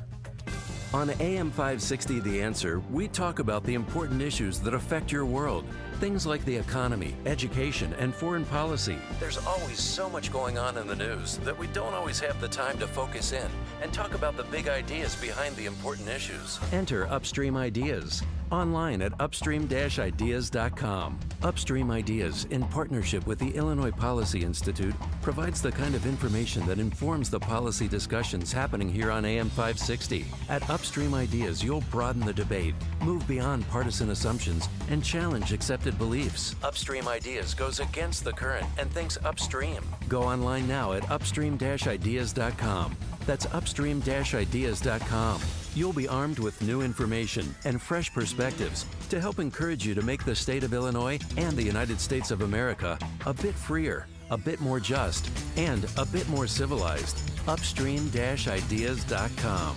On AM 560 The Answer, we talk about the important issues that affect your world. Things like the economy, education, and foreign policy. There's always so much going on in the news that we don't always have the time to focus in and talk about the big ideas behind the important issues. Enter Upstream Ideas online at upstream-ideas.com. Upstream Ideas, in partnership with the Illinois Policy Institute, provides the kind of information that informs the policy discussions happening here on AM 560. At Upstream Ideas, you'll broaden the debate, move beyond partisan assumptions, and challenge accepted beliefs. Upstream Ideas goes against the current and thinks upstream. Go online now at upstream-ideas.com. That's upstream-ideas.com. You'll be armed with new information and fresh perspectives to help encourage you to make the state of Illinois and the United States of America a bit freer, a bit more just, and a bit more civilized. Upstream-ideas.com.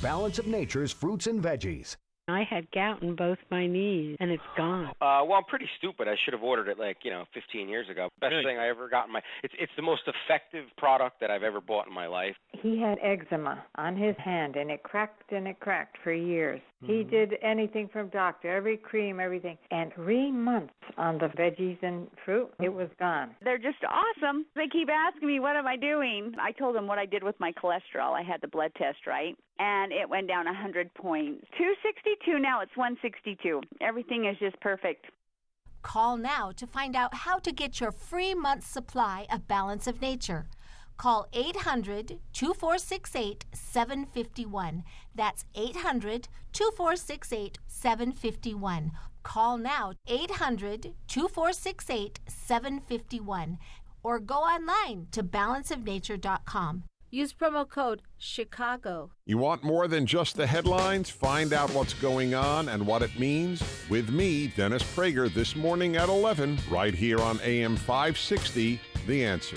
Balance of Nature's fruits and veggies. I had gout in both my knees, and it's gone. Well, I'm pretty stupid. I should have ordered it 15 years ago. Best thing I ever got in my. It's the most effective product that I've ever bought in my life. He had eczema on his hand, and it cracked for years. He did anything from doctor, every cream, everything. And 3 months on the veggies and fruit, it was gone. They're just awesome. They keep asking me, what am I doing? I told them what I did with my cholesterol. I had the blood test, right? And it went down 100 points. 262, now it's 162. Everything is just perfect. Call now to find out how to get your free month's supply of Balance of Nature. Call 800-2468-751. That's 800-2468-751. Call now, 800-2468-751. Or go online to balanceofnature.com. Use promo code Chicago. You want more than just the headlines? Find out what's going on and what it means with me, Dennis Prager, this morning at 11, right here on AM 560, The Answer.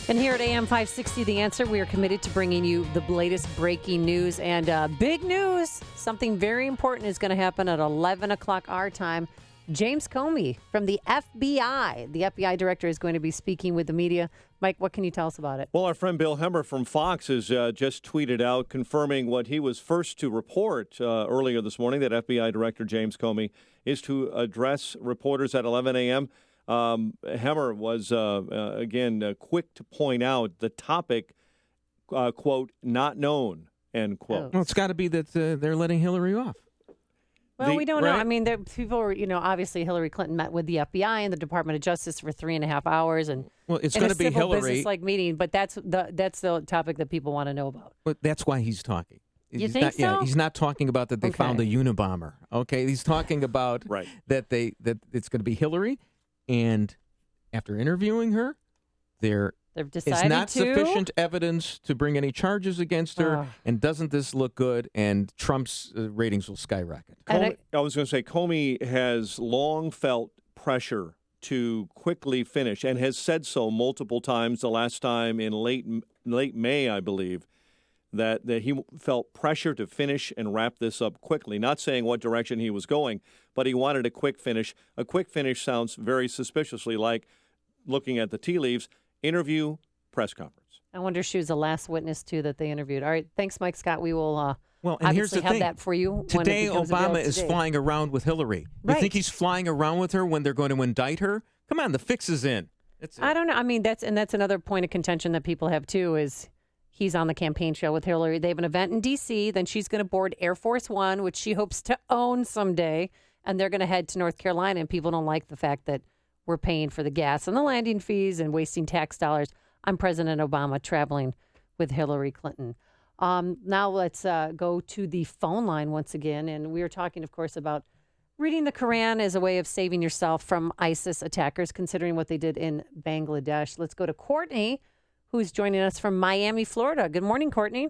And here at AM 560, The Answer, we are committed to bringing you the latest breaking news. And big news, something very important is going to happen at 11 o'clock our time. James Comey from the FBI. The FBI director is going to be speaking with the media. Mike, what can you tell us about it? Well, our friend Bill Hemmer from Fox has just tweeted out confirming what he was first to report earlier this morning, that FBI Director James Comey is to address reporters at 11 a.m. Hemmer was, again, quick to point out the topic, quote, not known, end quote. Well, it's got to be that they're letting Hillary off. Well, we don't know. I mean, people were, obviously Hillary Clinton met with the FBI and the Department of Justice for 3.5 hours, and it's going to be Hillary. Business-like meeting, but that's the topic that people want to know about. But that's why he's talking. You think so? Yeah, he's not talking about that they found a Unabomber. Okay, he's talking about that it's going to be Hillary, and after interviewing her, they've decided it's not sufficient evidence to bring any charges against her, and doesn't this look good? And Trump's ratings will skyrocket. I was going to say, Comey has long felt pressure to quickly finish, and has said so multiple times. The last time in late May, I believe, that he felt pressure to finish and wrap this up quickly. Not saying what direction he was going, but he wanted a quick finish. A quick finish sounds very suspiciously like, looking at the tea leaves, interview, press conference. I wonder if she was the last witness, too, that they interviewed. All right. Thanks, Mike Scott. We will and here's the have thing. that for you. Today, Obama is flying around with Hillary. You think he's flying around with her when they're going to indict her? Come on, the fix is in. I don't know. I mean, that's another point of contention that people have, too, is he's on the campaign trail with Hillary. They have an event in D.C., then she's going to board Air Force One, which she hopes to own someday. and they're going to head to North Carolina, and people don't like the fact that we're paying for the gas and the landing fees and wasting tax dollars on President Obama traveling with Hillary Clinton. Now let's go to the phone line once again, and we are talking, of course, about reading the Quran as a way of saving yourself from ISIS attackers, considering what they did in Bangladesh. Let's go to Courtney, who's joining us from Miami, Florida. Good morning, Courtney.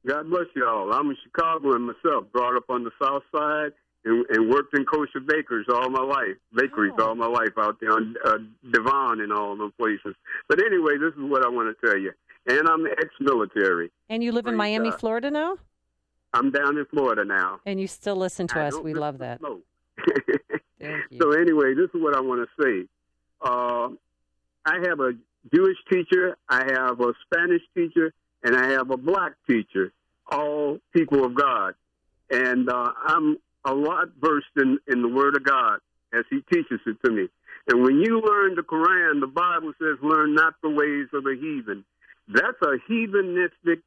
God bless you all. I'm a Chicagoan myself, brought up on the South Side and worked in kosher bakeries all my life out there on Devon and all those places. But anyway, this is what I want to tell you. And I'm ex-military. And you live in Miami, Florida now? I'm down in Florida now. And you still listen to us. We love that. Thank you. So anyway, this is what I want to say. I have a Jewish teacher, I have a Spanish teacher, and I have a black teacher, all people of God. And I'm a lot versed in the Word of God as he teaches it to me. And when you learn the Quran, the Bible says, learn not the ways of the heathen. That's a heathenistic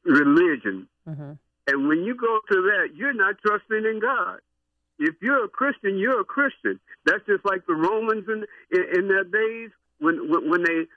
religion. Mm-hmm. And when you go to that, you're not trusting in God. If you're a Christian, you're a Christian. That's just like the Romans in their days when they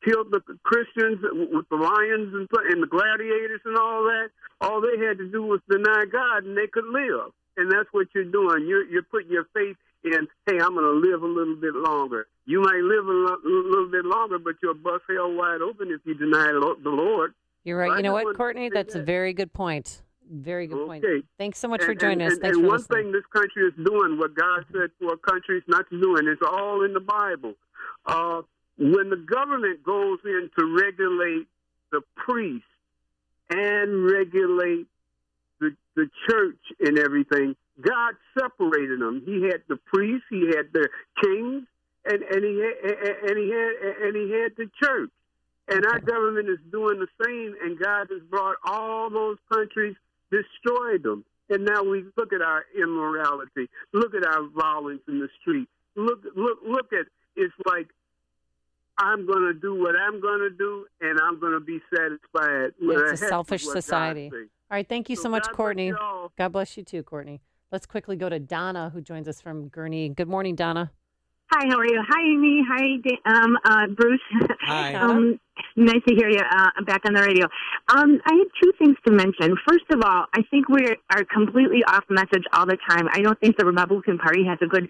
killed the Christians with the lions and the gladiators and all that. All they had to do was deny God, and they could live. And that's what you're doing. You're putting your faith in, hey, I'm going to live a little bit longer. You might live a little bit longer, but you'll bust hell wide open if you deny the Lord. You're right. You know what, Courtney? That's a very good point. Very good point. Thanks so much for joining us. Thanks and for one listening. thing this country is doing, what God said for countries not to do, and it's all in the Bible. When the government goes in to regulate the priests and regulate the church and everything, God separated them. He had the priests, he had the kings, and he had the church. And our government is doing the same, and God has brought all those countries, destroyed them. And now we look at our immorality, look at our violence in the street. Look at, it's like, I'm going to do what I'm going to do, and I'm going to be satisfied. It's a selfish society. All right, thank you so much, Courtney. God bless you too, Courtney. Let's quickly go to Donna, who joins us from Gurnee. Good morning, Donna. Hi, how are you? Hi, Amy. Hi, Bruce. Hi. Nice to hear you back on the radio. I had two things to mention. First of all, I think we are completely off message all the time. I don't think the Republican Party has a good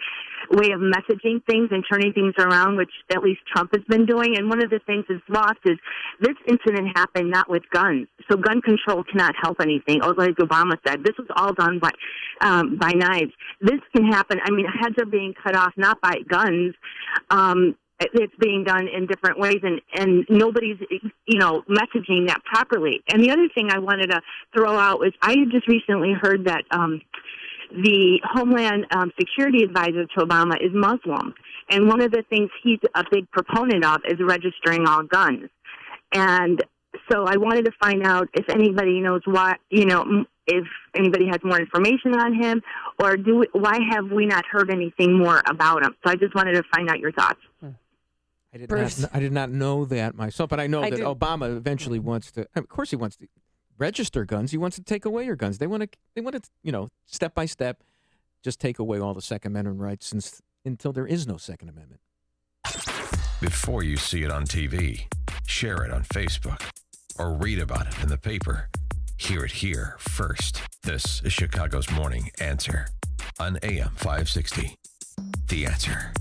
way of messaging things and turning things around, which at least Trump has been doing. And one of the things that's lost is this incident happened not with guns. So gun control cannot help anything. Or like Obama said, this was all done by knives. This can happen. I mean, heads are being cut off not by guns. It's being done in different ways, and nobody's, messaging that properly. And the other thing I wanted to throw out was I had just recently heard that the Homeland Security Advisor to Obama is Muslim. And one of the things he's a big proponent of is registering all guns. And so I wanted to find out if anybody knows what, if anybody has more information on him, or why have we not heard anything more about him? So I just wanted to find out your thoughts. I did not know that myself, but I know that Obama eventually wants to. Of course, he wants to register guns. He wants to take away your guns. They want to, step by step, just take away all the Second Amendment rights until there is no Second Amendment. Before you see it on TV, share it on Facebook, or read about it in the paper. Hear it here first. This is Chicago's Morning Answer on AM 560. The Answer.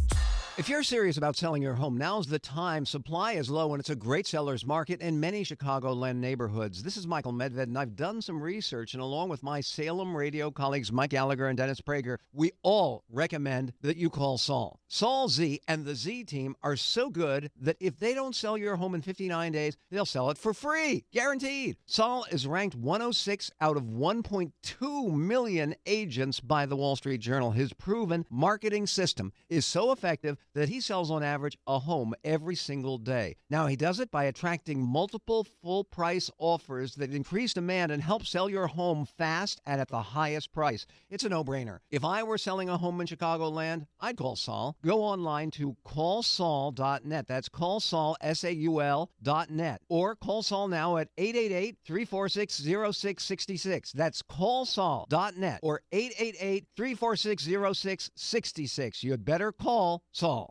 If you're serious about selling your home, now's the time. Supply is low, and it's a great seller's market in many Chicagoland neighborhoods. This is Michael Medved, and I've done some research, and along with my Salem radio colleagues Mike Gallagher and Dennis Prager, we all recommend that you call Saul. Saul Z and the Z team are so good that if they don't sell your home in 59 days, they'll sell it for free. Guaranteed. Saul is ranked 106 out of 1.2 million agents by the Wall Street Journal. His proven marketing system is so effective that he sells on average a home every single day. Now, he does it by attracting multiple full-price offers that increase demand and help sell your home fast and at the highest price. It's a no-brainer. If I were selling a home in Chicagoland, I'd call Saul. Go online to callsaul.net. That's callsaul.net. Or call Saul now at 888-346-0666. That's callsaul.net or 888-346-0666. You'd better call Saul.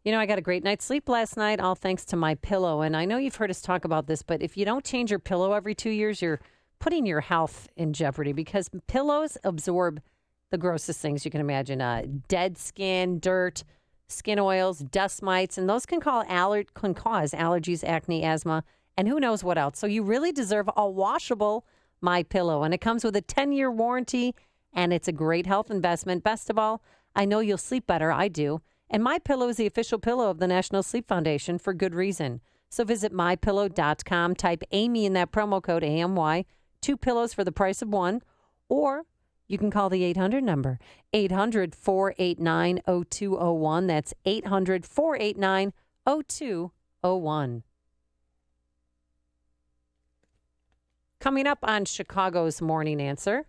You know, I got a great night's sleep last night, all thanks to my pillow. And I know you've heard us talk about this, but if you don't change your pillow every 2 years, you're putting your health in jeopardy because pillows absorb the grossest things you can imagine. Dead skin, dirt, skin oils, dust mites, and those can cause allergies, acne, asthma, and who knows what else. So you really deserve a washable My Pillow, and it comes with a 10-year warranty, and it's a great health investment. Best of all, I know you'll sleep better. I do. And My Pillow is the official pillow of the National Sleep Foundation for good reason. So visit mypillow.com, type Amy in that promo code AMY, 2 pillows for the price of 1, or you can call the 800 number, 800-489-0201. That's 800-489-0201. Coming up on Chicago's Morning Answer.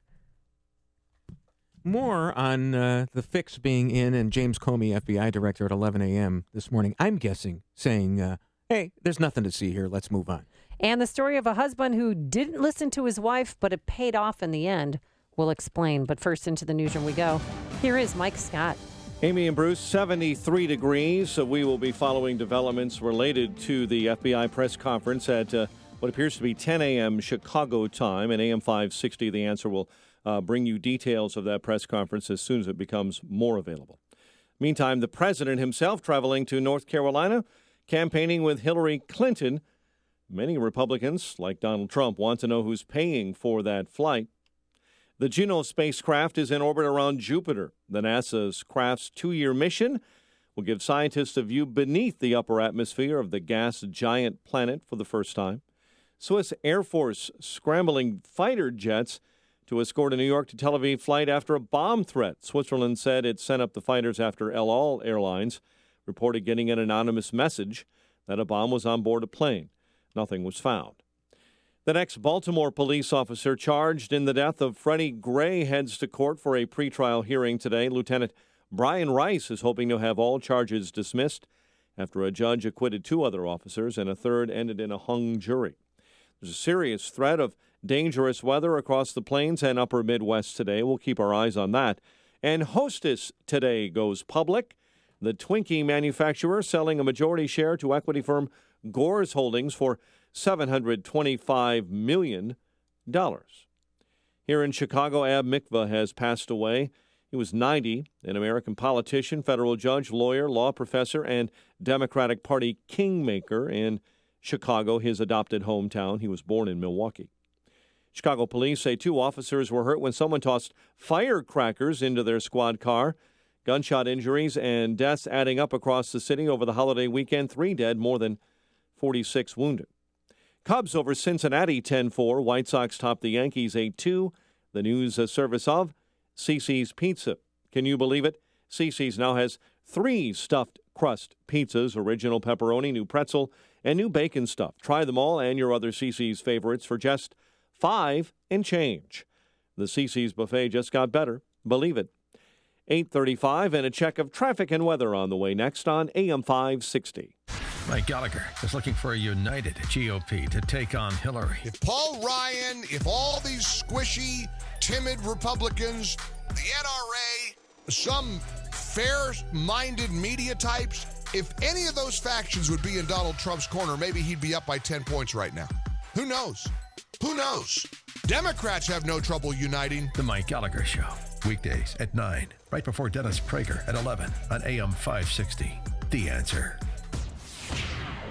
More on the fix being in and James Comey, FBI director, at 11 a.m. this morning, I'm guessing, saying, hey, there's nothing to see here. Let's move on. And the story of a husband who didn't listen to his wife, but it paid off in the end. We'll explain. But first, into the newsroom we go. Here is Mike Scott. Amy and Bruce, 73 degrees. So we will be following developments related to the FBI press conference at what appears to be 10 a.m. Chicago time. And AM 560, The Answer will bring you details of that press conference as soon as it becomes more available. Meantime, the president himself traveling to North Carolina, campaigning with Hillary Clinton. Many Republicans, like Donald Trump, want to know who's paying for that flight. The Juno spacecraft is in orbit around Jupiter. The NASA's craft's 2-year mission will give scientists a view beneath the upper atmosphere of the gas giant planet for the first time. Swiss Air Force scrambling fighter jets to escort a New York to Tel Aviv flight after a bomb threat. Switzerland said it sent up the fighters after El Al Airlines reported getting an anonymous message that a bomb was on board a plane. Nothing was found. The next Baltimore police officer charged in the death of Freddie Gray heads to court for a pretrial hearing today. Lieutenant Brian Rice is hoping to have all charges dismissed after a judge acquitted 2 other officers and a third ended in a hung jury. There's a serious threat of dangerous weather across the plains and upper Midwest today. We'll keep our eyes on that. And Hostess today goes public. The Twinkie manufacturer selling a majority share to equity firm Gore's Holdings for $725 million. Here in Chicago, Ab Mikva has passed away. He was 90, an American politician, federal judge, lawyer, law professor, and Democratic Party kingmaker in Chicago, his adopted hometown. He was born in Milwaukee. Chicago police say 2 officers were hurt when someone tossed firecrackers into their squad car. Gunshot injuries and deaths adding up across the city over the holiday weekend. 3 dead, more than 46 wounded. Cubs over Cincinnati 10-4. White Sox top the Yankees 8-2. The news service of CiCi's Pizza. Can you believe it? CiCi's now has 3 stuffed crust pizzas, original pepperoni, new pretzel, and new bacon stuff. Try them all and your other CiCi's favorites for just $5 and change. The CiCi's buffet just got better. Believe it. 8:35 and a check of traffic and weather on the way next on AM 560. Mike Gallagher is looking for a united GOP to take on Hillary. If Paul Ryan, if all these squishy, timid Republicans, the NRA, some fair-minded media types, if any of those factions would be in Donald Trump's corner, maybe he'd be up by 10 points right now. Who knows? Who knows? Democrats have no trouble uniting. The Mike Gallagher Show, weekdays at 9, right before Dennis Prager at 11 on AM 560. The Answer.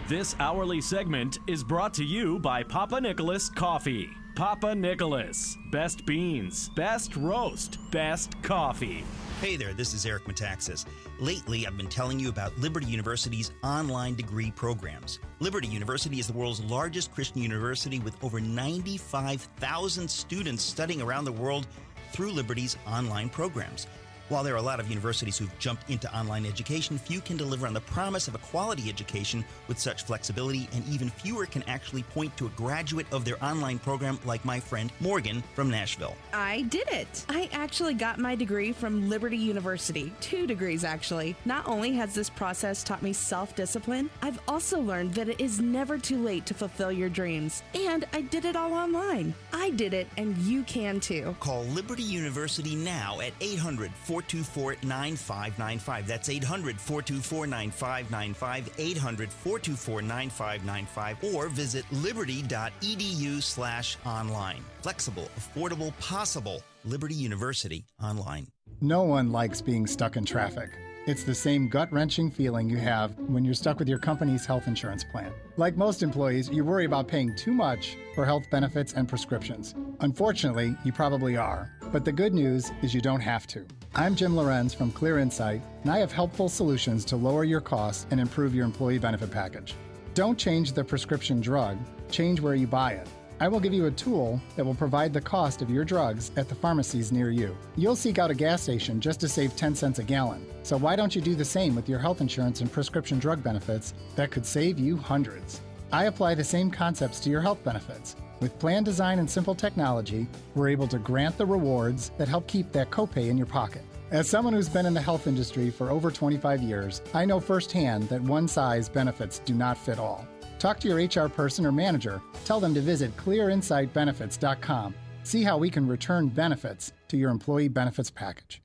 This hourly segment is brought to you by Papa Nicholas Coffee. Papa Nicholas. Best beans, best roast, best coffee. Hey there, this is Eric Metaxas. Lately, I've been telling you about Liberty University's online degree programs. Liberty University is the world's largest Christian university with over 95,000 students studying around the world through Liberty's online programs. While there are a lot of universities who've jumped into online education, few can deliver on the promise of a quality education with such flexibility, and even fewer can actually point to a graduate of their online program like my friend Morgan from Nashville. I did it. I actually got my degree from Liberty University. 2 degrees, actually. Not only has this process taught me self-discipline, I've also learned that it is never too late to fulfill your dreams. And I did it all online. I did it, and you can too. Call Liberty University now at 800-424-9595. That's 800-424-9595, 800-424-9595, or visit liberty.edu/online. Flexible, affordable, possible. Liberty University Online. No one likes being stuck in traffic. It's the same gut-wrenching feeling you have when you're stuck with your company's health insurance plan. Like most employees, you worry about paying too much for health benefits and prescriptions. Unfortunately, you probably are. But the good news is you don't have to. I'm Jim Lorenz from Clear Insight, and I have helpful solutions to lower your costs and improve your employee benefit package. Don't change the prescription drug, change where you buy it. I will give you a tool that will provide the cost of your drugs at the pharmacies near you. You'll seek out a gas station just to save 10 cents a gallon. So why don't you do the same with your health insurance and prescription drug benefits that could save you hundreds? I apply the same concepts to your health benefits. With plan design and simple technology, we're able to grant the rewards that help keep that copay in your pocket. As someone who's been in the health industry for over 25 years, I know firsthand that one-size benefits do not fit all. Talk to your HR person or manager. Tell them to visit clearinsightbenefits.com. See how we can return benefits to your employee benefits package.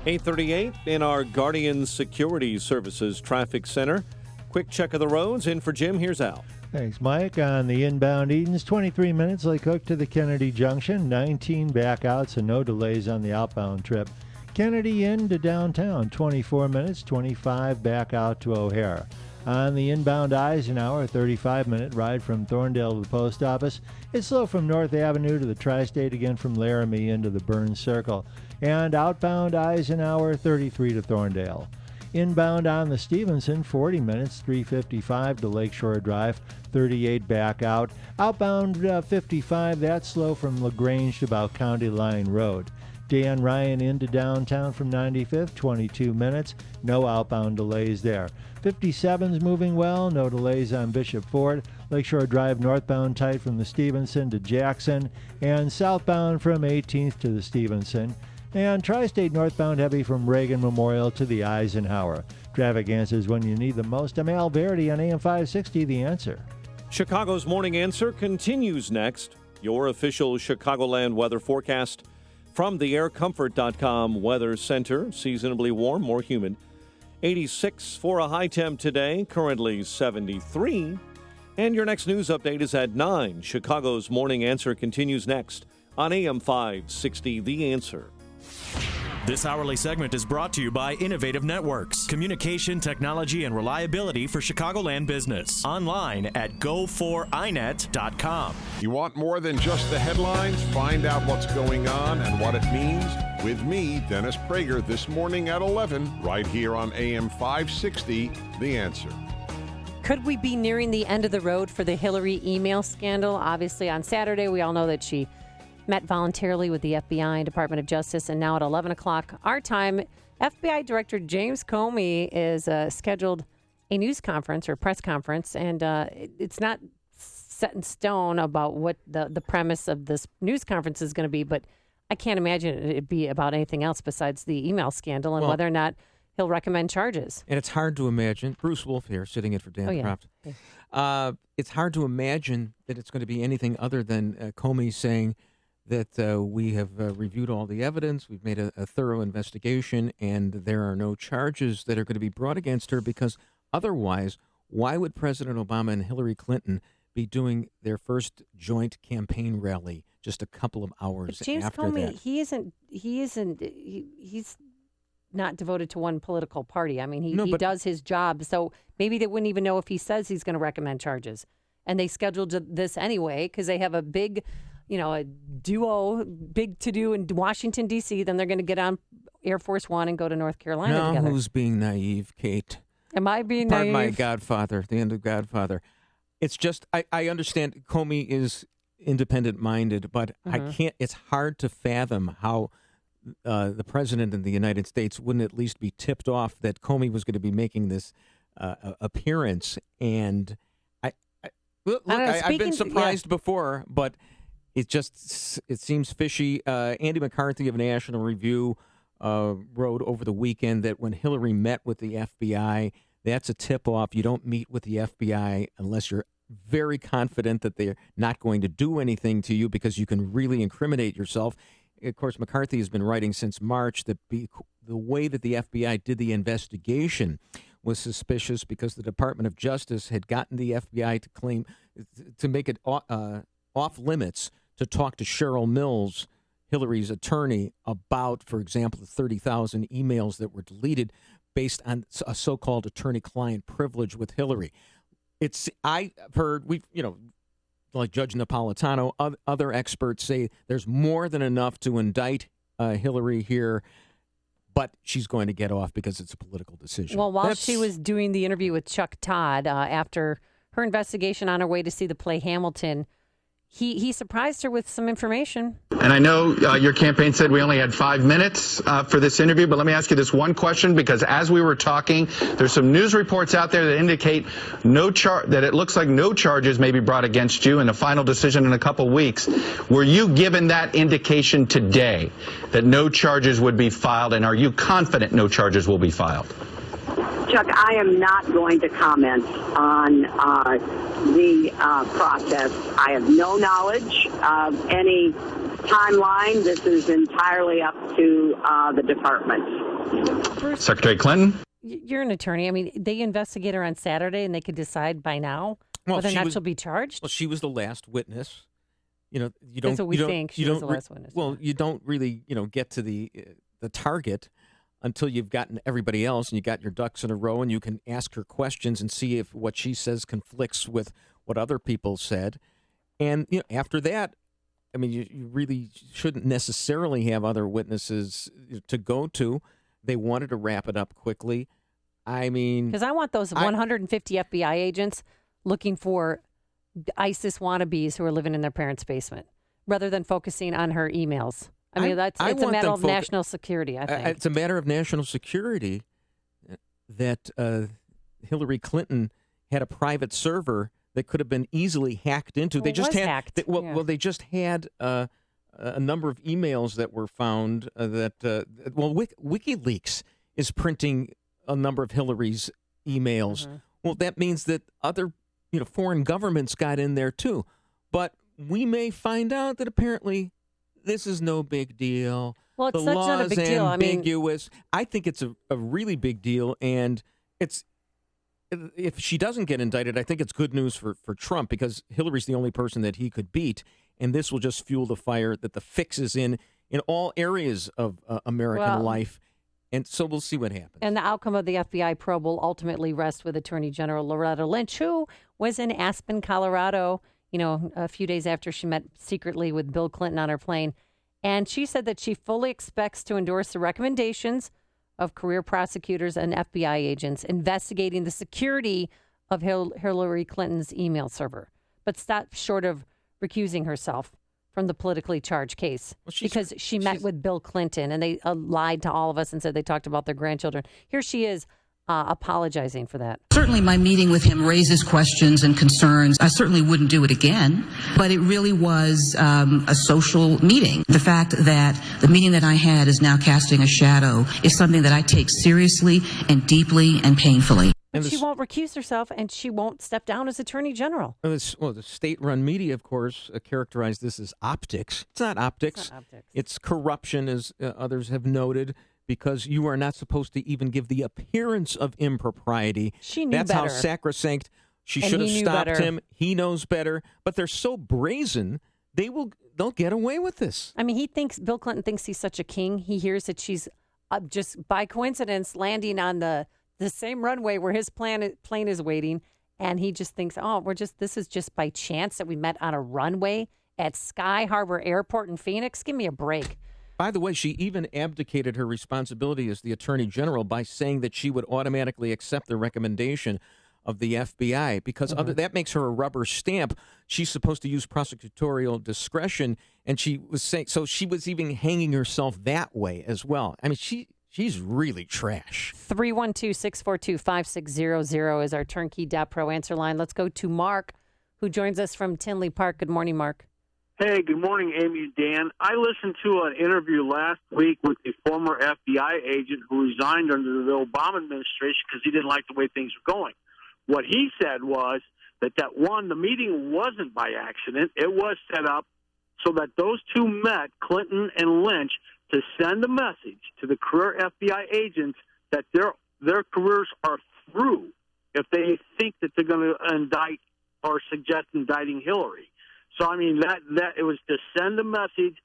8:38 in our Guardian Security Services Traffic Center. Quick check of the roads. In for Jim, here's Al. Thanks, Mike. On the inbound Edens, 23 minutes Lake Hook to the Kennedy Junction, 19 back out, so no delays on the outbound trip. Kennedy in to downtown, 24 minutes, 25 back out to O'Hare. On the inbound Eisenhower, 35-minute ride from Thorndale to the post office. It's slow from North Avenue to the Tri-State, again from Laramie into the Burns Circle. And outbound Eisenhower, 33 to Thorndale. Inbound on the Stevenson, 40 minutes, 3:55 to Lakeshore Drive, 38 back out. Outbound 55, that's slow from LaGrange to about County Line Road. Dan Ryan into downtown from 95th, 22 minutes. No outbound delays there. 57's moving well, no delays on Bishop Ford. Lakeshore Drive northbound tight from the Stevenson to Jackson, and southbound from 18th to the Stevenson. And Tri-State northbound heavy from Reagan Memorial to the Eisenhower. Traffic answers when you need them most. I'm Al Verity on AM 560, The Answer. Chicago's Morning Answer continues next. Your official Chicagoland weather forecast from the aircomfort.com Weather Center. Seasonably warm, more humid. 86 for a high temp today, currently 73. And your next news update is at 9. Chicago's Morning Answer continues next on AM 560, The Answer. This hourly segment is brought to you by Innovative Networks. Communication, technology, and reliability for Chicagoland business. Online at go4inet.com. You want more than just the headlines? Find out what's going on and what it means with me, Dennis Prager, this morning at 11, right here on AM 560, The Answer. Could we be nearing the end of the road for the Hillary email scandal? Obviously, on Saturday, we all know that she met voluntarily with the FBI and Department of Justice, and now at 11 o'clock our time, FBI Director James Comey is scheduled a news conference or press conference, and it's not set in stone about what the premise of this news conference is going to be, but I can't imagine it'd be about anything else besides the email scandal and whether or not he'll recommend charges. And it's hard to imagine. Bruce Wolf here, sitting in for Dan Proft. Yeah. It's hard to imagine that it's going to be anything other than Comey saying that we have reviewed all the evidence, we've made a thorough investigation, and there are no charges that are going to be brought against her, because otherwise, why would President Obama and Hillary Clinton be doing their first joint campaign rally just a couple of hours James after Comey, that? He's not devoted to one political party. I mean, he does his job, so maybe they wouldn't even know if he says he's going to recommend charges. And they scheduled this anyway because they have a big, a duo, big to-do in Washington, D.C. Then they're going to get on Air Force One and go to North Carolina together. Who's being naive, Kate? Am I being Pardon naive? my Godfather, the end of Godfather. It's just, I understand Comey is independent-minded, but I can't, it's hard to fathom how the president of the United States wouldn't at least be tipped off that Comey was going to be making this appearance. And I've been surprised before, but it seems fishy. Andy McCarthy of National Review wrote over the weekend that when Hillary met with the FBI, that's a tip-off. You don't meet with the FBI unless you're very confident that they're not going to do anything to you because you can really incriminate yourself. Of course, McCarthy has been writing since March that the way that the FBI did the investigation was suspicious because the Department of Justice had gotten the FBI to claim to make it off limits to talk to Cheryl Mills, Hillary's attorney, about, for example, the 30,000 emails that were deleted based on a so-called attorney-client privilege with Hillary. I've heard, like Judge Napolitano, other experts say there's more than enough to indict Hillary here, but she's going to get off because it's a political decision. Well, while she was doing the interview with Chuck Todd after her investigation on her way to see the play Hamilton, he surprised her with some information. And I know your campaign said we only had 5 minutes for this interview, but let me ask you this one question, because as we were talking, there's some news reports out there that indicate that it looks like no charges may be brought against you and a final decision in a couple weeks. Were you given that indication today that no charges would be filed, and are you confident no charges will be filed? Chuck, I am not going to comment on the process. I have no knowledge of any timeline. This is entirely up to the department. Secretary Clinton? You're an attorney. I mean, they investigate her on Saturday, and they could decide by now whether or not she'll be charged. Well, she was the last witness. You don't. That's what we think. She was the last witness. Well, you don't really, get to the target until you've gotten everybody else and you got your ducks in a row and you can ask her questions and see if what she says conflicts with what other people said. And after that, I mean, you really shouldn't necessarily have other witnesses to go to. They wanted to wrap it up quickly. I mean, because I want those 150 FBI agents looking for ISIS wannabes who are living in their parents' basement rather than focusing on her emails. I mean, it's a matter of national security, I think. It's a matter of national security that Hillary Clinton had a private server that could have been easily hacked into. Well, hacked. They just had a number of emails that were found WikiLeaks is printing a number of Hillary's emails. Mm-hmm. Well, that means that other foreign governments got in there too. But we may find out that apparently this is no big deal. Well, it's not a big deal. Ambiguous. I think it's a really big deal, and if she doesn't get indicted, I think it's good news for Trump because Hillary's the only person that he could beat, and this will just fuel the fire that the fix is in all areas of American life, and so we'll see what happens. And the outcome of the FBI probe will ultimately rest with Attorney General Loretta Lynch, who was in Aspen, Colorado, a few days after she met secretly with Bill Clinton on her plane. And she said that she fully expects to endorse the recommendations of career prosecutors and FBI agents investigating the security of Hillary Clinton's email server, but stopped short of recusing herself from the politically charged case because she met with Bill Clinton and they lied to all of us and said they talked about their grandchildren. Here she is. Apologizing for that. Certainly my meeting with him raises questions and concerns. I certainly wouldn't do it again, but it really was a social meeting. The fact that the meeting that I had is now casting a shadow is something that I take seriously and deeply and painfully. But she won't recuse herself and she won't step down as Attorney General. The state-run media, of course, characterized this as optics. It's not optics. It's corruption, as others have noted. Because you are not supposed to even give the appearance of impropriety. She knew That's better. How sacrosanct. She should have stopped him. He knows better. But they're so brazen, they'll get away with this. I mean, Bill Clinton thinks he's such a king. He hears that she's just by coincidence landing on the same runway where his plane is waiting, and he just thinks, this is just by chance that we met on a runway at Sky Harbor Airport in Phoenix. Give me a break. By the way, she even abdicated her responsibility as the Attorney General by saying that she would automatically accept the recommendation of the FBI because that makes her a rubber stamp. She's supposed to use prosecutorial discretion, and she was saying so. She was even hanging herself that way as well. I mean, she's really trash. 312-642-5600 is our turnkey.pro answer line. Let's go to Mark, who joins us from Tinley Park. Good morning, Mark. Hey, good morning, Amy and Dan. I listened to an interview last week with a former FBI agent who resigned under the Obama administration because he didn't like the way things were going. What he said was that the meeting wasn't by accident. It was set up so that those two met, Clinton and Lynch, to send a message to the career FBI agents that their careers are through if they think that they're going to indict or suggest indicting Hillary. So, I mean, that it was to send a message.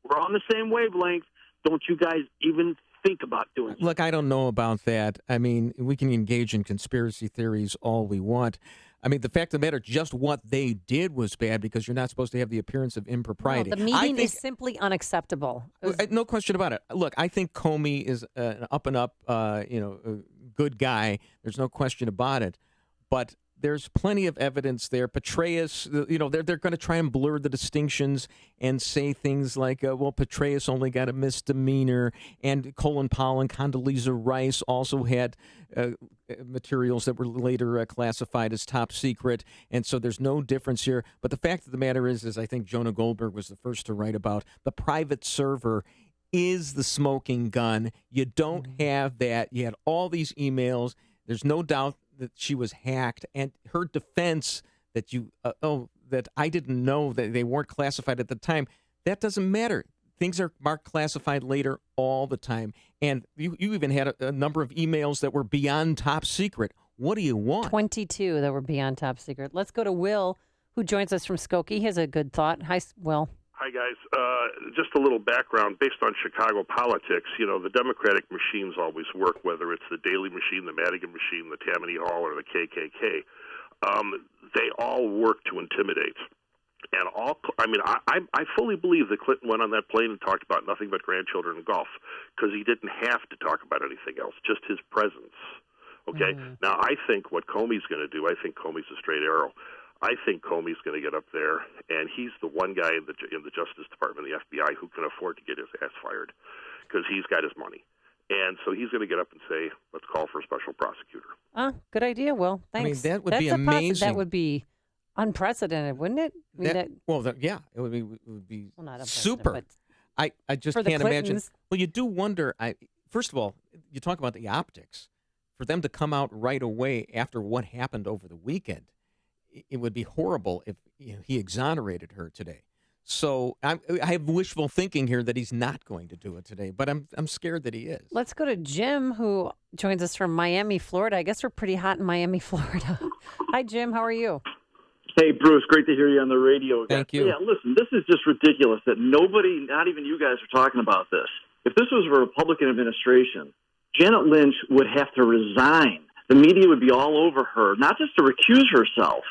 We're on the same wavelength. Don't you guys even think about doing it? Look, I don't know about that. I mean, we can engage in conspiracy theories all we want. I mean, the fact of the matter, just what they did was bad because you're not supposed to have the appearance of impropriety. No, the meeting is simply unacceptable. No question about it. Look, I think Comey is an up-and-up, good guy. There's no question about it. But there's plenty of evidence there. Petraeus, they're going to try and blur the distinctions and say things like, Petraeus only got a misdemeanor, and Colin Powell and Condoleezza Rice also had materials that were later classified as top secret, and so there's no difference here. But the fact of the matter is I think Jonah Goldberg was the first to write about the private server is the smoking gun. You don't have that. You had all these emails. There's no doubt that she was hacked, and her defense that that I didn't know that they weren't classified at the time, that doesn't matter. Things are marked classified later all the time, and you even had a number of emails that were beyond top secret. What do you want? 22 that were beyond top secret. Let's go to Will, who joins us from Skokie. He has a good thought. Hi, Will. Hi, guys. Just a little background based on Chicago politics. The Democratic machines always work, whether it's the Daley machine, the Madigan machine, the Tammany Hall, or the KKK. They all work to intimidate. And I fully believe that Clinton went on that plane and talked about nothing but grandchildren and golf because he didn't have to talk about anything else, just his presence. Okay? Now, I think what Comey's going to do, I think Comey's a straight arrow. I think Comey's going to get up there, and he's the one guy in the Justice Department, the FBI, who can afford to get his ass fired because he's got his money. And so he's going to get up and say, let's call for a special prosecutor. Good idea, Will. Thanks. I mean, that would be amazing. That would be unprecedented, wouldn't it? It would be super. But I just can't imagine. Well, you do wonder. First of all, you talk about the optics. For them to come out right away after what happened over the weekend, it would be horrible if he exonerated her today. So I have wishful thinking here that he's not going to do it today, but I'm scared that he is. Let's go to Jim, who joins us from Miami, Florida. I guess we're pretty hot in Miami, Florida. Hi, Jim. How are you? Hey, Bruce. Great to hear you on the radio again. Thank you. Yeah, listen, this is just ridiculous that nobody, not even you guys, are talking about this. If this was a Republican administration, Janet Lynch would have to resign. The media would be all over her, not just to recuse herself.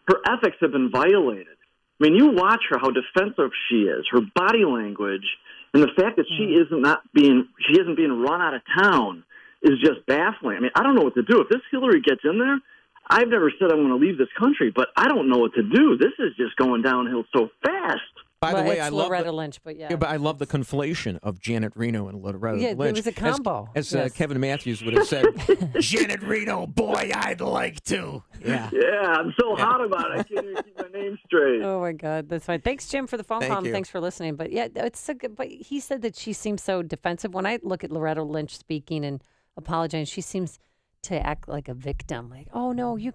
Her ethics have been violated. I mean, you watch her, how defensive she is, her body language, and the fact that she isn't being run out of town is just baffling. I mean, I don't know what to do. If this Hillary gets in there, I've never said I'm going to leave this country, but I don't know what to do. This is just going downhill so fast. By the way, I love Loretta Lynch, but but I love the conflation of Janet Reno and Loretta Lynch. Yeah, it was a combo. As Kevin Matthews would have said, Janet Reno, boy, I'd like to. Yeah, I'm so hot about it. I can't even keep my name straight. Oh my God, that's fine. Thanks, Jim, for the phone call. Thanks for listening. But yeah, it's so good. But he said that she seems so defensive. When I look at Loretta Lynch speaking and apologizing, she seems to act like a victim. Like, oh no, you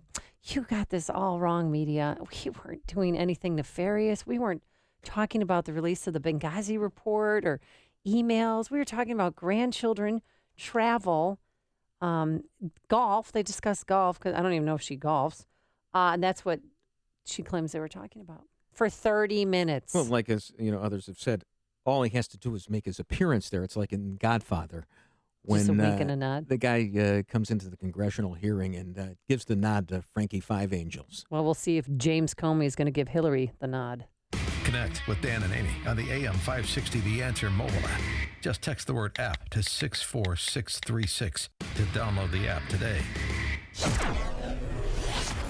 got this all wrong, media. We weren't doing anything nefarious. We weren't talking about the release of the Benghazi report or emails. We were talking about grandchildren, travel, golf. They discussed golf because I don't even know if she golfs. And that's what she claims they were talking about for 30 minutes. Well, like as others have said, all he has to do is make his appearance there. It's like in Godfather. When just a wink and a nod. The guy comes into the congressional hearing and gives the nod to Frankie Five Angels. Well, we'll see if James Comey is going to give Hillary the nod. Connect with Dan and Amy on the AM 560 The Answer mobile app. Just text the word app to 64636 to download the app today.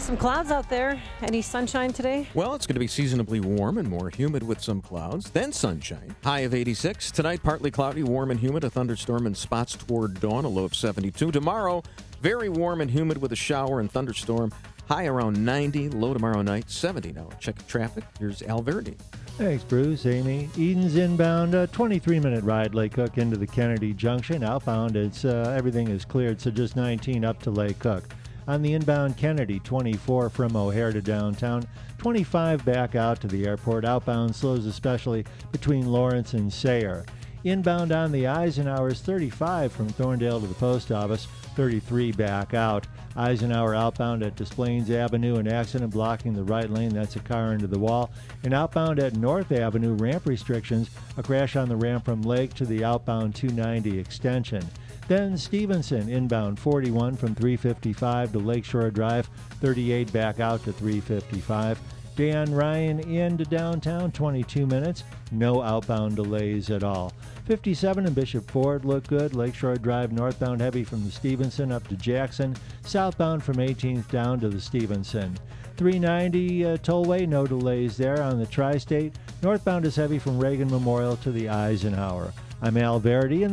Some clouds out there. Any sunshine today? Well, it's going to be seasonably warm and more humid with some clouds, then sunshine. High of 86. Tonight, partly cloudy, warm and humid, a thunderstorm in spots toward dawn, a low of 72. Tomorrow, very warm and humid with a shower and thunderstorm. High around 90, low tomorrow night, 70. Now, check traffic. Here's Al Verdi. Thanks, Bruce. Amy. Eden's inbound, 23-minute ride Lake Cook into the Kennedy Junction. Outbound, everything is cleared, so just 19 up to Lake Cook. On the inbound Kennedy, 24 from O'Hare to downtown, 25 back out to the airport. Outbound slows especially between Lawrence and Sayre. Inbound on the Eisenhower is 35 from Thorndale to the post office, 33 back out. Eisenhower outbound at Des Plaines Avenue, an accident blocking the right lane. That's a car into the wall. And outbound at North Avenue, ramp restrictions, a crash on the ramp from Lake to the outbound 290 extension. Then Stevenson, inbound 41 from 355 to Lakeshore Drive, 38 back out to 355. Dan Ryan into downtown, 22 minutes, no outbound delays at all. 57 and Bishop Ford look good. Lakeshore Drive northbound heavy from the Stevenson up to Jackson, southbound from 18th down to the Stevenson. 390 tollway, no delays there on the Tri-State. Northbound is heavy from Reagan Memorial to the Eisenhower. I'm Al Verdi.